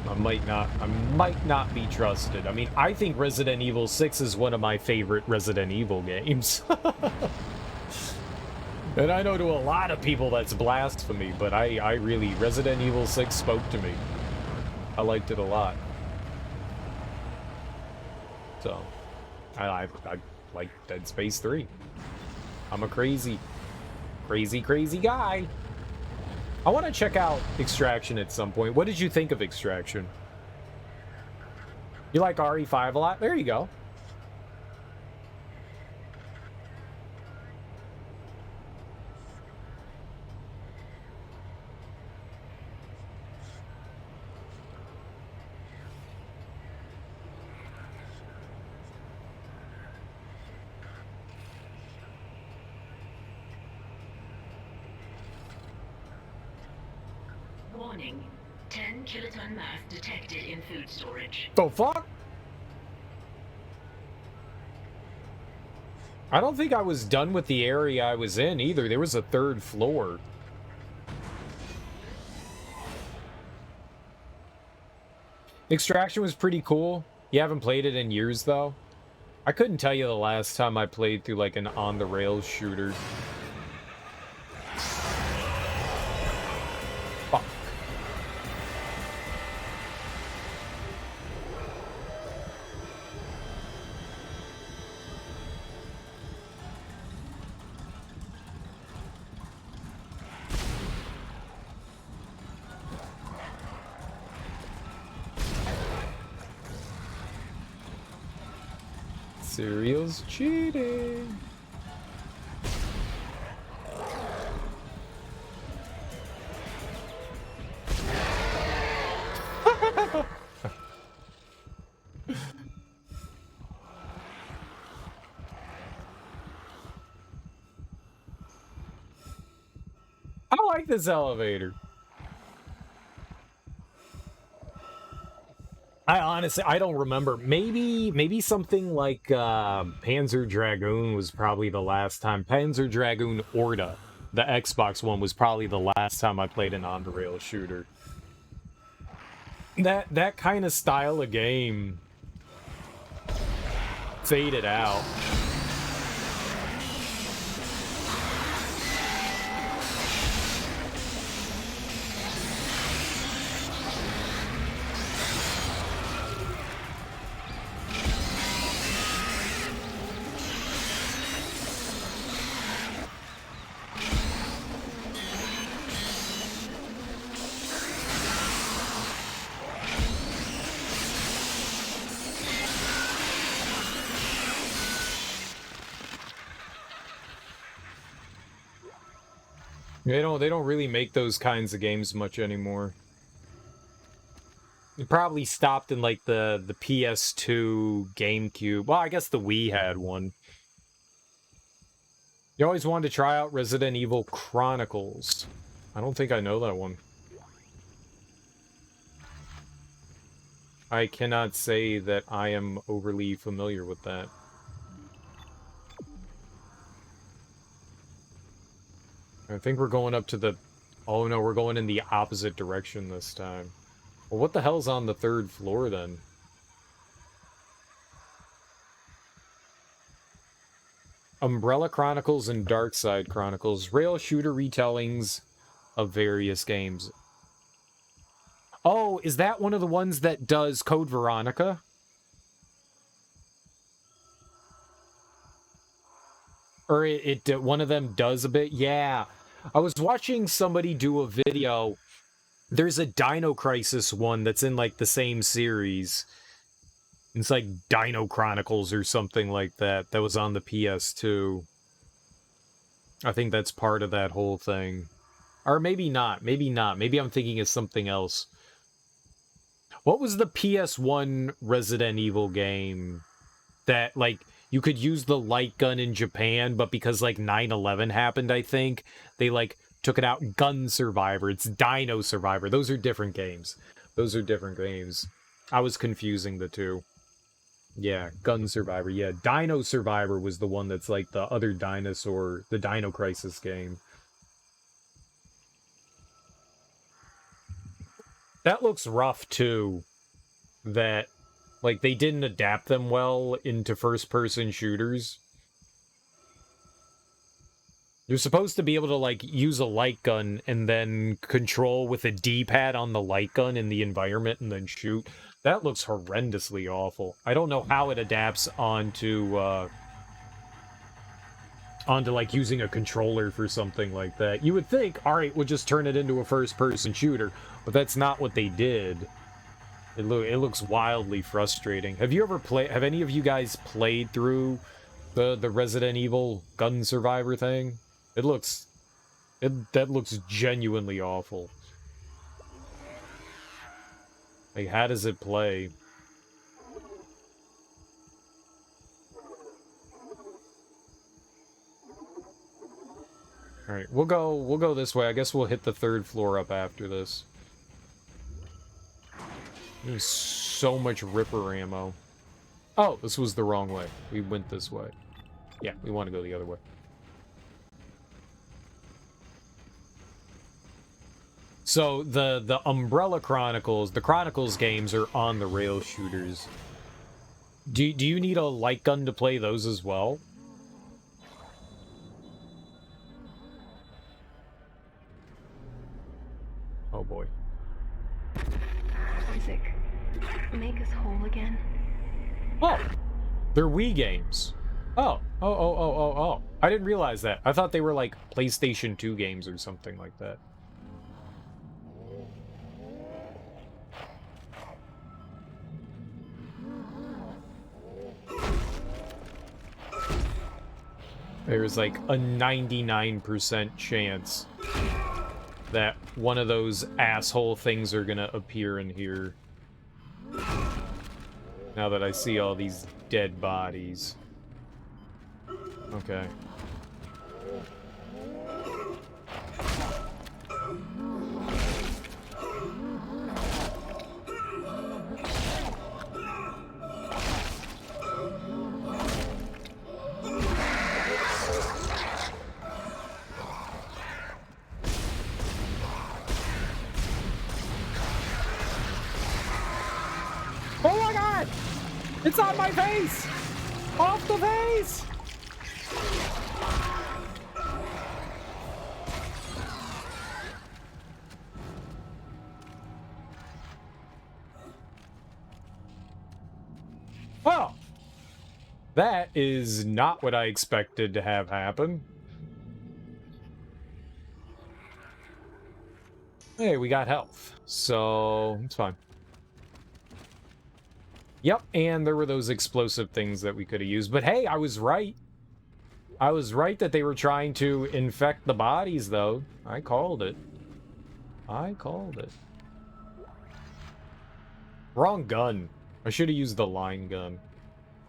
I might not be trusted. I mean, I think Resident Evil 6 is one of my favorite Resident Evil games. And I know to a lot of people that's blasphemy, but I really, Resident Evil 6 spoke to me. I liked it a lot. So, I like Dead Space 3. I'm a crazy guy. I want to check out Extraction at some point. What did you think of Extraction? You like RE5 a lot? There you go. Warning. 10 kiloton mass detected in food storage. The fuck? I don't think I was done with the area I was in either. There was a third floor. Extraction was pretty cool. You haven't played it in years, though. I couldn't tell you the last time I played through, like, an on-the-rails shooter. Fuck. Serial's cheating. I like this elevator. I don't remember. Maybe something like Panzer Dragoon was probably the last time. Panzer Dragoon Orta, the Xbox one, was probably the last time I played an on-the-rail shooter. That kind of style of game faded out. They don't really make those kinds of games much anymore. It probably stopped in like the PS2, GameCube. Well, I guess the Wii had one. You always wanted to try out Resident Evil Chronicles. I don't think I know that one. I cannot say that I am overly familiar with that. I think we're going up to the... Oh no, we're going in the opposite direction this time. Well, what the hell's on the third floor then? Umbrella Chronicles and Darkside Chronicles. Rail shooter retellings of various games. Oh, is that one of the ones that does Code Veronica? Or one of them does a bit? Yeah. I was watching somebody do a video. There's a Dino Crisis one that's in, like, the same series. It's like Dino Chronicles or something like that. That was on the PS2. I think that's part of that whole thing. Or maybe not. Maybe not. Maybe I'm thinking of something else. What was the PS1 Resident Evil game that, like, you could use the light gun in Japan, but because, like, 9/11 happened, I think, they, like, took it out. Gun Survivor. It's Dino Survivor. Those are different games. Those are different games. I was confusing the two. Yeah, Gun Survivor. Yeah, Dino Survivor was the one that's like the other dinosaur, the Dino Crisis game. That looks rough, too. That, like, they didn't adapt them well into first-person shooters. You're supposed to be able to, like, use a light gun and then control with a D-pad on the light gun in the environment and then shoot. That looks horrendously awful. I don't know how it adapts onto like, using a controller for something like that. You would think, alright, we'll just turn it into a first-person shooter, but that's not what they did. It looks wildly frustrating. Have you ever have any of you guys played through the Resident Evil Gun Survivor thing? That looks genuinely awful. Like, how does it play? Alright, we'll go this way. I guess we'll hit the 3rd floor up after this. There's so much Ripper ammo. Oh, this was the wrong way. We went this way. Yeah, we want to go the other way. So, the Umbrella Chronicles, the Chronicles games are on the rail shooters. Do you need a light gun to play those as well? Oh boy. Isaac, make us whole again. Oh! They're Wii games. Oh. Oh. I didn't realize that. I thought they were like PlayStation 2 games or something like that. There's like a 99% chance that one of those asshole things are gonna appear in here. Now that I see all these dead bodies. Okay. Oh my god! It's on my face! Off the face! Well, that is not what I expected to have happen. Hey, we got health, so it's fine. Yep, and there were those explosive things that we could have used. But hey, I was right. I was right that they were trying to infect the bodies, though. I called it. I called it. Wrong gun. I should have used the line gun.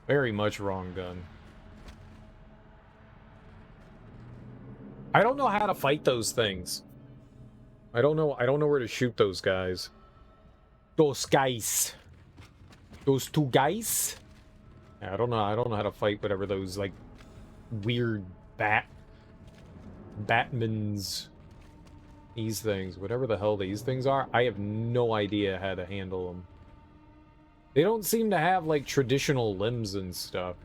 Very much wrong gun. I don't know how to fight those things. I don't know where to shoot those guys. Those guys. Those two guys? Yeah, I don't know how to fight whatever those, like, weird Batmans, these things, whatever the hell these things are. I have no idea how to handle them. They don't seem to have, like, traditional limbs and stuff.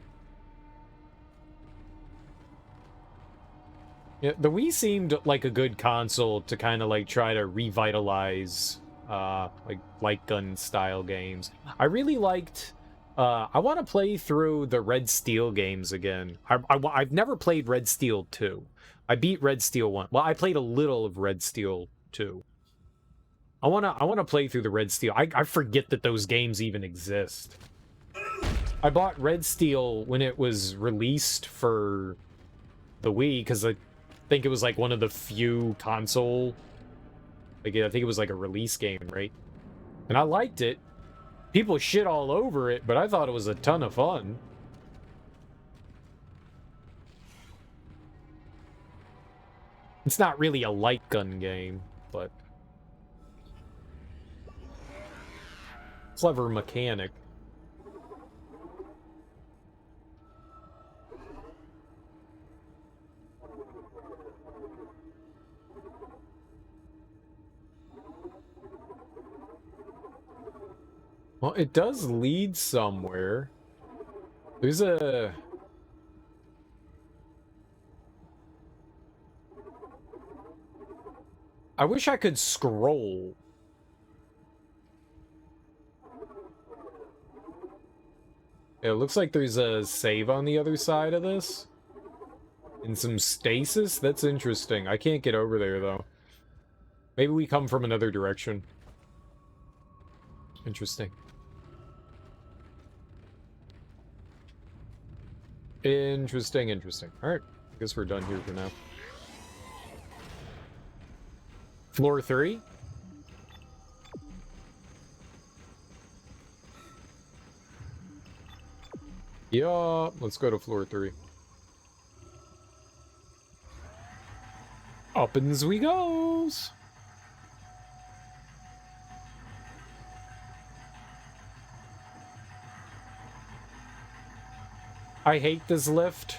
Yeah, the Wii seemed like a good console to kind of, like, try to revitalize like light gun style games. I really liked I want to play through the Red Steel games again. I've never played Red Steel 2. I beat Red Steel 1. Well, I played a little of Red Steel 2. I want to play through the Red Steel. I forget that those games even exist. I bought Red Steel when it was released for the Wii because I think it was like one of the few console. Like, I think it was like a release game, right? And I liked it. People shit all over it, but I thought it was a ton of fun. It's not really a light gun game, but clever mechanic. Well, it does lead somewhere. There's a... I wish I could scroll. It looks like there's a save on the other side of this. And some stasis? That's interesting. I can't get over there, though. Maybe we come from another direction. Interesting. Interesting, interesting. Alright, I guess we're done here for now. Floor 3? Yeah, let's go to floor 3. Uppins we goes! I hate this lift.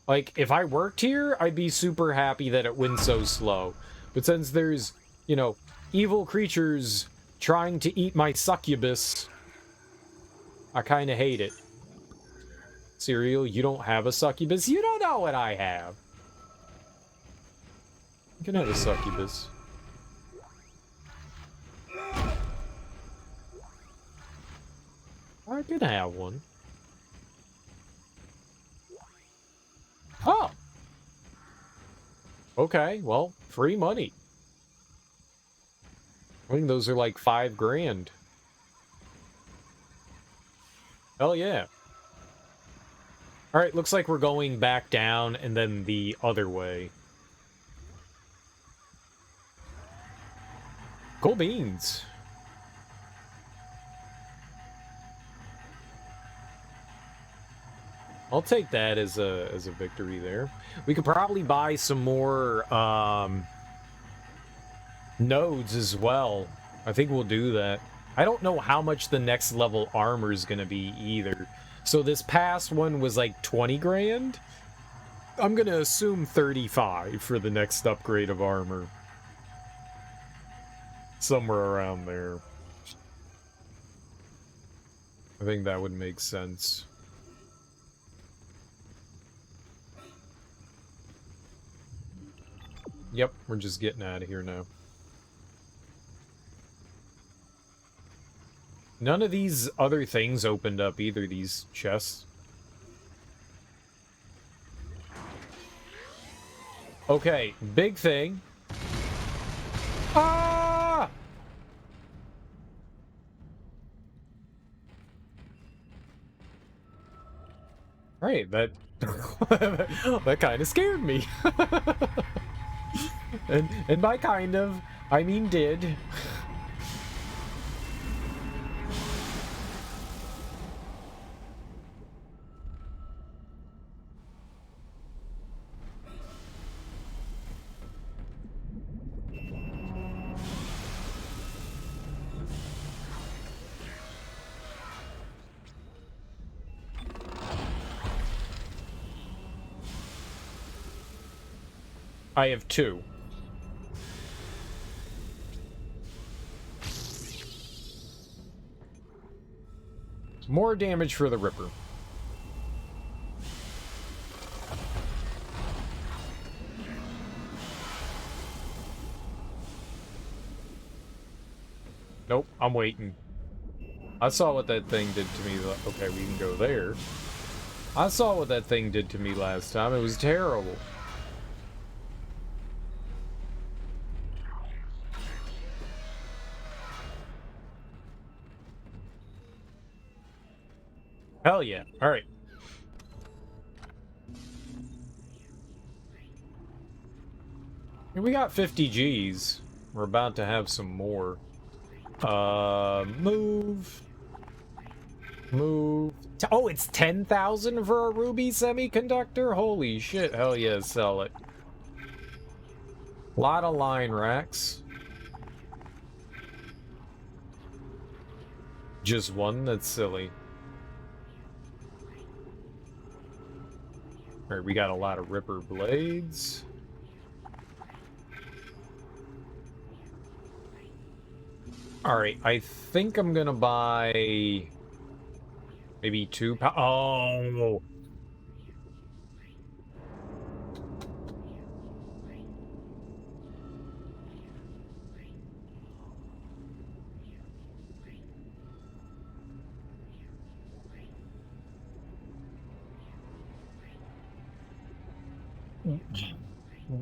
Like, if I worked here, I'd be super happy that it went so slow. But since there's, you know, evil creatures trying to eat my succubus, I kind of hate it. Cereal, you don't have a succubus? You don't know what I have. You can have a succubus. I can have one. Oh! Okay, well, free money. I think those are like $5 grand. Hell yeah. Alright, looks like we're going back down and then the other way. Cool beans. I'll take that as a victory there. We could probably buy some more nodes as well. I think we'll do that. I don't know how much the next level armor is going to be either. So this past one was like 20 grand. I'm going to assume 35 for the next upgrade of armor. Somewhere around there. I think that would make sense. Yep, we're just getting out of here now. None of these other things opened up either, these chests. Okay, big thing. Ah! Right, that that kind of scared me. And by kind of, I mean did. I have 2. More damage for the Ripper. Nope, I'm waiting. I saw what that thing did to me. Okay, we can go there. I saw what that thing did to me last time. It was terrible. Hell yeah. Alright. We got 50 G's. We're about to have some more. Move. Move. Oh, it's 10,000 for a ruby semiconductor? Holy shit. Hell yeah, sell it. Lot of line racks. Just one? That's silly. Alright, we got a lot of Ripper blades. Alright, I think I'm gonna buy... maybe 2 oh!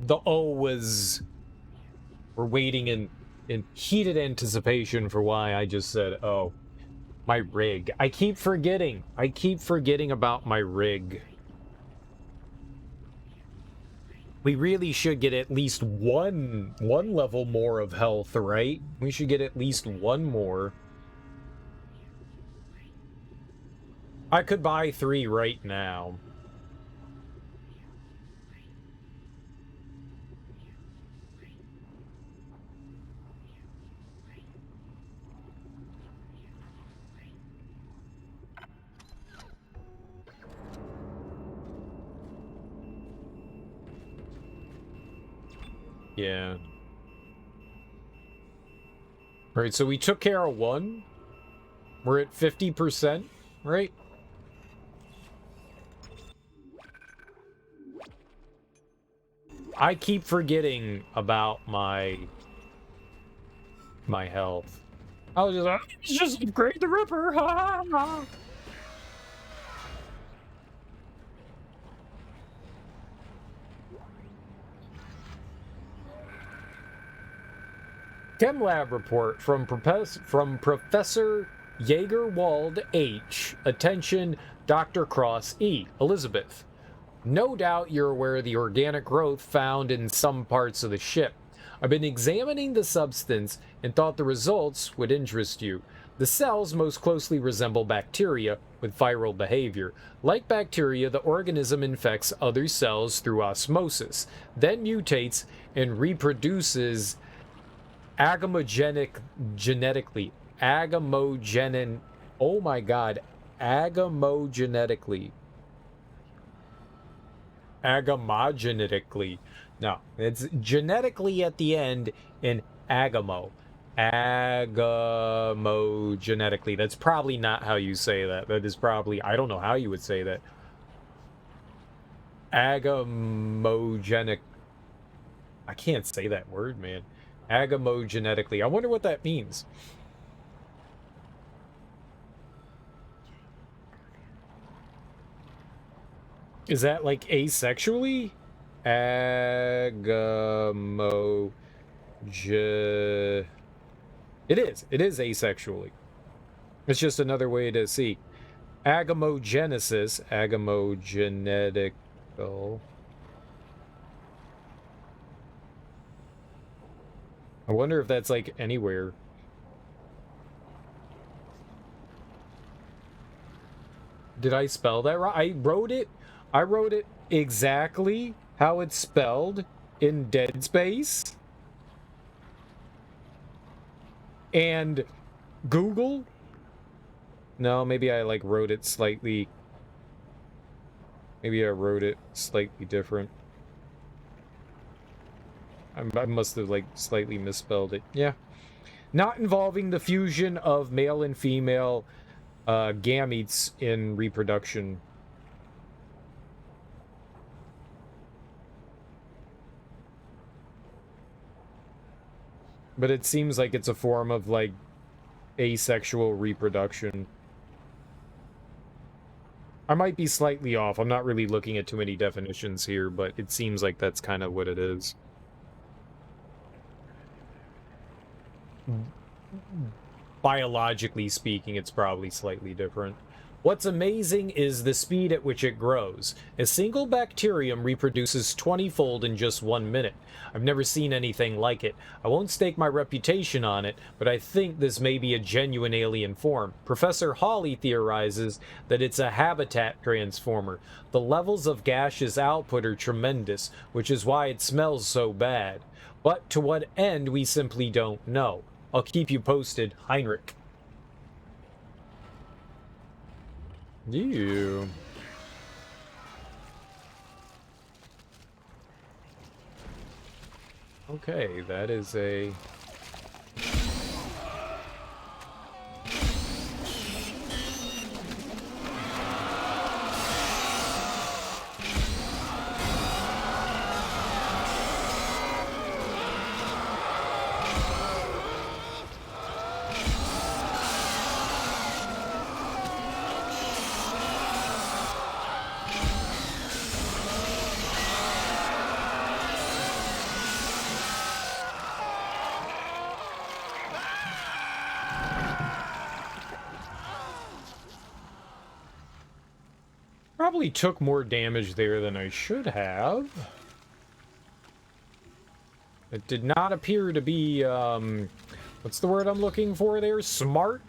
The O was... we're waiting in heated anticipation for why I just said, oh. My rig. I keep forgetting. I keep forgetting about my rig. We really should get at least one level more of health, right? We should get at least one more. I could buy 3 right now. Yeah. Alright, so we took care of 1. We're at 50%, right? I keep forgetting about my health. I was just upgrade the Ripper. Ha ha. Chem lab report from Professor Jaegerwald H. Attention, Dr. Cross E. Elizabeth. No doubt you're aware of the organic growth found in some parts of the ship. I've been examining the substance and thought the results would interest you. The cells most closely resemble bacteria with viral behavior. Like bacteria, the organism infects other cells through osmosis, then mutates and reproduces genetically. Oh my god. Agamogenetically. No, it's genetically at the end in agamo. Agamogenetically. That's probably not how you say that. That is probably, I don't know how you would say that. Agamogenic. I can't say that word, man. Agamogenetically. I wonder what that means. Is that like asexually? Agamo... It is. It is asexually. It's just another way to see. Agamogenesis. Agamogenetical. I wonder if that's like anywhere. Did I spell that right? I wrote it exactly how it's spelled in Dead Space. And Google? No, maybe I like wrote it slightly. Maybe I wrote it slightly different. I must have like slightly misspelled it. Yeah. Not involving the fusion of male and female gametes in reproduction. But it seems like it's a form of like asexual reproduction. I might be slightly off. I'm not really looking at too many definitions here, but it seems like that's kind of what it is. Biologically speaking, it's probably slightly different. What's amazing is the speed at which it grows. A single bacterium reproduces 20-fold in just 1 minute. I've never seen anything like it. I won't stake my reputation on it, but I think this may be a genuine alien form. Professor Hawley theorizes that it's a habitat transformer. The levels of gaseous output are tremendous, which is why it smells so bad. But to what end, we simply don't know. I'll keep you posted, Heinrich. You. Okay, that is a... Probably took more damage there than I should have. It did not appear to be, what's the word I'm looking for there? Smart?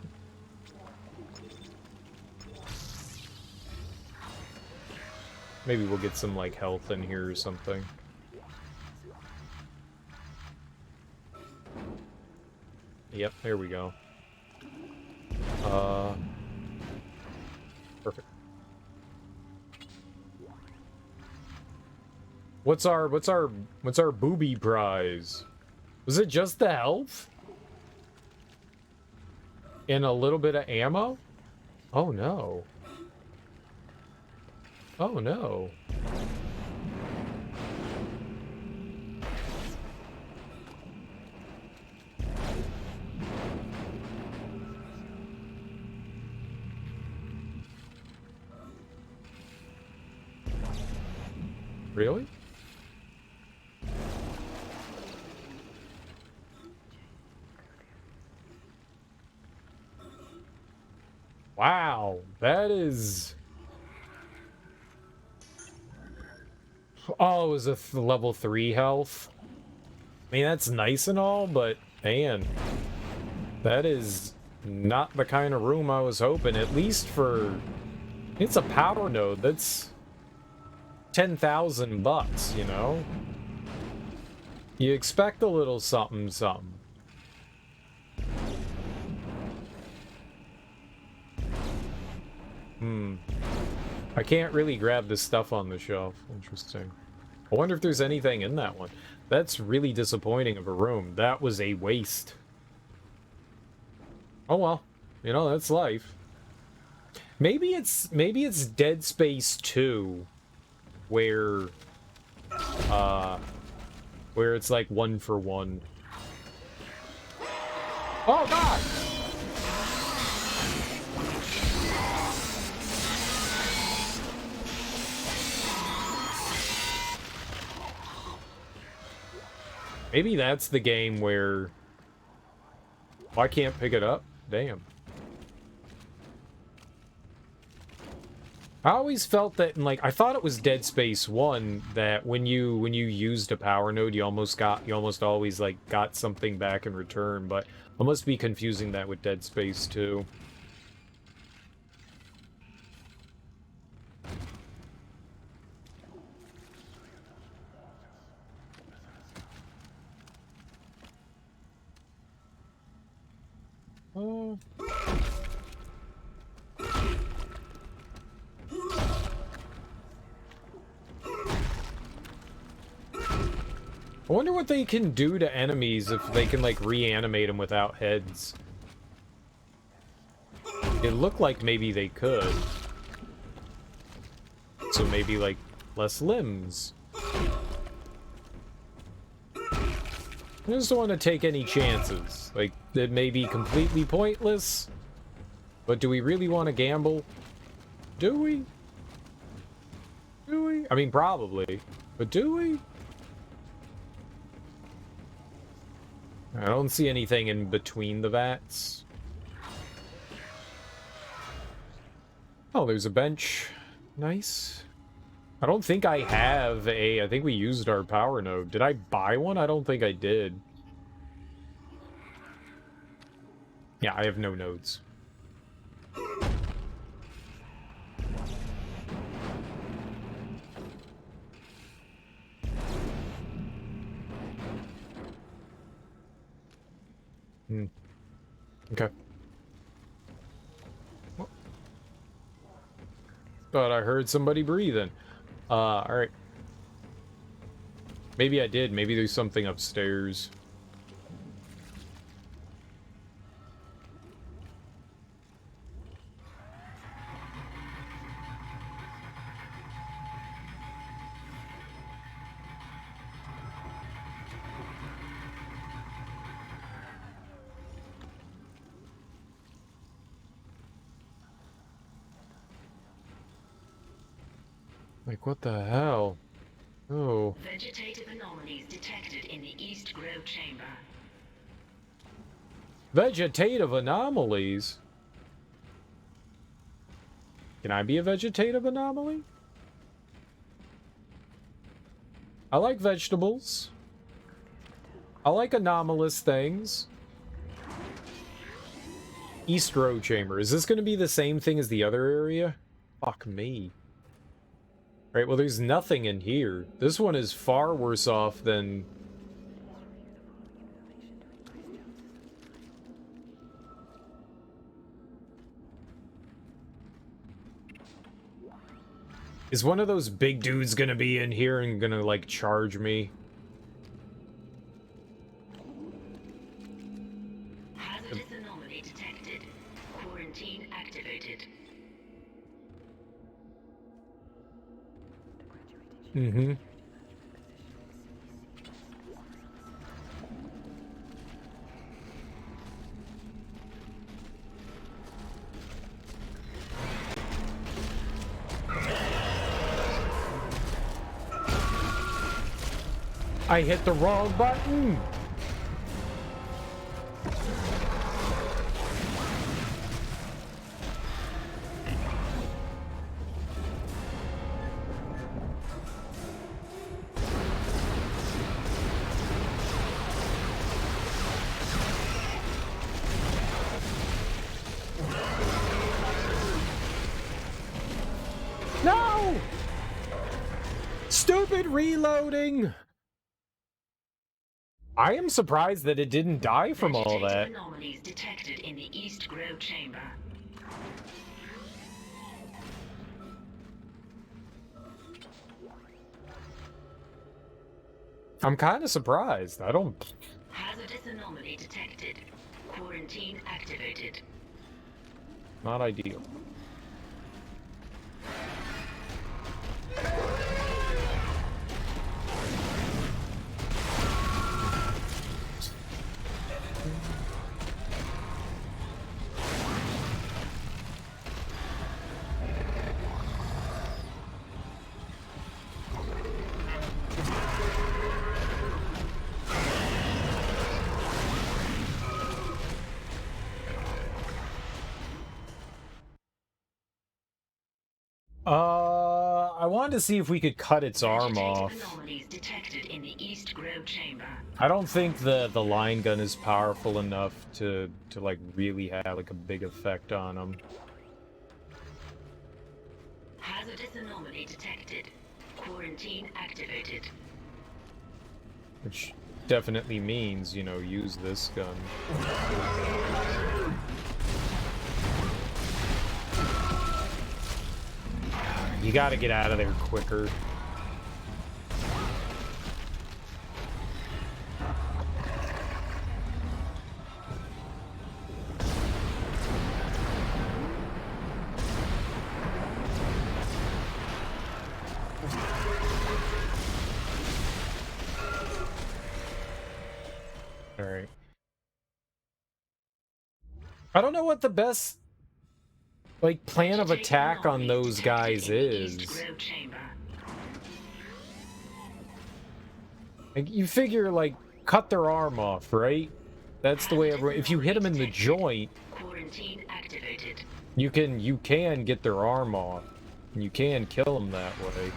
Maybe we'll get some, like, health in here or something. Yep, there we go. Perfect. What's our booby prize? Was it just the health? And a little bit of ammo? Oh no. Oh no. Really? Wow, that is... Oh, it was a level 3 health. I mean, that's nice and all, but man, that is not the kind of room I was hoping, at least for... It's a power node, that's 10,000 bucks, you know? You expect a little something, something. I can't really grab this stuff on the shelf. Interesting. I wonder if there's anything in that one. That's really disappointing of a room. That was a waste. Oh well. You know, that's life. Maybe it's Dead Space 2 where it's like 1 for 1. Oh god! Maybe that's the game where... Oh, I can't pick it up? Damn. I always felt that, in, like, I thought it was Dead Space 1 that when you used a power node, you almost always, like, got something back in return, but I must be confusing that with Dead Space 2. I wonder what they can do to enemies if they can, like, reanimate them without heads. It looked like maybe they could. So maybe, like, less limbs. I just don't want to take any chances. Like, it may be completely pointless, but do we really want to gamble? Do we? Do we? I mean, probably. But do we? I don't see anything in between the vats. Oh, there's a bench. Nice. I don't think I have a... I think we used our power node. Did I buy one? I don't think I did. Yeah, I have no nodes. Okay. Thought I heard somebody breathing. Alright. Maybe I did. Maybe there's something upstairs. Like, what the hell? Oh. Vegetative anomalies detected in the East Grove chamber. Vegetative anomalies? Can I be a vegetative anomaly? I like vegetables. I like anomalous things. East Grove chamber. Is this going to be the same thing as the other area? Fuck me. Right, well, there's nothing in here. This one is far worse off than... Is one of those big dudes gonna be in here and gonna, like, charge me? Hazardous anomaly detected. Quarantine activated. Mm-hmm. I hit the wrong button! No! Stupid reloading! I am surprised that it didn't die from all that. Anomalies detected in the East Grove chamber. I'm kind of surprised. I don't... Hazardous anomaly detected. Quarantine activated. Not ideal. I wanted to see if we could cut its arm off. Anomalies detected in the East Grove chamber. I don't think the line gun is powerful enough to like really have like a big effect on him. Hazardous anomaly detected. Quarantine activated. Which definitely means, you know, use this gun. You gotta get out of there quicker. Alright. I don't know what the best, like, plan of attack on those guys is. Like, you figure, like, cut their arm off, right? That's the way everyone... If you hit them in the joint, You can get their arm off. And you can kill them that way.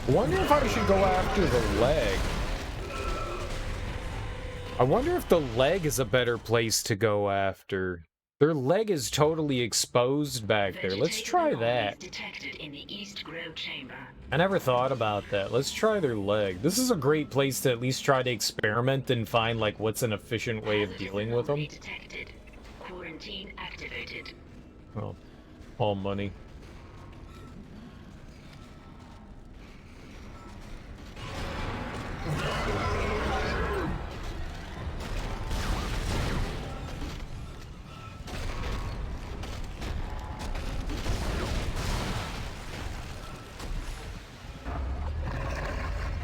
I wonder if I should go after the leg. I wonder if the leg is a better place to go after. Their leg is totally exposed back there. Let's try that. Detected in the East Grove chamber. I never thought about that. Let's try their leg. This is a great place to at least try to experiment and find, like, what's an efficient way of dealing with them. Detected. Quarantine activated. Well, all money.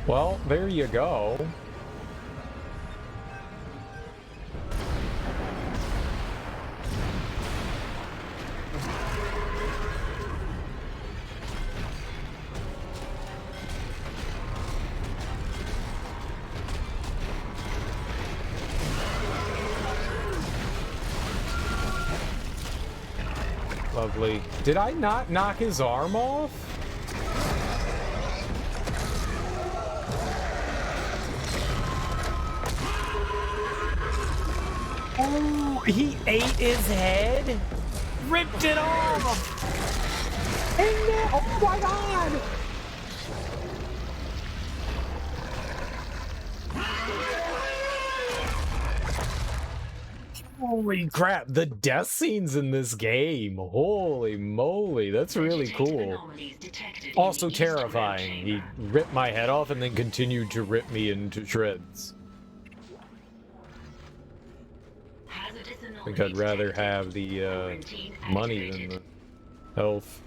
Well, there you go. Lovely. Did I not knock his arm off? Oh, he ate his head? Ripped it off! And then, oh my god! Holy crap, the death scenes in this game. Holy moly, that's really cool. Also terrifying. He ripped my head off and then continued to rip me into shreds. I think I'd rather have the money than the health.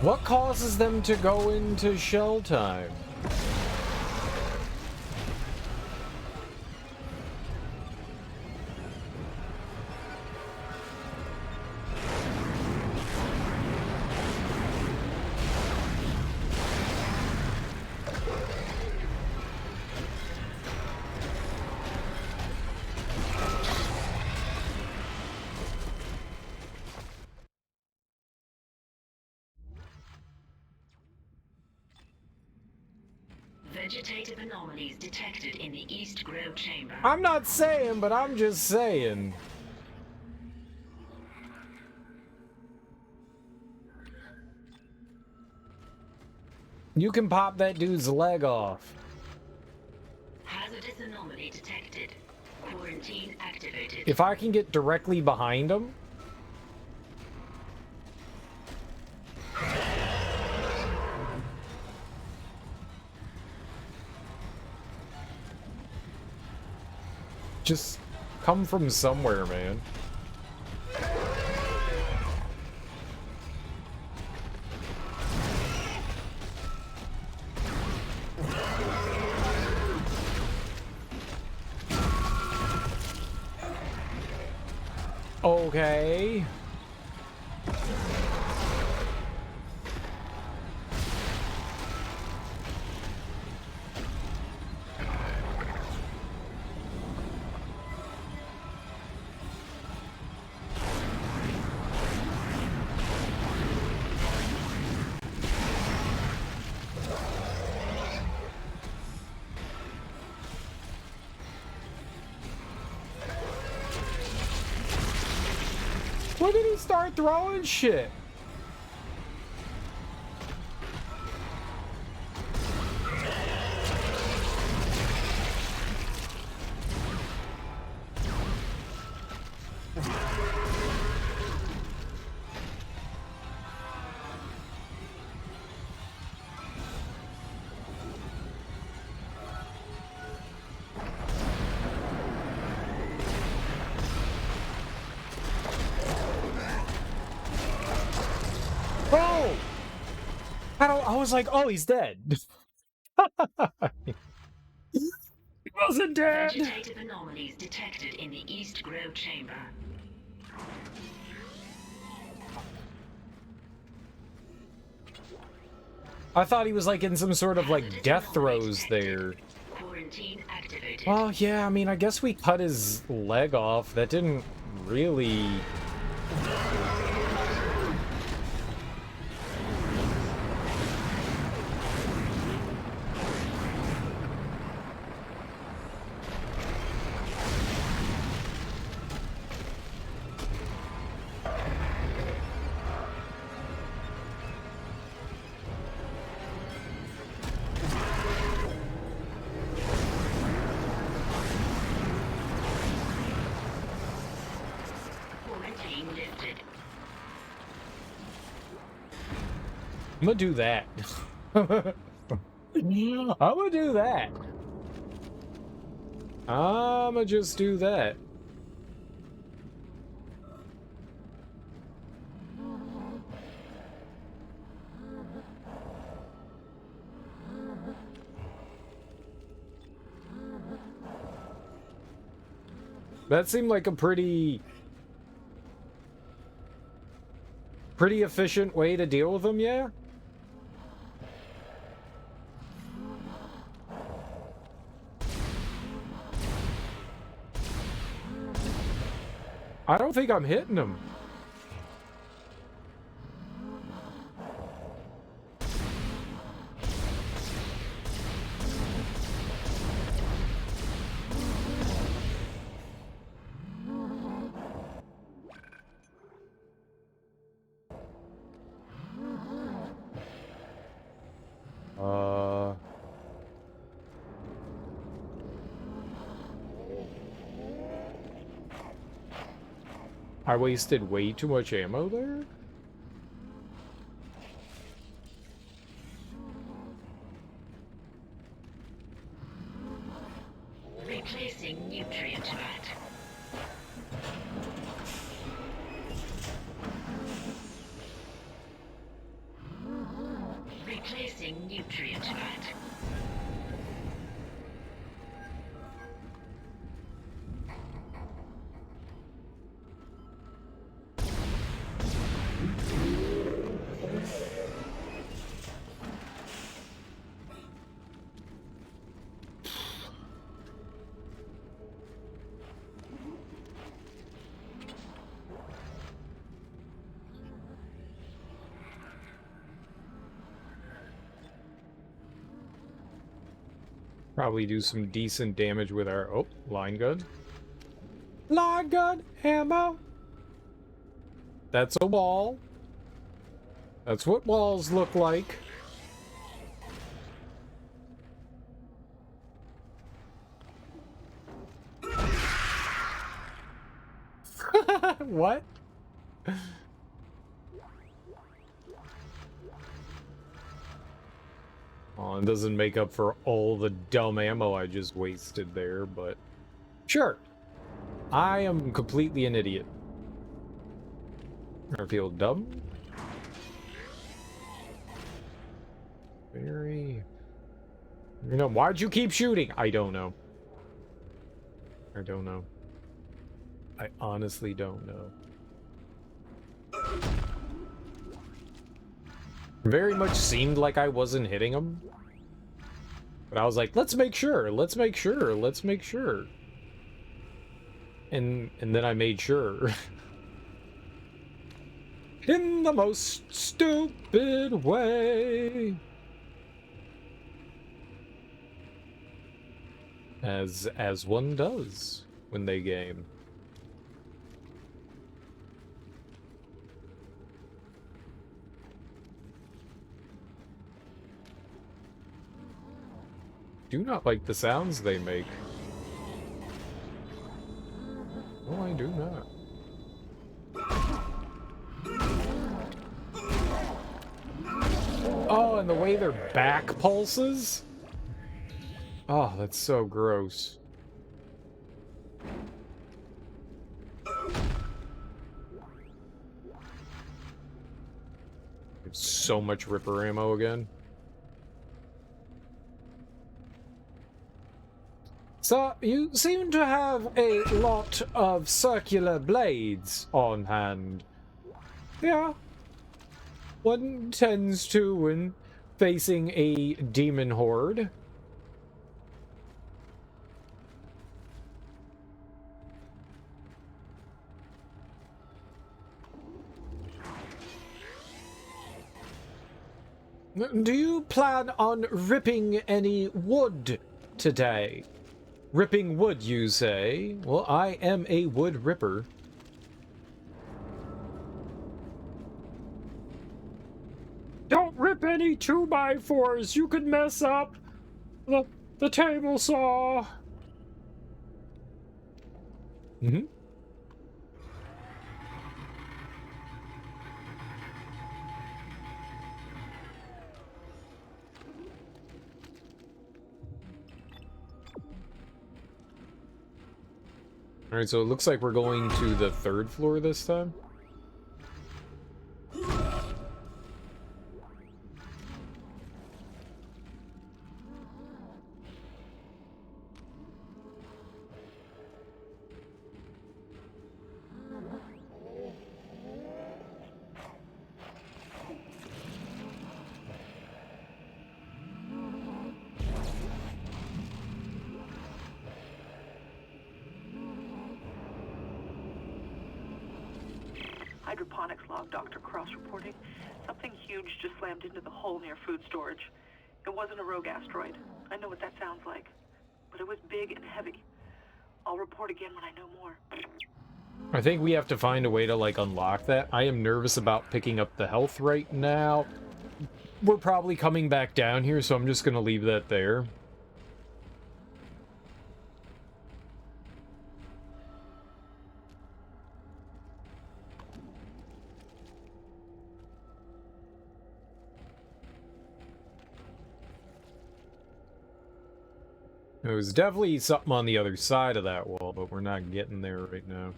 What causes them to go into shell time? Vegetative anomalies detected in the East Grove chamber. I'm not saying, but I'm just saying. You can pop that dude's leg off. Hazardous anomaly detected. Quarantine activated. If I can get directly behind him. Just come from somewhere, man. Okay. When did he start throwing shit? I was like, oh, he's dead. He wasn't dead. Vegetative anomalies detected in the East Grow chamber. I thought he was like in some sort of like death throes there. Quarantine activated. Well, yeah, I mean, I guess we cut his leg off. That didn't really... I'm gonna do that. I'm gonna do that. I'ma just do that. That seemed like a pretty efficient way to deal with them, yeah? I don't think I'm hitting him. I wasted way too much ammo there? Replacing nutrient vat. Replacing nutrient vat. Probably do some decent damage with our... Oh, line gun. Line gun ammo! That's a wall. That's what walls look like. What? Oh, it doesn't make up for all the dumb ammo I just wasted there, but... Sure. I am completely an idiot. I feel dumb. Very... You know, why'd you keep shooting? I don't know. I don't know. I honestly don't know. Very much seemed like I wasn't hitting him. But I was like, let's make sure, let's make sure, let's make sure. And then I made sure. In the most stupid way. As one does when they game. Do not like the sounds they make. No, I do not. Oh, and the way their back pulses? Oh, that's so gross. have so much Ripper ammo again. So, you seem to have a lot of circular blades on hand. Yeah. One tends to when facing a demon horde. Do you plan on ripping any wood today? Ripping wood, you say? Well, I am a wood ripper. Don't rip any 2x4s. You could mess up the table saw. Mm-hmm. Alright, so it looks like we're going to the 3rd floor this time. Hydroponics log, Dr. Cross reporting. Something huge just slammed into the hull near food storage. It wasn't a rogue asteroid. I know what that sounds like. But it was big and heavy. I'll report again when I know more. I think we have to find a way to, like, unlock that. I am nervous about picking up the health right now. We're probably coming back down here, so I'm just gonna leave that there. There was definitely something on the other side of that wall, but we're not getting there right now.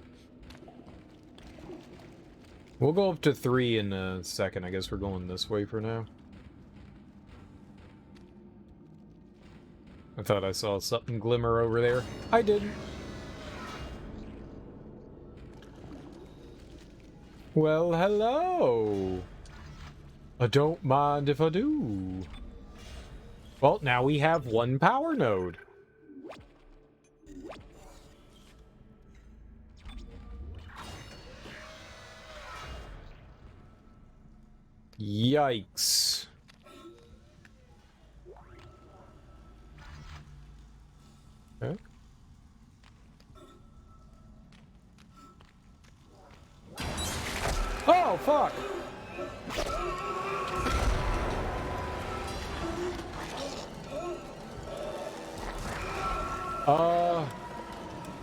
We'll go up to 3 in a second. I guess we're going this way for now. I thought I saw something glimmer over there. I didn't. Well, hello. I don't mind if I do. Well, now we have 1 power node. Yikes. Okay. Oh, fuck!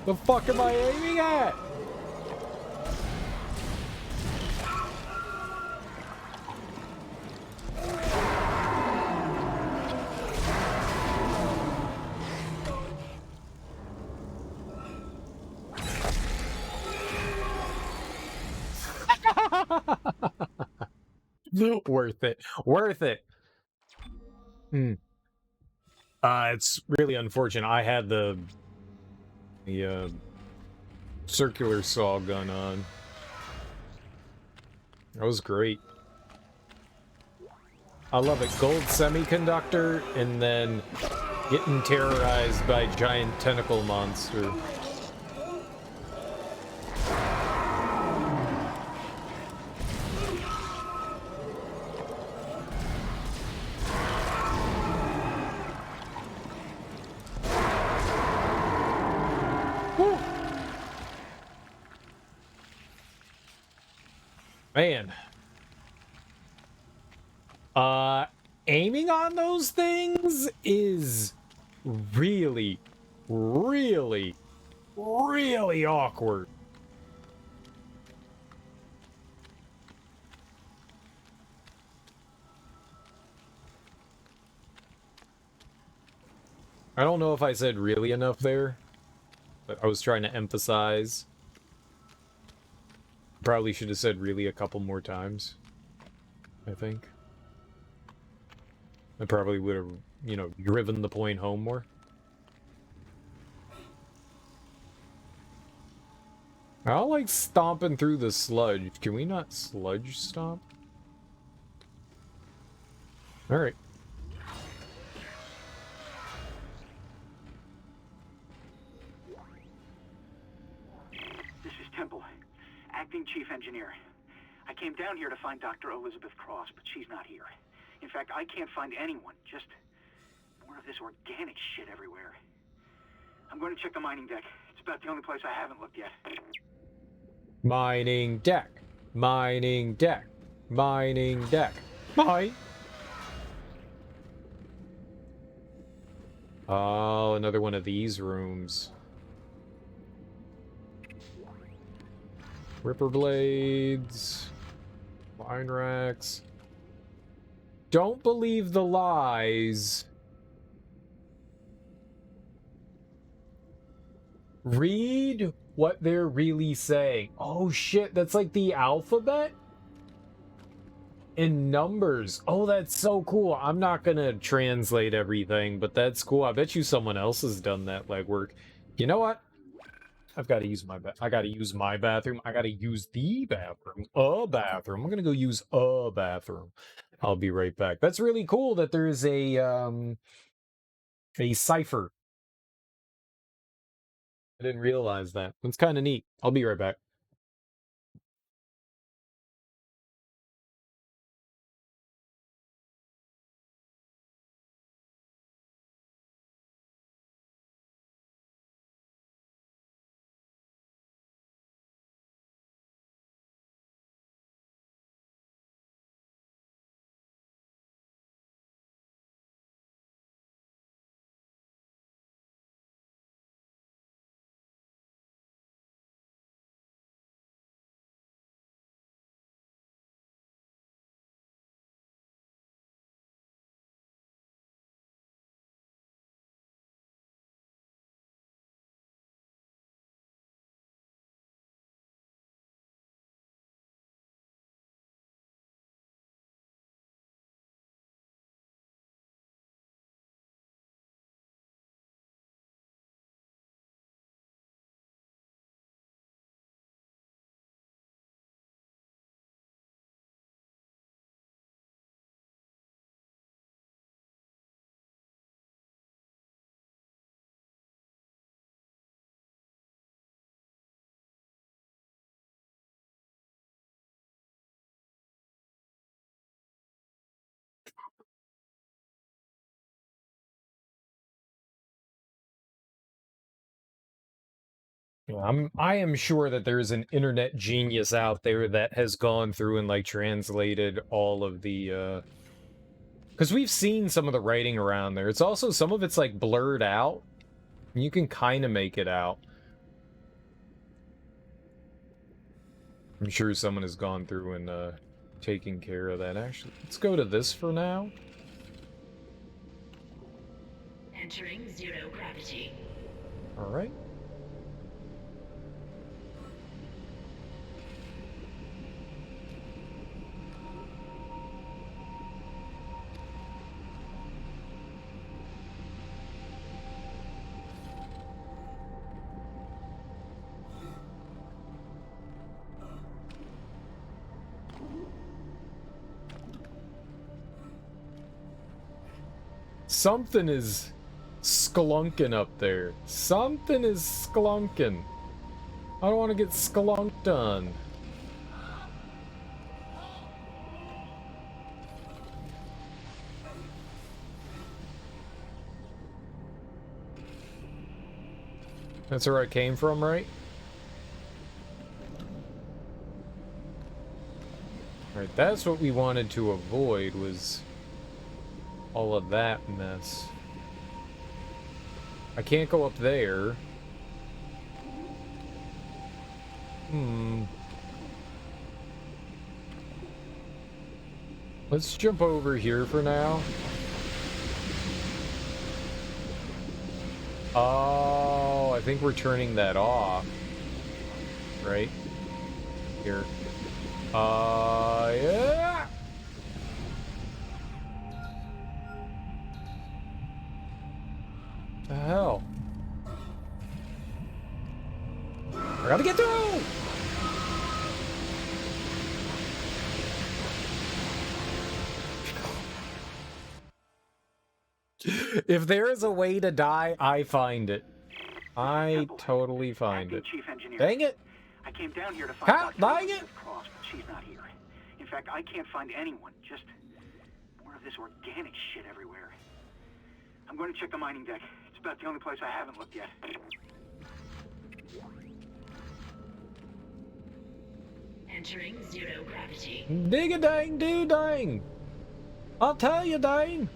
The fuck am I aiming at? Worth it. Worth it. It's really unfortunate. I had the circular saw gun on. That was great. I love it. Gold semiconductor and then getting terrorized by giant tentacle monster. Man. Aiming on those things is really, really, really awkward. I don't know if I said really enough there, but I was trying to emphasize. Probably should have said really a couple more times. I think. I probably would have, you know, driven the point home more. I don't like stomping through the sludge. Can we not sludge stomp? Alright. This is Temple, acting chief engineer. I came down here to find Dr. Elizabeth Cross, but she's not here. In fact, I can't find anyone. Just more of this organic shit everywhere. I'm going to check the mining deck. It's about the only place I haven't looked yet. Mining deck. Mining deck. Mining deck. Mine. Oh, another one of these rooms. Ripper blades. Mine racks. Don't believe the lies. Read what they're really saying. Oh shit, that's like the alphabet? In numbers. Oh, that's so cool. I'm not gonna translate everything, but that's cool. I bet you someone else has done that legwork. You know what? I've got to use my I gotta use my bathroom. I gotta use the bathroom. A bathroom. I'm gonna go use a bathroom. I'll be right back. That's really cool that there's a cipher. I didn't realize that. It's kind of neat. I'll be right back. I am sure that there is an internet genius out there that has gone through and like translated all of the because we've seen some of the writing around there. It's also some of it's like blurred out. You can kind of make it out. I'm sure someone has gone through and taken care of that. Actually, let's go to this for now. Entering zero gravity. All right. Something is sklunking up there. Something is sklunking. I don't want to get sklunked on. That's where I came from, right? Right, that's what we wanted to avoid, was all of that mess. I can't go up there. Let's jump over here for now. Oh, I think we're turning that off. Right? Here. Yeah! The hell? I gotta get through! If there is a way to die, I find it. I totally find it. Chief Engineer. Dang it! I came down here to find Dang it! Cross, but she's not here. In fact, I can't find anyone. Just more of this organic shit everywhere. I'm going to check the mining deck. It's about the only place I haven't looked yet. Entering zero gravity. Dig-a-dang, do-dang! I'll tell you, dang!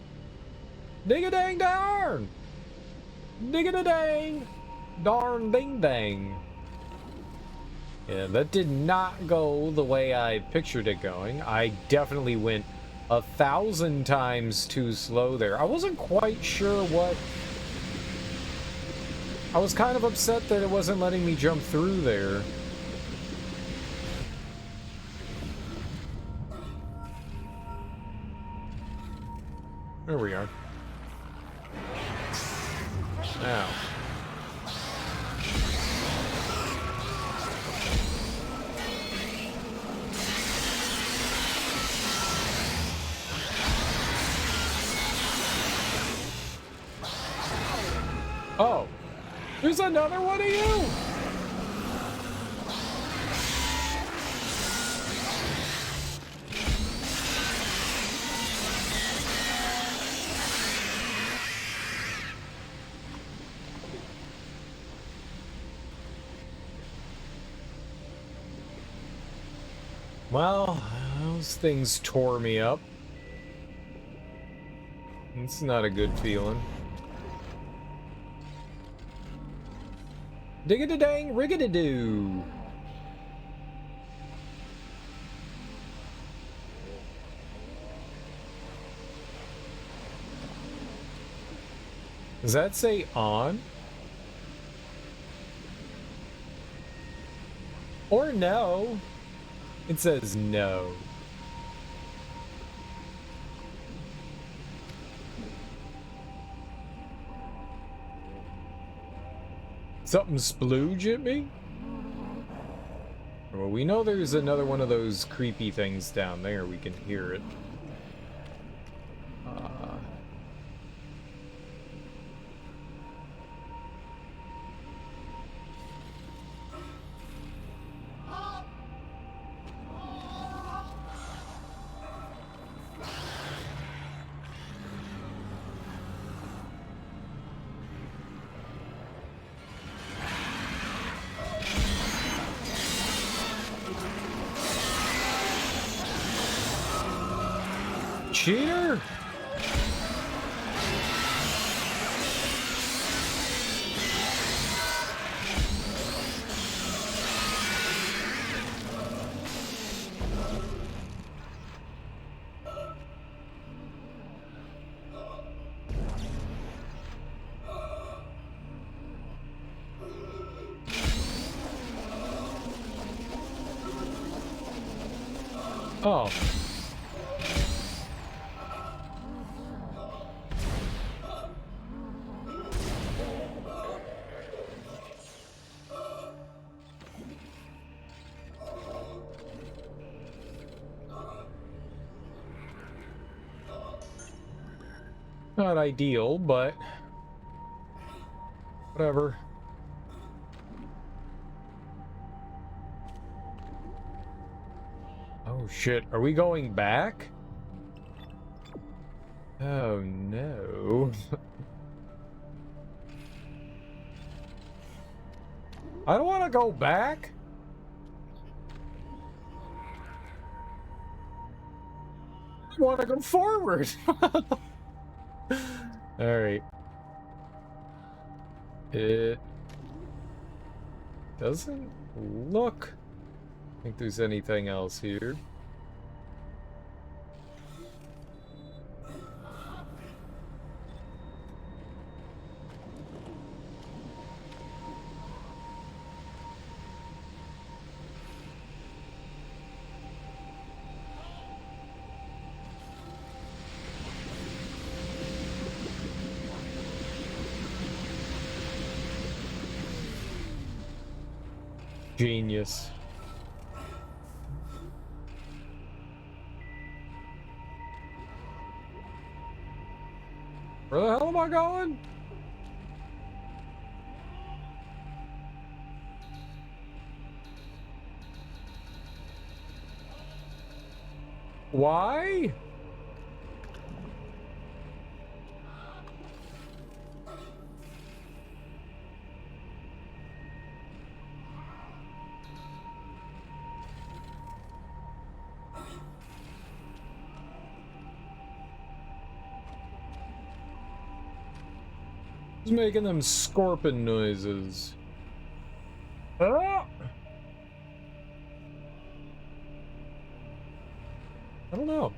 Dig-a-dang, darn! Dig-a-da-dang! Darn ding-dang! Yeah, that did not go the way I pictured it going. I definitely went 1,000 times too slow there. I wasn't quite sure what... I was kind of upset that it wasn't letting me jump through there. There we are. Now. Oh, there's another one of you! Well, those things tore me up. It's not a good feeling. Dig-a-da-dang, rig-a-da-doo. Does that say on? Or no? It says no. Something splooge at me? Well, we know there's another one of those creepy things down there. We can hear it. Cheater! Oh. Not ideal, but whatever. Oh shit, are we going back? Oh no. I don't want to go back. I want to go forward. All right. It doesn't look like there's anything else here. Genius. Where the hell am I going? Why? Who's making them scorpion noises? Ah! I don't know.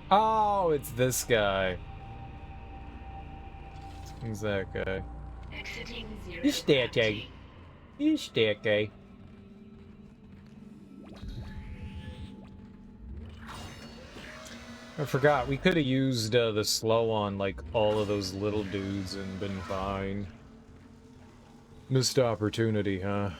Oh, it's this guy. Who's that guy? Exiting zero He's that guy. gravity. He's that guy. I forgot, we could have used the slow on like all of those little dudes and been fine. Missed opportunity, huh?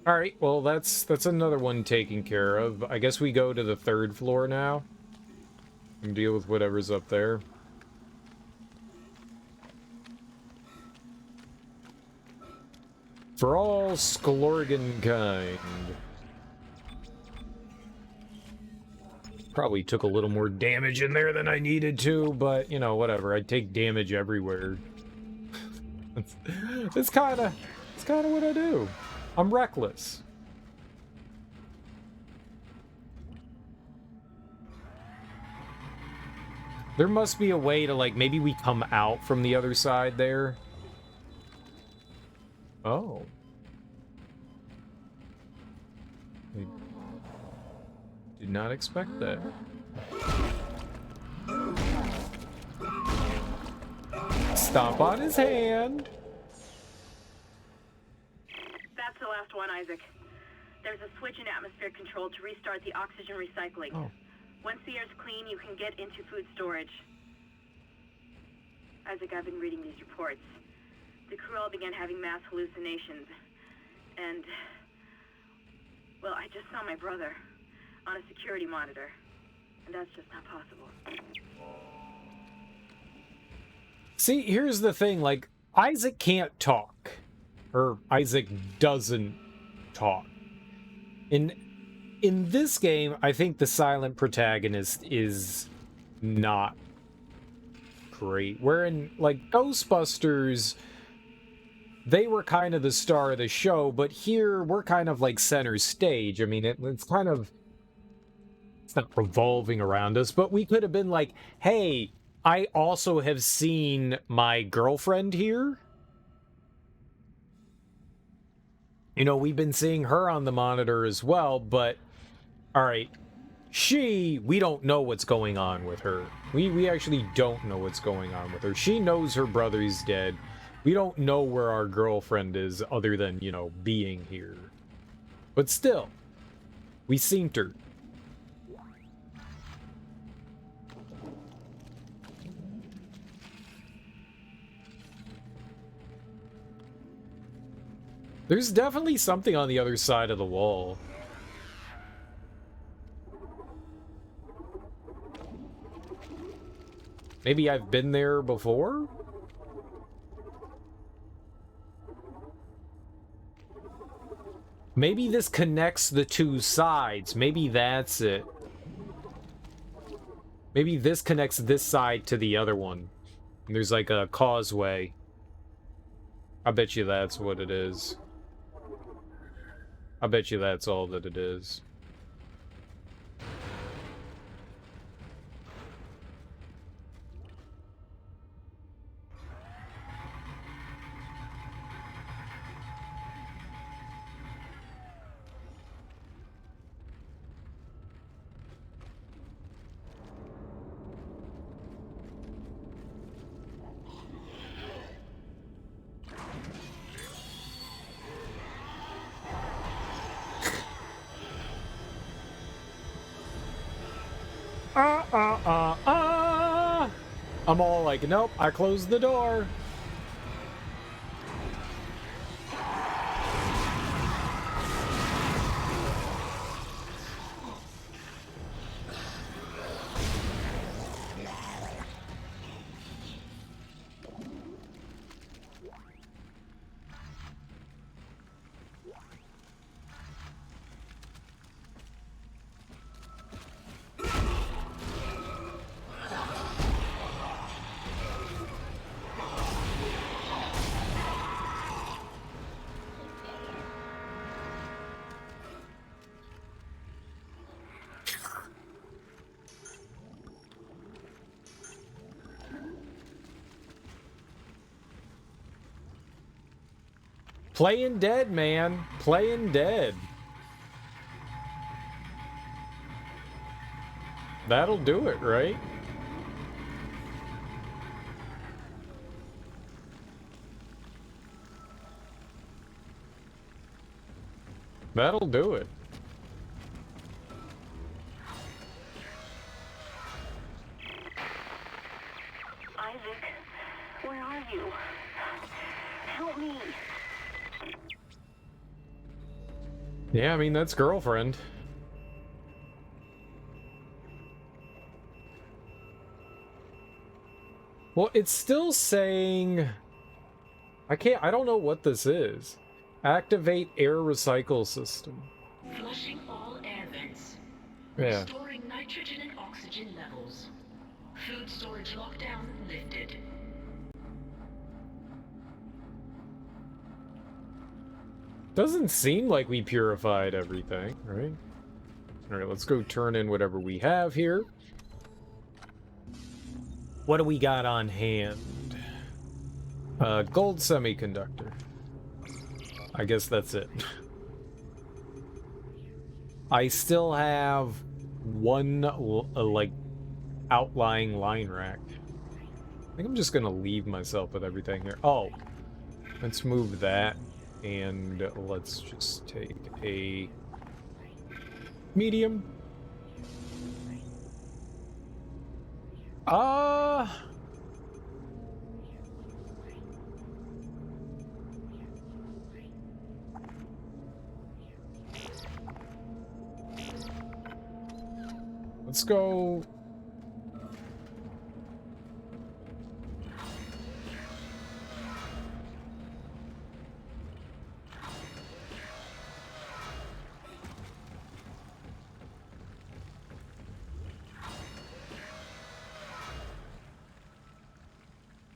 Alright, well that's another one taken care of. I guess we go to the 3rd floor now and deal with whatever's up there. For all Sklorgan kind. Probably took a little more damage in there than I needed to, but, you know, whatever. I take damage everywhere. It's kind of what I do. I'm reckless. There must be a way to, like, maybe we come out from the other side there. Oh. Did not expect that. Stomp on his hand. That's the last one, Isaac. There's a switch in atmosphere control to restart the oxygen recycling. Oh. Once the air's clean, you can get into food storage. Isaac, I've been reading these reports. The crew all began having mass hallucinations. And, well, I just saw my brother on a security monitor. And that's just not possible. See, here's the thing, like, Isaac can't talk. Or Isaac doesn't talk. In this game, I think the silent protagonist is not great. Where in, like, Ghostbusters, they were kind of the star of the show, but here, we're kind of like center stage. I mean, it's kind of... It's not revolving around us, but we could have been like, hey, I also have seen my girlfriend here. You know, we've been seeing her on the monitor as well, but... Alright, we don't know what's going on with her. We actually don't know what's going on with her. She knows her brother's dead. We don't know where our girlfriend is other than, you know, being here. But still, we seen her. There's definitely something on the other side of the wall. Maybe I've been there before? Maybe this connects the two sides. Maybe that's it. Maybe this connects this side to the other one. And there's like a causeway. I bet you that's what it is. I bet you that's all that it is. I'm all like, nope, I closed the door. Playing dead, man. Playing dead. That'll do it, right? That'll do it. Isaac, where are you? Help me. Yeah, I mean, that's girlfriend. Well, it's still saying... I don't know what this is. Activate air recycle system. Flushing all air vents. Yeah. Restoring nitrogen and oxygen levels. Food storage lockdown lifted. Doesn't seem like we purified everything, right? Alright, let's go turn in whatever we have here. What do we got on hand? Gold semiconductor. I guess that's it. I still have one, like, outlying line rack. I think I'm just gonna leave myself with everything here. Oh, let's move that, and let's just take a medium. Let's go.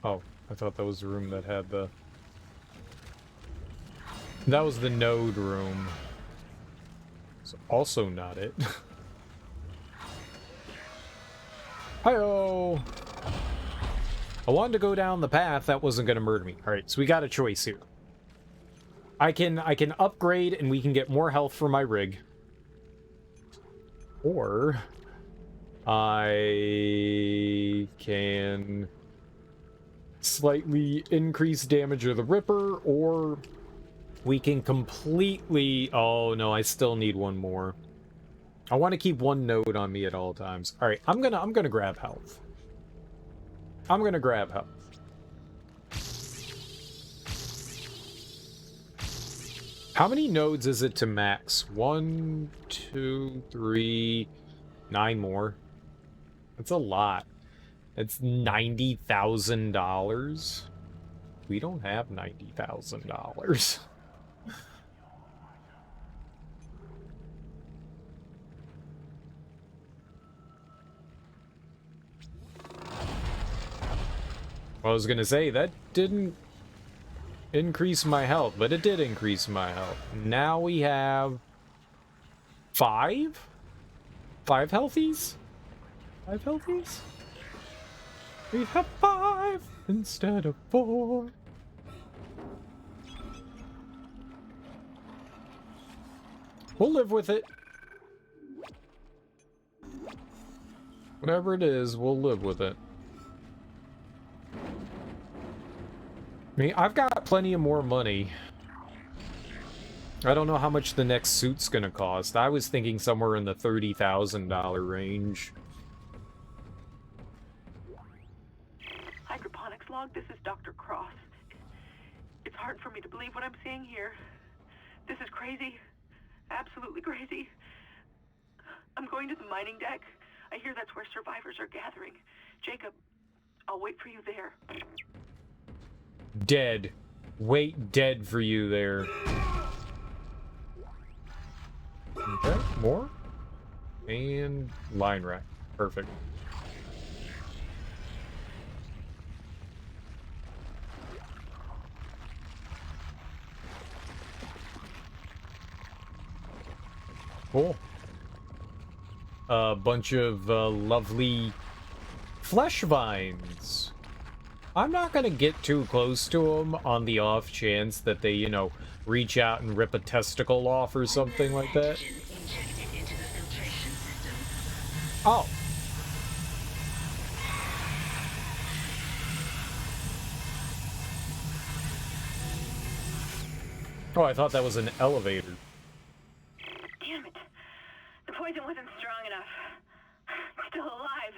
Oh, I thought that was the room that had the... That was the node room. It's also not it. Hi-oh! I wanted to go down the path that wasn't going to murder me. Alright, so we got a choice here. I can upgrade and we can get more health for my rig. Or... I can... slightly increase damage of the Ripper, or we can completely... Oh, no, I still need one more. I want to keep one node on me at all times. All right, I'm gonna grab health. I'm gonna grab health. How many nodes is it to max? 1, 2, 3, 9 more. That's a lot. It's $90,000. We don't have $90,000. I was gonna say, that didn't increase my health, but it did increase my health. Now we have 5? 5 healthies? 5 healthies? We have 5 instead of 4. We'll live with it. Whatever it is, we'll live with it. I mean, I've got plenty of more money. I don't know how much the next suit's gonna cost. I was thinking somewhere in the $30,000 range. log. This is Dr. Cross. It's hard for me to believe what I'm seeing here. This is crazy. Absolutely crazy. I'm going to the mining deck. I hear that's where survivors are gathering. Jacob, I'll wait for you there. Dead. Wait dead for you there. Okay, more. And line rack. Perfect. Cool. A bunch of lovely flesh vines. I'm not gonna get too close to them on the off chance that they, you know, reach out and rip a testicle off or something like that. Oh. Oh, I thought that was an elevator. Damn it. The poison wasn't strong enough. It's still alive.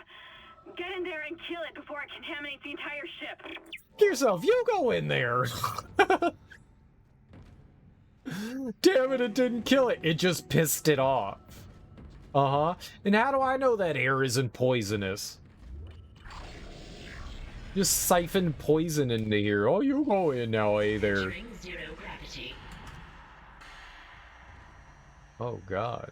Get in there and kill it before it contaminates the entire ship. Yourself, you go in there. Damn it, it didn't kill it. It just pissed it off. Uh-huh. And how do I know that air isn't poisonous? Just siphon poison into here. Oh, you go in now, eh there. Oh, God.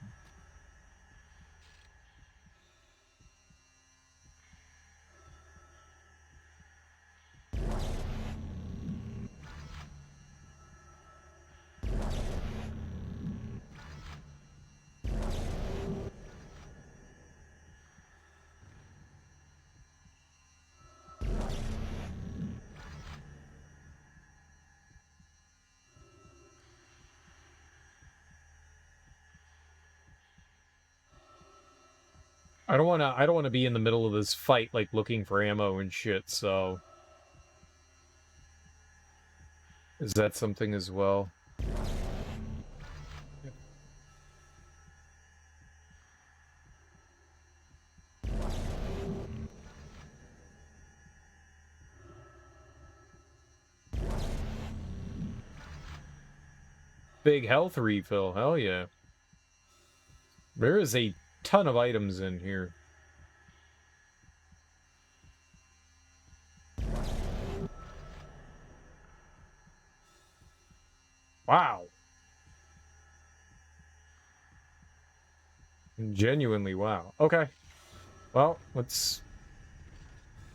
I don't wanna be in the middle of this fight, like, looking for ammo and shit, so... Is that something as well? Yep. Big health refill, hell yeah. There is a ton of items in here. Wow. Genuinely wow. Okay. Well, let's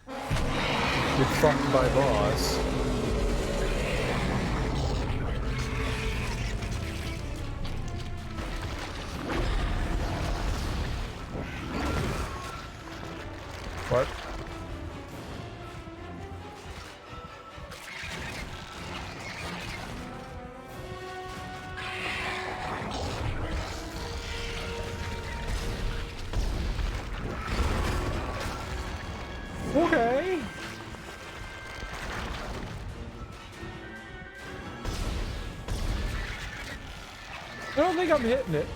get fucked by boss. What? Okay. I don't think I'm hitting it.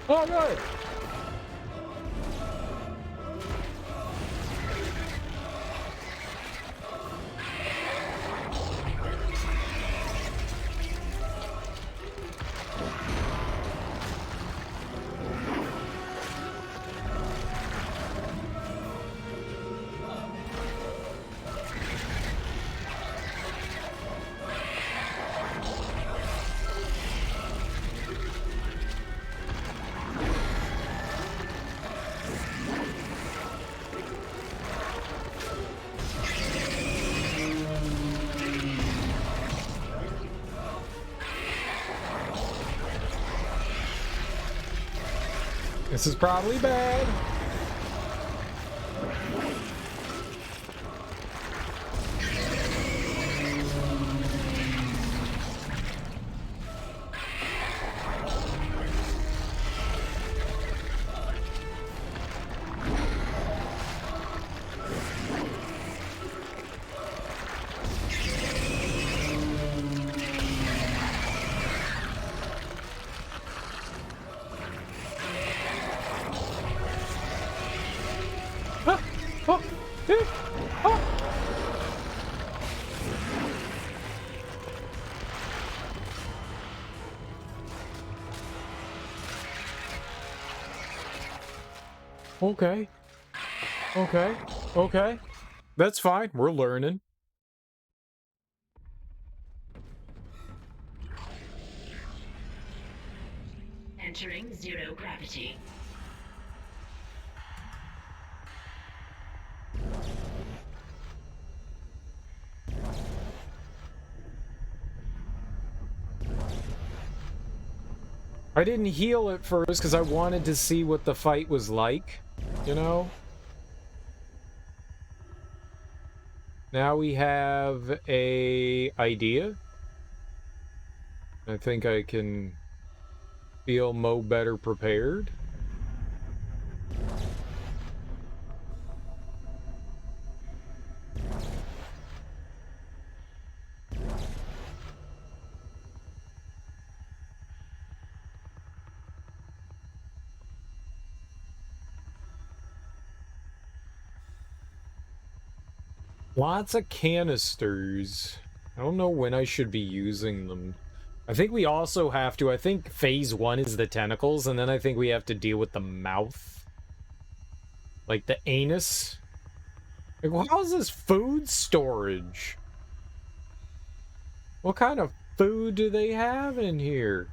Oh, good. This is probably bad. Okay. Okay. Okay. That's fine. We're learning. Entering zero gravity. I didn't heal at first because I wanted to see what the fight was like, you know? Now we have a idea. I think I can feel better prepared. Lots of canisters. I don't know when I should be using them. I think we also have to, I think phase 1 is the tentacles, and then I think we have to deal with the mouth. Like the anus. Like, well, how's this food storage? What kind of food do they have in here?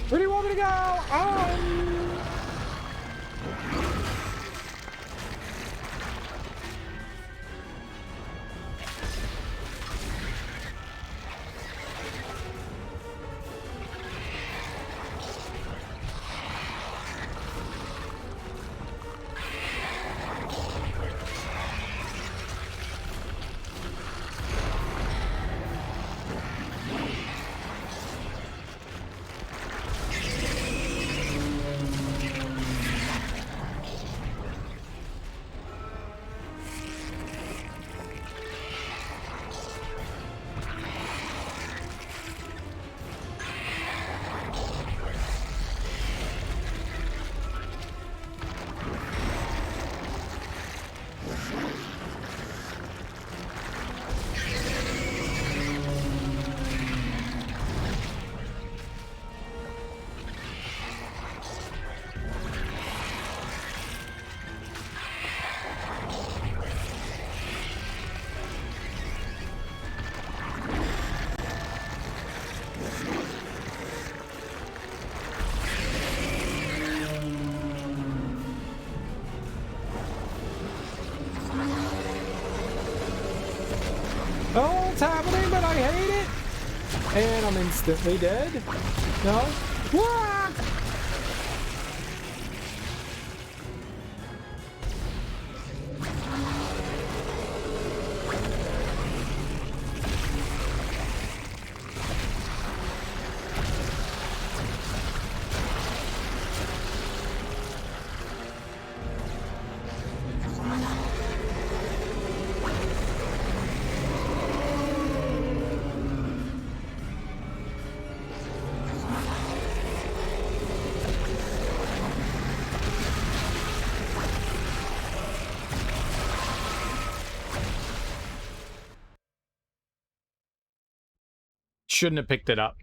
Where do you want me to go? Oh! Oh, it's happening, but I hate it! And I'm instantly dead. No? What? Shouldn't have picked it up.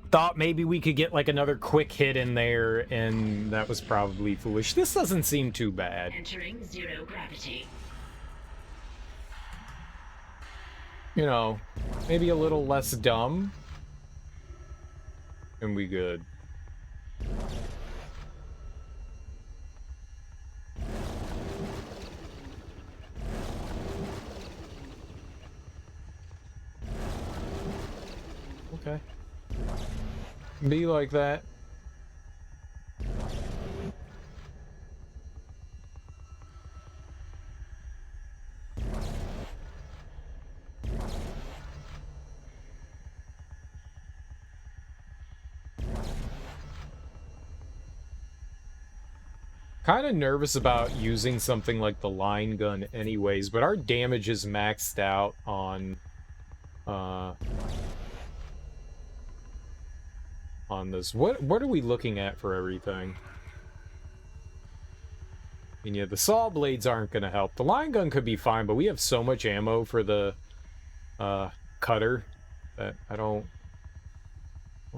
Thought maybe we could get like another quick hit in there, and that was probably foolish. This doesn't seem too bad. Entering zero gravity. You know, maybe a little less dumb. And we good. Okay. Be like that. Kind of nervous about using something like the line gun anyways, but our damage is maxed out on this. What are we looking at for everything? And yeah, the saw blades aren't going to help. The line gun could be fine, but we have so much ammo for the cutter that I don't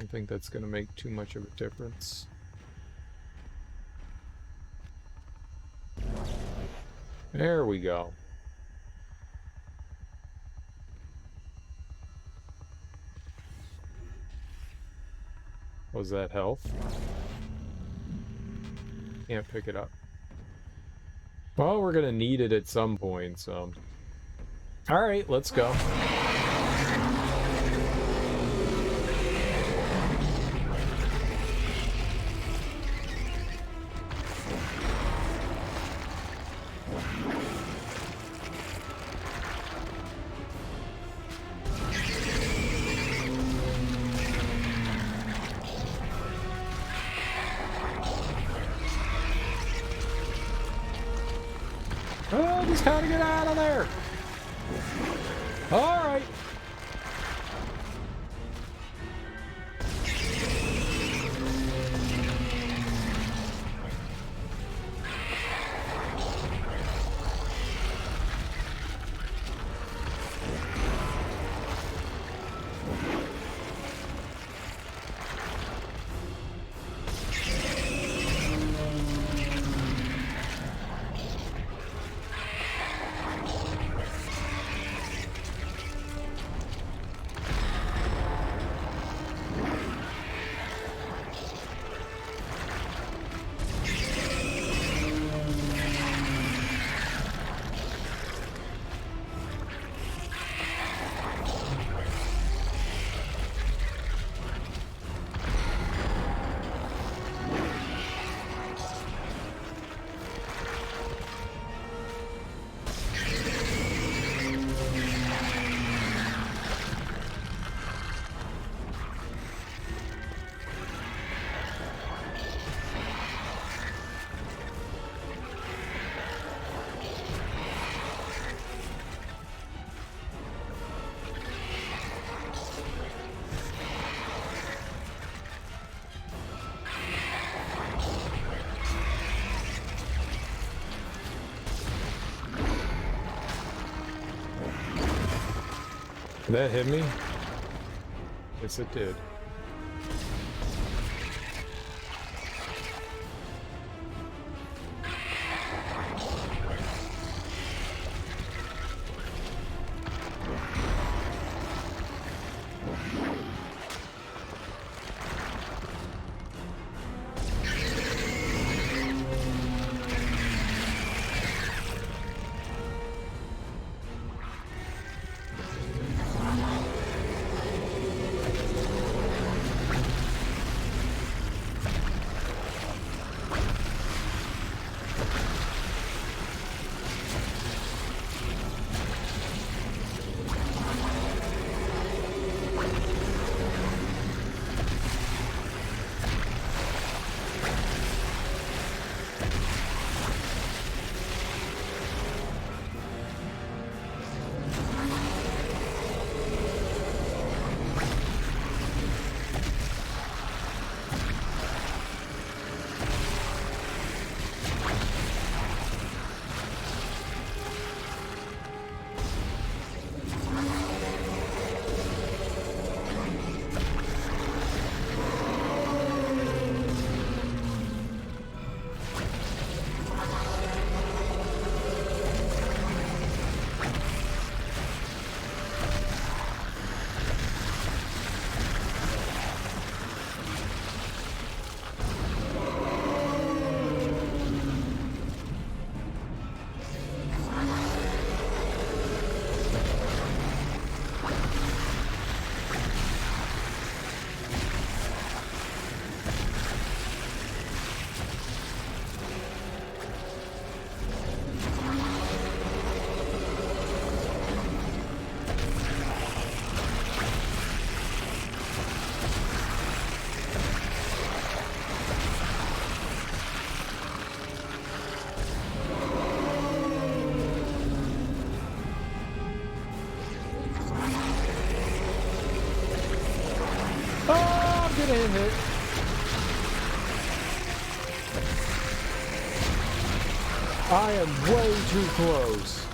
think that's going to make too much of a difference. There we go. Was that health? Can't pick it up. Well, we're gonna need it at some point, so... Alright, let's go. Oh, just how to get out of there. All right. Did that hit me? Yes, it did. Get in it. I am way too close.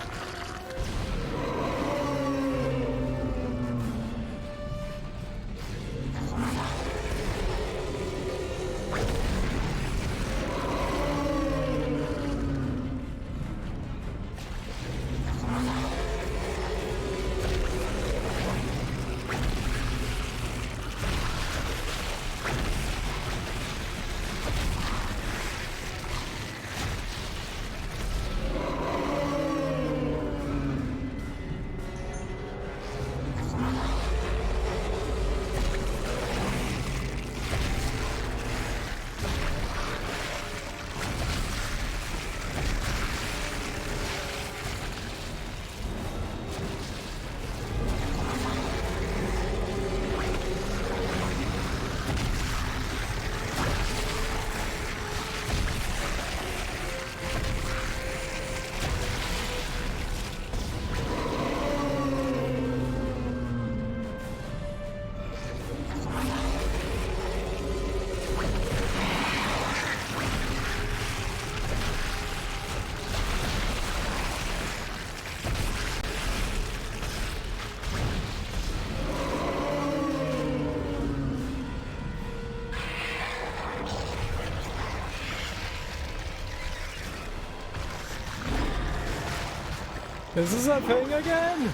This is a thing again?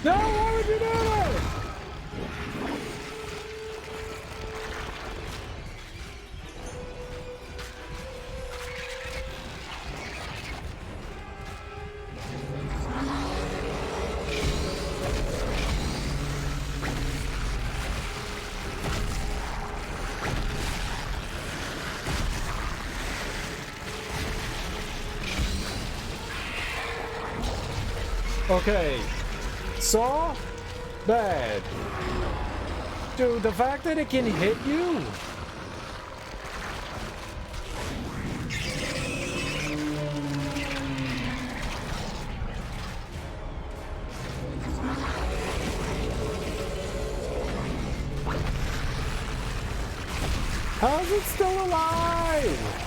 No, why would you do that? Okay, Saw? Bad. Dude, the fact that it can hit you? How's it still alive?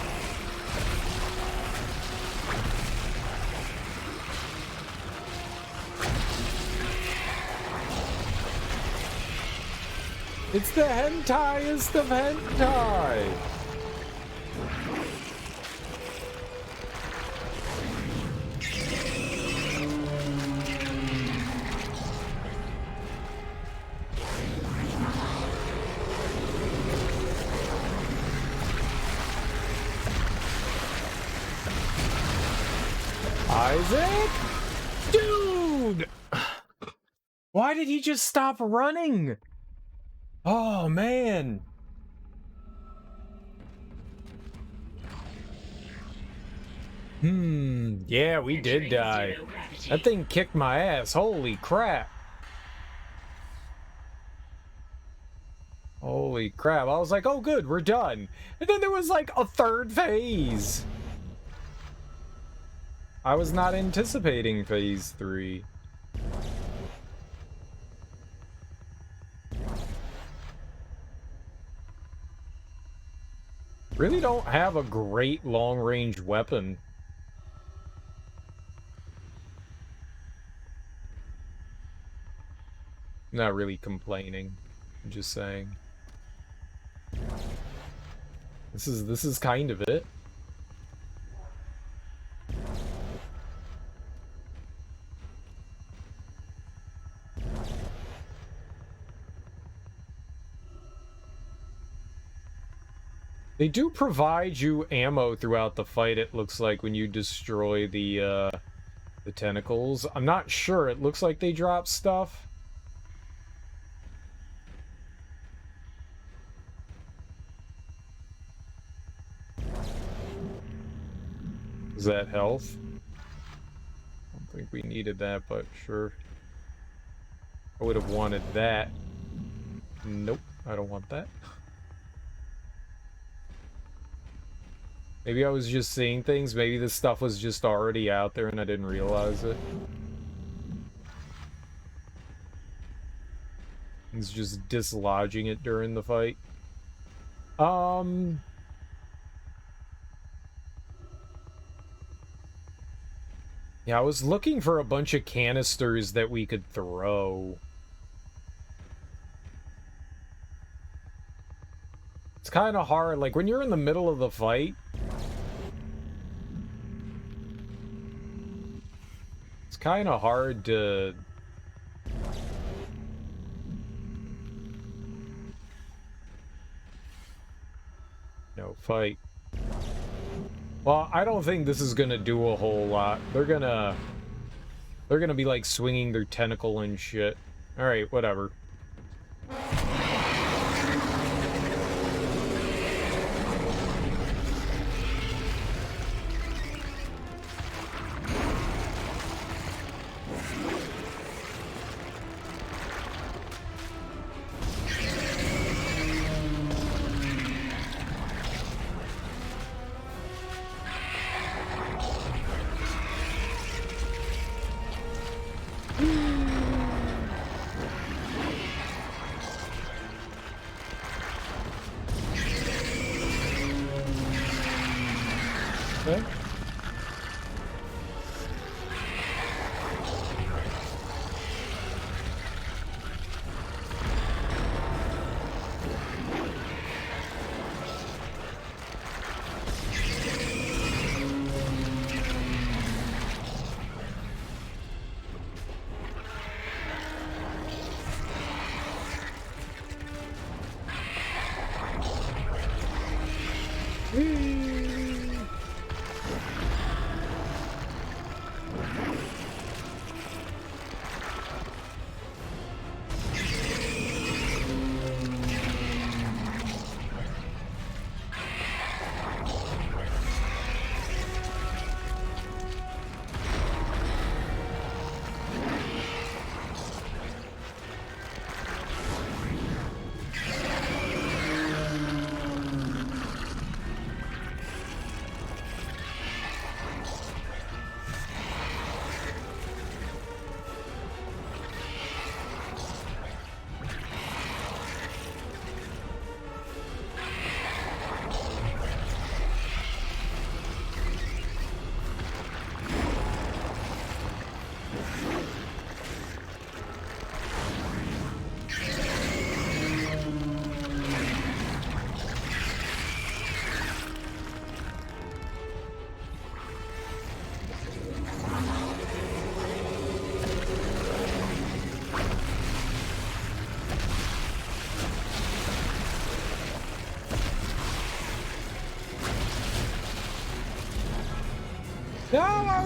It's the hentaiest of hentai! Isaac? Dude! Why did he just stop running? Oh, man. Yeah, we did die. That thing kicked my ass. Holy crap. Holy crap. I was like, oh, good, we're done. And then there was like a third phase. I was not anticipating phase 3. Really don't have a great long-range weapon. Not really complaining. I'm just saying. This is kind of it. They do provide you ammo throughout the fight, it looks like, when you destroy the tentacles. I'm not sure. It looks like they drop stuff. Is that health? I don't think we needed that, but sure. I would have wanted that. Nope, I don't want that. Maybe I was just seeing things. Maybe this stuff was just already out there and I didn't realize it. It's just dislodging it during the fight. Yeah, I was looking for a bunch of canisters that we could throw. It's kind of hard, like when you're in the middle of the fight. It's kind of hard to... No, fight. Well, I don't think this is gonna do a whole lot. They're gonna be like swinging their tentacle and shit. Alright, whatever.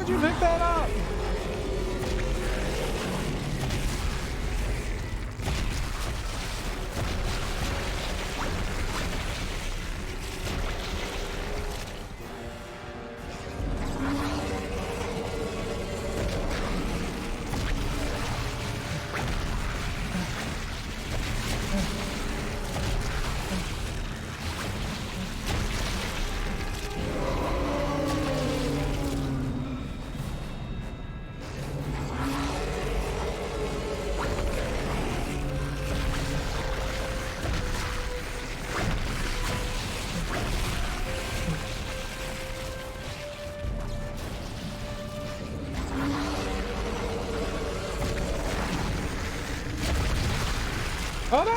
would you pick that up? Oh no!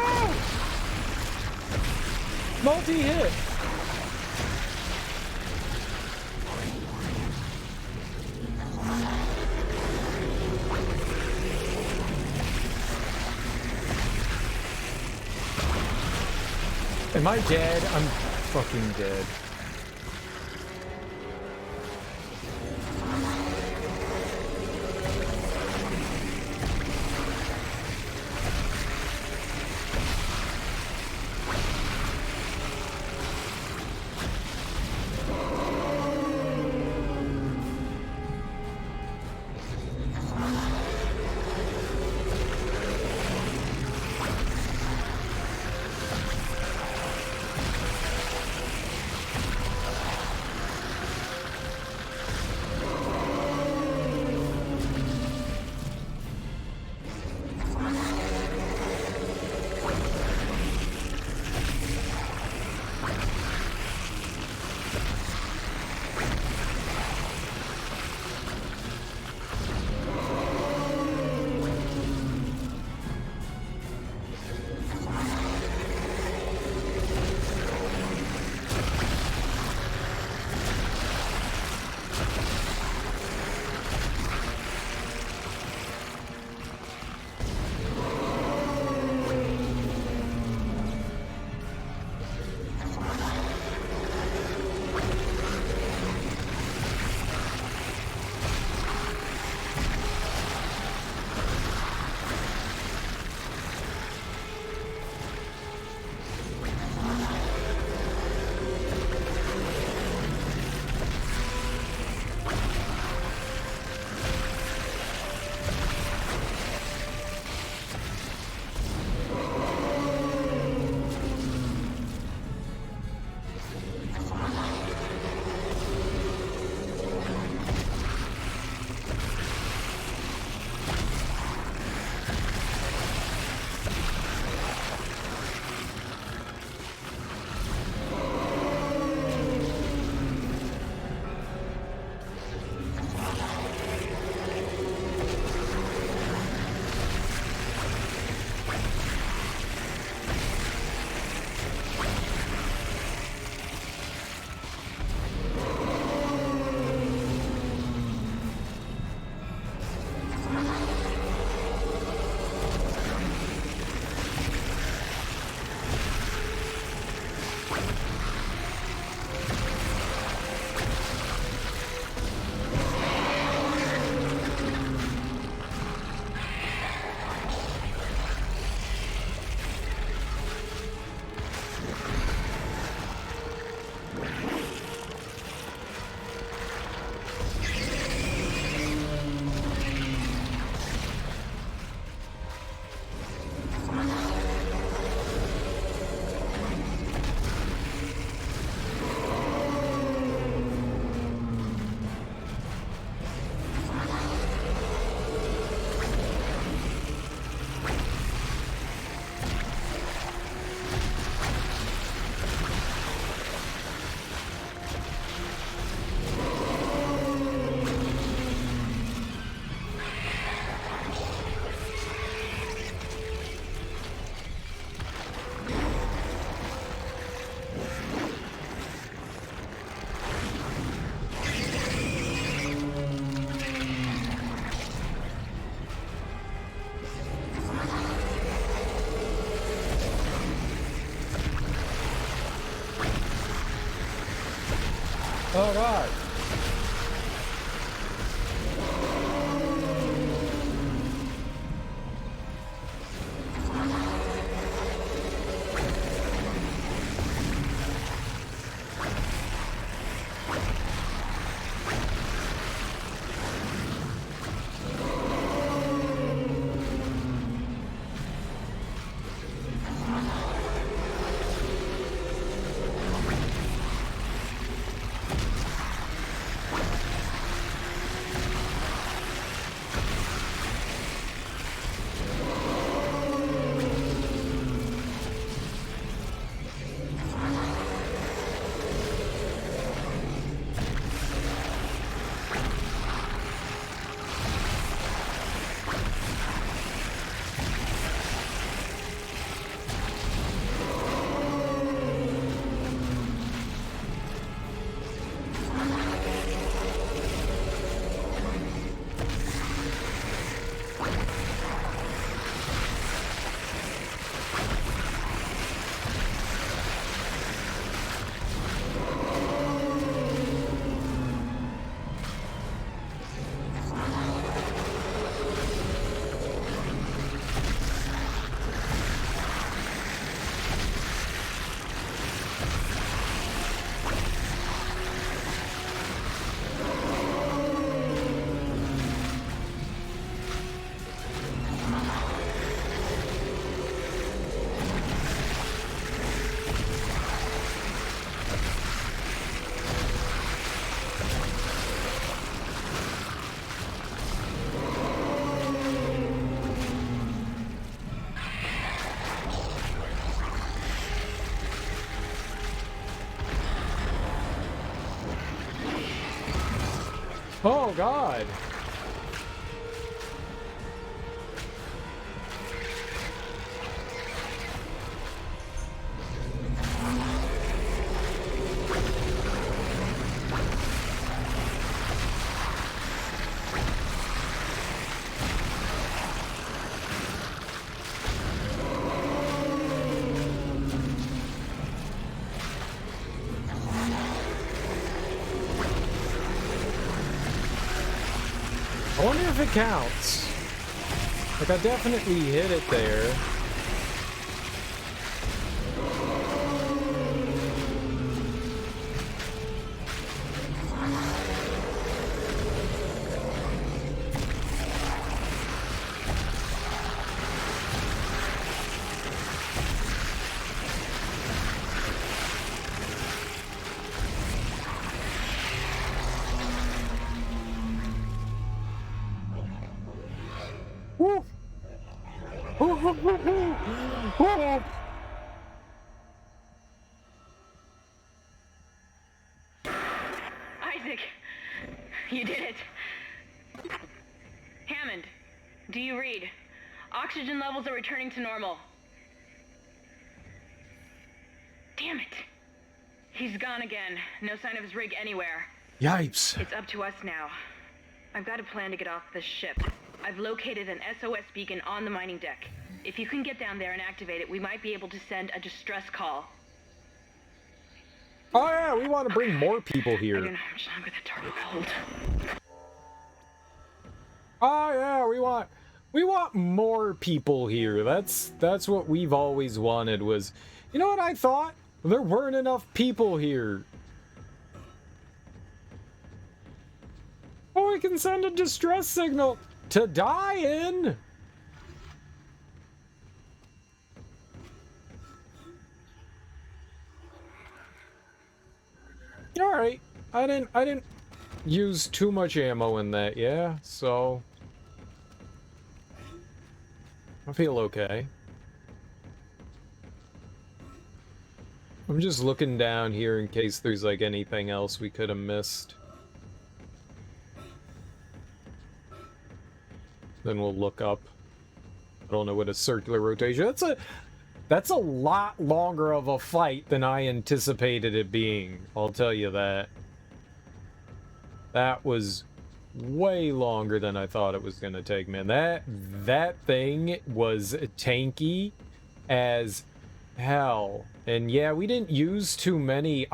Multi-hit! Am I dead? I'm fucking dead. Oh god. Oh, God. I wonder if it counts. Like, I definitely hit it there. Woo! Isaac, you did it. Hammond, do you read? Oxygen levels are returning to normal. Damn it. He's gone again. No sign of his rig anywhere. Yipes. It's up to us now. I've got a plan to get off this ship. I've located an SOS beacon on the mining deck. If you can get down there and activate it, we might be able to send a distress call. Oh yeah, we want to bring more people here. I don't know how much longer that turret will hold. Oh yeah, we want more people here. That's what we've always wanted was, you know what I thought? There weren't enough people here. Oh, we can send a distress signal to die in. All right, I didn't use too much ammo in that, yeah. So I feel okay. I'm just looking down here in case there's like anything else we could have missed. Then we'll look up. I don't know what a circular rotation. That's a lot longer of a fight than I anticipated it being. I'll tell you that. That was way longer than I thought it was gonna take, man. That thing was tanky as hell. And yeah, we didn't use too many.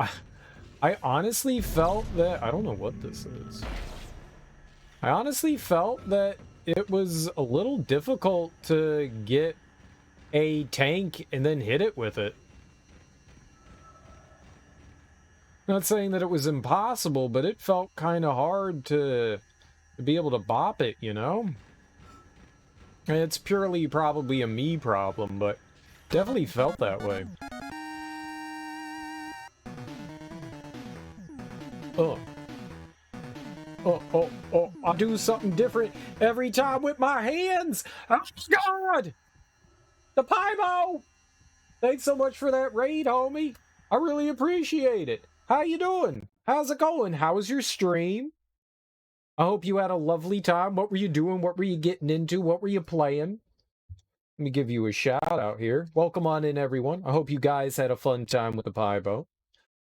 I honestly felt that, I don't know what this is. I honestly felt that it was a little difficult to get a tank and then hit it with it. Not saying that it was impossible, but it felt kind of hard to be able to bop it, you know? And it's purely probably a me problem, but definitely felt that way. Oh. Oh, I do something different every time with my hands. Oh, God! The Pybo! Thanks so much for that raid, homie. I really appreciate it. How you doing? How's it going? How was your stream? I hope you had a lovely time. What were you doing? What were you getting into? What were you playing? Let me give you a shout out here. Welcome on in, everyone. I hope you guys had a fun time with the Pybo.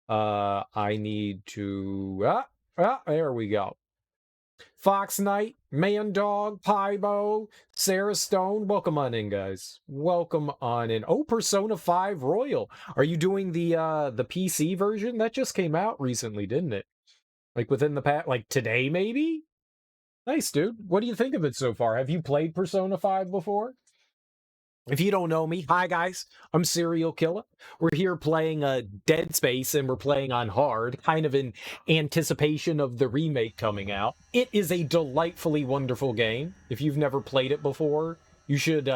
I need to... there we go. Fox Knight, Man Dog, Pybo, Sarah Stone. Welcome on in, guys. Welcome on in. Oh, Persona 5 Royal. Are you doing the PC version? That just came out recently, didn't it? Like within the past, like today, maybe? Nice, dude. What do you think of it so far? Have you played Persona 5 before? If you don't know me, hi guys, I'm Serial Killer. We're here playing Dead Space, and we're playing on hard, kind of in anticipation of the remake coming out. It is a delightfully wonderful game. If you've never played it before, you should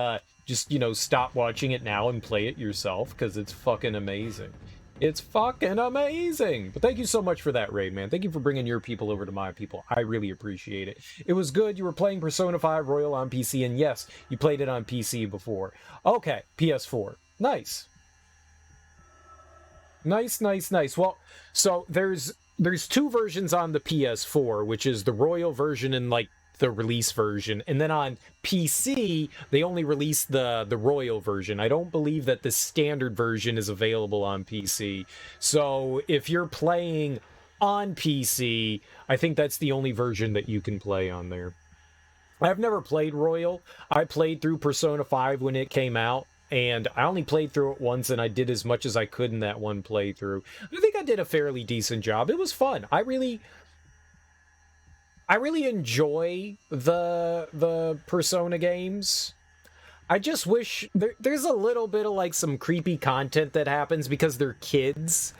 just, stop watching it now and play it yourself, because it's fucking amazing. It's fucking amazing! But thank you so much for that raid, man. Thank you for bringing your people over to my people. I really appreciate it. It was good. You were playing Persona 5 Royal on PC, and yes, you played it on PC before. Okay, PS4. Nice. Nice. Well, so there's there's two versions on the PS4, which is the Royal version and like the release version, and then on PC they only released the Royal version. I don't believe that the standard version is available on PC. So if you're playing on PC, I think that's the only version that you can play on there. I've never played Royal. I played through Persona 5 when it came out, and I only played through it once, and I did as much as I could in that one playthrough. I think I did a fairly decent job. It was fun. I really enjoy the Persona games. I just wish there's a little bit of like some creepy content that happens because they're kids.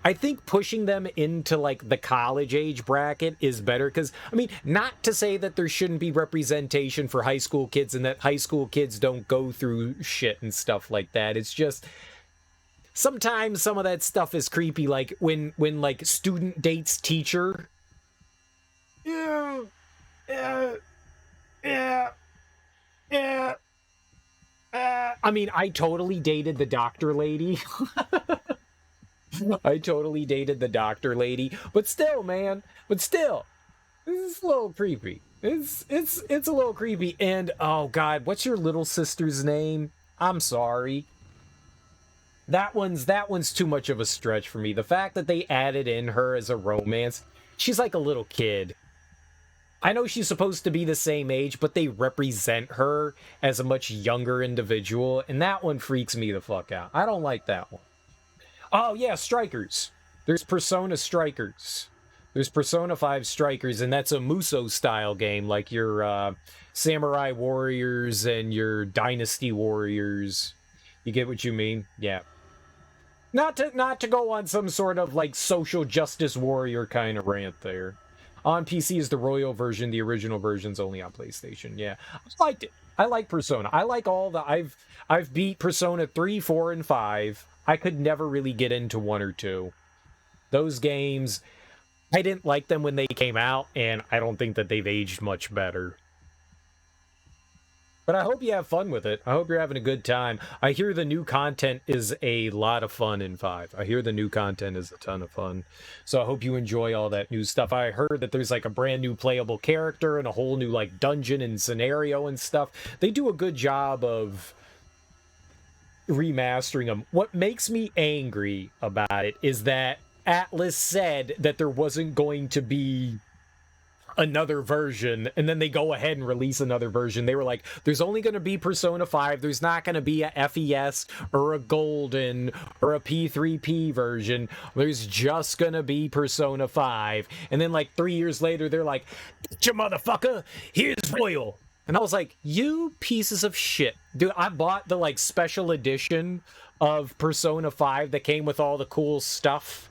I think pushing them into like the college age bracket is better because, I mean, not to say that there shouldn't be representation for high school kids and that high school kids don't go through shit and stuff like that. It's just sometimes some of that stuff is creepy, like when like student dates teacher. Yeah. I mean, I totally dated the doctor lady. I totally dated the doctor lady, but still, man, this is a little creepy. It's a little creepy. And oh god, what's your little sister's name? I'm sorry. That one's too much of a stretch for me. The fact that they added in her as a romance, she's like a little kid. I know she's supposed to be the same age, but they represent her as a much younger individual, and that one freaks me the fuck out. I don't like that one. Oh, yeah, Strikers. There's Persona Strikers. There's Persona 5 Strikers, and that's a Muso-style game, like your Samurai Warriors and your Dynasty Warriors. You get what you mean? Yeah. Not to go on some sort of, like, social justice warrior kind of rant there. On PC is the Royal version. The original version's only on PlayStation. Yeah. I liked it. I like Persona. I like all the... I've beat Persona 3, 4, and 5. I could never really get into 1 or 2. Those games, I didn't like them when they came out, and I don't think that they've aged much better. But I hope you have fun with it. I hope you're having a good time. I hear the new content is a lot of fun in 5. I hear the new content is a ton of fun. So I hope you enjoy all that new stuff. I heard that there's like a brand new playable character and a whole new like dungeon and scenario and stuff. They do a good job of remastering them. What makes me angry about it is that Atlas said that there wasn't going to be another version, and then they go ahead and release another version. They were like, there's only going to be Persona 5, there's not going to be a FES or a Golden or a P3P version, there's just going to be Persona 5. And then like 3 years later, they're like, "Gotcha, motherfucker, here's Royal." And I was like, you pieces of shit. Dude, I bought the like special edition of Persona 5 that came with all the cool stuff.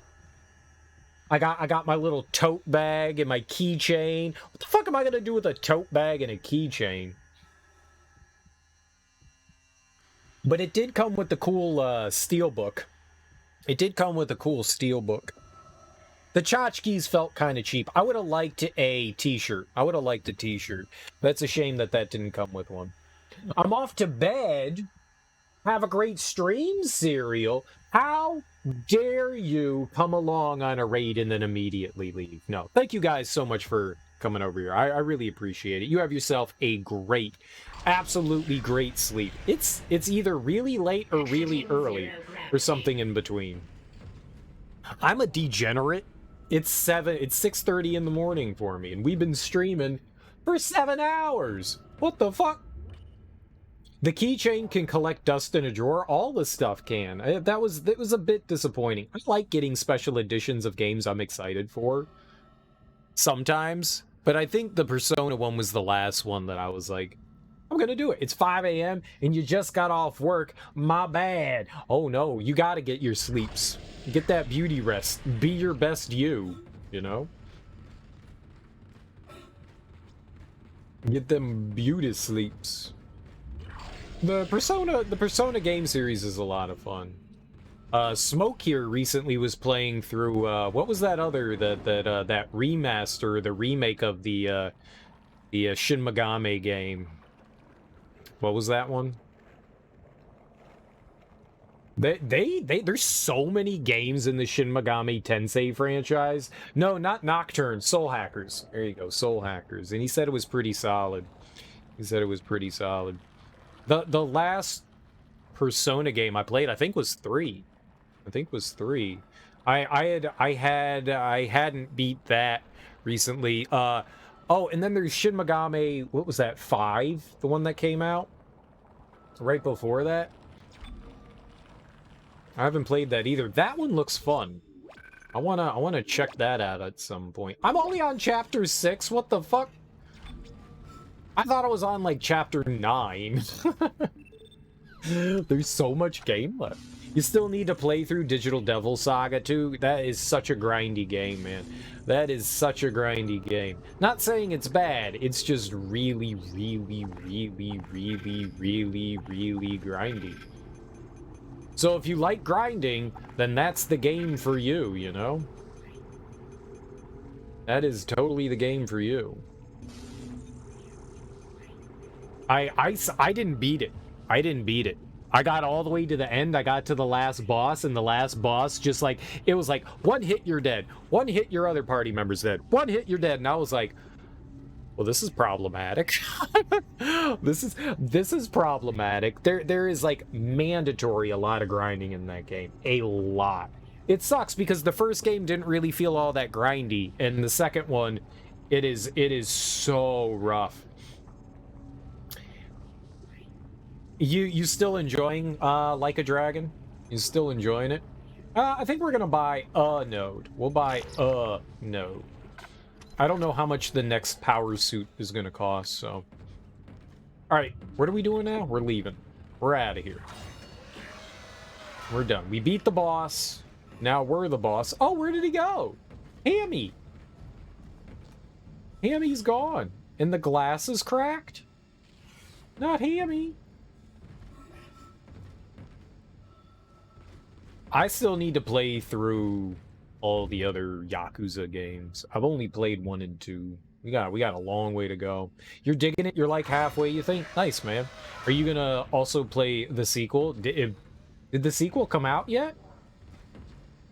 I got my little tote bag and my keychain. What the fuck am I going to do with a tote bag and a keychain? But it did come with the cool steelbook. It did come with a cool steelbook. The tchotchkes felt kind of cheap. I would have liked a t-shirt. I would have liked a t-shirt. That's a shame that that didn't come with one. I'm off to bed. Have a great stream, Serial. How dare you come along on a raid and then immediately leave? No. Thank you guys so much for coming over here. I really appreciate it. You have yourself a great, absolutely great sleep. It's either really late or really early or something in between. I'm a degenerate. It's 6:30 in the morning for me, and we've been streaming for 7 hours. What the fuck? The keychain can collect dust in a drawer. All the stuff can. It was a bit disappointing. I like getting special editions of games I'm excited for. Sometimes. But I think the Persona one was the last one that I was like, I'm gonna do it. It's 5 a.m. and you just got off work. My bad. Oh no, you gotta get your sleeps. Get that beauty rest. Be your best you know? Get them beauty sleeps. The Persona game series is a lot of fun. Smoke here recently was playing through what was that other that remaster, the remake of the Shin Megami game. What was that one? There's so many games in the Shin Megami Tensei franchise. No, not Nocturne, Soul Hackers. There you go, Soul Hackers. And he said it was pretty solid. He said it was pretty solid. The last Persona game I played, I think, was 3. I think was 3. I hadn't beat that recently. Oh, and then there's Shin Megami, what was that, 5? The one that came out right before that? I haven't played that either. That one looks fun. I wanna check that out at some point. I'm only on chapter 6. What the fuck? I thought I was on like chapter 9. There's so much game left. You still need to play through Digital Devil Saga 2. That is such a grindy game, man. That is such a grindy game. Not saying it's bad. It's just really, really, really, really, really, really grindy. So if you like grinding, then that's the game for you, you know? That is totally the game for you. I didn't beat it. I didn't beat it. I got all the way to the end. I got to the last boss, and the last boss just like, it was like, one hit, you're dead. One hit, your other party member's dead. One hit, you're dead. And I was like, well, this is problematic. This is problematic. There is like mandatory a lot of grinding in that game. A lot. It sucks because the first game didn't really feel all that grindy, and the second one, it is so rough. You still enjoying Like a Dragon? You still enjoying it? I think we're gonna buy a node. We'll buy a node. I don't know how much the next power suit is gonna cost, so. Alright, what are we doing now? We're leaving. We're out of here. We're done. We beat the boss. Now we're the boss. Oh, where did he go? Hammy. Hammy's gone. And the glass is cracked? Not Hammy. I still need to play through all the other Yakuza games. I've only played 1 and 2. We got a long way to go. You're digging it? You're like halfway, you think? Nice, man. Are you gonna also play the sequel? Did the sequel come out yet?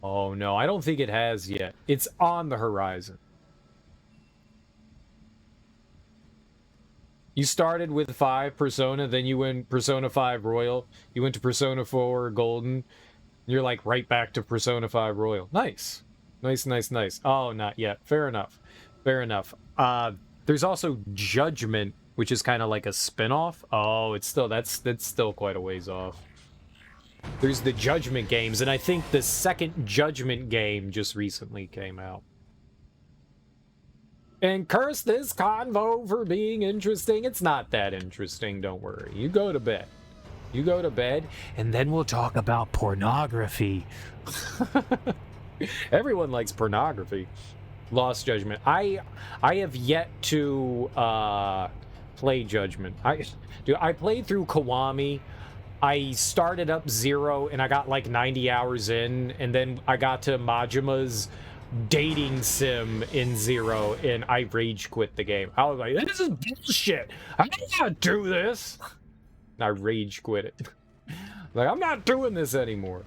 Oh no, I don't think it has yet. It's on the horizon. You started with 5 Persona, then you went Persona 5 Royal. You went to Persona 4 Golden. You're like right back to Persona 5 Royal. Nice. Nice, nice, nice. Oh, not yet. Fair enough. Fair enough. There's also Judgment, which is kind of like a spin-off. Oh, it's still that's still quite a ways off. There's the Judgment games, and I think the second Judgment game just recently came out. And curse this convo for being interesting. It's not that interesting, don't worry. You go to bed. You go to bed, and then we'll talk about pornography. Everyone likes pornography. Lost Judgment. I have yet to play Judgment. I played through Kiwami. I started up 0, and I got like 90 hours in, and then I got to Majima's dating sim in 0, and I rage quit the game. I was like, this is bullshit. I don't want to do this. I rage quit it. Like, I'm not doing this anymore.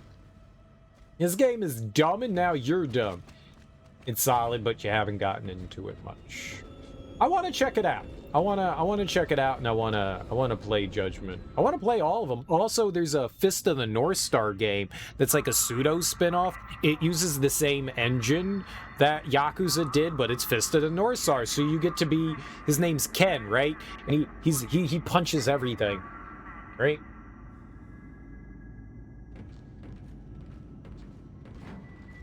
This game is dumb, and now you're dumb. It's solid, but you haven't gotten into it much. I want to check it out. I want to check it out, and I want to play Judgment. I want to play all of them. Also, there's a Fist of the North Star game that's like a pseudo spin-off. It uses the same engine that Yakuza did, but it's Fist of the North Star. So you get to be, his name's Ken, right? And he punches everything. Right?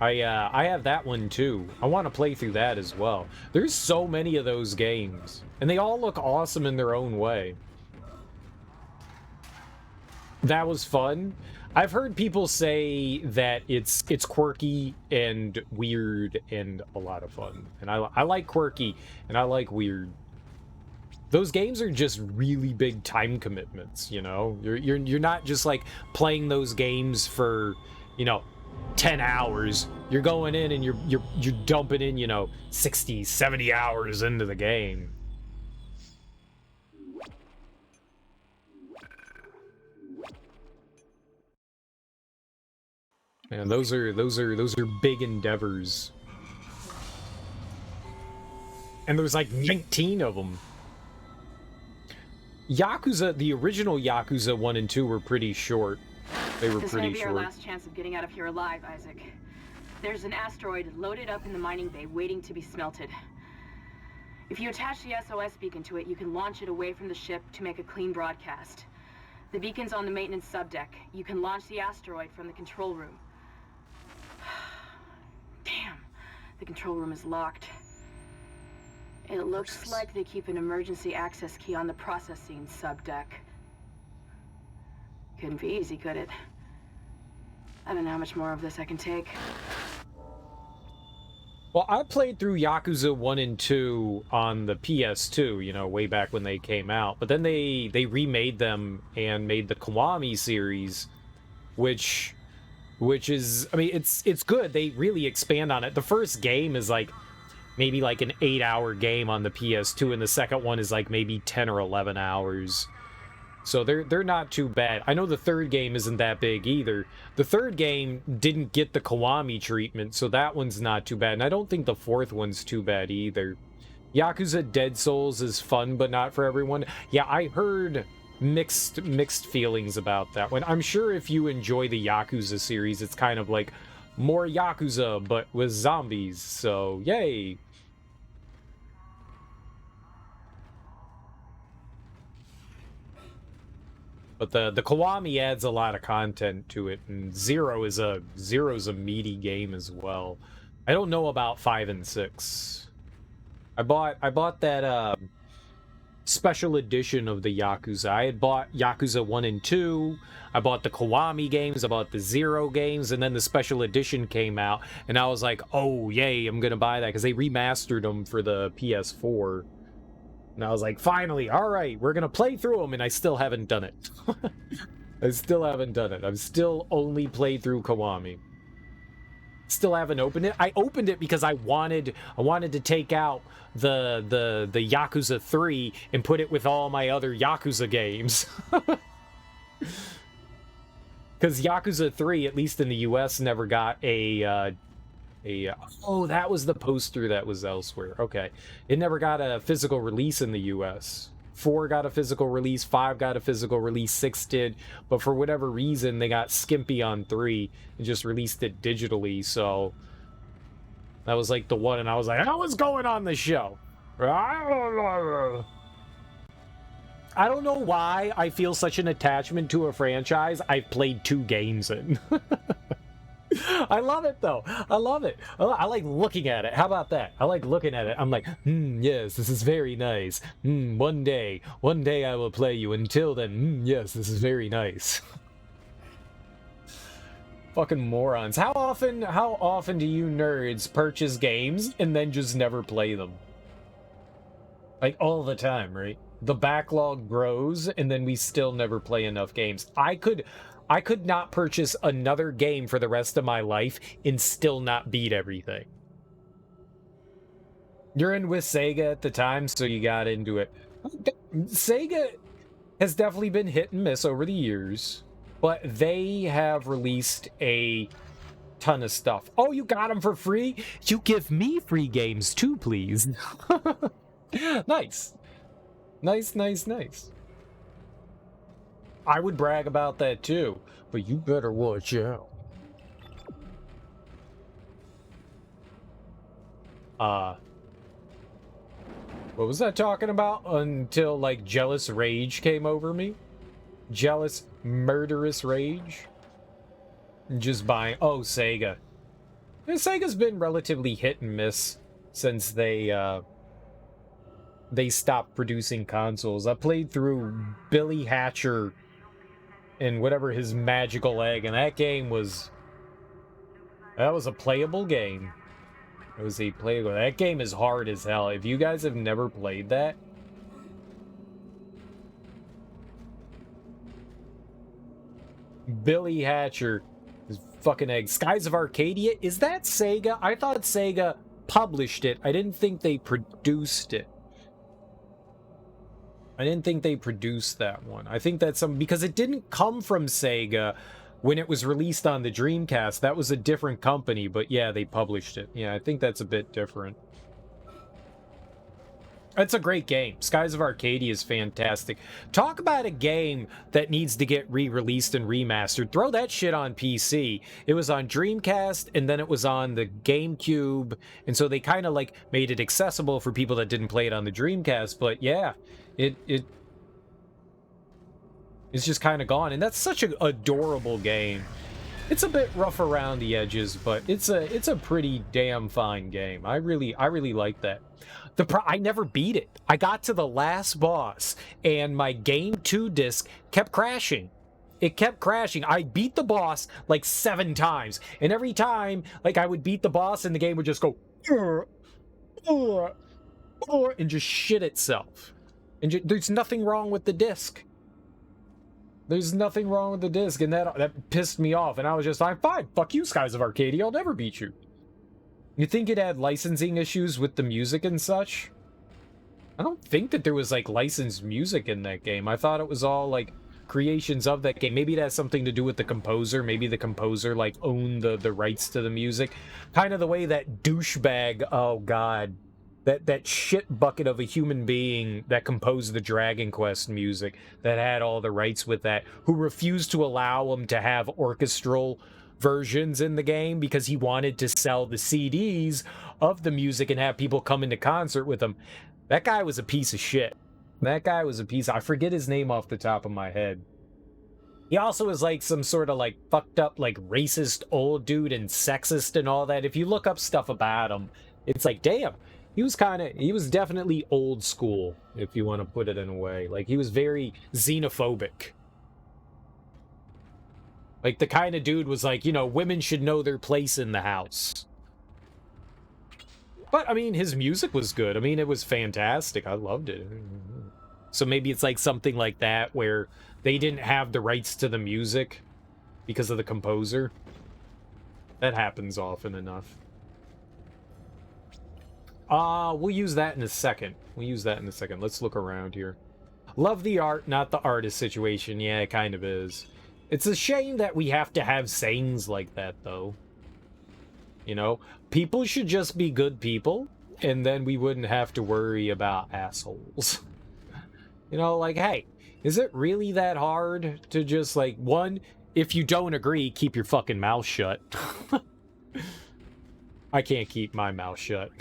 I have that one too. I want to play through that as well. There's so many of those games, and they all look awesome in their own way. That was fun. I've heard people say that it's quirky and weird and a lot of fun. And I like quirky and I like weird. Those games are just really big time commitments, you know? You're not just like playing those games for, you know, 10 hours. You're going in and you're dumping in, you know, 60, 70 hours into the game. Man, those are big endeavors. And there's like 19 of them. Yakuza, the original Yakuza 1 and 2 were pretty short. They were This pretty may be our short. last chance of getting out of here alive, Isaac. There's an asteroid loaded up in the mining bay waiting to be smelted. If you attach the SOS beacon to it, you can launch it away from the ship to make a clean broadcast. The beacon's on the maintenance subdeck. You can launch the asteroid from the control room. Damn, the control room is locked. It looks like they keep an emergency access key on the processing subdeck. Couldn't be easy, could it? I don't know how much more of this I can take. Well, I played through Yakuza 1 and 2 on the PS2, you know, way back when they came out. But then they remade them and made the Kiwami series, which is, I mean, it's good. They really expand on it. The first game is like maybe like an 8-hour game on the PS2, and the second one is like maybe 10 or 11 hours. So they're not too bad. I know the third game isn't that big either. The third game didn't get the Kiwami treatment, so that one's not too bad. And I don't think the fourth one's too bad either. Yakuza Dead Souls is fun, but not for everyone. Yeah, I heard mixed feelings about that one. I'm sure if you enjoy the Yakuza series, it's kind of like more Yakuza, but with zombies. So, yay! But the Kiwami adds a lot of content to it, and Zero's a meaty game as well. I don't know about 5 and 6. I bought that special edition of the Yakuza. I had bought Yakuza 1 and 2. I bought the Kiwami games, I bought the Zero games, and then the special edition came out, and I was like, oh yay, I'm gonna buy that, because they remastered them for the PS4. And I was like, finally, all right, we're going to play through them, and I still haven't done it. I still haven't done it. I've still only played through Kiwami. Still haven't opened it. I opened it because I wanted to take out the Yakuza 3 and put it with all my other Yakuza games. Because Yakuza 3, at least in the US, never got oh, that was the poster that was elsewhere. Okay. It never got a physical release in the US. 4 got a physical release, 5 got a physical release, 6 did, but for whatever reason, they got skimpy on 3 and just released it digitally, so that was like the one, and I was like, what's going on the show? I don't know why I feel such an attachment to a franchise I've played 2 games in. I love it, though. I love it. I like looking at it. How about that? I like looking at it. I'm like, yes, this is very nice. One day I will play you. Until then, yes, this is very nice. Fucking morons. How often do you nerds purchase games and then just never play them? Like, all the time, right? The backlog grows, and then we still never play enough games. I could not purchase another game for the rest of my life and still not beat everything. You're in with Sega at the time, so you got into it. Sega has definitely been hit and miss over the years, but they have released a ton of stuff. Oh, you got them for free? You give me free games too, please. Nice. Nice. I would brag about that too, but you better watch out. What was I talking about until, like, jealous rage came over me? Jealous, murderous rage? Just buying... Oh, Sega. And Sega's been relatively hit and miss since they stopped producing consoles. I played through Billy Hatcher and whatever his magical egg, and that game was... That was a playable game. It was a playable... That game is hard as hell. If you guys have never played that... Billy Hatcher, his fucking egg. Skies of Arcadia? Is that Sega? I thought Sega published it. I didn't think they produced it. I didn't think they produced that one. I think that's some... Because it didn't come from Sega. when it was released on the Dreamcast, that was a different company, but yeah, they published it. Yeah, I think that's a bit different. It's a great game. Skies of Arcadia is fantastic. Talk about a game that needs to get re-released and remastered. Throw that shit on PC. It was on Dreamcast, and then it was on the GameCube, and so they kind of like made it accessible for people that didn't play it on the Dreamcast. But yeah, it's just kind of gone, and that's such an adorable game. It's a bit rough around the edges, but it's a pretty damn fine game. I really like that. I never beat it. I got to the last boss, and my Game 2 disc kept crashing. It kept crashing. I beat the boss like 7 times, and every time, like, I would beat the boss, and the game would just go, and just shit itself. And there's nothing wrong with the disc. There's nothing wrong with the disc, and that pissed me off, and I was just like, fine, fuck you, Skies of Arcadia, I'll never beat you. You think it had licensing issues with the music and such? I don't think that there was, like, licensed music in that game. I thought it was all, like, creations of that game. Maybe it has something to do with the composer. Maybe the composer, like, owned the rights to the music. Kind of the way that douchebag, oh god, that shit bucket of a human being that composed the Dragon Quest music, that had all the rights with that, who refused to allow him to have orchestral versions in the game because he wanted to sell the CDs of the music and have people come into concert with him. That guy was a piece of shit. That guy was a piece I forget his name off the top of my head. He also is like some sort of like fucked up like racist old dude and sexist and all that. If you look up stuff about him, it's like, damn, he was definitely old school, if you want to put it in a way. Like, he was very xenophobic. Like, the kind of dude was like, you know, women should know their place in the house. But, I mean, his music was good. I mean, it was fantastic. I loved it. So maybe it's like something like that, where they didn't have the rights to the music because of the composer. That happens often enough. We'll use that in a second. Let's look around here. Love the art, not the artist situation. Yeah, it kind of is. It's a shame that we have to have sayings like that, though. You know? People should just be good people, and then we wouldn't have to worry about assholes. You know, like, hey, is it really that hard to just, like, one, if you don't agree, keep your fucking mouth shut. I can't keep my mouth shut.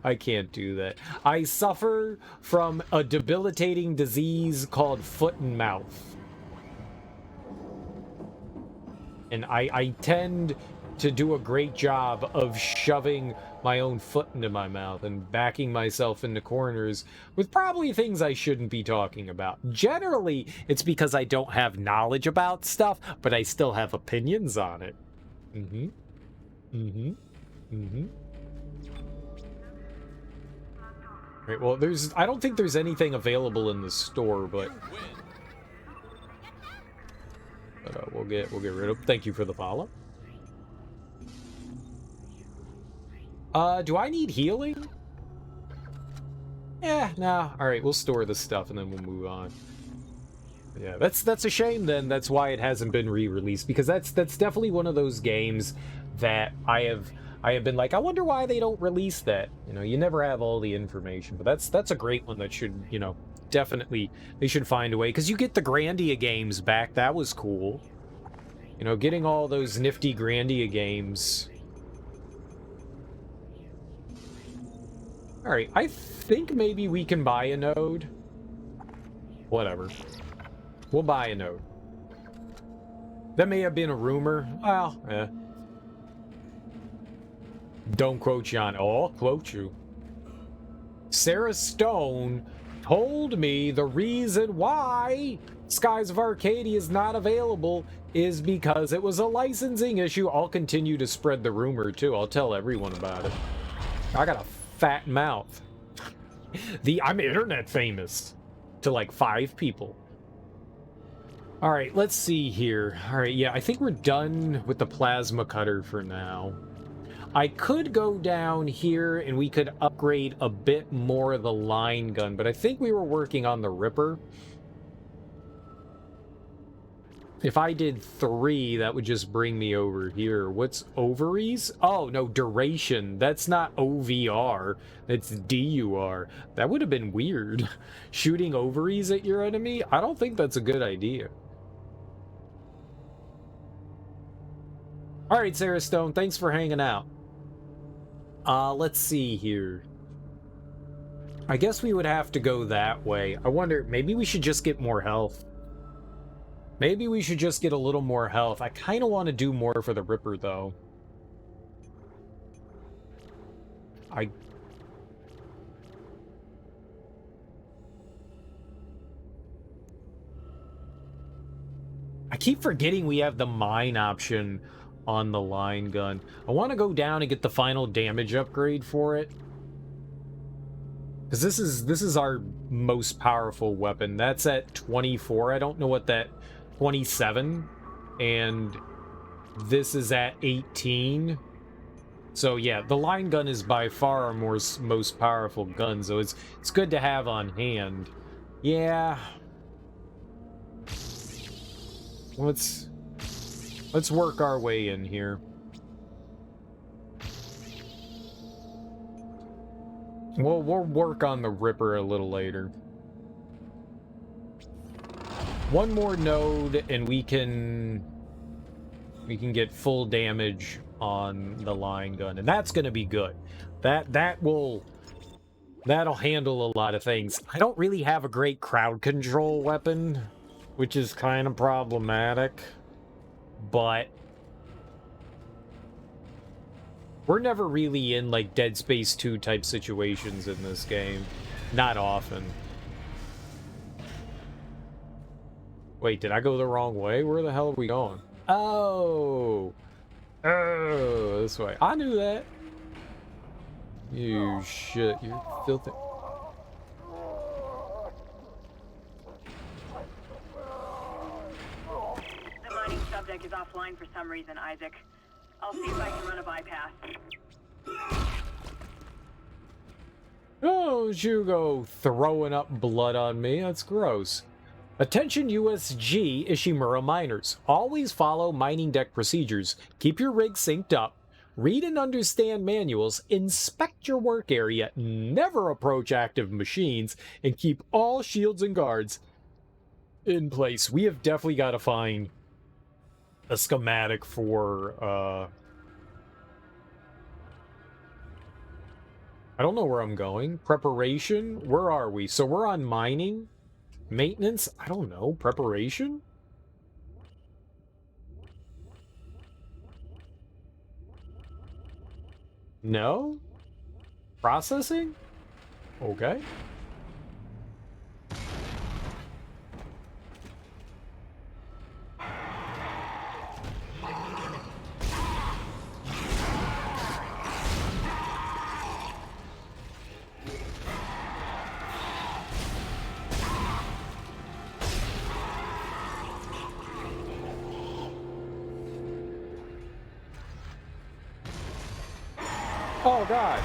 I can't do that. I suffer from a debilitating disease called foot and mouth. And I tend to do a great job of shoving my own foot into my mouth and backing myself into corners with probably things I shouldn't be talking about. Generally, it's because I don't have knowledge about stuff, but I still have opinions on it. Right, well, I don't think there's anything available in the store, but we'll get rid of. Thank you for the follow. Do I need healing? Yeah, nah. All right, we'll store this stuff and then we'll move on. Yeah, that's a shame then. That's why it hasn't been re-released, because that's definitely one of those games that I have been like, I wonder why they don't release that. You know, you never have all the information, but that's a great one that should, you know, definitely they should find a way, because you get the Grandia games back. That was cool. You know, getting all those nifty Grandia games. All right, I think maybe we can buy a node. Whatever. We'll buy a node. That may have been a rumor. Well, eh. Don't quote you on. Oh, I'll quote you. Sarah Stone told me the reason why Skies of Arcadia is not available is because it was a licensing issue. I'll continue to spread the rumor, too. I'll tell everyone about it. I got a fat mouth. I'm internet famous to like 5 people. All right, let's see here. All right, yeah, I think we're done with the plasma cutter for now. I could go down here and we could upgrade a bit more of the line gun, but I think we were working on the Ripper. If I did 3, that would just bring me over here. What's ovaries? Oh, no, duration. That's not OVR. That's DUR. That would have been weird. Shooting ovaries at your enemy? I don't think that's a good idea. Alright, Sarah Stone, thanks for hanging out. Let's see here. I guess we would have to go that way. I wonder, maybe we should just get more health. Maybe we should just get a little more health. I kind of want to do more for the Ripper, though. I keep forgetting we have the mine option on the line gun. I want to go down and get the final damage upgrade for it. Because this is our most powerful weapon. That's at 24. I don't know what that... 27. And this is at 18. So yeah, the line gun is by far our most powerful gun. So it's good to have on hand. Yeah. Let's work our way in here. We'll work on the Ripper a little later. One more node and we can get full damage on the line gun, and that's going to be good. That'll handle a lot of things. I don't really have a great crowd control weapon, which is kind of problematic, but we're never really in like Dead Space 2 type situations in this game. Not often. Wait, did I go the wrong way? Where the hell are we going? Oh, this way. I knew that. You shit, you're filthy. The mining subdeck is offline for some reason, Isaac. I'll see if I can run a bypass. Oh, you go throwing up blood on me. That's gross. Attention USG Ishimura miners. Always follow mining deck procedures. Keep your rig synced up. Read and understand manuals. Inspect your work area. Never approach active machines. And keep all shields and guards in place. We have definitely got to find a schematic for... I don't know where I'm going. Preparation? Where are we? So we're on mining? Maintenance? I don't know. Preparation? No? Processing? Okay. Oh, God.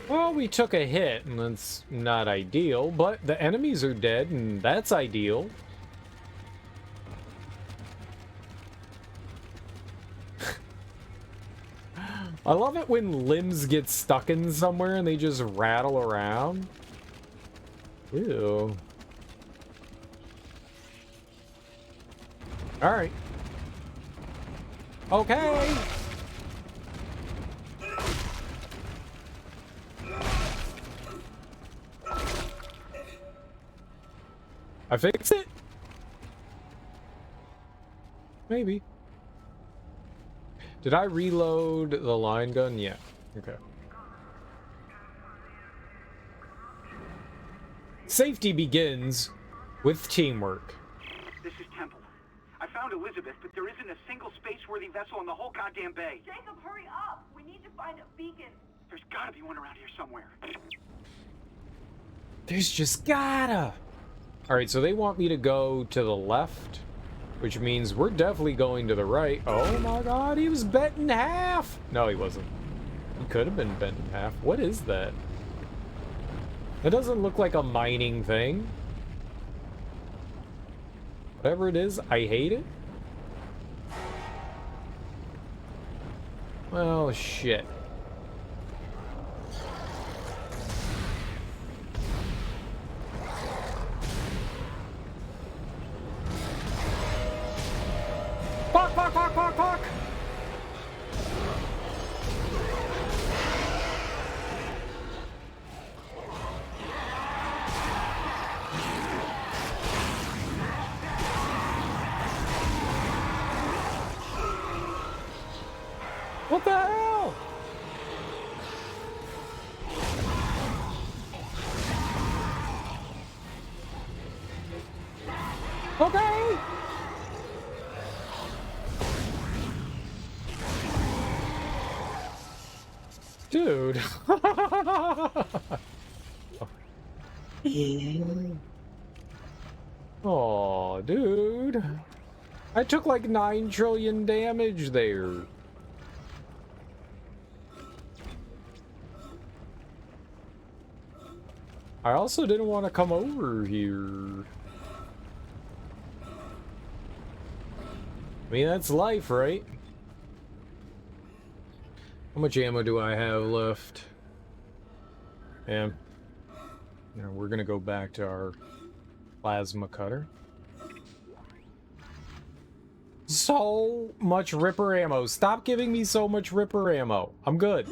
Well, we took a hit, and that's not ideal, but the enemies are dead, and that's ideal. I love it when limbs get stuck in somewhere and they just rattle around. Ew. Alright. Okay. I fixed it? Maybe. Did I reload the line gun? Yeah. Okay. Safety begins with teamwork. This is Temple. I found Elizabeth, but there isn't a single space-worthy vessel in the whole goddamn bay. Jacob, hurry up! We need to find a beacon. There's gotta be one around here somewhere. There's just gotta. Alright, so they want me to go to the left, which means we're definitely going to the right. Oh my god, he was bent in half! No, he wasn't. He could have been bent in half. What is that? That doesn't look like a mining thing. Whatever it is, I hate it. Well, shit. Fuck, fuck, fuck, fuck, fuck! What the hell? Okay. Dude. Oh, dude. I took like 9 trillion damage there. I also didn't want to come over here. I mean, that's life, right? How much ammo do I have left? Yeah. You know, we're gonna go back to our plasma cutter. So much Ripper ammo. Stop giving me so much Ripper ammo. I'm good.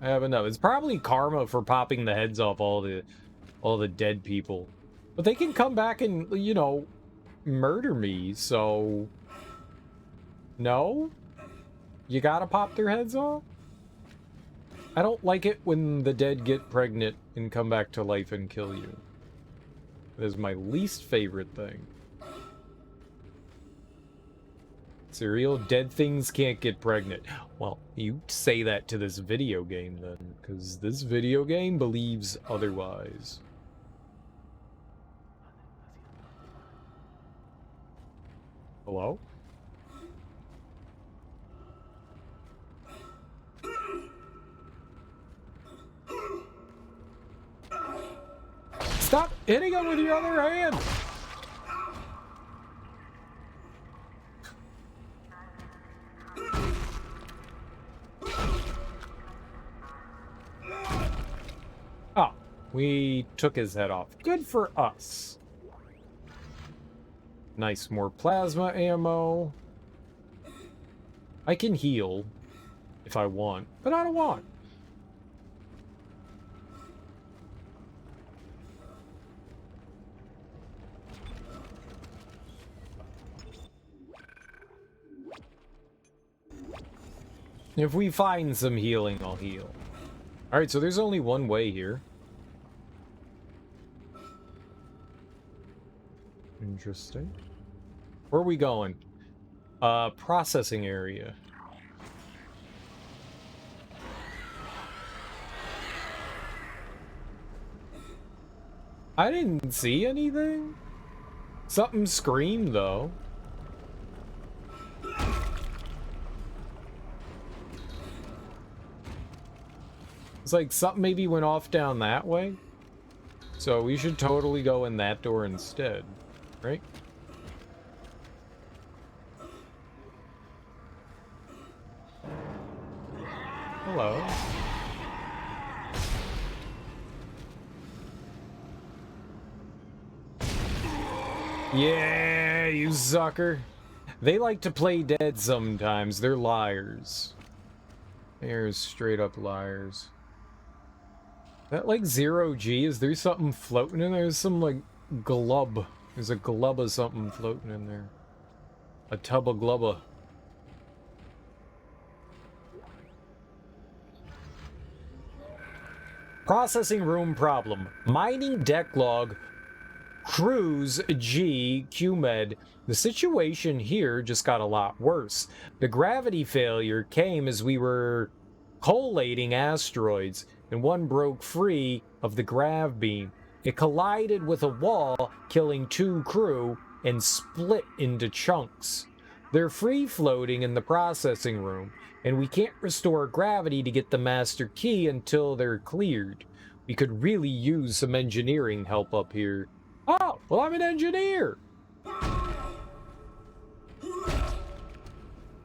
I have enough. It's probably karma for popping the heads off all the dead people. But they can come back and, you know, murder me, so... No? You gotta pop their heads off? I don't like it when the dead get pregnant and come back to life and kill you. That is my least favorite thing. Serial, dead things can't get pregnant. Well, you say that to this video game then, because this video game believes otherwise. Hello? Stop hitting him with your other hand! Oh, we took his head off. Good for us. Nice, more plasma ammo. I can heal if I want, but I don't want. If we find some healing, I'll heal. Alright, so there's only one way here. Interesting. Where are we going? Processing area. I didn't see anything. Something screamed, though. It's like something maybe went off down that way. So we should totally go in that door instead, right? Hello. Yeah, you sucker. They like to play dead sometimes. They're liars. They're straight up liars. That like 0G, is there something floating in there? There's some like glub. There's a glub of something floating in there. A tub of glubba. Processing room problem. Mining deck log. Cruise G QMed. The situation here just got a lot worse. The gravity failure came as we were collating asteroids, and one broke free of the grav beam. It collided with a wall, killing 2 crew, and split into chunks. They're free-floating in the processing room, and we can't restore gravity to get the master key until they're cleared. We could really use some engineering help up here. Oh, well, I'm an engineer!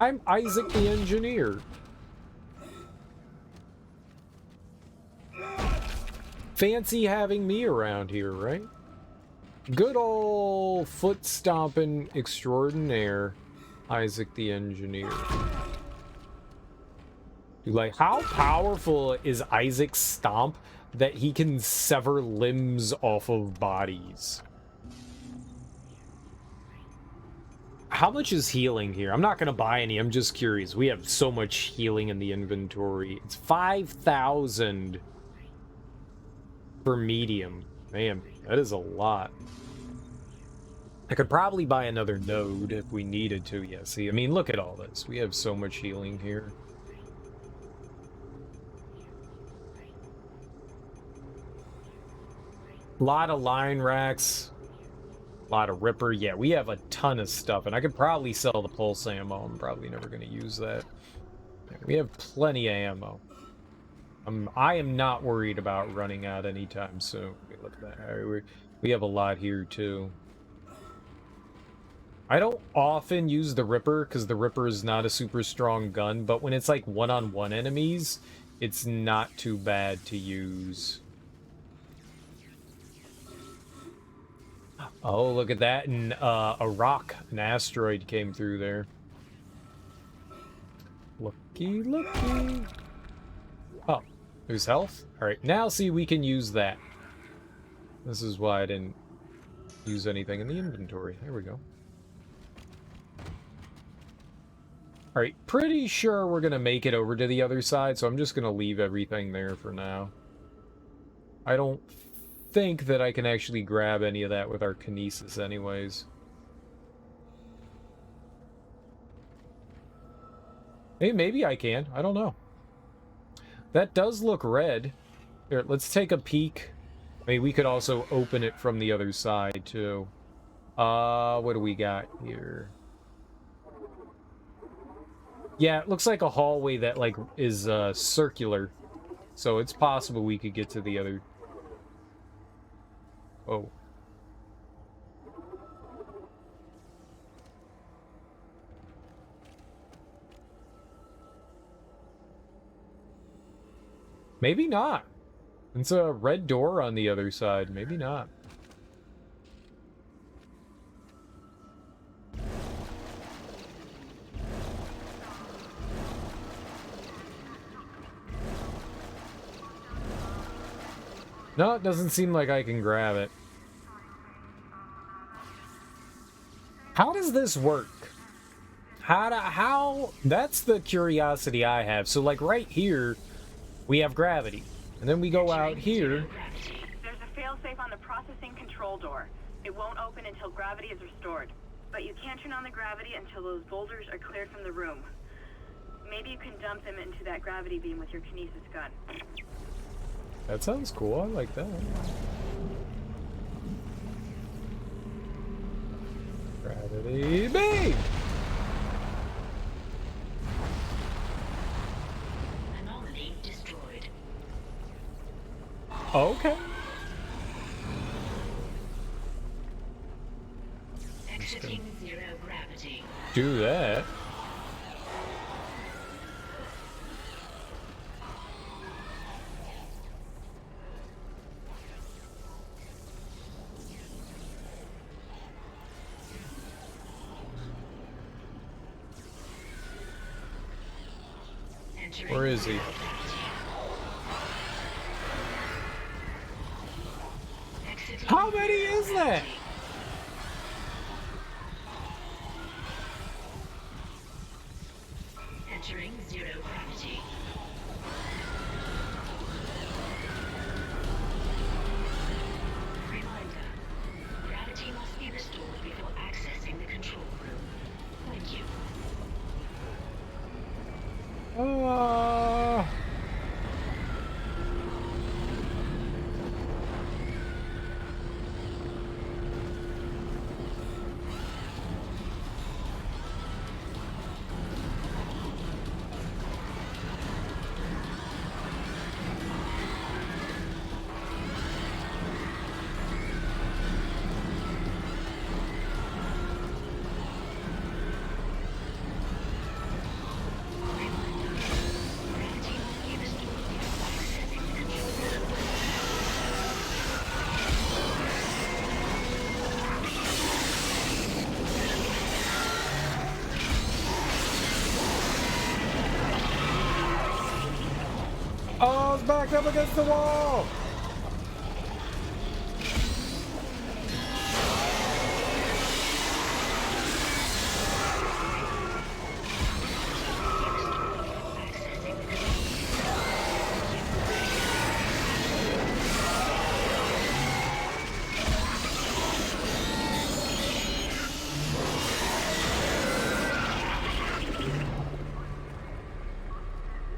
I'm Isaac the engineer. Fancy having me around here, right? Good old foot-stomping extraordinaire, Isaac the engineer. Dude, like, how powerful is Isaac's stomp that he can sever limbs off of bodies? How much is healing here? I'm not going to buy any. I'm just curious. We have so much healing in the inventory. It's 5,000 for medium. Man, that is a lot. I could probably buy another node if we needed to. Yeah, see, I mean, look at all this. We have so much healing here. A lot of line racks. A lot of Ripper. Yeah, we have a ton of stuff, and I could probably sell the pulse ammo. I'm probably never going to use that. We have plenty of ammo. I am not worried about running out anytime soon. Look at that. We have a lot here, too. I don't often use the Ripper, because the Ripper is not a super strong gun, but when it's like one-on-one enemies, it's not too bad to use. Oh, look at that, and a rock, an asteroid came through there. Looky, looky. Oh, there's health? Alright, now see, we can use that. This is why I didn't use anything in the inventory. There we go. Alright, pretty sure we're gonna make it over to the other side, so I'm just gonna leave everything there for now. I don't think that I can actually grab any of that with our kinesis anyways. Hey, maybe I can. I don't know. That does look red. Here, let's take a peek. I mean, we could also open it from the other side, too. What do we got here? Yeah, it looks like a hallway that, like, is, circular. So it's possible we could get to the other... Oh. Maybe not. It's a red door on the other side. Maybe not. No, it doesn't seem like I can grab it. How does this work? How? That's the curiosity I have. So, like, right here, we have gravity. And then we go out here. There's a failsafe on the processing control door. It won't open until gravity is restored. But you can't turn on the gravity until those boulders are cleared from the room. Maybe you can dump them into that gravity beam with your kinesis gun. That sounds cool. I like that. Gravity beam! Anomaly destroyed. Okay. Exiting zero gravity. Do that. Where is he? How many is that? Entering zero gravity. Reminder. Gravity must be restored before accessing the control room. Thank you. backed up against the wall!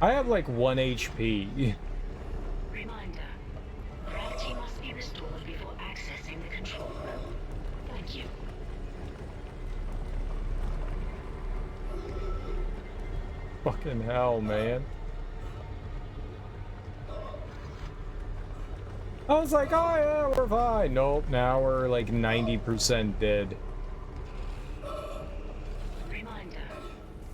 I have like 1 HP. Reminder. Gravity must be restored before accessing the control room. Thank you. Fucking hell, man. I was like, oh yeah, we're fine. Nope, now we're like 90% dead. Reminder.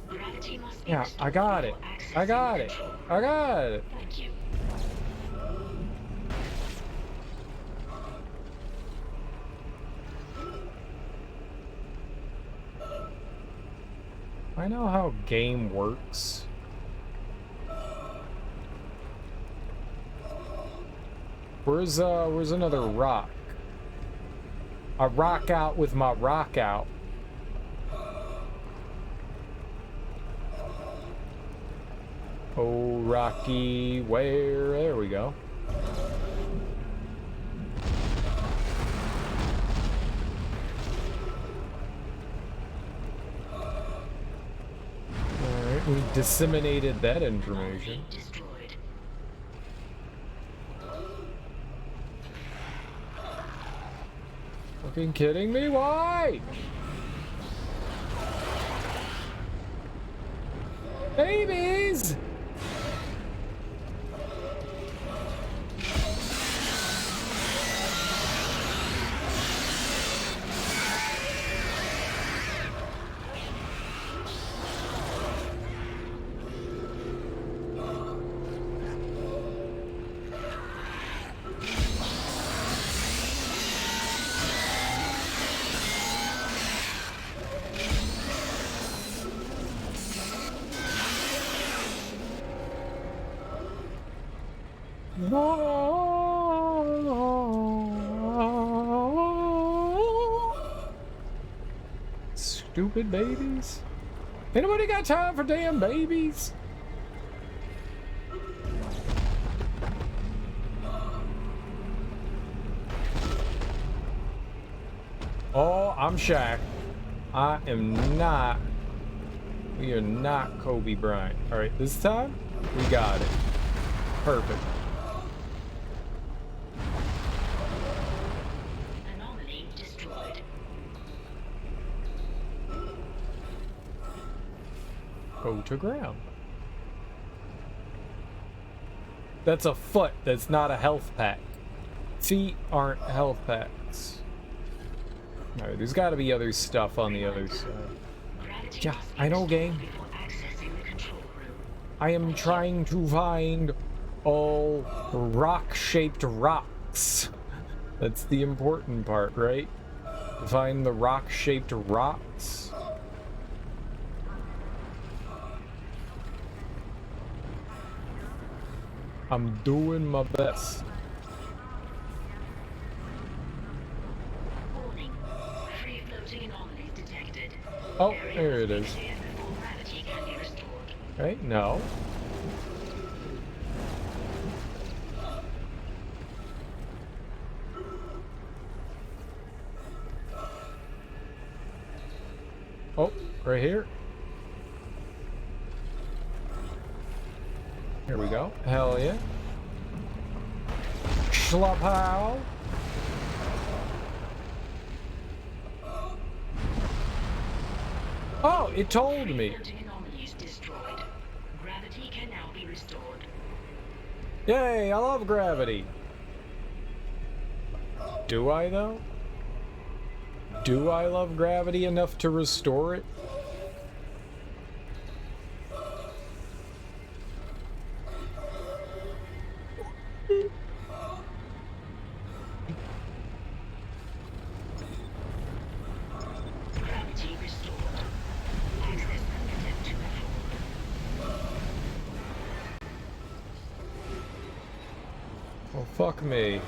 Gravity must be Yeah, restored I got it. before I accessing got the it. control room. I got it. Thank you. I know how game works. Where's another rock? I rock out with my rock out. Oh, Rocky, where? There we go. Alright, we disseminated that information. Destroyed. Fucking kidding me? Why? Babies! Stupid babies. Anybody got time for damn babies? Oh, I'm Shaq. I am not. We are not Kobe Bryant. All right, this time we got it. Perfect. Anomaly destroyed. Go to ground. That's a foot. That's not a health pack. Feet aren't health packs. All right, there's got to be other stuff on the other side. Yeah, I know, game. I am trying to find all rock-shaped rocks. That's the important part, right? To find the rock-shaped rocks. I'm doing my best. Warning. Free floating anomalies detected. Oh, there it is. Before gravity can be restored. Right? No. Oh, right here. Here we go. Hell yeah. Schlapow. Oh, it told me. Floating anomalies destroyed. Gravity can now be restored. Yay, I love gravity. Do I, though? Do I love gravity enough to restore it? Gravity restored. Access permitted to the floor. Fuck me.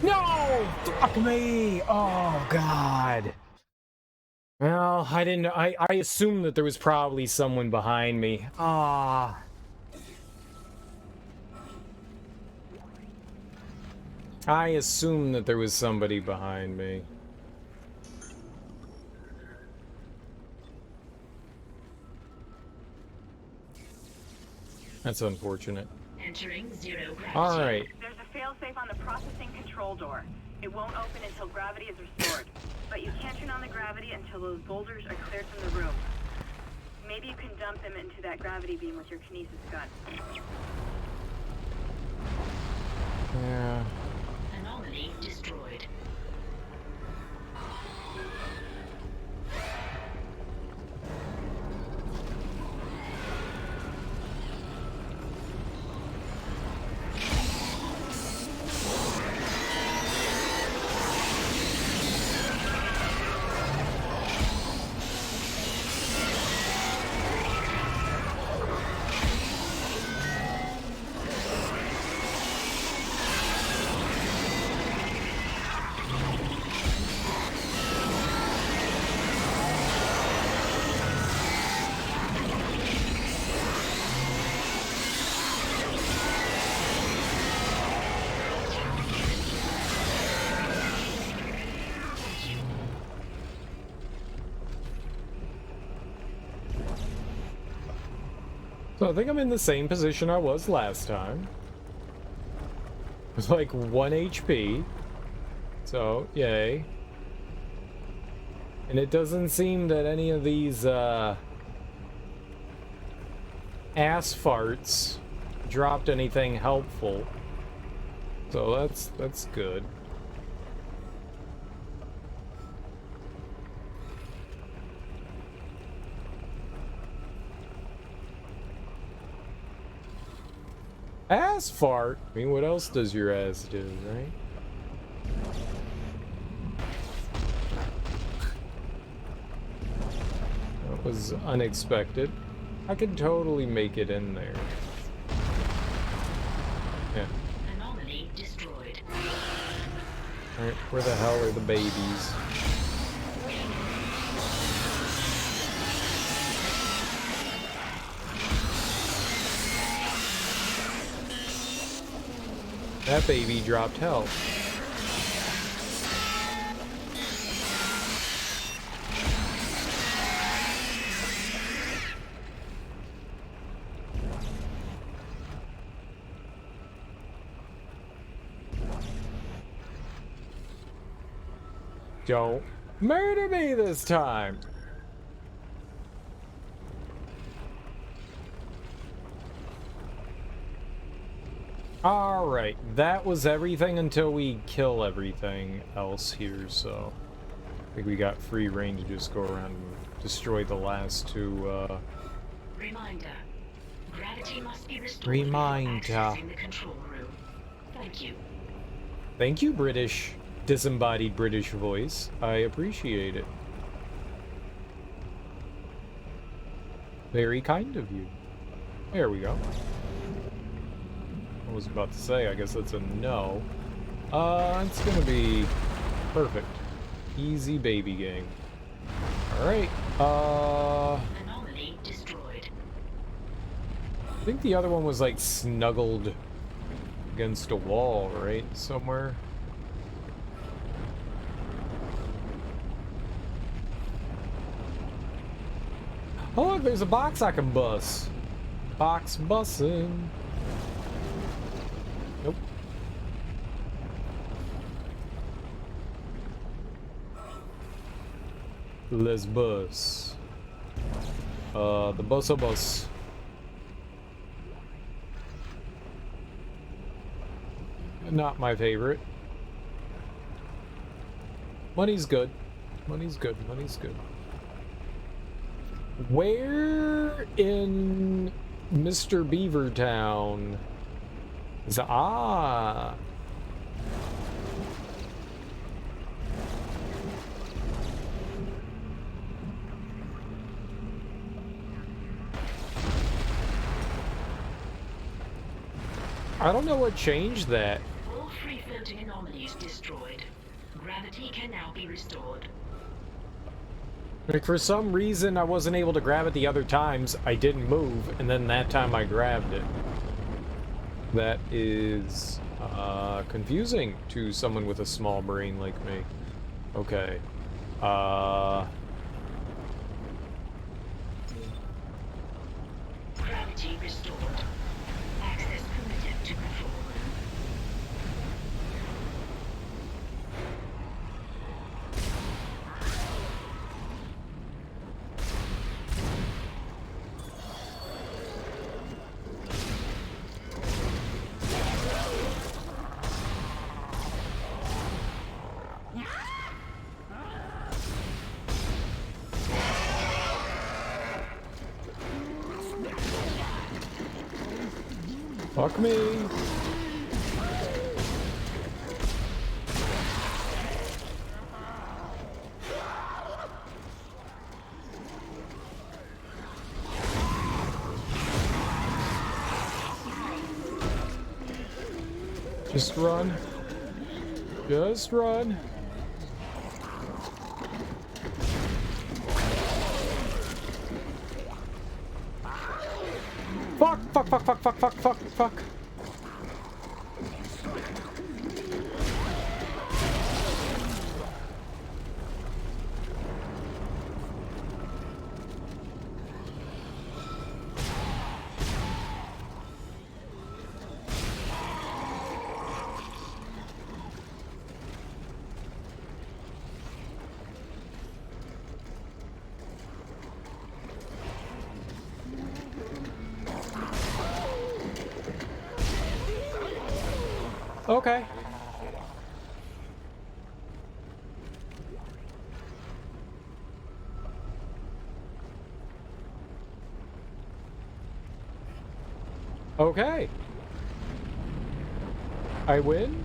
No! Fuck me! Oh, God. Well, I didn't. I assumed that there was probably someone behind me. Ah. I assumed that there was somebody behind me. That's unfortunate. Entering zero gravity. All right. There's a failsafe on the processing control door. It won't open until gravity is restored. But you can't turn on the gravity until those boulders are cleared from the room. Maybe you can dump them into that gravity beam with your kinesis gun. Yeah. Anomaly destroyed. So I think I'm in the same position I was last time. With like 1 HP. So, yay. And it doesn't seem that any of these ass farts dropped anything helpful. So that's good. Ass fart? I mean, what else does your ass do, right? That was unexpected. I could totally make it in there. Yeah. Anomaly destroyed. Alright, where the hell are the babies? That baby dropped health. Don't murder me this time! Alright, that was everything until we kill everything else here, so I think we got free reign to just go around and destroy the last two, Reminder. Gravity must be restored Reminder. before accessing the control room. Thank you. Thank you, British, disembodied British voice. I appreciate it. Very kind of you. There we go. I was about to say, I guess that's a no. It's gonna be perfect. Easy baby game. Alright, Anomaly destroyed. I think the other one was like snuggled against a wall, right? Somewhere. Oh, look, there's a box I can bus. Box bussing. Nope. Let's bus. The bus. Not my favorite. Money's good. Money's good. Money's good. Where in Mr. Beaver Town is I don't know what changed that. All free floating anomalies destroyed. Gravity can now be restored. Like, for some reason, I wasn't able to grab it the other times. I didn't move, and then that time I grabbed it. That is confusing to someone with a small brain like me. Okay. Gravity restored. Access permitted to control room. Fuck me. Just run. Just run. Fuck. Okay. Okay. I win.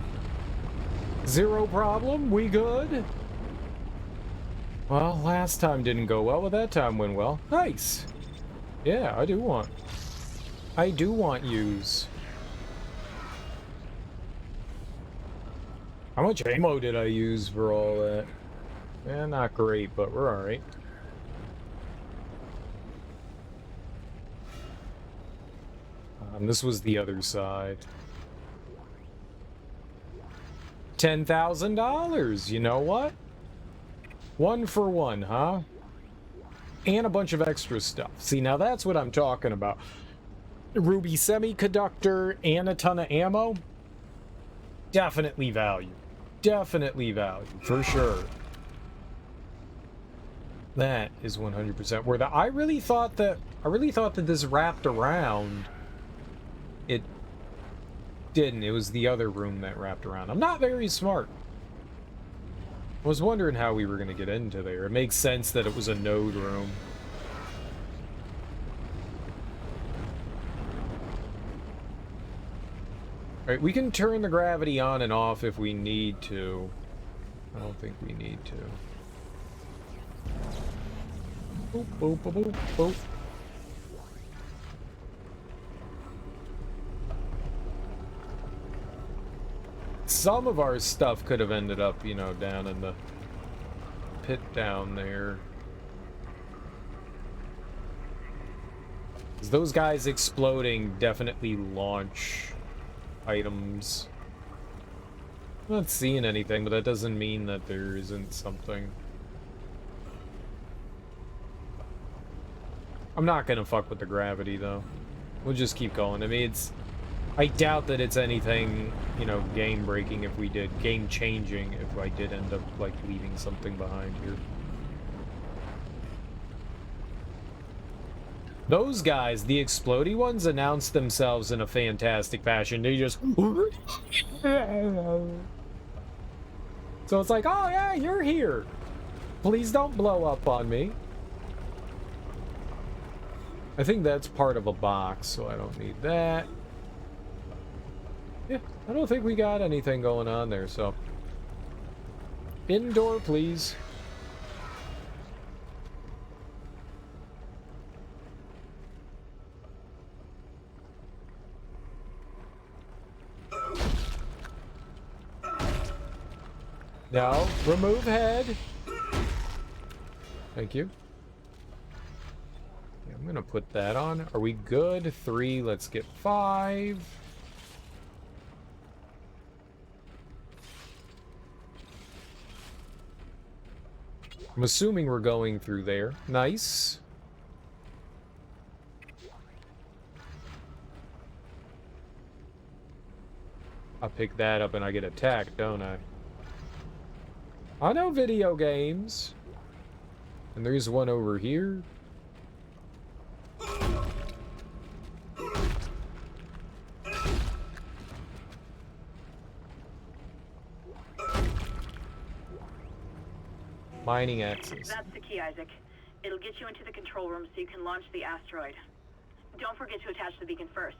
Zero problem. We good. Well, last time didn't go well, but that time went well. Nice. Yeah, I do want use. How much ammo did I use for all that? Eh, not great, but we're alright. This was the other side. $10,000, you know what? 1 for 1, huh? And a bunch of extra stuff. See, now that's what I'm talking about. Ruby semiconductor and a ton of ammo. Definitely value. Definitely value, for sure. That is 100% worth it. I really thought that this wrapped around. It didn't. It was the other room that wrapped around. I'm not very smart. I was wondering how we were going to get into there. It makes sense that it was a node room. Alright, we can turn the gravity on and off if we need to. I don't think we need to. Boop, boop, boop, boop, boop. Some of our stuff could have ended up, you know, down in the pit down there. 'Cause those guys exploding definitely launch items. I'm not seeing anything, but that doesn't mean that there isn't something. I'm not gonna fuck with the gravity, though. We'll just keep going. I mean, it's... I doubt that it's anything, you know, game-breaking if we did. Game-changing if I did end up, like, leaving something behind here. Those guys, the explodey ones, announced themselves in a fantastic fashion. They just... So it's like, oh yeah, you're here. Please don't blow up on me. I think that's part of a box, so I don't need that. Yeah, I don't think we got anything going on there, so... Indoor, please. No, remove head. Thank you. Yeah, I'm gonna put that on. Are we good? 3, let's get 5. I'm assuming we're going through there. Nice. I'll pick that up and I get attacked, don't I? I know video games. And there's one over here. Mining axis. That's the key, Isaac. It'll get you into the control room so you can launch the asteroid. Don't forget to attach the beacon first.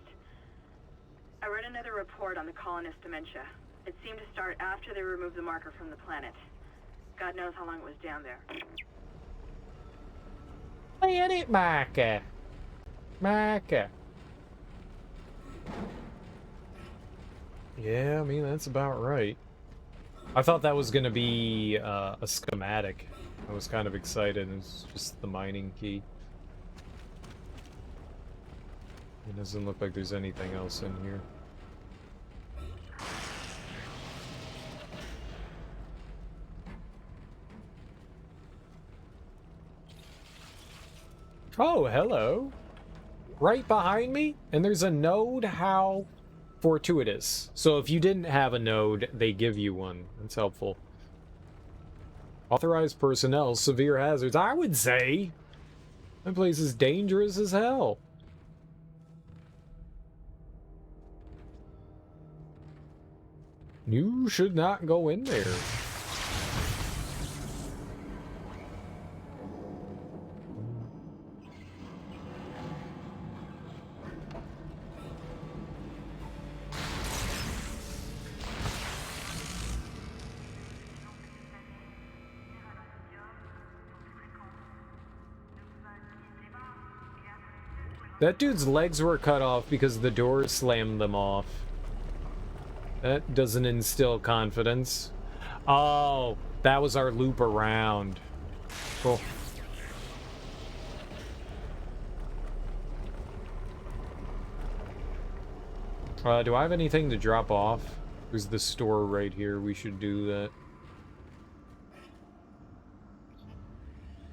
I read another report on the colonist dementia. It seemed to start after they removed the marker from the planet. God knows how long it was down there. Planet marker. Marker. Yeah, I mean, that's about right. I thought that was going to be a schematic. I was kind of excited. It's just the mining key. It doesn't look like there's anything else in here. Oh, hello. Right behind me? And there's a node? How fortuitous. So if you didn't have a node, they give you one. That's helpful. Authorized personnel, severe hazards. I would say that place is dangerous as hell. You should not go in there. That dude's legs were cut off because the door slammed them off. That doesn't instill confidence. Oh, that was our loop around. Cool. Do I have anything to drop off? There's the store right here. We should do that.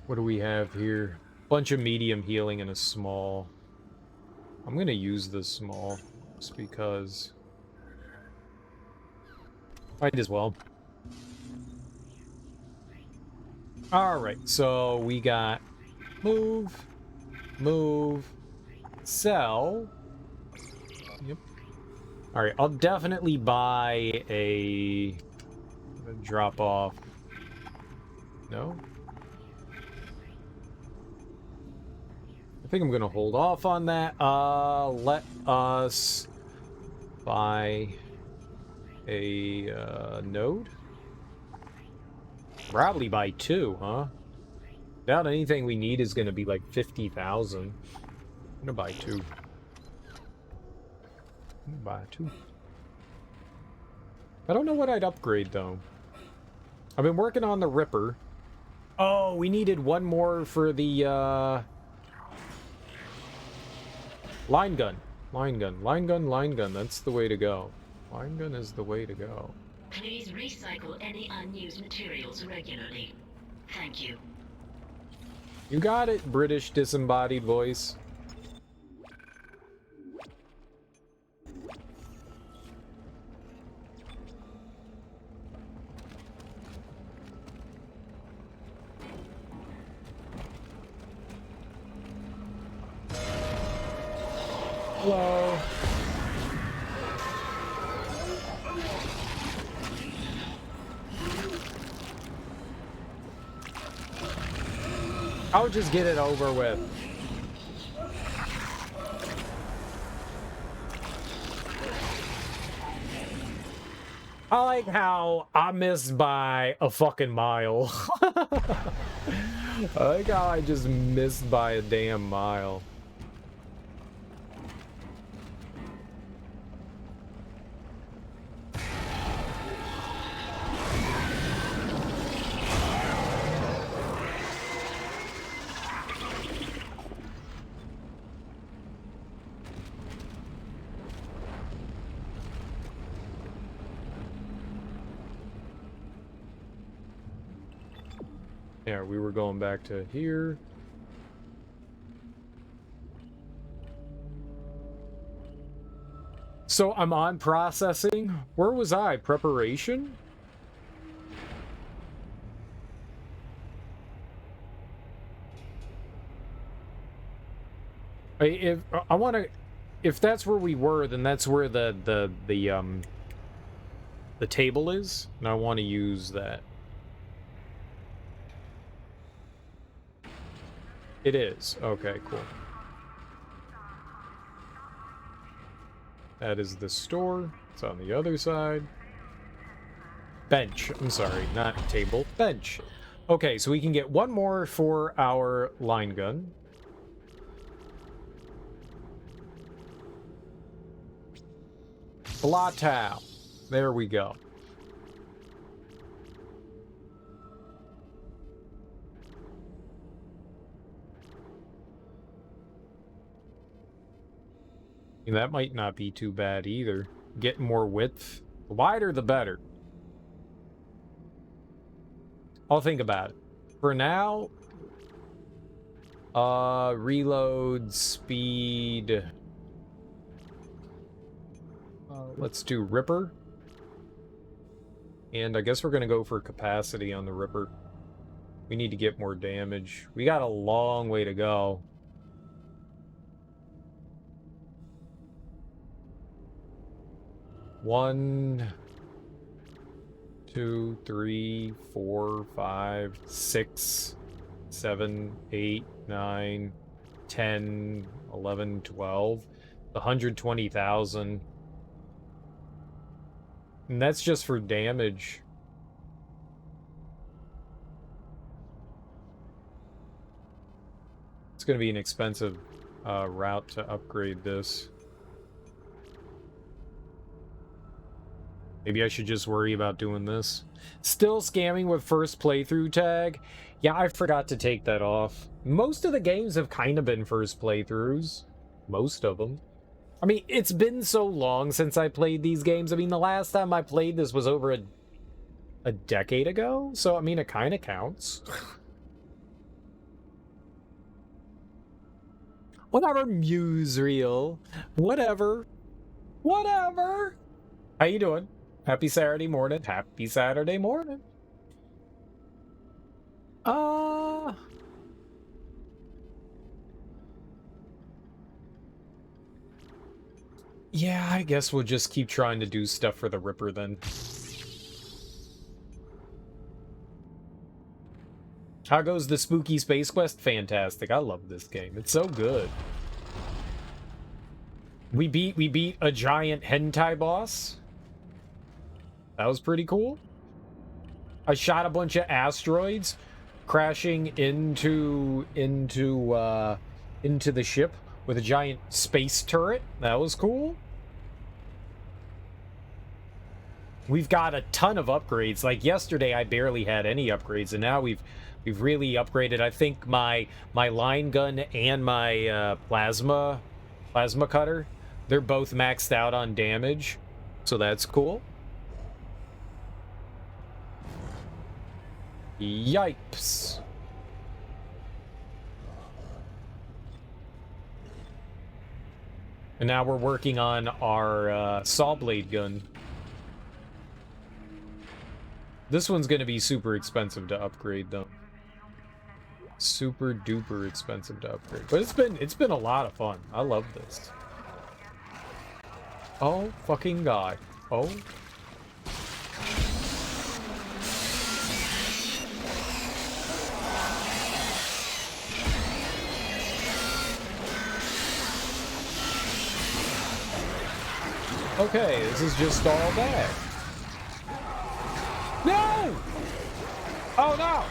What do we have here? Bunch of medium healing and a small. I'm gonna use the small just because. Might as well. Alright, so we got move, sell. Yep. Alright, I'll definitely buy a drop off. No? I think I'm gonna hold off on that. Let us buy a node. Probably buy 2, huh? Doubt anything we need is gonna be like 50,000. I'm gonna buy 2. Buy 2. I don't know what I'd upgrade though. I've been working on the Ripper. Oh, we needed one more for the line gun. Line gun. That's the way to go. Line gun is the way to go. Please recycle any unused materials regularly. Thank you. You got it, British disembodied voice. Hello. I'll just get it over with. I like how I missed by a fucking mile. I like how I just missed by a damn mile. Yeah, we were going back to here. So I'm on processing. Where was I? Preparation? If I want to, if that's where we were, then that's where the table is, and I want to use that. It is. Okay, cool. That is the store. It's on the other side. Bench. I'm sorry, not table. Bench. Okay, so we can get one more for our line gun. Blatow. There we go. That might not be too bad either. Getting more width. The wider, the better. I'll think about it. For now, reload speed. Let's do Ripper. And I guess we're going to go for capacity on the Ripper. We need to get more damage. We got a long way to go. One, 2, 3, 4, 5, 6, 7, 8, 9, 10, 11, 12. 120,000. And that's just for damage. It's going to be an expensive route to upgrade this. Maybe I should just worry about doing this. Still scamming with first playthrough tag. Yeah, I forgot to take that off. Most of the games have kind of been first playthroughs. Most of them. I mean, it's been so long since I played these games. I mean, the last time I played this was over a decade ago. So, I mean, it kind of counts. Whatever, Musereel. Whatever. Whatever. How you doing? Happy Saturday morning. Happy Saturday morning. Yeah, I guess we'll just keep trying to do stuff for the Ripper then. How goes the spooky space quest? Fantastic. I love this game. It's so good. We beat a giant hentai boss. That was pretty cool. I shot a bunch of asteroids crashing into the ship with a giant space turret. That was cool. We've got a ton of upgrades. Like yesterday I barely had any upgrades, and now we've really upgraded. I think my line gun and my plasma cutter, they're both maxed out on damage. So that's cool. Yipes. And now we're working on our saw blade gun. This one's going to be super expensive to upgrade, though. Super duper expensive to upgrade. But it's been a lot of fun. I love this. Oh fucking god. Oh. Okay, this is just all bad. No! Oh no!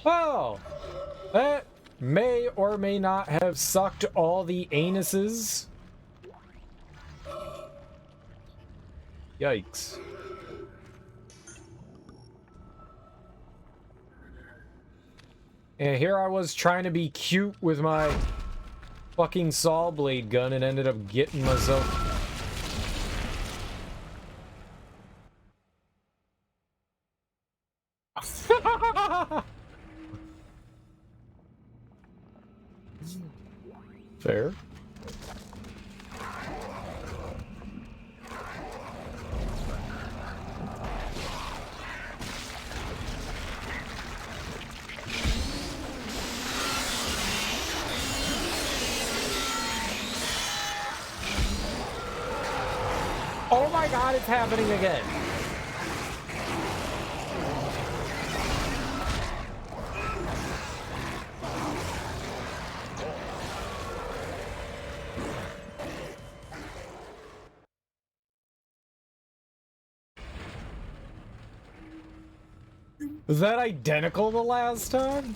Oh! That may or may not have sucked all the anuses. Yikes. And here I was trying to be cute with my fucking saw blade gun and ended up getting myself... Fair. Oh my god, it's happening again. Was that identical the last time?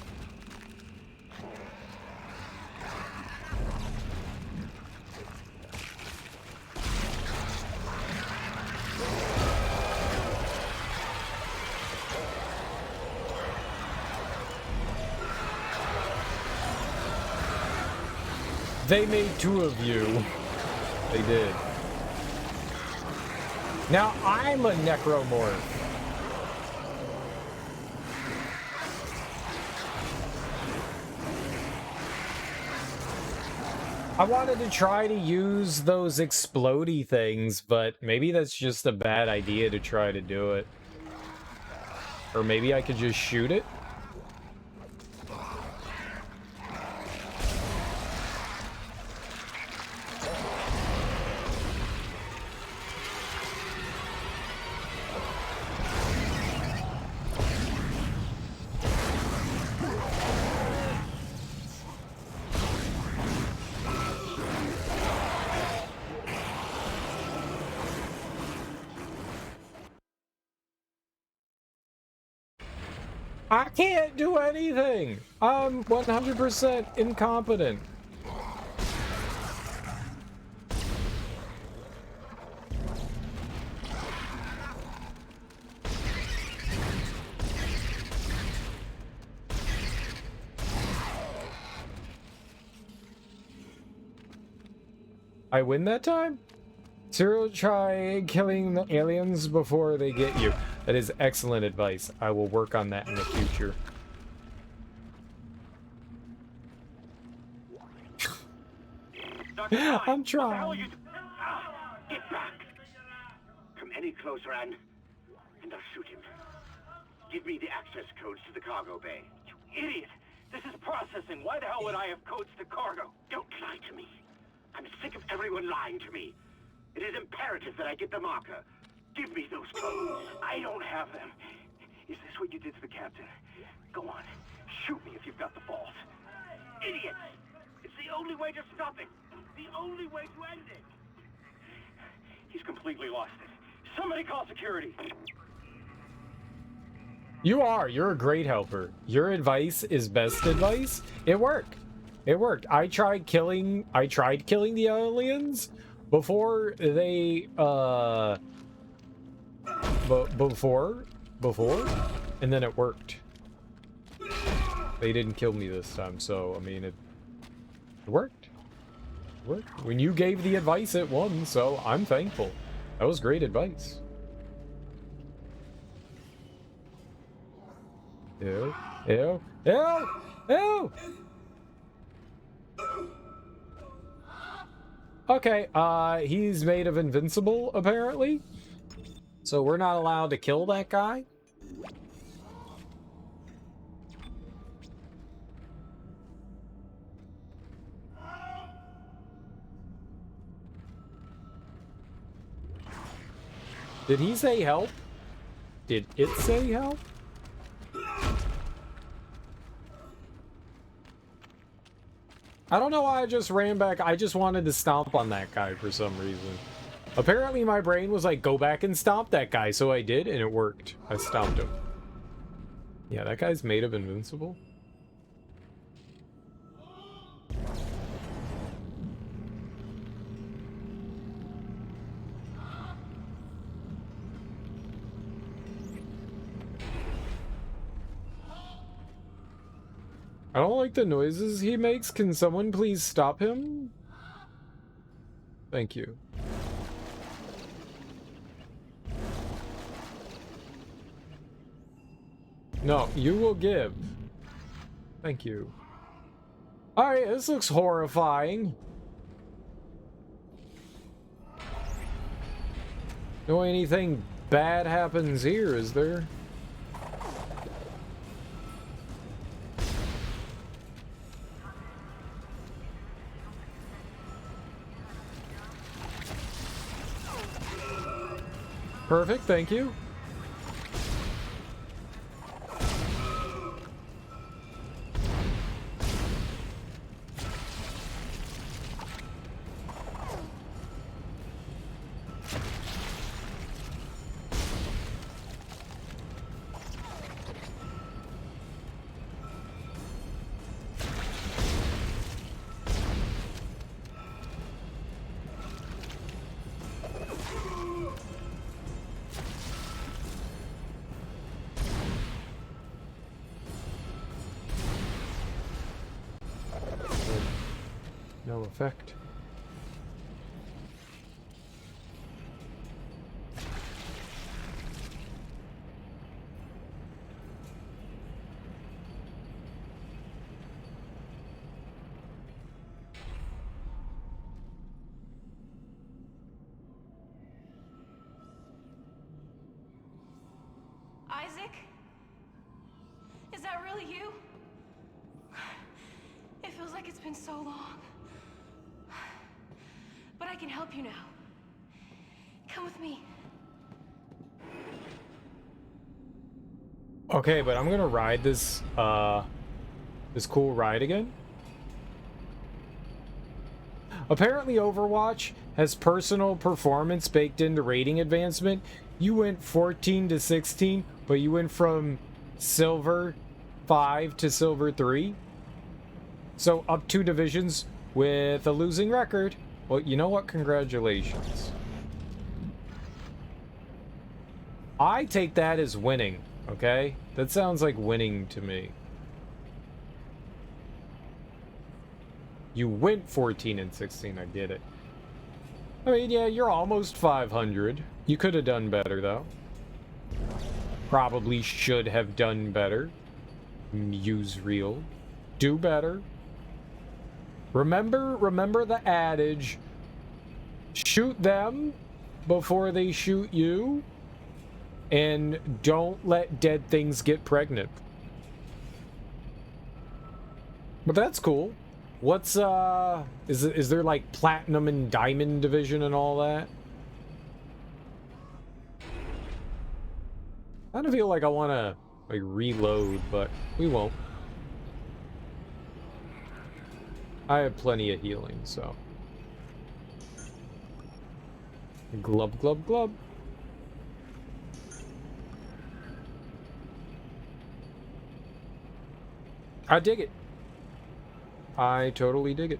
They made two of you. They did. Now I'm a necromorph. I wanted to try to use those explodey things, but maybe that's just a bad idea to try to do it. Or maybe I could just shoot it? I can't do anything. I'm 100% incompetent. I win that time? Zero, try killing the aliens before they get you. That is excellent advice. I will work on that in the future. I'm trying. Get back! Come any closer and I'll shoot him. Give me the access codes to the cargo bay. You idiot! This is processing. Why the hell would I have codes to cargo? Don't lie to me. I'm sick of everyone lying to me. It is imperative that I get the marker. Give me those codes. I don't have them. Is this what you did to the captain? Go on. Shoot me if you've got the balls. Idiots! It's the only way to stop it. The only way to end it. He's completely lost it. Somebody call security. You're a great helper. Your advice is best advice. It worked. It worked. I tried killing the aliens before they but before, and then it worked. They didn't kill me this time, so, I mean, it worked. It worked. When you gave the advice, it won, so I'm thankful. That was great advice. Ew. Ew. Ew! Ew! Okay, he's made of invincible, apparently. So we're not allowed to kill that guy? Did he say help? Did it say help? I don't know why I just ran back. I just wanted to stomp on that guy for some reason. Apparently my brain was like, go back and stomp that guy. So I did, and it worked. I stomped him. Yeah, that guy's made of invincible. I don't like the noises he makes. Can someone please stop him? Thank you. No, you will give. Thank you. Alright, this looks horrifying. No anything bad happens here, is there? Perfect, thank you. No effect. Isaac? Is that really you? It feels like it's been so long. But I can help you now. Come with me. Okay, but I'm gonna ride this, this cool ride again. Apparently Overwatch has personal performance baked into rating advancement. You went 14 to 16, but you went from silver 5 to silver 3. So up 2 divisions with a losing record. Well, you know what? Congratulations. I take that as winning, okay? That sounds like winning to me. You went 14 and 16, I get it. I mean, yeah, you're almost 500. You could have done better, though. Probably should have done better. Use real. Do better. Remember the adage, shoot them before they shoot you, and don't let dead things get pregnant. But that's cool. What's, is there like platinum and diamond division and all that? I kind of feel like I want to, like, reload, but we won't. I have plenty of healing, so. Glub, glub, glub. I dig it. I totally dig it.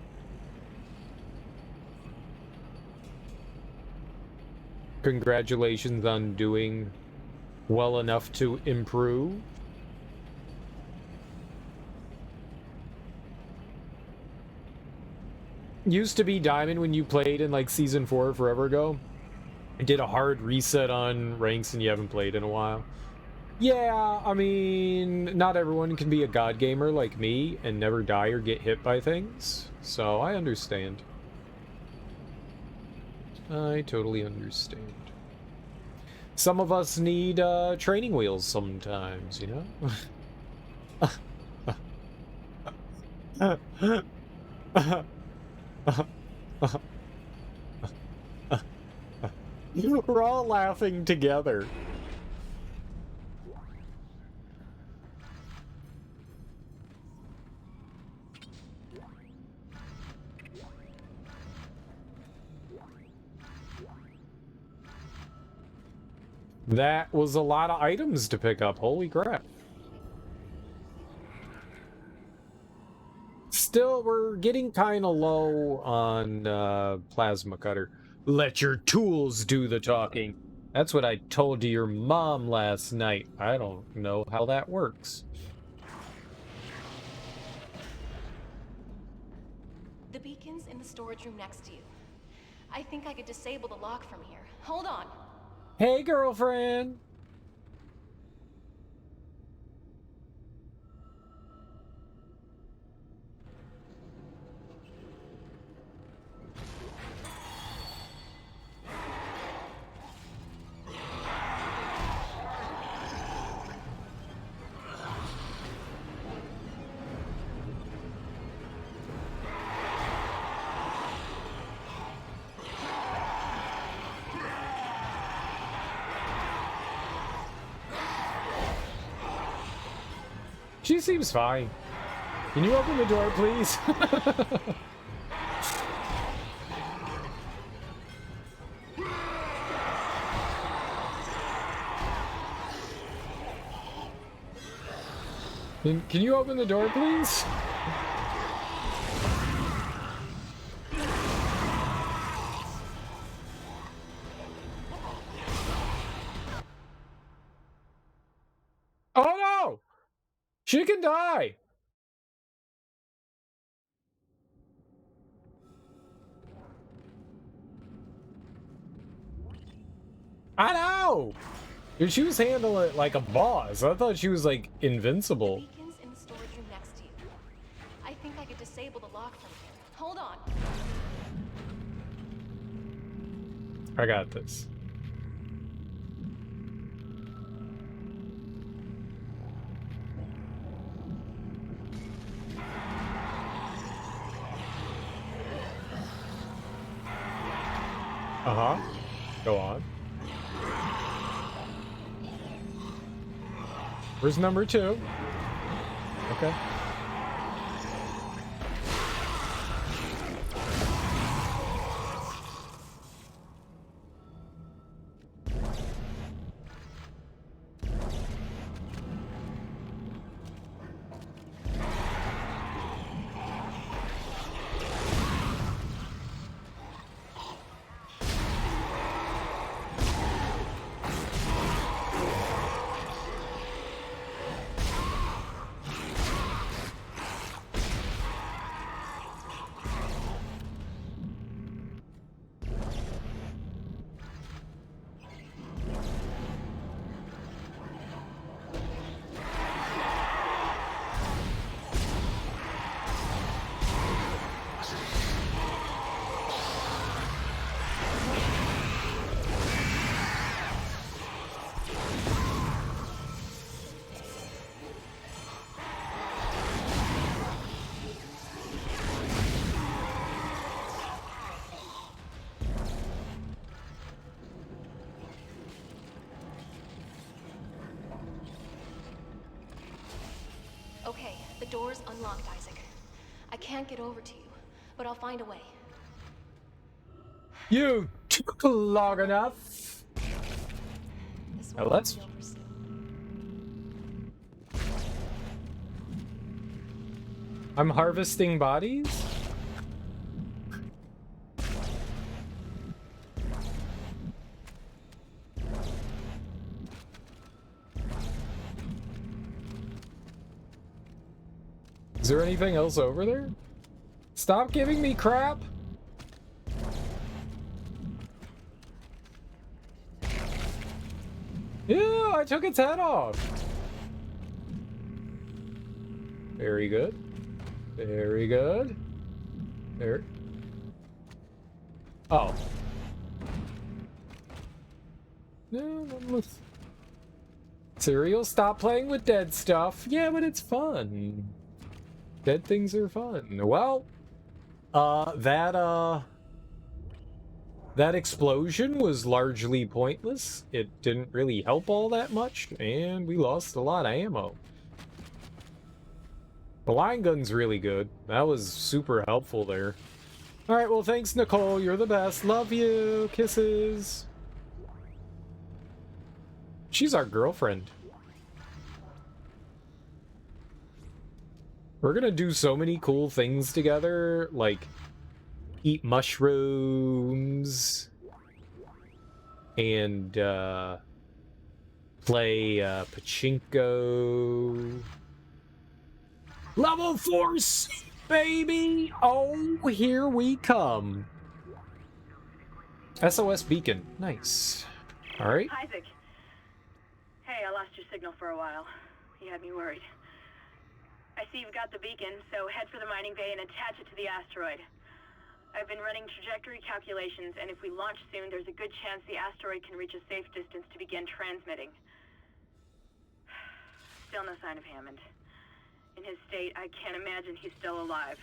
Congratulations on doing well enough to improve. Used to be diamond when you played in like season 4 forever ago. I did a hard reset on ranks and you haven't played in a while. Yeah, I mean, not everyone can be a god gamer like me and never die or get hit by things. So I understand. I totally understand. Some of us need training wheels sometimes, you know? We're all laughing together. That was a lot of items to pick up. Holy crap. Still, we're getting kind of low on plasma cutter. Let your tools do the talking. That's what I told to your mom last night. I don't know how that works. The beacon's in the storage room next to you. I think I could disable the lock from here. Hold on. Hey, girlfriend. She seems fine. Can you open the door, please? Can you open the door, please? Oh no! She can die! I know! Dude, she was handling it like a boss. I thought she was like invincible. The beacon's in the storage room next to you. I think I could disable the lock from here. Hold on. I got this. Uh-huh. Go on. Where's number 2? Okay. Okay, the door's unlocked, Isaac. I can't get over to you, but I'll find a way. You took long enough. This Now won't let's. be over soon. I'm harvesting bodies? there anything else over there? Stop giving me crap! Yeah, I took its head off! Very good. Very good. There. Oh. No, Cereal, stop playing with dead stuff. Yeah, but it's fun. Dead things are fun. Well, that explosion was largely pointless. It didn't really help all that much, and we lost a lot of ammo. The line gun's really good. That was super helpful there. Alright, well, thanks, Nicole. You're the best. Love you. Kisses. She's our girlfriend. We're gonna do so many cool things together, like eat mushrooms and play pachinko. Level 4, baby! Oh, here we come. SOS beacon. Nice. Alright. Isaac. Hey, I lost your signal for a while. You had me worried. I see you've got the beacon, so head for the mining bay and attach it to the asteroid. I've been running trajectory calculations, and if we launch soon, there's a good chance the asteroid can reach a safe distance to begin transmitting. Still no sign of Hammond. In his state, I can't imagine he's still alive.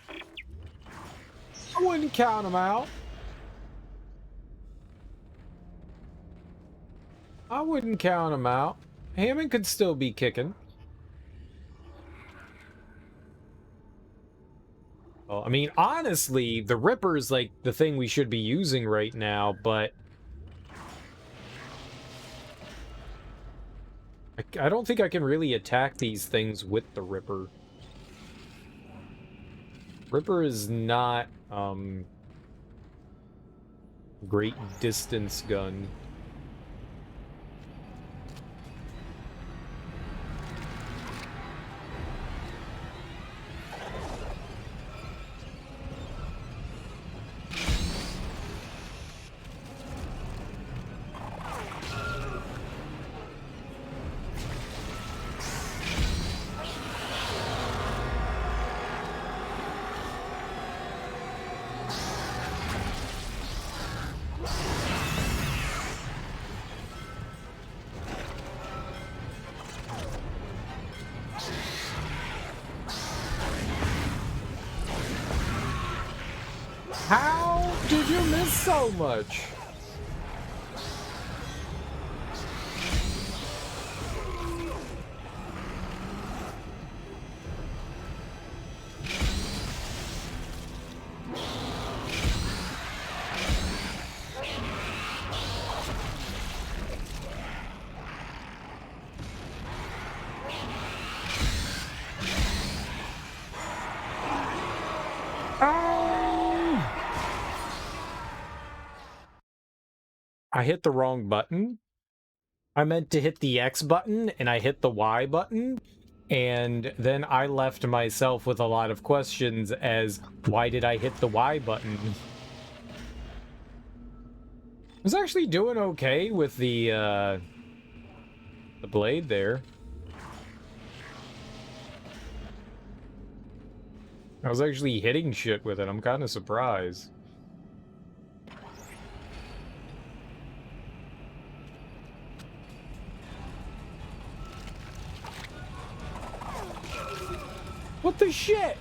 I wouldn't count him out. I wouldn't count him out. Hammond could still be kicking. Well, I mean, honestly, the Ripper's like the thing we should be using right now, but I don't think I can really attack these things with the Ripper. Ripper is not great distance gun. How did you miss so much? I hit the wrong button. I meant to hit the X button, and I hit the Y button, and then I left myself with a lot of questions as, why did I hit the Y button? I was actually doing okay with the blade there. I was actually hitting shit with it. I'm kind of surprised. What the shit?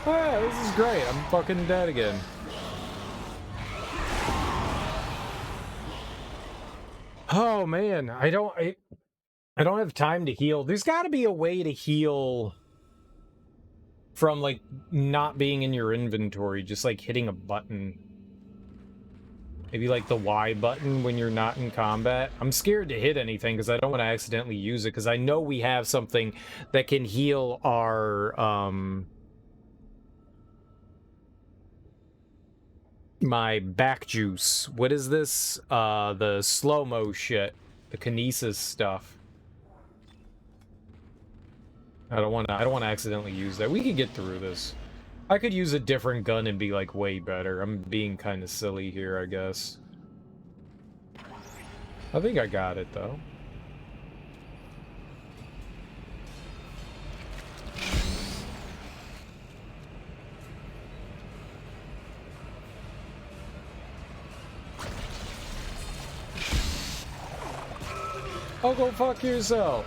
Oh, yeah, this is great. I'm fucking dead again. Oh man, I don't have time to heal. There's got to be a way to heal from like not being in your inventory, just like hitting a button. Maybe like the Y button when you're not in combat. I'm scared to hit anything because I don't want to accidentally use it, because I know we have something that can heal our my back juice. What is this? The slow-mo shit. The kinesis stuff. I don't want to accidentally use that. We could get through this. I could use a different gun and be like way better. I'm being kind of silly here, I guess. I think I got it though. Oh, go fuck yourself.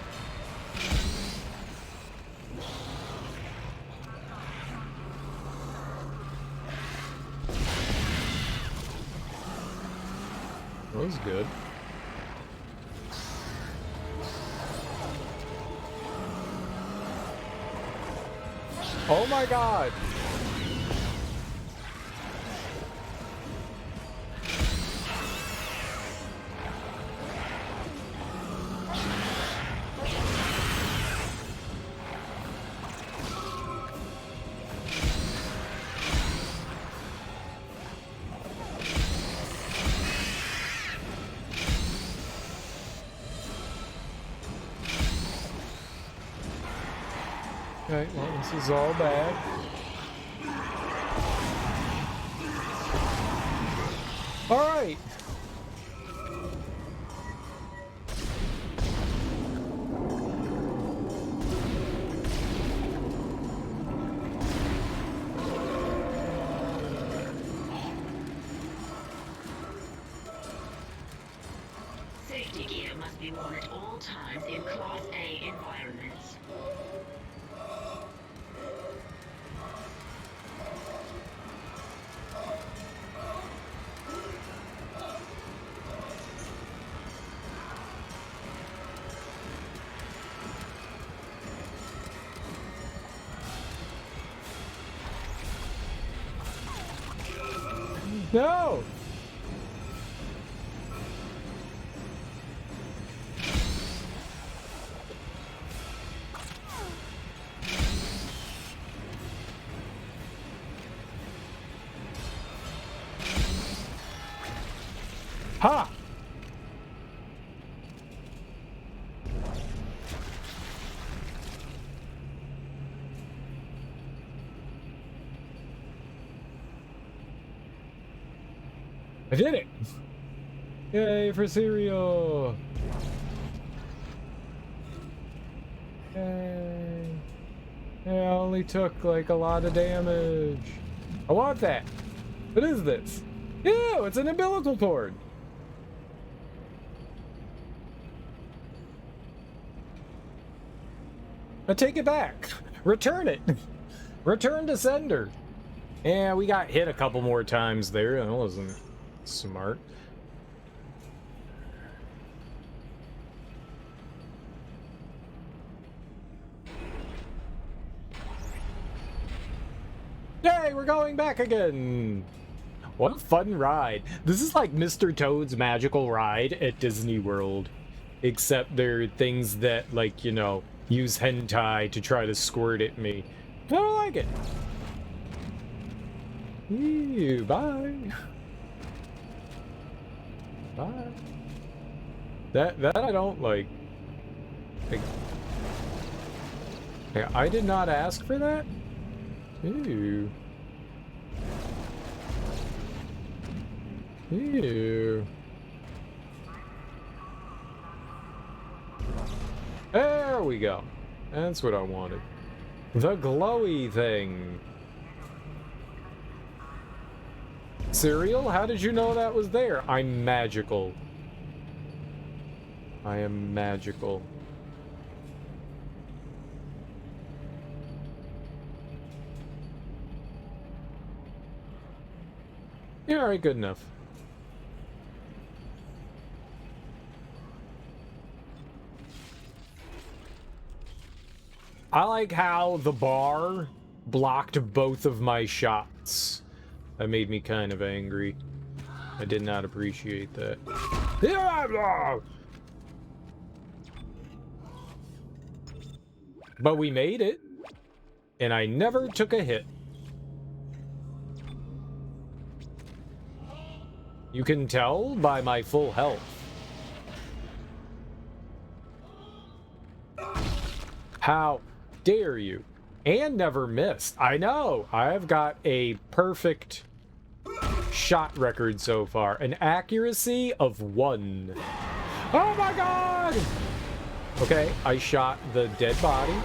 That was good. Oh my god! Okay, well, this is all bad. All right. Safety gear must be worn at all times in Class A environments. No! Ha! I did it! Yay for cereal! Yay! Yeah, I only took like a lot of damage. I want that! What is this? Ew, it's an umbilical cord! I take it back! Return it! Return to sender! Yeah, we got hit a couple more times there. That wasn't smart. Yay, we're going back again! What a fun ride. This is like Mr. Toad's Magical Ride at Disney World. Except there are things that, like, you know, use hentai to try to squirt at me. I don't like it. Ew, bye. Bye. That I don't like. I did not ask for that? Ew. Ew. There we go. That's what I wanted. The glowy thing. Cereal? How did you know that was there? I'm magical. I am magical. Yeah, alright, good enough. I like how the bar blocked both of my shots. That made me kind of angry. I did not appreciate that. But we made it. And I never took a hit. You can tell by my full health. How dare you? And never missed. I know. I've got a perfect shot record so far. An accuracy of 1. Oh my god! Okay, I shot the dead body.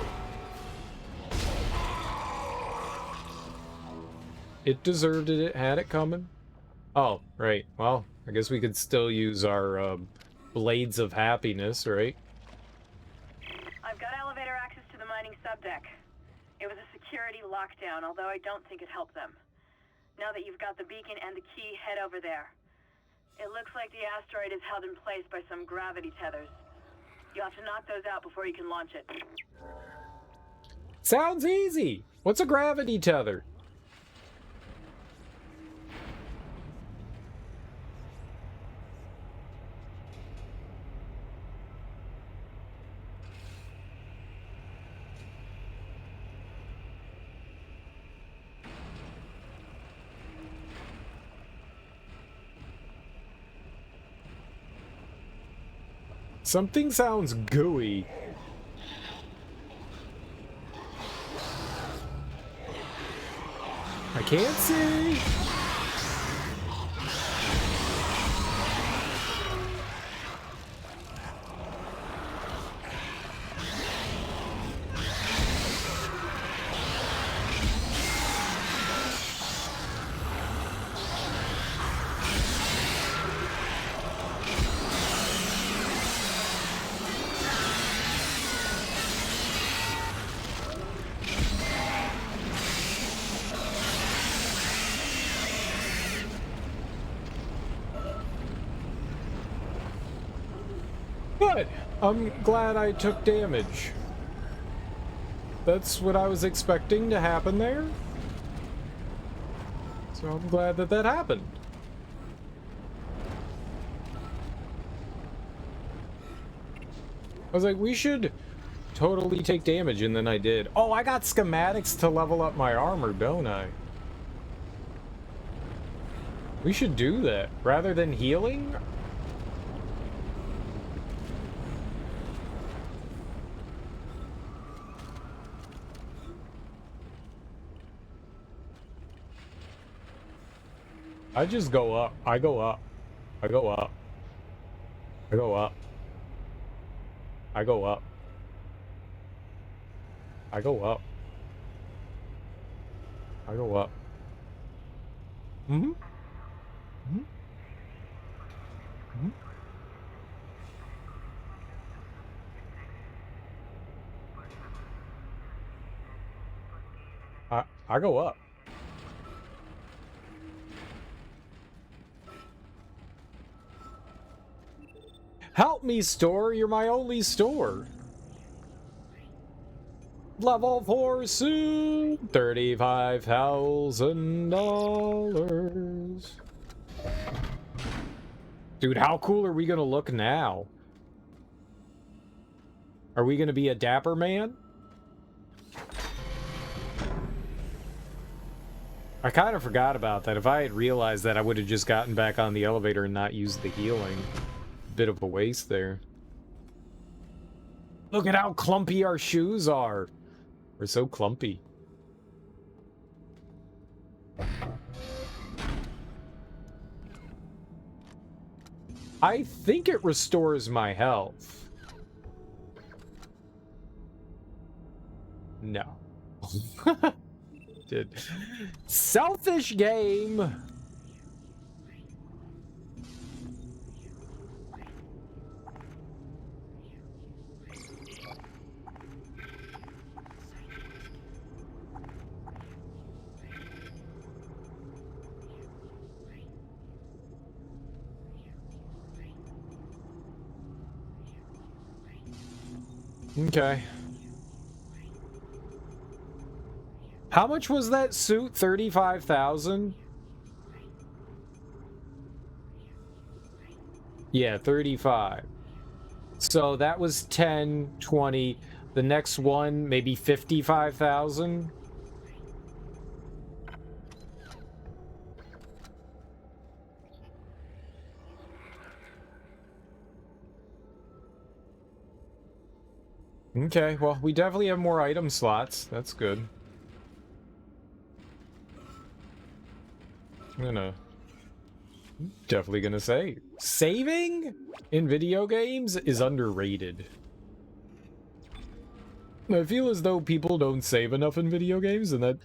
It deserved it. It had it coming. Oh, right. Well, I guess we could still use our blades of happiness, right? I've got elevator access to the mining subdeck. It was a security lockdown, although I don't think it helped them. Now that you've got the beacon and the key, head over there. It looks like the asteroid is held in place by some gravity tethers. You'll have to knock those out before you can launch it. Sounds easy! What's a gravity tether? Something sounds gooey. I can't see. Good. I'm glad I took damage. That's what I was expecting to happen there. So I'm glad that that happened. I was like, we should totally take damage, and then I did. Oh, I got schematics to level up my armor, don't I? We should do that. Rather than healing? I just go up. I go up. I go up. I go up. I go up. I go up. I go up. Mm-hmm. Mm-hmm. Mm-hmm. I go up. Help me, store. You're my only store. Level 4 suit. $35,000. Dude, how cool are we gonna look now? Are we gonna be a dapper man? I kind of forgot about that. If I had realized that, I would have just gotten back on the elevator and not used the healing. Bit of a waste there. Look at how clumpy our shoes are. We're so clumpy. I think it restores my health. No. Did. Selfish game. Okay. How much was that suit? 35,000? Yeah, 35. So that was 10, 20. The next one, maybe 55,000? Okay, well, we definitely have more item slots. That's good. Definitely gonna say, saving in video games is underrated. I feel as though people don't save enough in video games, and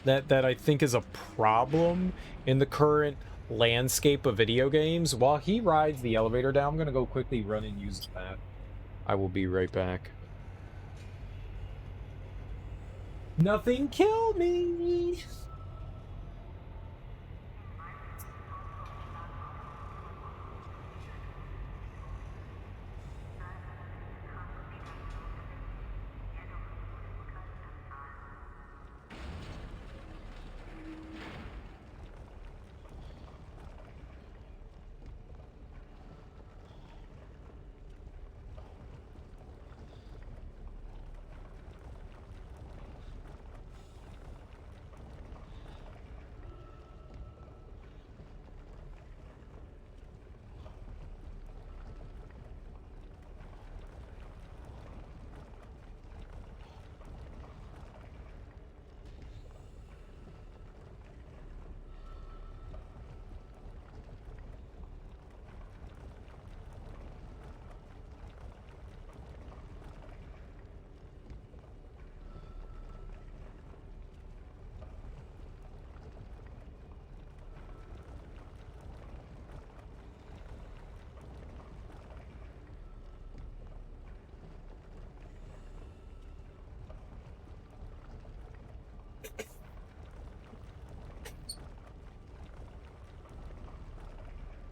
that I think is a problem in the current landscape of video games. While he rides the elevator down, I'm gonna go quickly run and use that. I will be right back. Nothing kill me!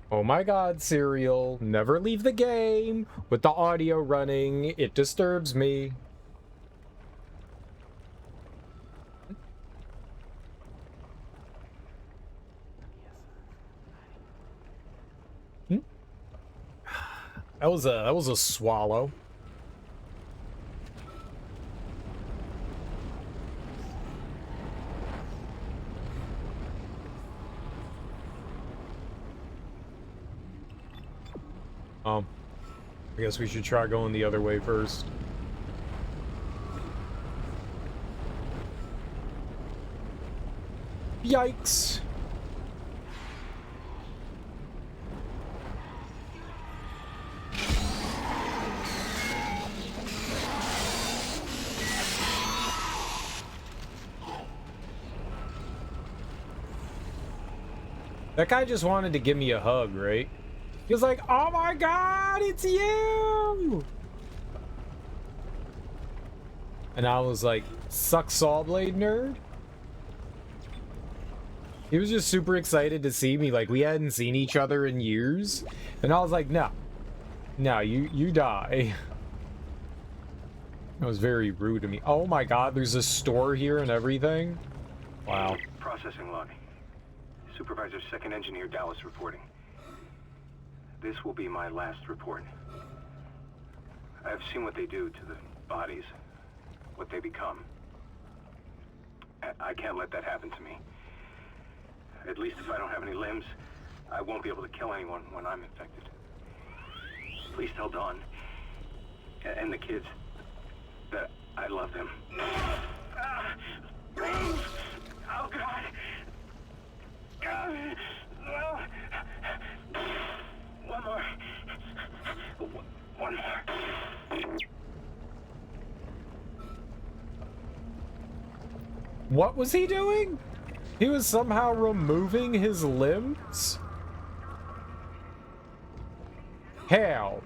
Oh my god, Serial. Never leave the game with the audio running. It disturbs me. That was a swallow. I guess we should try going the other way first. Yikes! That guy just wanted to give me a hug, right? He was like, oh my god, it's you! And I was like, suck saw blade, nerd? He was just super excited to see me, like we hadn't seen each other in years. And I was like, no. No, you die. That was very rude to me. Oh my god, there's a store here and everything? Wow. Processing log. Supervisor Second Engineer Dallas reporting. This will be my last report. I've seen what they do to the bodies, what they become. I can't let that happen to me. At least if I don't have any limbs, I won't be able to kill anyone when I'm infected. Please tell Dawn and the kids that I love them. Oh, God. One more. One more. What was he doing? He was somehow removing his limbs? How?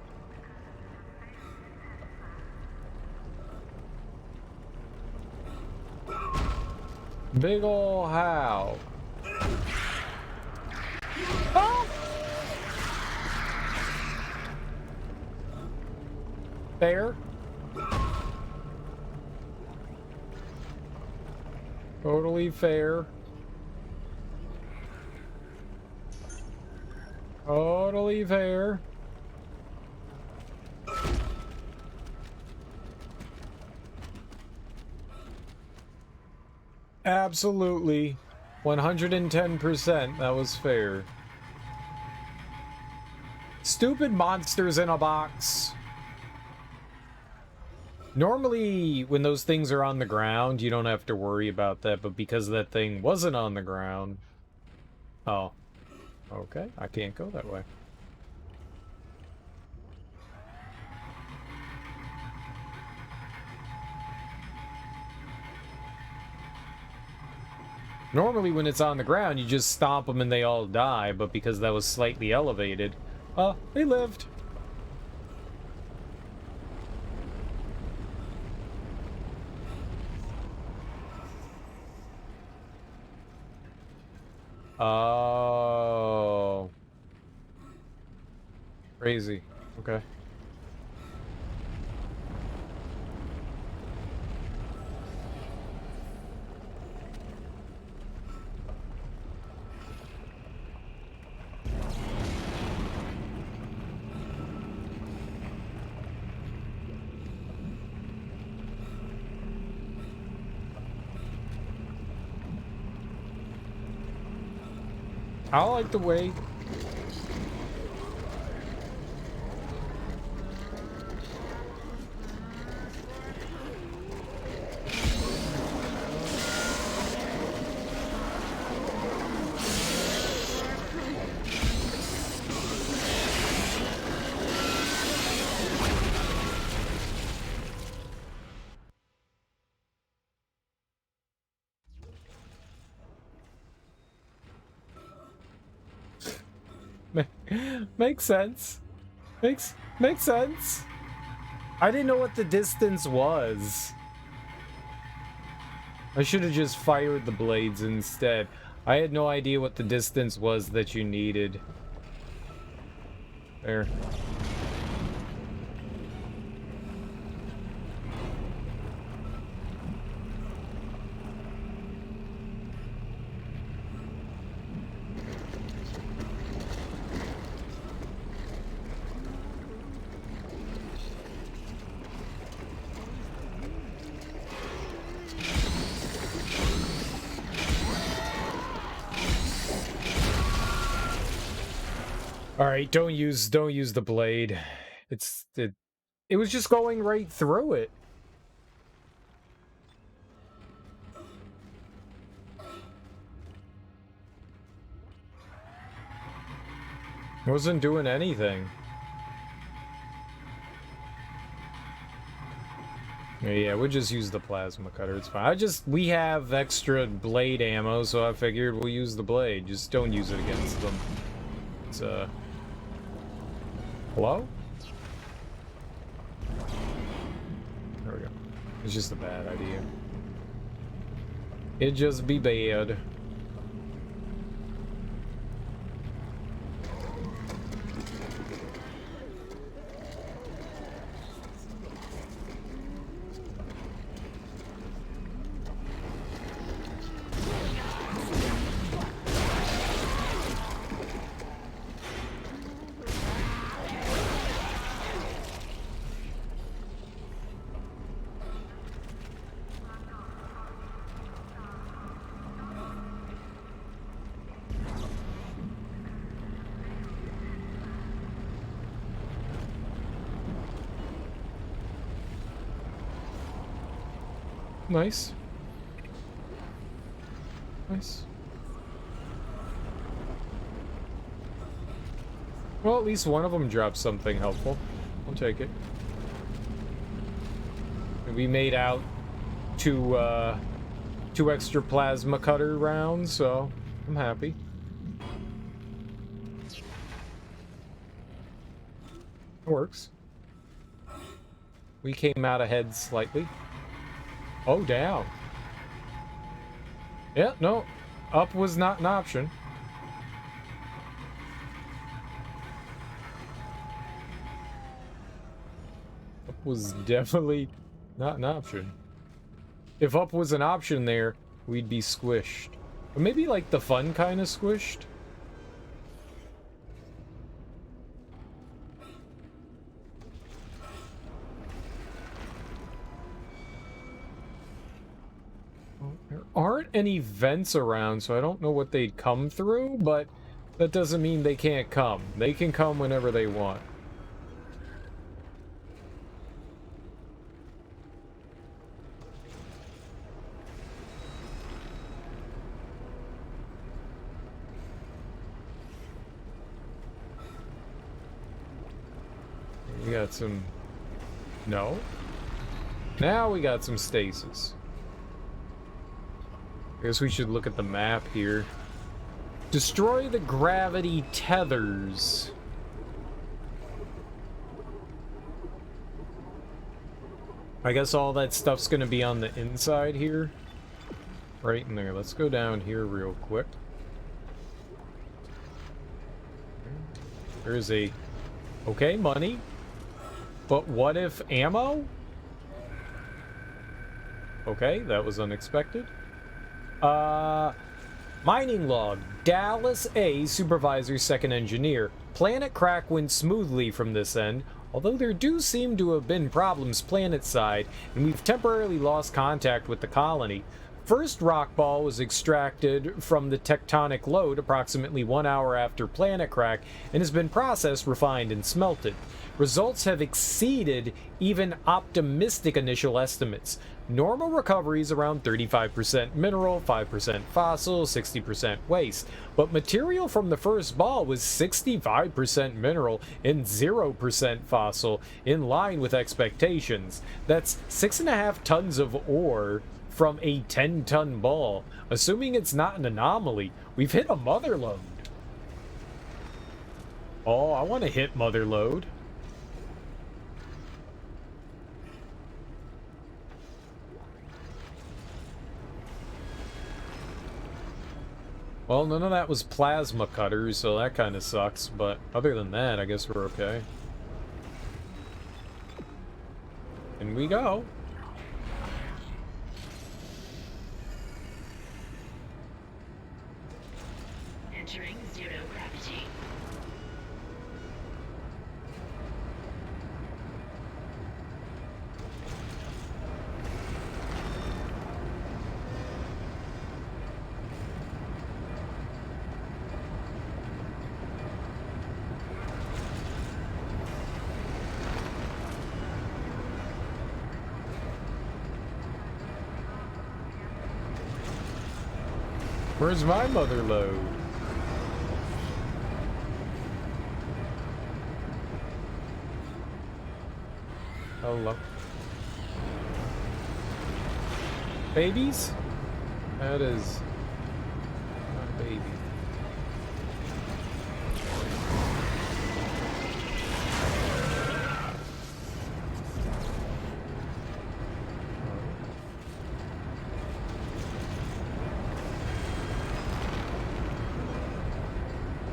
Big ol' how? Oh! Fair. Totally fair. Totally fair. Absolutely. 110%. That was fair. Stupid monsters in a box. Normally, when those things are on the ground, you don't have to worry about that, but because that thing wasn't on the ground... Oh. Okay, I can't go that way. Normally, when it's on the ground, you just stomp them and they all die, but because that was slightly elevated, they lived. Oh. Crazy. Okay. I like the way... Makes sense. Makes sense. I didn't know what the distance was. I should have just fired the blades instead. I had no idea what the distance was that you needed. There. All right, don't use the blade. It was just going right through it. It wasn't doing anything. Yeah, we'll just use the plasma cutter. It's fine. We have extra blade ammo, so I figured we'll use the blade. Just don't use it against them. It's hello? There we go. It's just a bad idea. It'd just be bad. Nice. Nice. Well, at least one of them dropped something helpful. I'll take it. We made out two extra plasma cutter rounds, so I'm happy. It works. We came out ahead slightly. Oh, down. Yeah, no. Up was not an option. was definitely not an option. If up was an option there, we'd be squished. Or maybe like the fun kind of squished. Well, there aren't any vents around, so I don't know what they'd come through, but that doesn't mean they can't come. They can come whenever they want. We got some... No? Now we got some stasis. I guess we should look at the map here. Destroy the gravity tethers. I guess all that stuff's gonna be on the inside here. Right in there. Let's go down here real quick. There's a... Okay, money. But what if ammo? Okay, that was unexpected. Mining log. Dallas A, supervisor, second engineer. Planet crack went smoothly from this end, although there do seem to have been problems planet side, and we've temporarily lost contact with the colony. First rock ball was extracted from the tectonic load approximately 1 hour after planet crack and has been processed, refined, and smelted. Results have exceeded even optimistic initial estimates. Normal recoveries around 35% mineral, 5% fossil, 60% waste. But material from the first ball was 65% mineral and 0% fossil, in line with expectations. That's 6.5 tons of ore from a 10-ton ball. Assuming it's not an anomaly, we've hit a mother load. Oh, I want to hit mother load. Well, none of that was plasma cutters, so that kind of sucks, but other than that, I guess we're okay. In we go. Entering zero gravity. Where's my mother load? Hello. Babies? That is not a baby.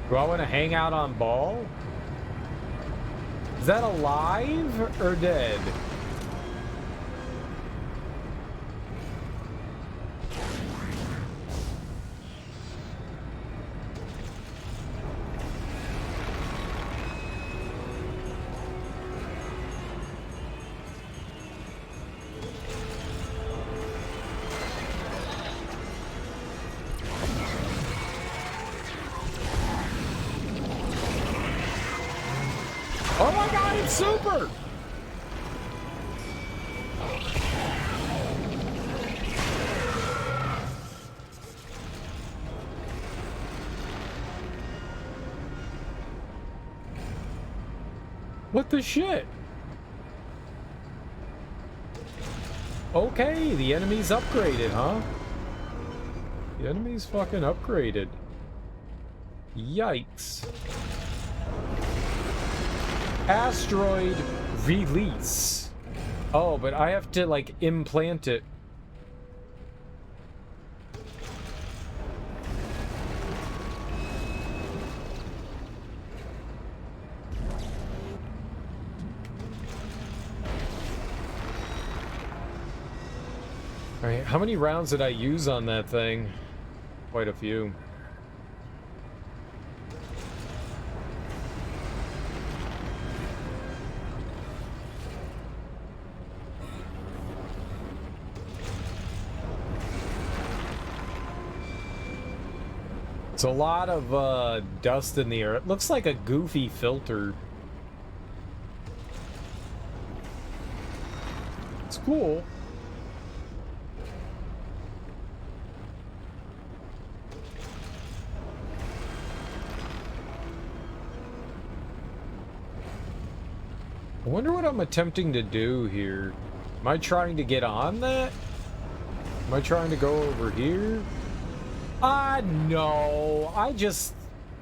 Do I want to hang out on ball? Is that alive or dead? Oh my god, it's super! What the shit? Okay, the enemy's upgraded, huh? The enemy's fucking upgraded. Yikes. Asteroid release. Oh, but I have to, like, implant it. Alright, how many rounds did I use on that thing? Quite a few. It's a lot of dust in the air. It looks like a goofy filter. It's cool. I wonder what I'm attempting to do here. Am I trying to get on that? Am I trying to go over here? No. I just...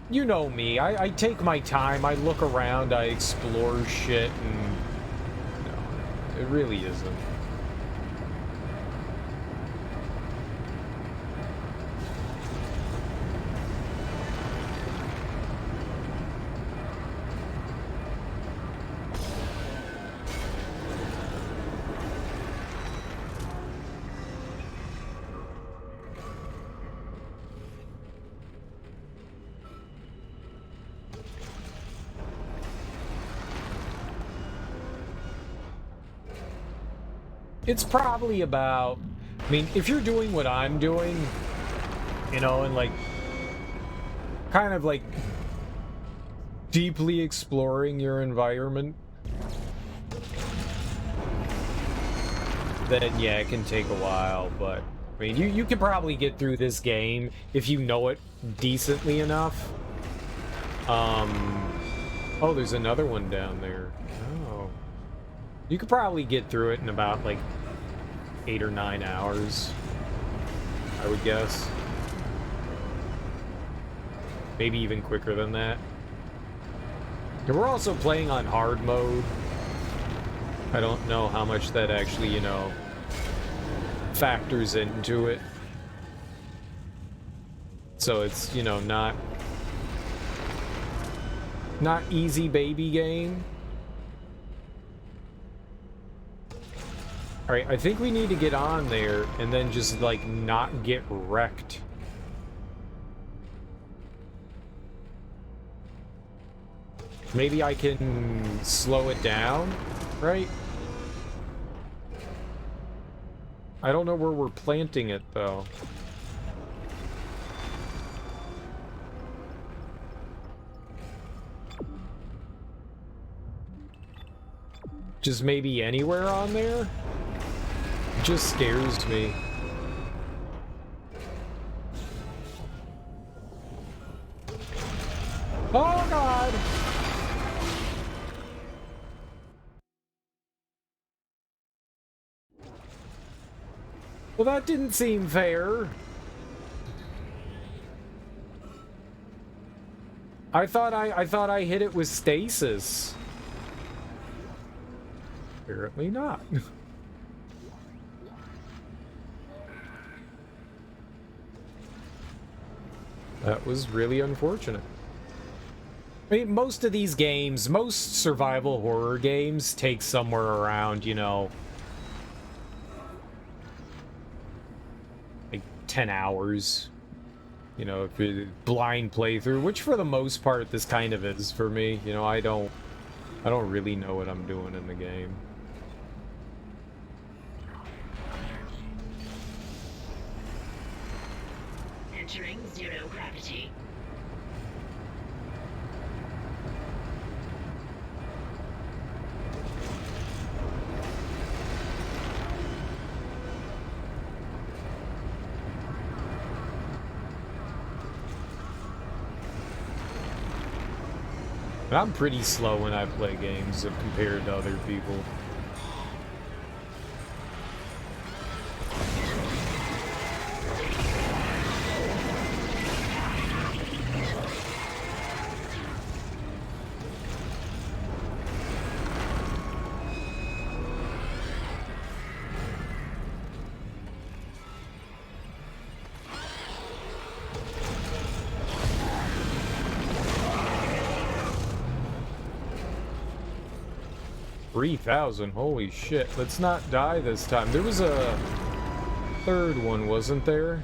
You know me. I take my time. I look around. I explore shit. And... No, it really isn't. It's probably about, I mean, if you're doing what I'm doing, you know, and like, kind of like deeply exploring your environment, then yeah, it can take a while, but I mean, you can probably get through this game if you know it decently enough. Oh, there's another one down there. Oh. You could probably get through it in about, like, 8 or 9 hours, I would guess. Maybe even quicker than that. And we're also playing on hard mode. I don't know how much that actually, you know, factors into it. So it's, you know, not easy baby game. Alright, I think we need to get on there and then just, like, not get wrecked. Maybe I can slow it down, right? I don't know where we're planting it, though. Just maybe anywhere on there? It just scares me. Oh god! Well, that didn't seem fair. I thought I hit it with stasis. Apparently not. That was really unfortunate. I mean, most of these games, most survival horror games take somewhere around, you know, like 10 hours. You know, if you blind playthrough, which for the most part this kind of is for me. You know, I don't really know what I'm doing in the game. Entering zero gravity. But I'm pretty slow when I play games compared to other people. $3,000, holy shit. Let's not die this time. There was a third one, wasn't there?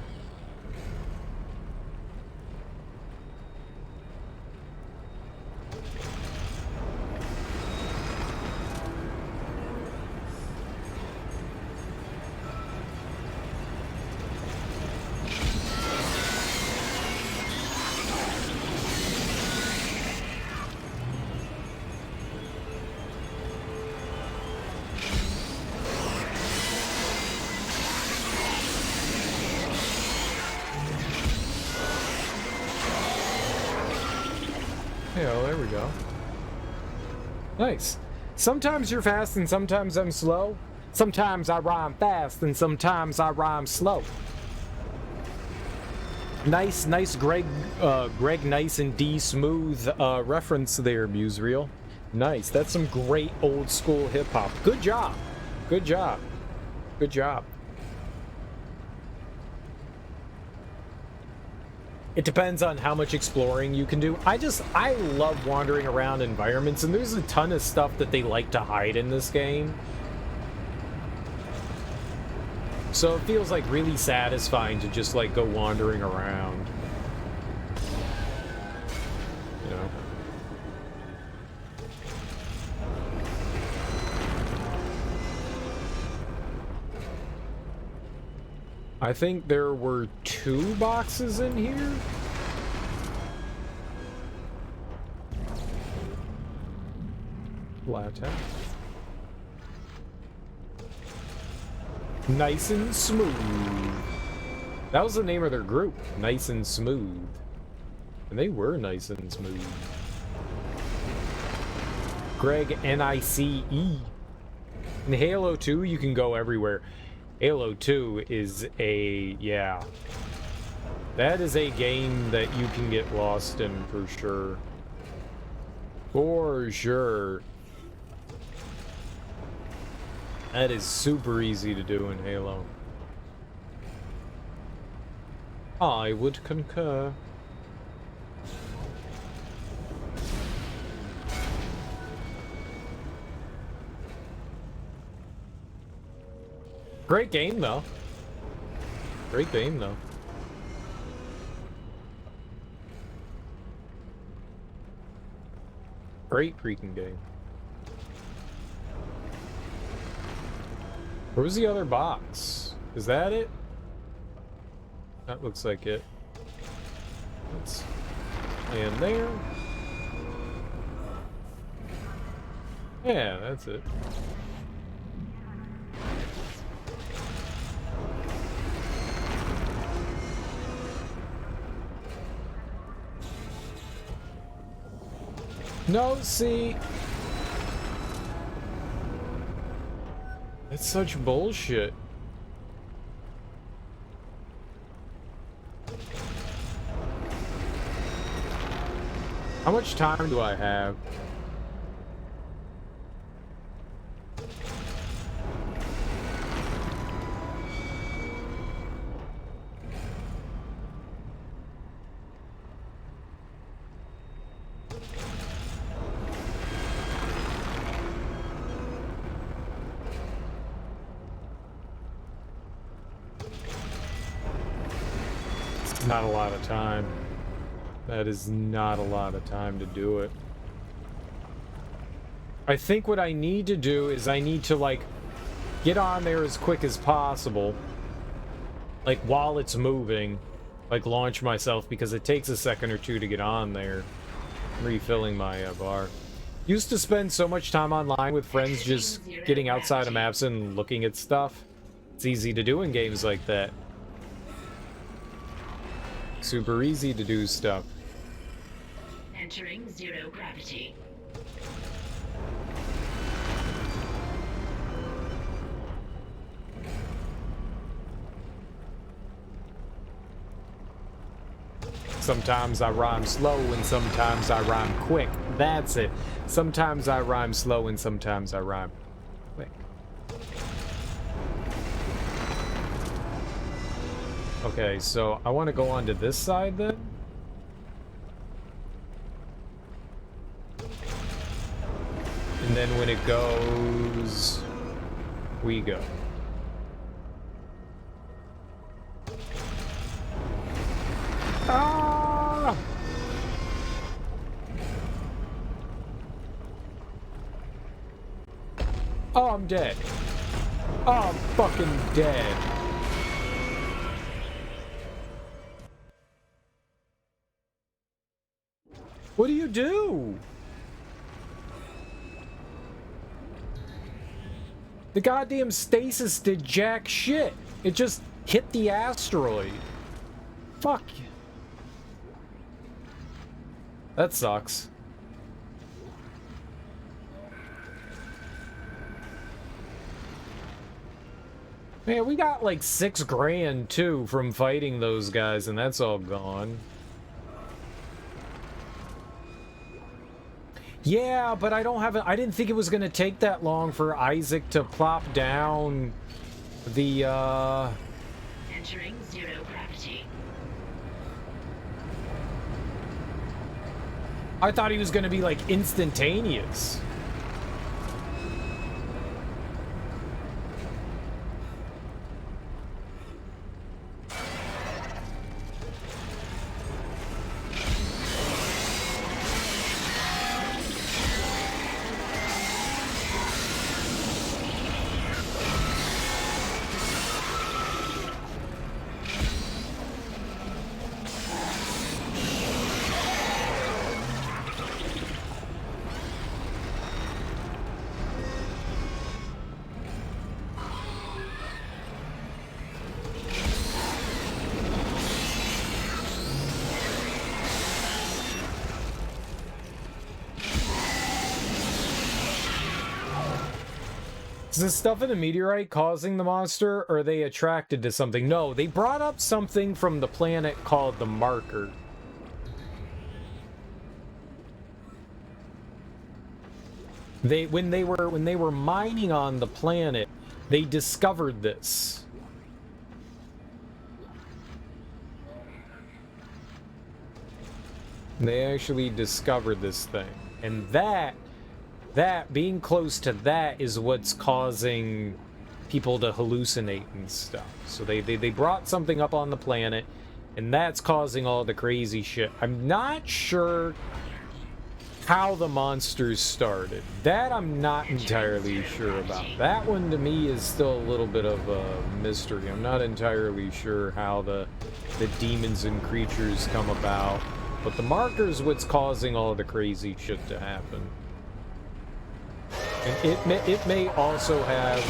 Oh, there we go. Nice. Sometimes you're fast and sometimes I'm slow. Sometimes I rhyme fast and sometimes I rhyme slow. Nice Greg Nice and D Smooth reference there, Musereel. Nice. That's some great old school hip hop. Good job. Good job. Good job. It depends on how much exploring you can do. I love wandering around environments, and there's a ton of stuff that they like to hide in this game. So it feels like really satisfying to just like go wandering around. You know? I think there were 2 boxes in here. Latex. Nice and Smooth. That was the name of their group. Nice and Smooth. And they were nice and smooth. Greg N-I-C-E. In Halo 2, you can go everywhere. Halo 2 is yeah. That is a game that you can get lost in for sure. For sure. That is super easy to do in Halo. I would concur. Great game, though. Great game, though. Great freaking game. Where was the other box? Is that it? That looks like it. Let's land there. Yeah, that's it. No, see... That's such bullshit. How much time do I have? Not a lot of time. That is not a lot of time to do it. I think what I need to do is I need to, like, get on there as quick as possible. Like, while it's moving. Like, launch myself, because it takes a second or two to get on there. I'm refilling my bar. Used to spend so much time online with friends just getting outside of maps and looking at stuff. It's easy to do in games like that. Super easy to do stuff. Entering zero gravity. Sometimes I rhyme slow and sometimes I rhyme quick. That's it. Sometimes I rhyme slow and sometimes I rhyme quick. Okay, so I want to go on to this side then. And then when it goes, we go. Oh, I'm dead. Oh, I'm fucking dead. What do you do? The goddamn stasis did jack shit. It just hit the asteroid. Fuck. That sucks. Man, we got like $6 grand too from fighting those guys, and that's all gone. Yeah, but I don't have it. I didn't think it was gonna take that long for Isaac to plop down the Entering zero gravity. I thought he was gonna be like instantaneous. Is the stuff in the meteorite causing the monster, or are they attracted to something? No, they brought up something from the planet called the marker. When they were mining on the planet, they discovered this. They actually discovered this thing, and that being close to that is what's causing people to hallucinate and stuff. So they brought something up on the planet, and that's causing all the crazy shit. I'm not sure how the monsters started. That I'm not entirely sure about. That one to me is still a little bit of a mystery. I'm not entirely sure how the demons and creatures come about. But the marker's what's causing all the crazy shit to happen. And it may also have...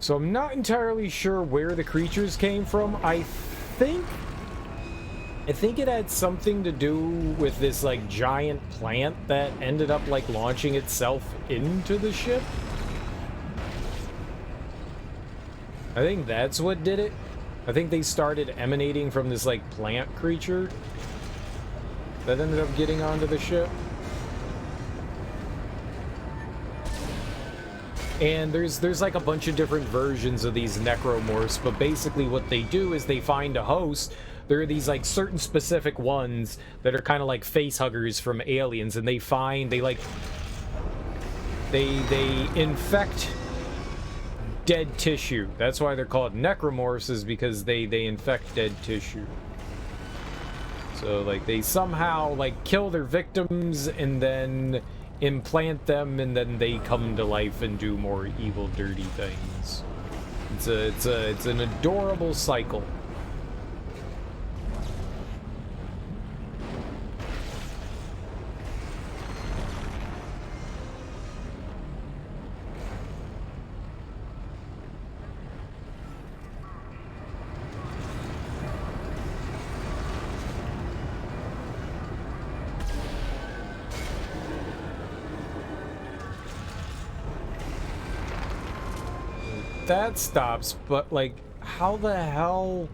So I'm not entirely sure where the creatures came from. I think it had something to do with this like giant plant that ended up like launching itself into the ship. I think that's what did it. I think they started emanating from this like plant creature that ended up getting onto the ship. And there's like a bunch of different versions of these necromorphs, but basically what they do is they find a host. There are these like certain specific ones that are kind of like face huggers from Aliens, and they They infect dead tissue. That's why they're called necromorphs, is because they infect dead tissue. So, like, they somehow, like, kill their victims and then implant them, and then they come to life and do more evil, dirty things. It's an adorable cycle. That stops, but, like, how the hell?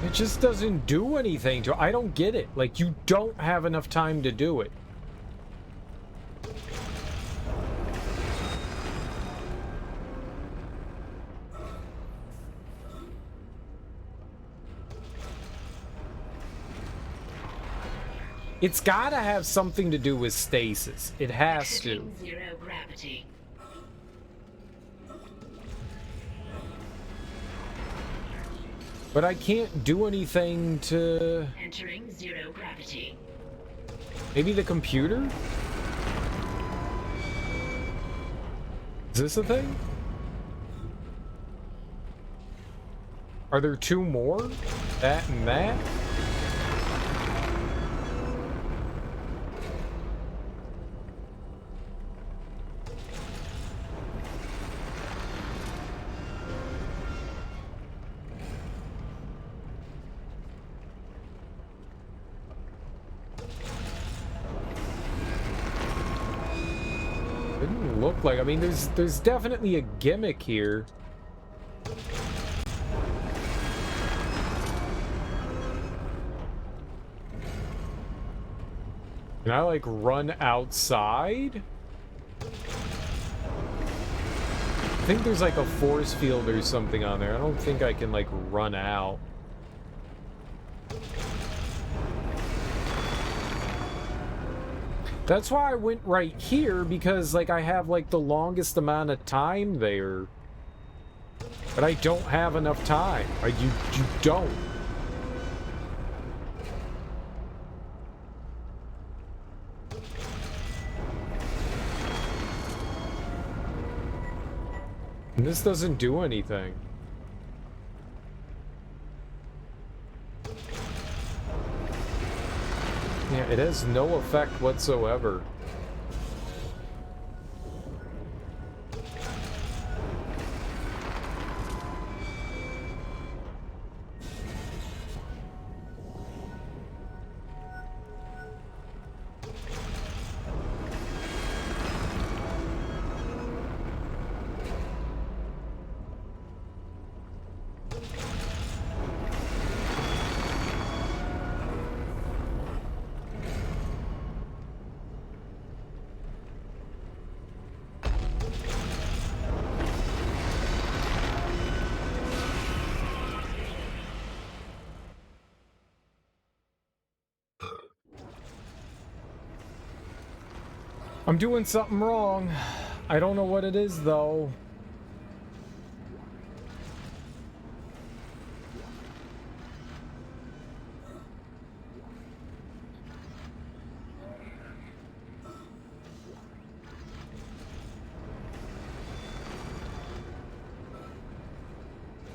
It just doesn't do anything to... I don't get it. Like, you don't have enough time to do it. It's gotta have something to do with stasis. It has to. Zero gravity. But I can't do anything to... Entering zero gravity. Maybe the computer? Is this a thing? Are there two more? That and that? Didn't look like... I mean, there's definitely a gimmick here. Can I, like, run outside? I think there's, like, a force field or something on there. I don't think I can, like, run out. That's why I went right here, because, like, I have, like, the longest amount of time there. But I don't have enough time. You don't. And this doesn't do anything. Yeah, it has no effect whatsoever. I'm doing something wrong. I don't know what it is, though.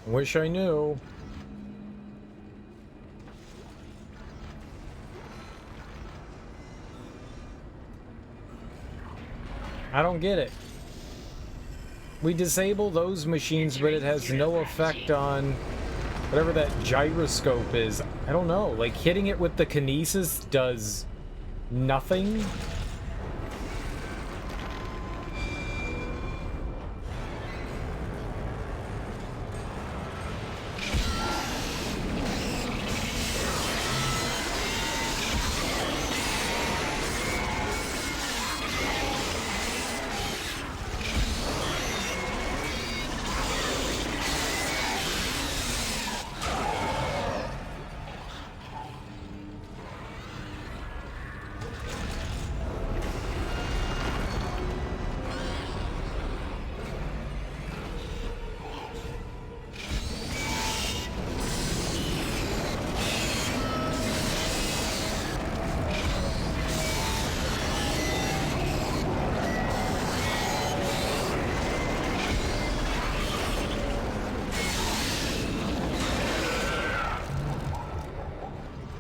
Wish I knew. I don't get it. We disable those machines, but it has no effect on whatever that gyroscope is. I don't know. Like, hitting it with the kinesis does nothing.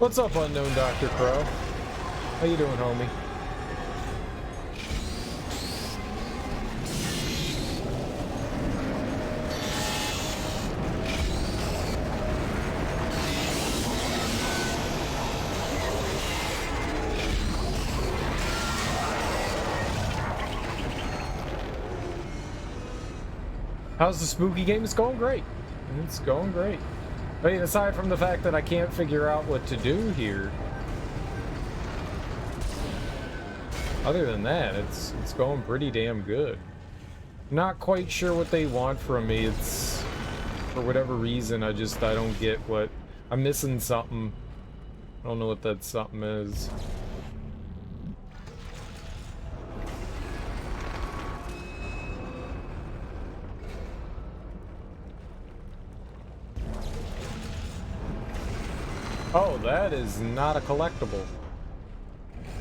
What's up, unknown Dr. Crow? How you doing, homie? How's the spooky game? It's going great. It's going great. I mean, aside from the fact that I can't figure out what to do here. Other than that, it's going pretty damn good. Not quite sure what they want from me. It's, for whatever reason, I don't get what... I'm missing something. I don't know what that something is. Oh, that is not a collectible.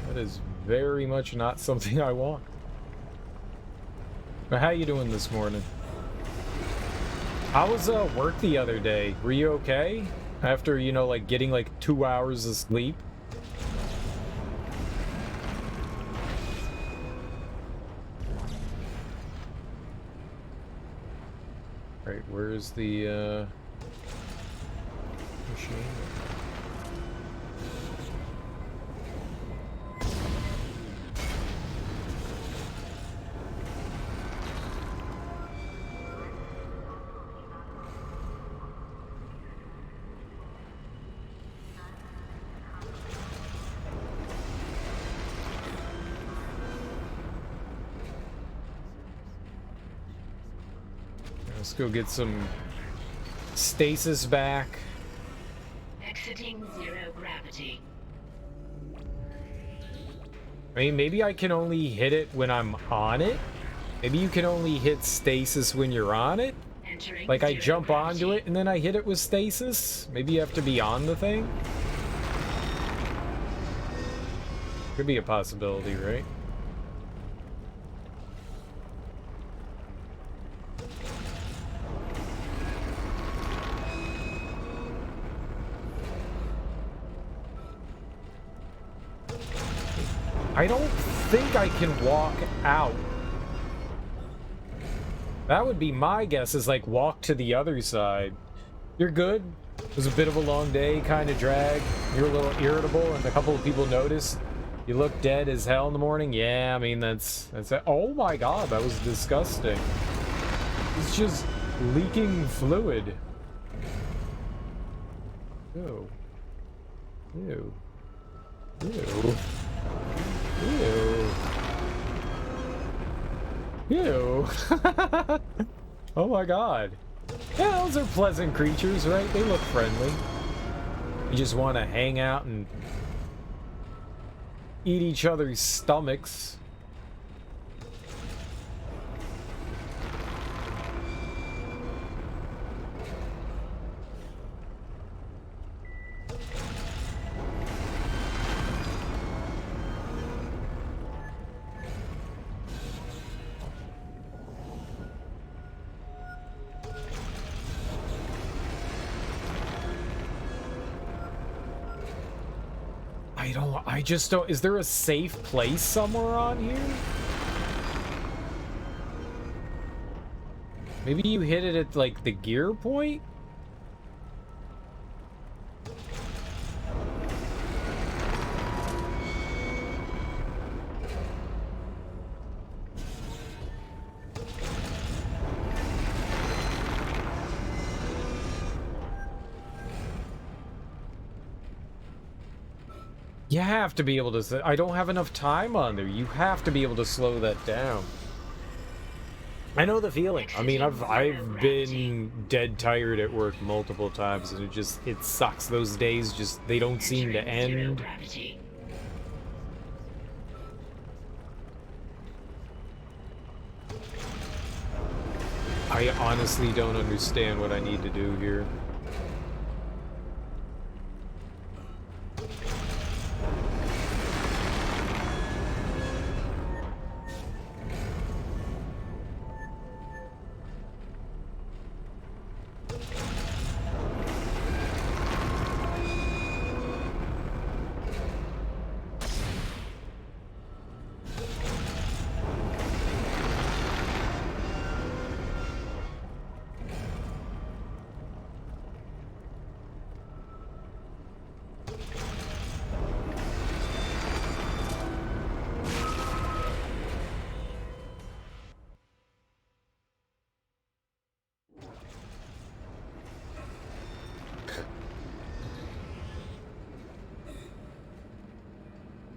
That is very much not something I want. But how you doing this morning? How was work the other day? Were you okay? After, you know, like getting like 2 hours of sleep? Right, where's the machine? Let's go get some stasis back. Exiting zero gravity. I mean, maybe I can only hit it when I'm on it? Maybe you can only hit stasis when you're on it? Like I jump onto it and then I hit it with stasis? Maybe you have to be on the thing? Could be a possibility, right? I don't think I can walk out. That would be my guess, is like walk to the other side. You're good? It was a bit of a long day, kind of drag. You're a little irritable, and a couple of people noticed. You look dead as hell in the morning. Yeah, I mean, that's it. Oh my god, that was disgusting. It's just leaking fluid. Ew. Ew. Ew. Ew. Ew. Oh my god. Yeah, those are pleasant creatures, right? They look friendly. You just want to hang out and eat each other's stomachs. I just don't... Is there a safe place somewhere on here? Maybe you hit it at, like, the gear point? You have to be able to... I don't have enough time on there. You have to be able to slow that down. I know the feeling. I mean, I've been dead tired at work multiple times, and it sucks. Those days just, they don't seem to end. I honestly don't understand what I need to do here.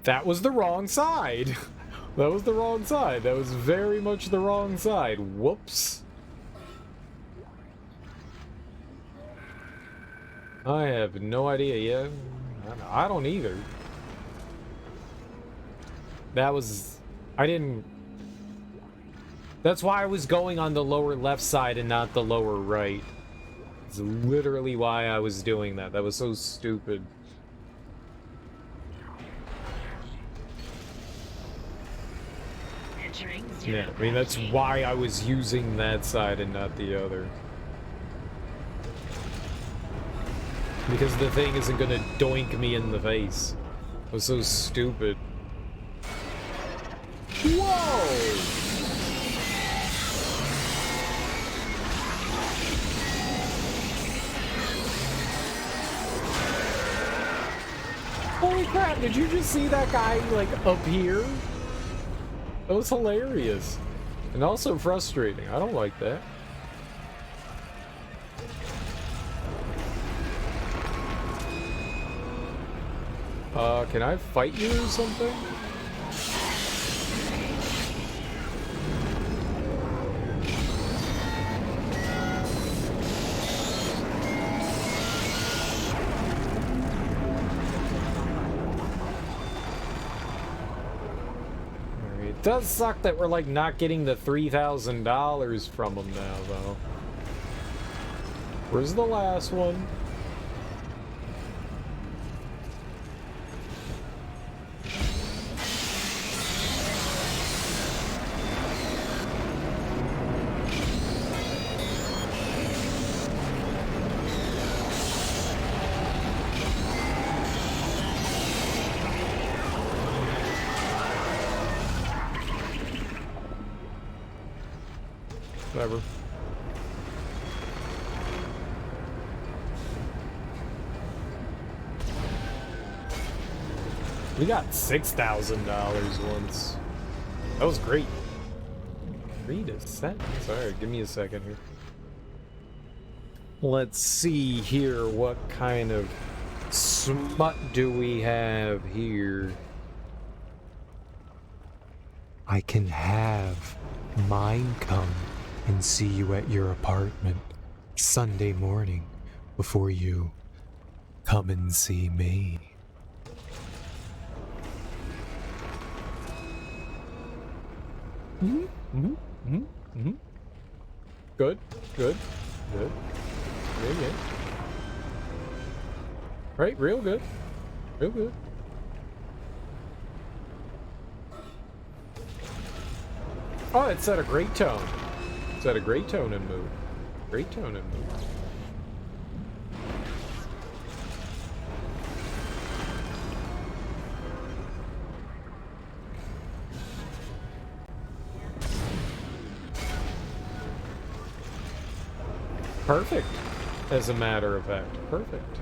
That was the wrong side. That was the wrong side. That was very much the wrong side. Whoops. I have no idea yet. I don't either. That was... I didn't... That's why I was going on the lower left side and not the lower right. It's literally why I was doing that. That was so stupid. Yeah, I mean, that's why I was using that side and not the other. Because the thing isn't gonna doink me in the face. It was so stupid. Whoa! Holy crap, did you just see that guy, like, up here? That was hilarious. And also frustrating. I don't like that. Can I fight you or something? It does suck that we're, like, not getting the $3,000 from them now, though. Where's the last one? Whatever. We got $6,000 once. That was great. Read a sentence. Alright, give me a second here. Let's see here. What kind of smut do we have here? I can have mine come and see you at your apartment Sunday morning before you come and see me. Good, good, good. Yeah, yeah. Right, real good. Real good. Oh, it set a great tone. It set a great tone and mood. Great tone and mood. Perfect, as a matter of fact. Perfect.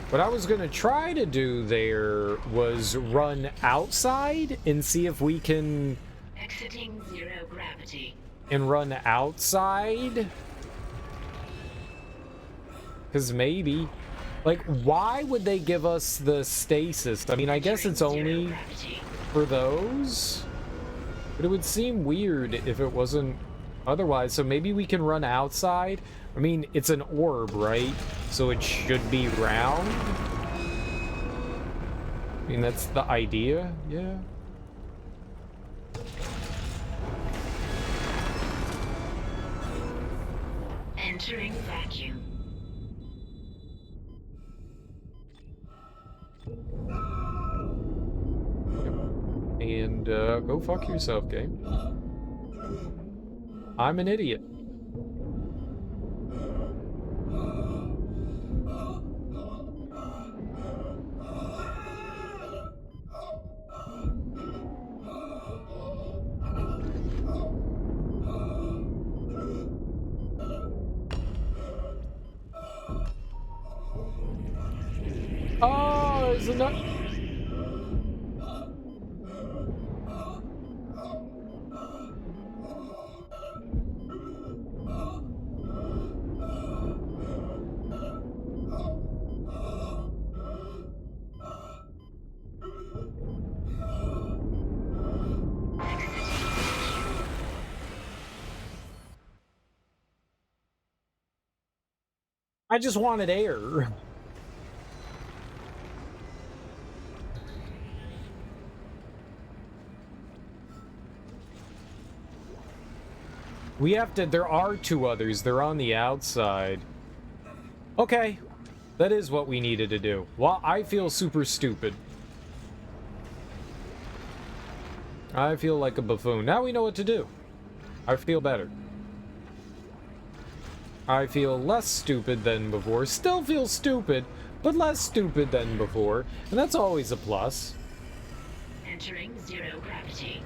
What I was gonna try to do there was run outside and see if we can... Exiting zero gravity. And run outside? Because maybe... Like, why would they give us the stasis? I mean, I guess it's only for those? But it would seem weird if it wasn't otherwise. So maybe we can run outside? I mean, it's an orb, right? So it should be round? I mean, that's the idea, yeah. Entering vacuum. And, go fuck yourself, game. I'm an idiot. Oh, there's enough. I just wanted air. We have to, there are two others. They're on the outside. Okay. That is what we needed to do. Well, I feel super stupid. I feel like a buffoon. Now we know what to do. I feel better. I feel less stupid than before. Still feel stupid, but less stupid than before. And that's always a plus. Entering zero gravity.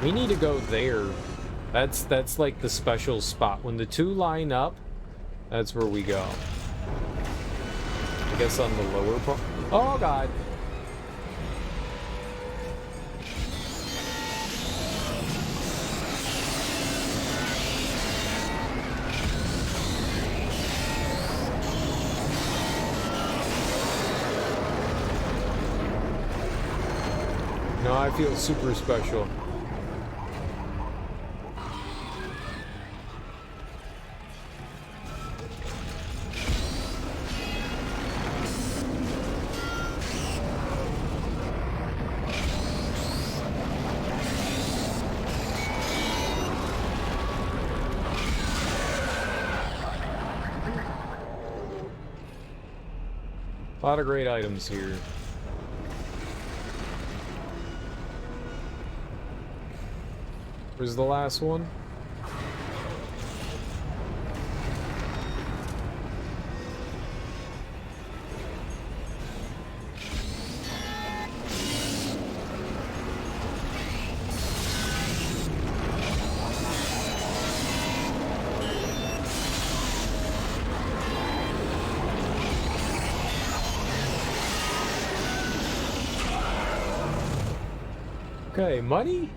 We need to go there. That's like the special spot. When the two line up, that's where we go. I guess on the lower part. Oh, God. No, I feel super special. A lot of great items here. Where's the last one? Okay, money?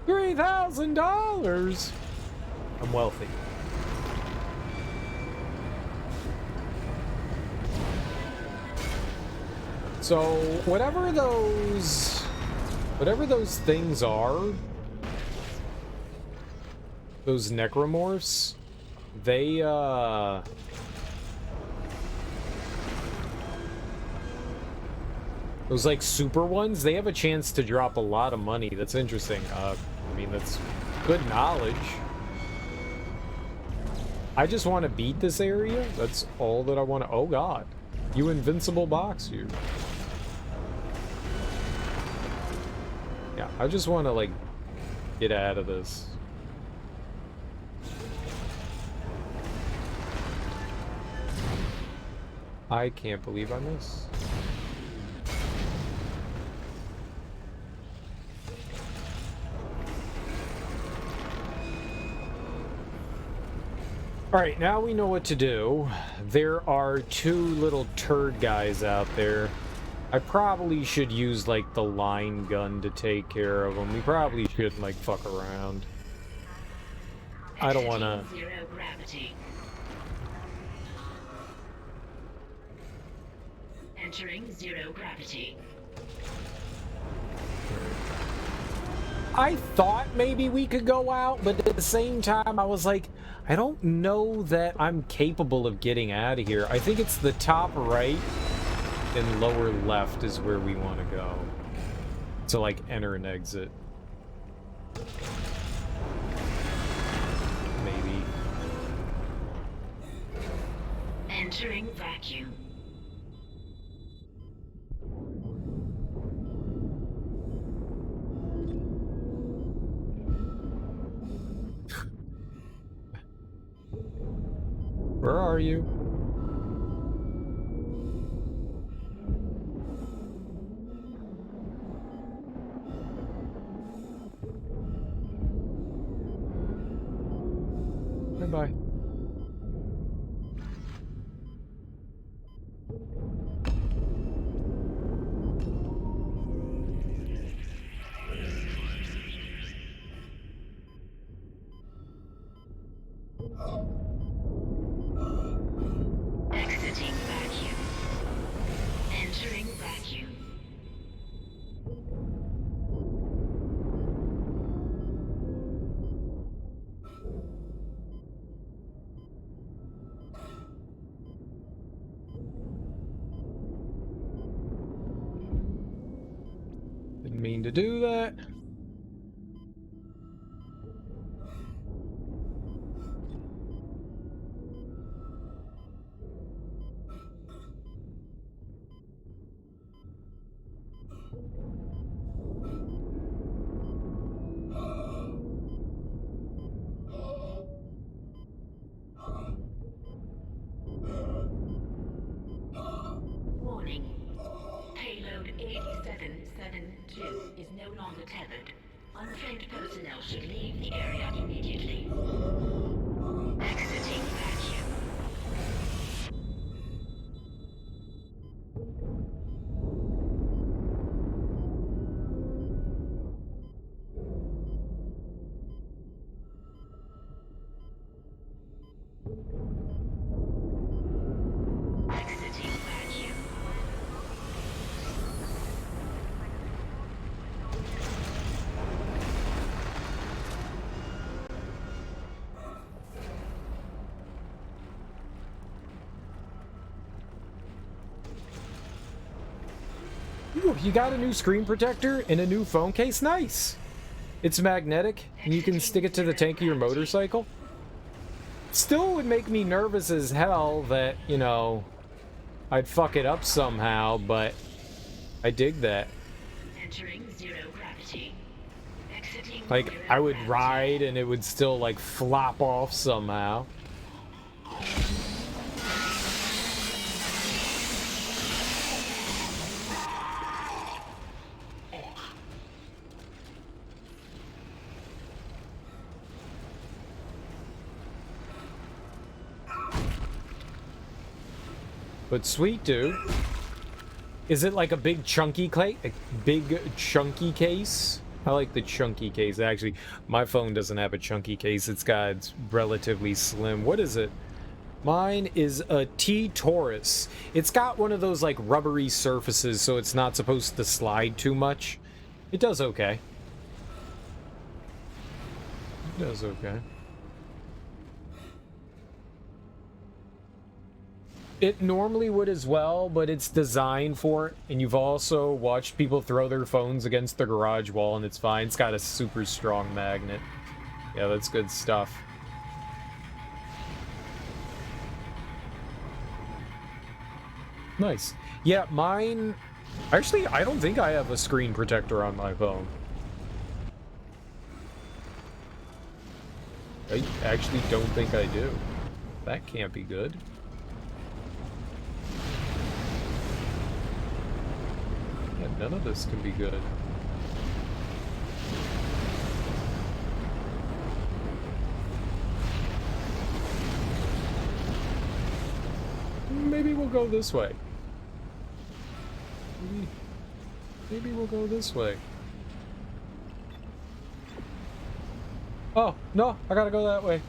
$3,000. I'm wealthy. So, whatever those things are, those Necromorphs, they, those, like, super ones, they have a chance to drop a lot of money. That's interesting. I mean, that's good knowledge. I just want to beat this area. That's all that I want to... Oh, God. You invincible box, you. Yeah, I just want to, like, get out of this. I can't believe I missed. Alright, now we know what to do. There are two little turd guys out there. I probably should use, like, the line gun to take care of them. We probably shouldn't, like, fuck around. I don't wanna... Zero gravity. Entering zero gravity. I thought maybe we could go out, but at the same time, I was like, I don't know that I'm capable of getting out of here. I think it's the top right and lower left is where we want to go. To, like, enter and exit. Maybe. Entering vacuum. Where are you? Bye-bye. Exiting vacuum. Entering vacuum. Didn't mean to do that. Warning. Payload 8772 is no longer tethered. Untrained personnel should leave the area immediately. Exiting vacuum. Exiting vacuum. Ooh, you got a new screen protector and a new phone case? Nice! It's magnetic, and you can stick it to the tank of your motorcycle. Still would make me nervous as hell that, you know, I'd fuck it up somehow, but I dig that. Entering zero gravity. Exiting Like, zero I would gravity. ride and it would still, like, flop off somehow. But sweet, dude. Is it like a big chunky chunky case? I like the chunky case. Actually, my phone doesn't have a chunky case. It's relatively slim. What is it? Mine is a T-Taurus. It's got one of those like rubbery surfaces, so it's not supposed to slide too much. It does okay. It does okay. It normally would as well, but it's designed for it. And you've also watched people throw their phones against the garage wall, and it's fine. It's got a super strong magnet. Yeah, that's good stuff. Nice. Yeah, mine... Actually, I don't think I have a screen protector on my phone. I actually don't think I do. That can't be good. Yeah, none of this can be good. Maybe we'll go this way. Maybe we'll go this way. Oh, no, I gotta go that way.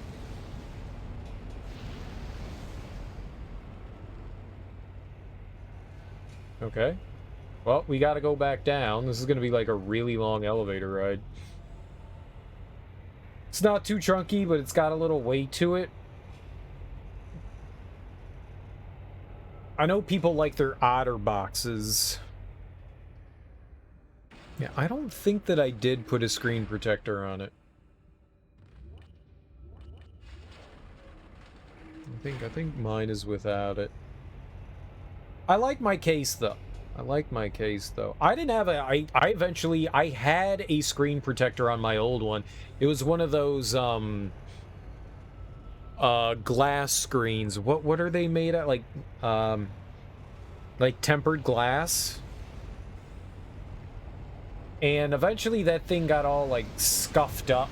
Okay. Well, we gotta go back down. This is gonna be like a really long elevator ride. It's not too chunky, but it's got a little weight to it. I know people like their otter boxes. Yeah, I don't think that I did put a screen protector on it. I think mine is without it. I like my case though. I didn't have I had a screen protector on my old one. It was one of those glass screens. What are they made of? Like tempered glass. And eventually that thing got all like scuffed up.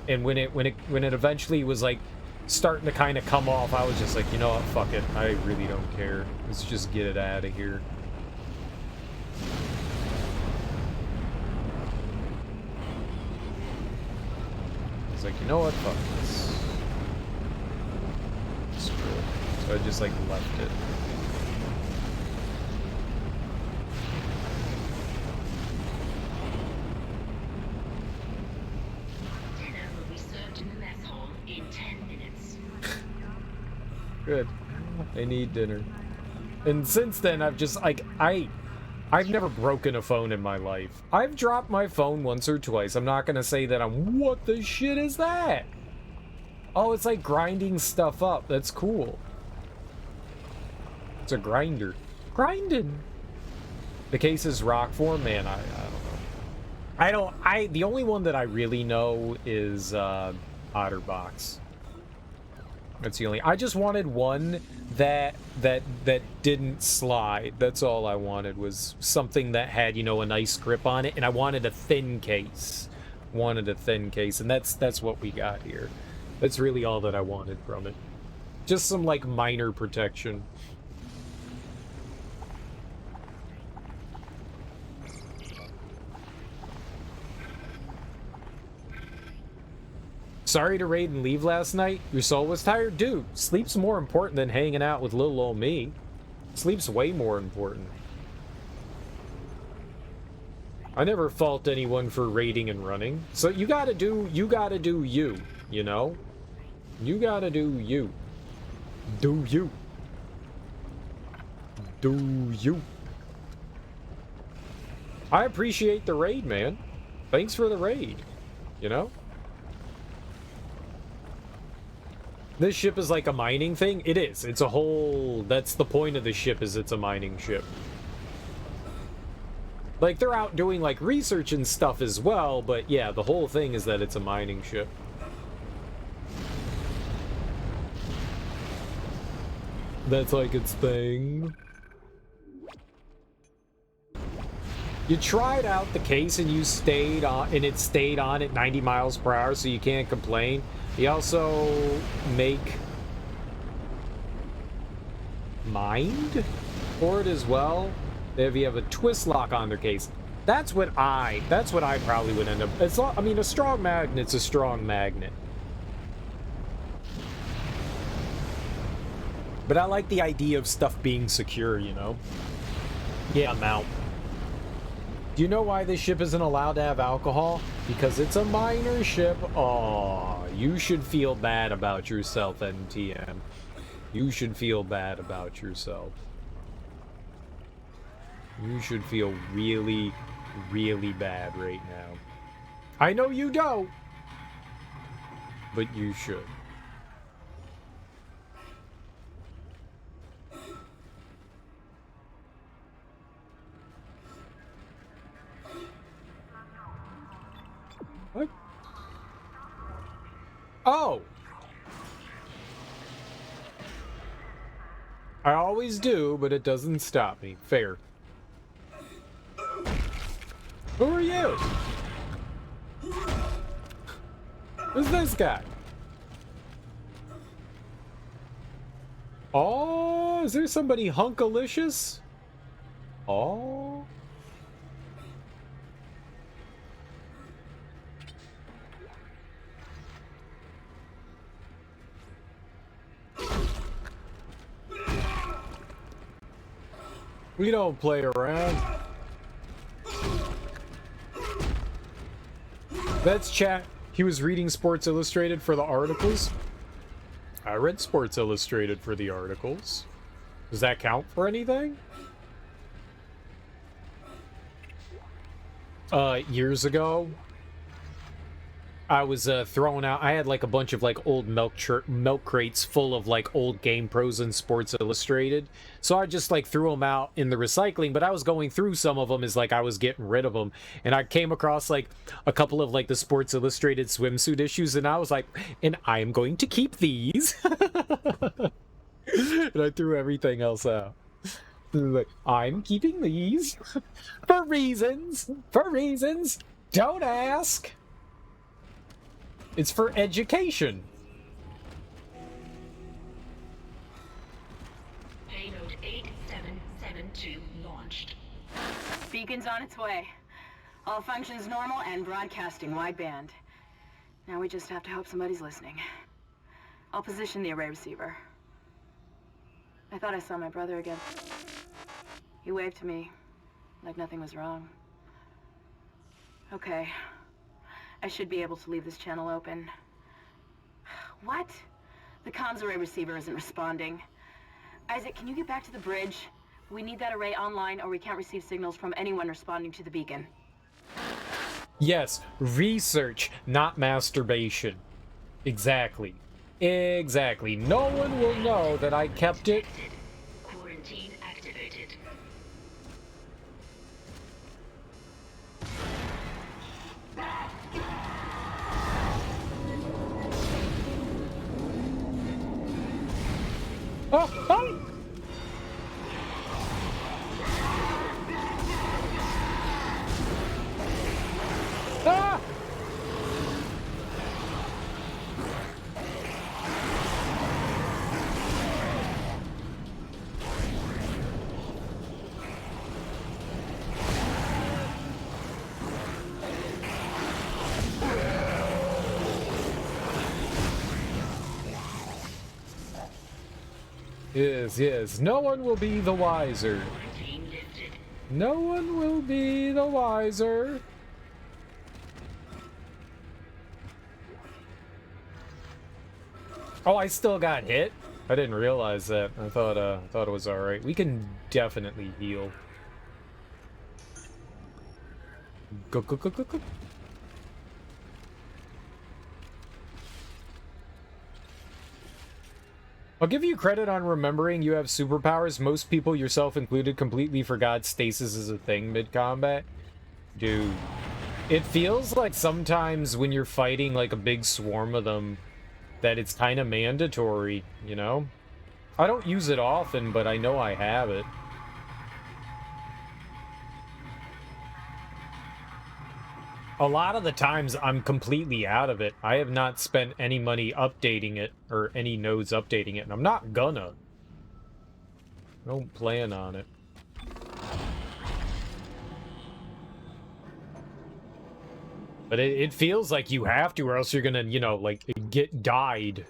And when it eventually was like starting to kind of come off, I was just like, you know what, fuck it. I really don't care. Let's just get it out of here. I was like, you know what, fuck this. Screw it. So I just like left it. Dinner will be served in the mess hall in 10 minutes. Good. I need dinner. And since then, I've just, like, I I've never broken a phone in my life. I've dropped my phone once or twice. I'm not gonna say that what the shit is that? Oh, it's like grinding stuff up. That's cool. It's a grinder. Grinding. The case is rock form, man. I don't know. The only one that I really know is Otterbox. That's the only. I just wanted one that didn't slide. That's all I wanted, was something that had, you know, a nice grip on it, and I wanted a thin case. And that's what we got here. That's really all that I wanted from it. Just some like minor protection. Sorry to raid and leave last night. Your soul was tired? Dude, sleep's more important than hanging out with little old me. Sleep's way more important. I never fault anyone for raiding and running. So you gotta do you, you know? You gotta do you. Do you. Do you. I appreciate the raid, man. Thanks for the raid, you know? This ship is like a mining thing? It is. It's a whole... That's the point of the ship, is it's a mining ship. Like, they're out doing, like, research and stuff as well, but yeah, the whole thing is that it's a mining ship. That's like its thing. You tried out the case and you stayed on, and it stayed on at 90 miles per hour, so you can't complain. You also make mind for it as well. If you have a twist lock on their case, that's what I probably would end up. It's, I mean, a strong magnet's a strong magnet. But I like the idea of stuff being secure, you know? Yeah, I'm out. Do you know why this ship isn't allowed to have alcohol? Because it's a miner ship. Aw, you should feel bad about yourself, NTM. You should feel bad about yourself. You should feel really, really bad right now. I know you don't, but you should. What? Oh! I always do, but it doesn't stop me. Fair. Who are you? Who's this guy? Oh, is there somebody hunkalicious? Oh. We don't play around. That's chat. He was reading Sports Illustrated for the articles. I read Sports Illustrated for the articles. Does that count for anything? Years ago, I was throwing out. I had like a bunch of like old milk crates full of like old Game Pros and Sports Illustrated. So I just like threw them out in the recycling. But I was going through some of them as like I was getting rid of them, and I came across like a couple of like the Sports Illustrated swimsuit issues, and I was like, and I am going to keep these. And I threw everything else out. Like, I'm keeping these for reasons. For reasons. Don't ask. It's for education. Payload 8772 launched. Beacon's on its way. All functions normal and broadcasting wideband. Now we just have to hope somebody's listening. I'll position the array receiver. I thought I saw my brother again. He waved to me, like nothing was wrong. Okay. I should be able to leave this channel open. What? The comms array receiver isn't responding. Isaac, can you get back to the bridge? We need that array online or we can't receive signals from anyone responding to the beacon. Yes, research, not masturbation. Exactly. Exactly. No one will know that I kept it. Quarantine activated. Oh, oh! Ah! Yes, yes. No one will be the wiser. No one will be the wiser. Oh, I still got hit? I didn't realize that. I thought it was alright. We can definitely heal. Go, go, go, go, go. I'll give you credit on remembering you have superpowers. Most people, yourself included, completely forgot stasis is a thing mid-combat. Dude. It feels like sometimes when you're fighting like a big swarm of them, that it's kind of mandatory, you know? I don't use it often, but I know I have it. A lot of the times I'm completely out of it. I have not spent any money updating it or any nodes updating it, and I'm not gonna. I don't plan on it. But it feels like you have to, or else you're gonna, you know, like, get died.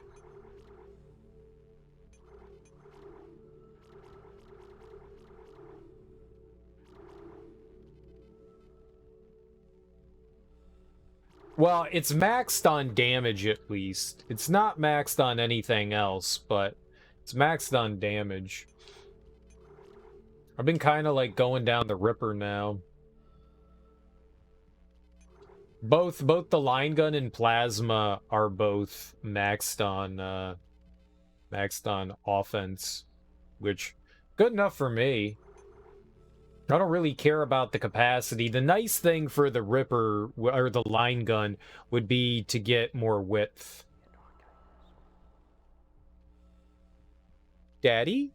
Well, it's maxed on damage, at least. It's not maxed on anything else, but it's maxed on damage. I've been kind of, like, going down the Ripper now. Both the line gun and plasma are both maxed on offense, which good enough for me. I don't really care about the capacity. The nice thing for the Ripper or the line gun would be to get more width. Daddy?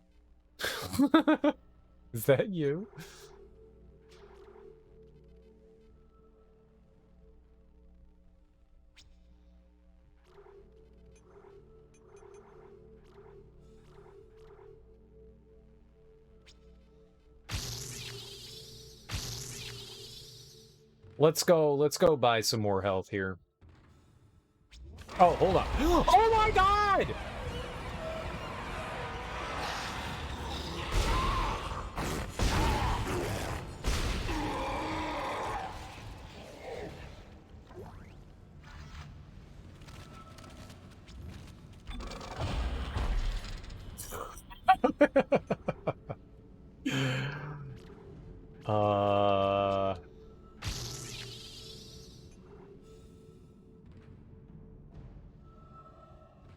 Is that you? Let's go buy some more health here. Oh, hold on. Oh my god!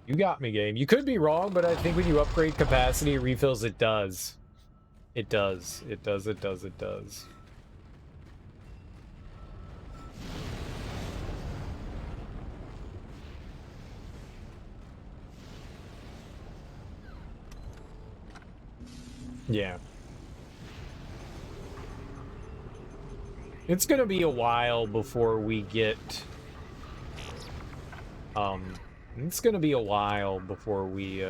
You got me, game. You could be wrong, but I think when you upgrade capacity it refills, it does. It does. It does, it does, it does. Yeah. It's gonna be a while before we get... It's gonna be a while before we,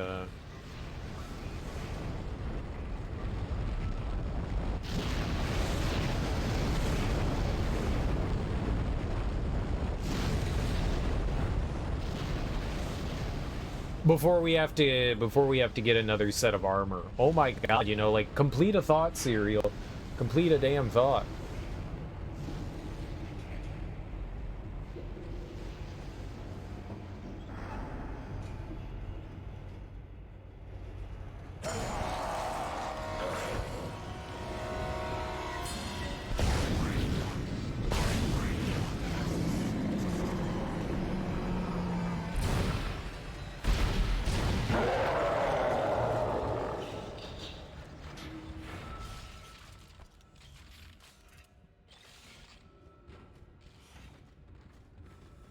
before we have to get another set of armor. Oh my god, you know, like, complete a thought, Serial. Complete a damn thought.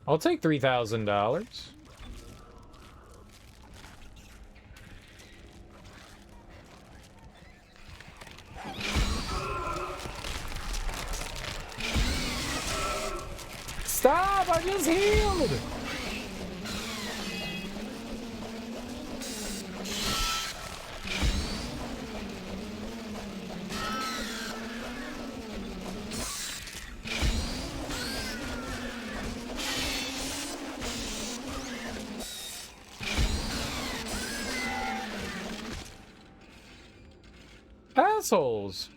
I'll take $3,000. Stop! I just healed! Assholes!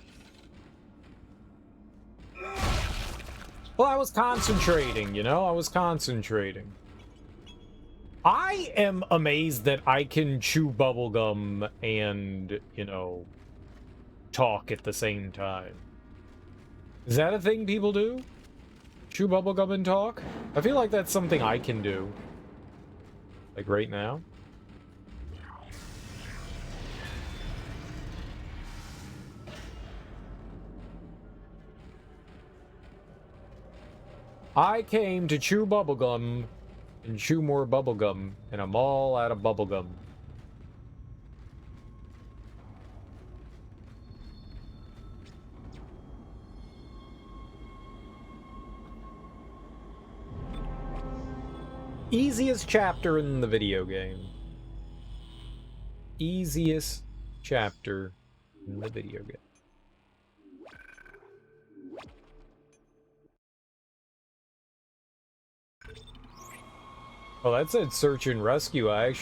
Well, I was concentrating, you know? I was concentrating. I am amazed that I can chew bubblegum and, you know, talk at the same time. Is that a thing people do? Chew bubblegum and talk? I feel like that's something I can do. Like right now. I came to chew bubblegum and chew more bubblegum, and I'm all out of bubblegum. Easiest chapter in the video game. Easiest chapter in the video game. Oh, that said search and rescue. I was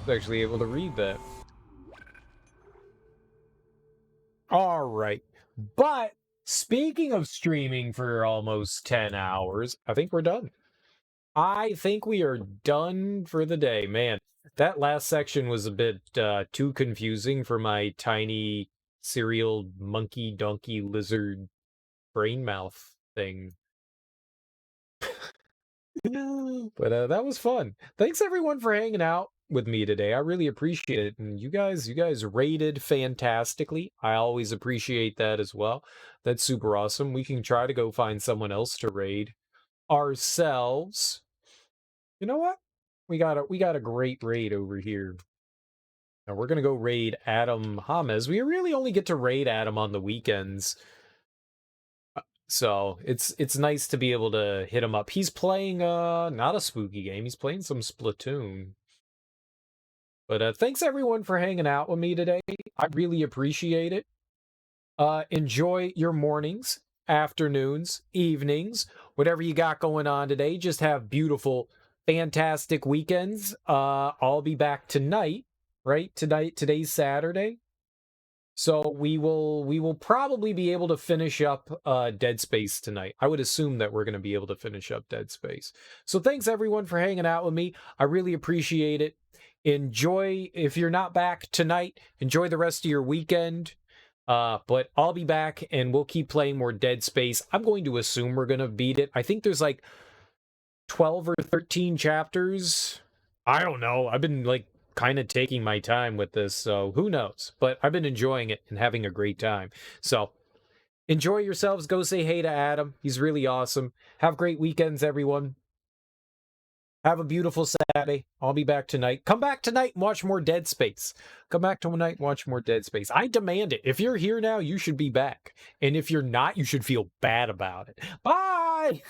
actually able to read that. All right. But speaking of streaming for almost 10 hours, I think we're done. I think we are done for the day. Man, that last section was a bit too confusing for my tiny cereal monkey donkey lizard brain mouth thing. But that was fun. Thanks everyone for hanging out with me today. I really appreciate it. And you guys rated fantastically. I always appreciate that as well. That's super awesome. We can try to go find someone else to raid ourselves. You know what? We got a great raid over here. Now we're gonna go raid Adam James. We really only get to raid Adam on the weekends. So it's nice to be able to hit him up. He's playing not a spooky game. He's playing some Splatoon. But thanks everyone for hanging out with me today. I really appreciate it. Enjoy your mornings, afternoons, evenings, whatever you got going on today. Just have beautiful, fantastic weekends. I'll be back tonight, right? Today's Saturday. So we will probably be able to finish up Dead Space tonight. I would assume that we're going to be able to finish up Dead Space. So thanks everyone for hanging out with me. I really appreciate it. Enjoy, if you're not back tonight, enjoy the rest of your weekend. But I'll be back and we'll keep playing more Dead Space. I'm going to assume we're going to beat it. I think there's like 12 or 13 chapters. I don't know. I've been like kind of taking my time with this, so who knows? But I've been enjoying it and having a great time. So enjoy yourselves. Go say hey to Adam. He's really awesome. Have great weekends, everyone. Have a beautiful Saturday. I'll be back tonight. Come back tonight and watch more Dead Space. Come back tonight and watch more Dead Space. I demand it. If you're here now, you should be back. And if you're not, you should feel bad about it. Bye!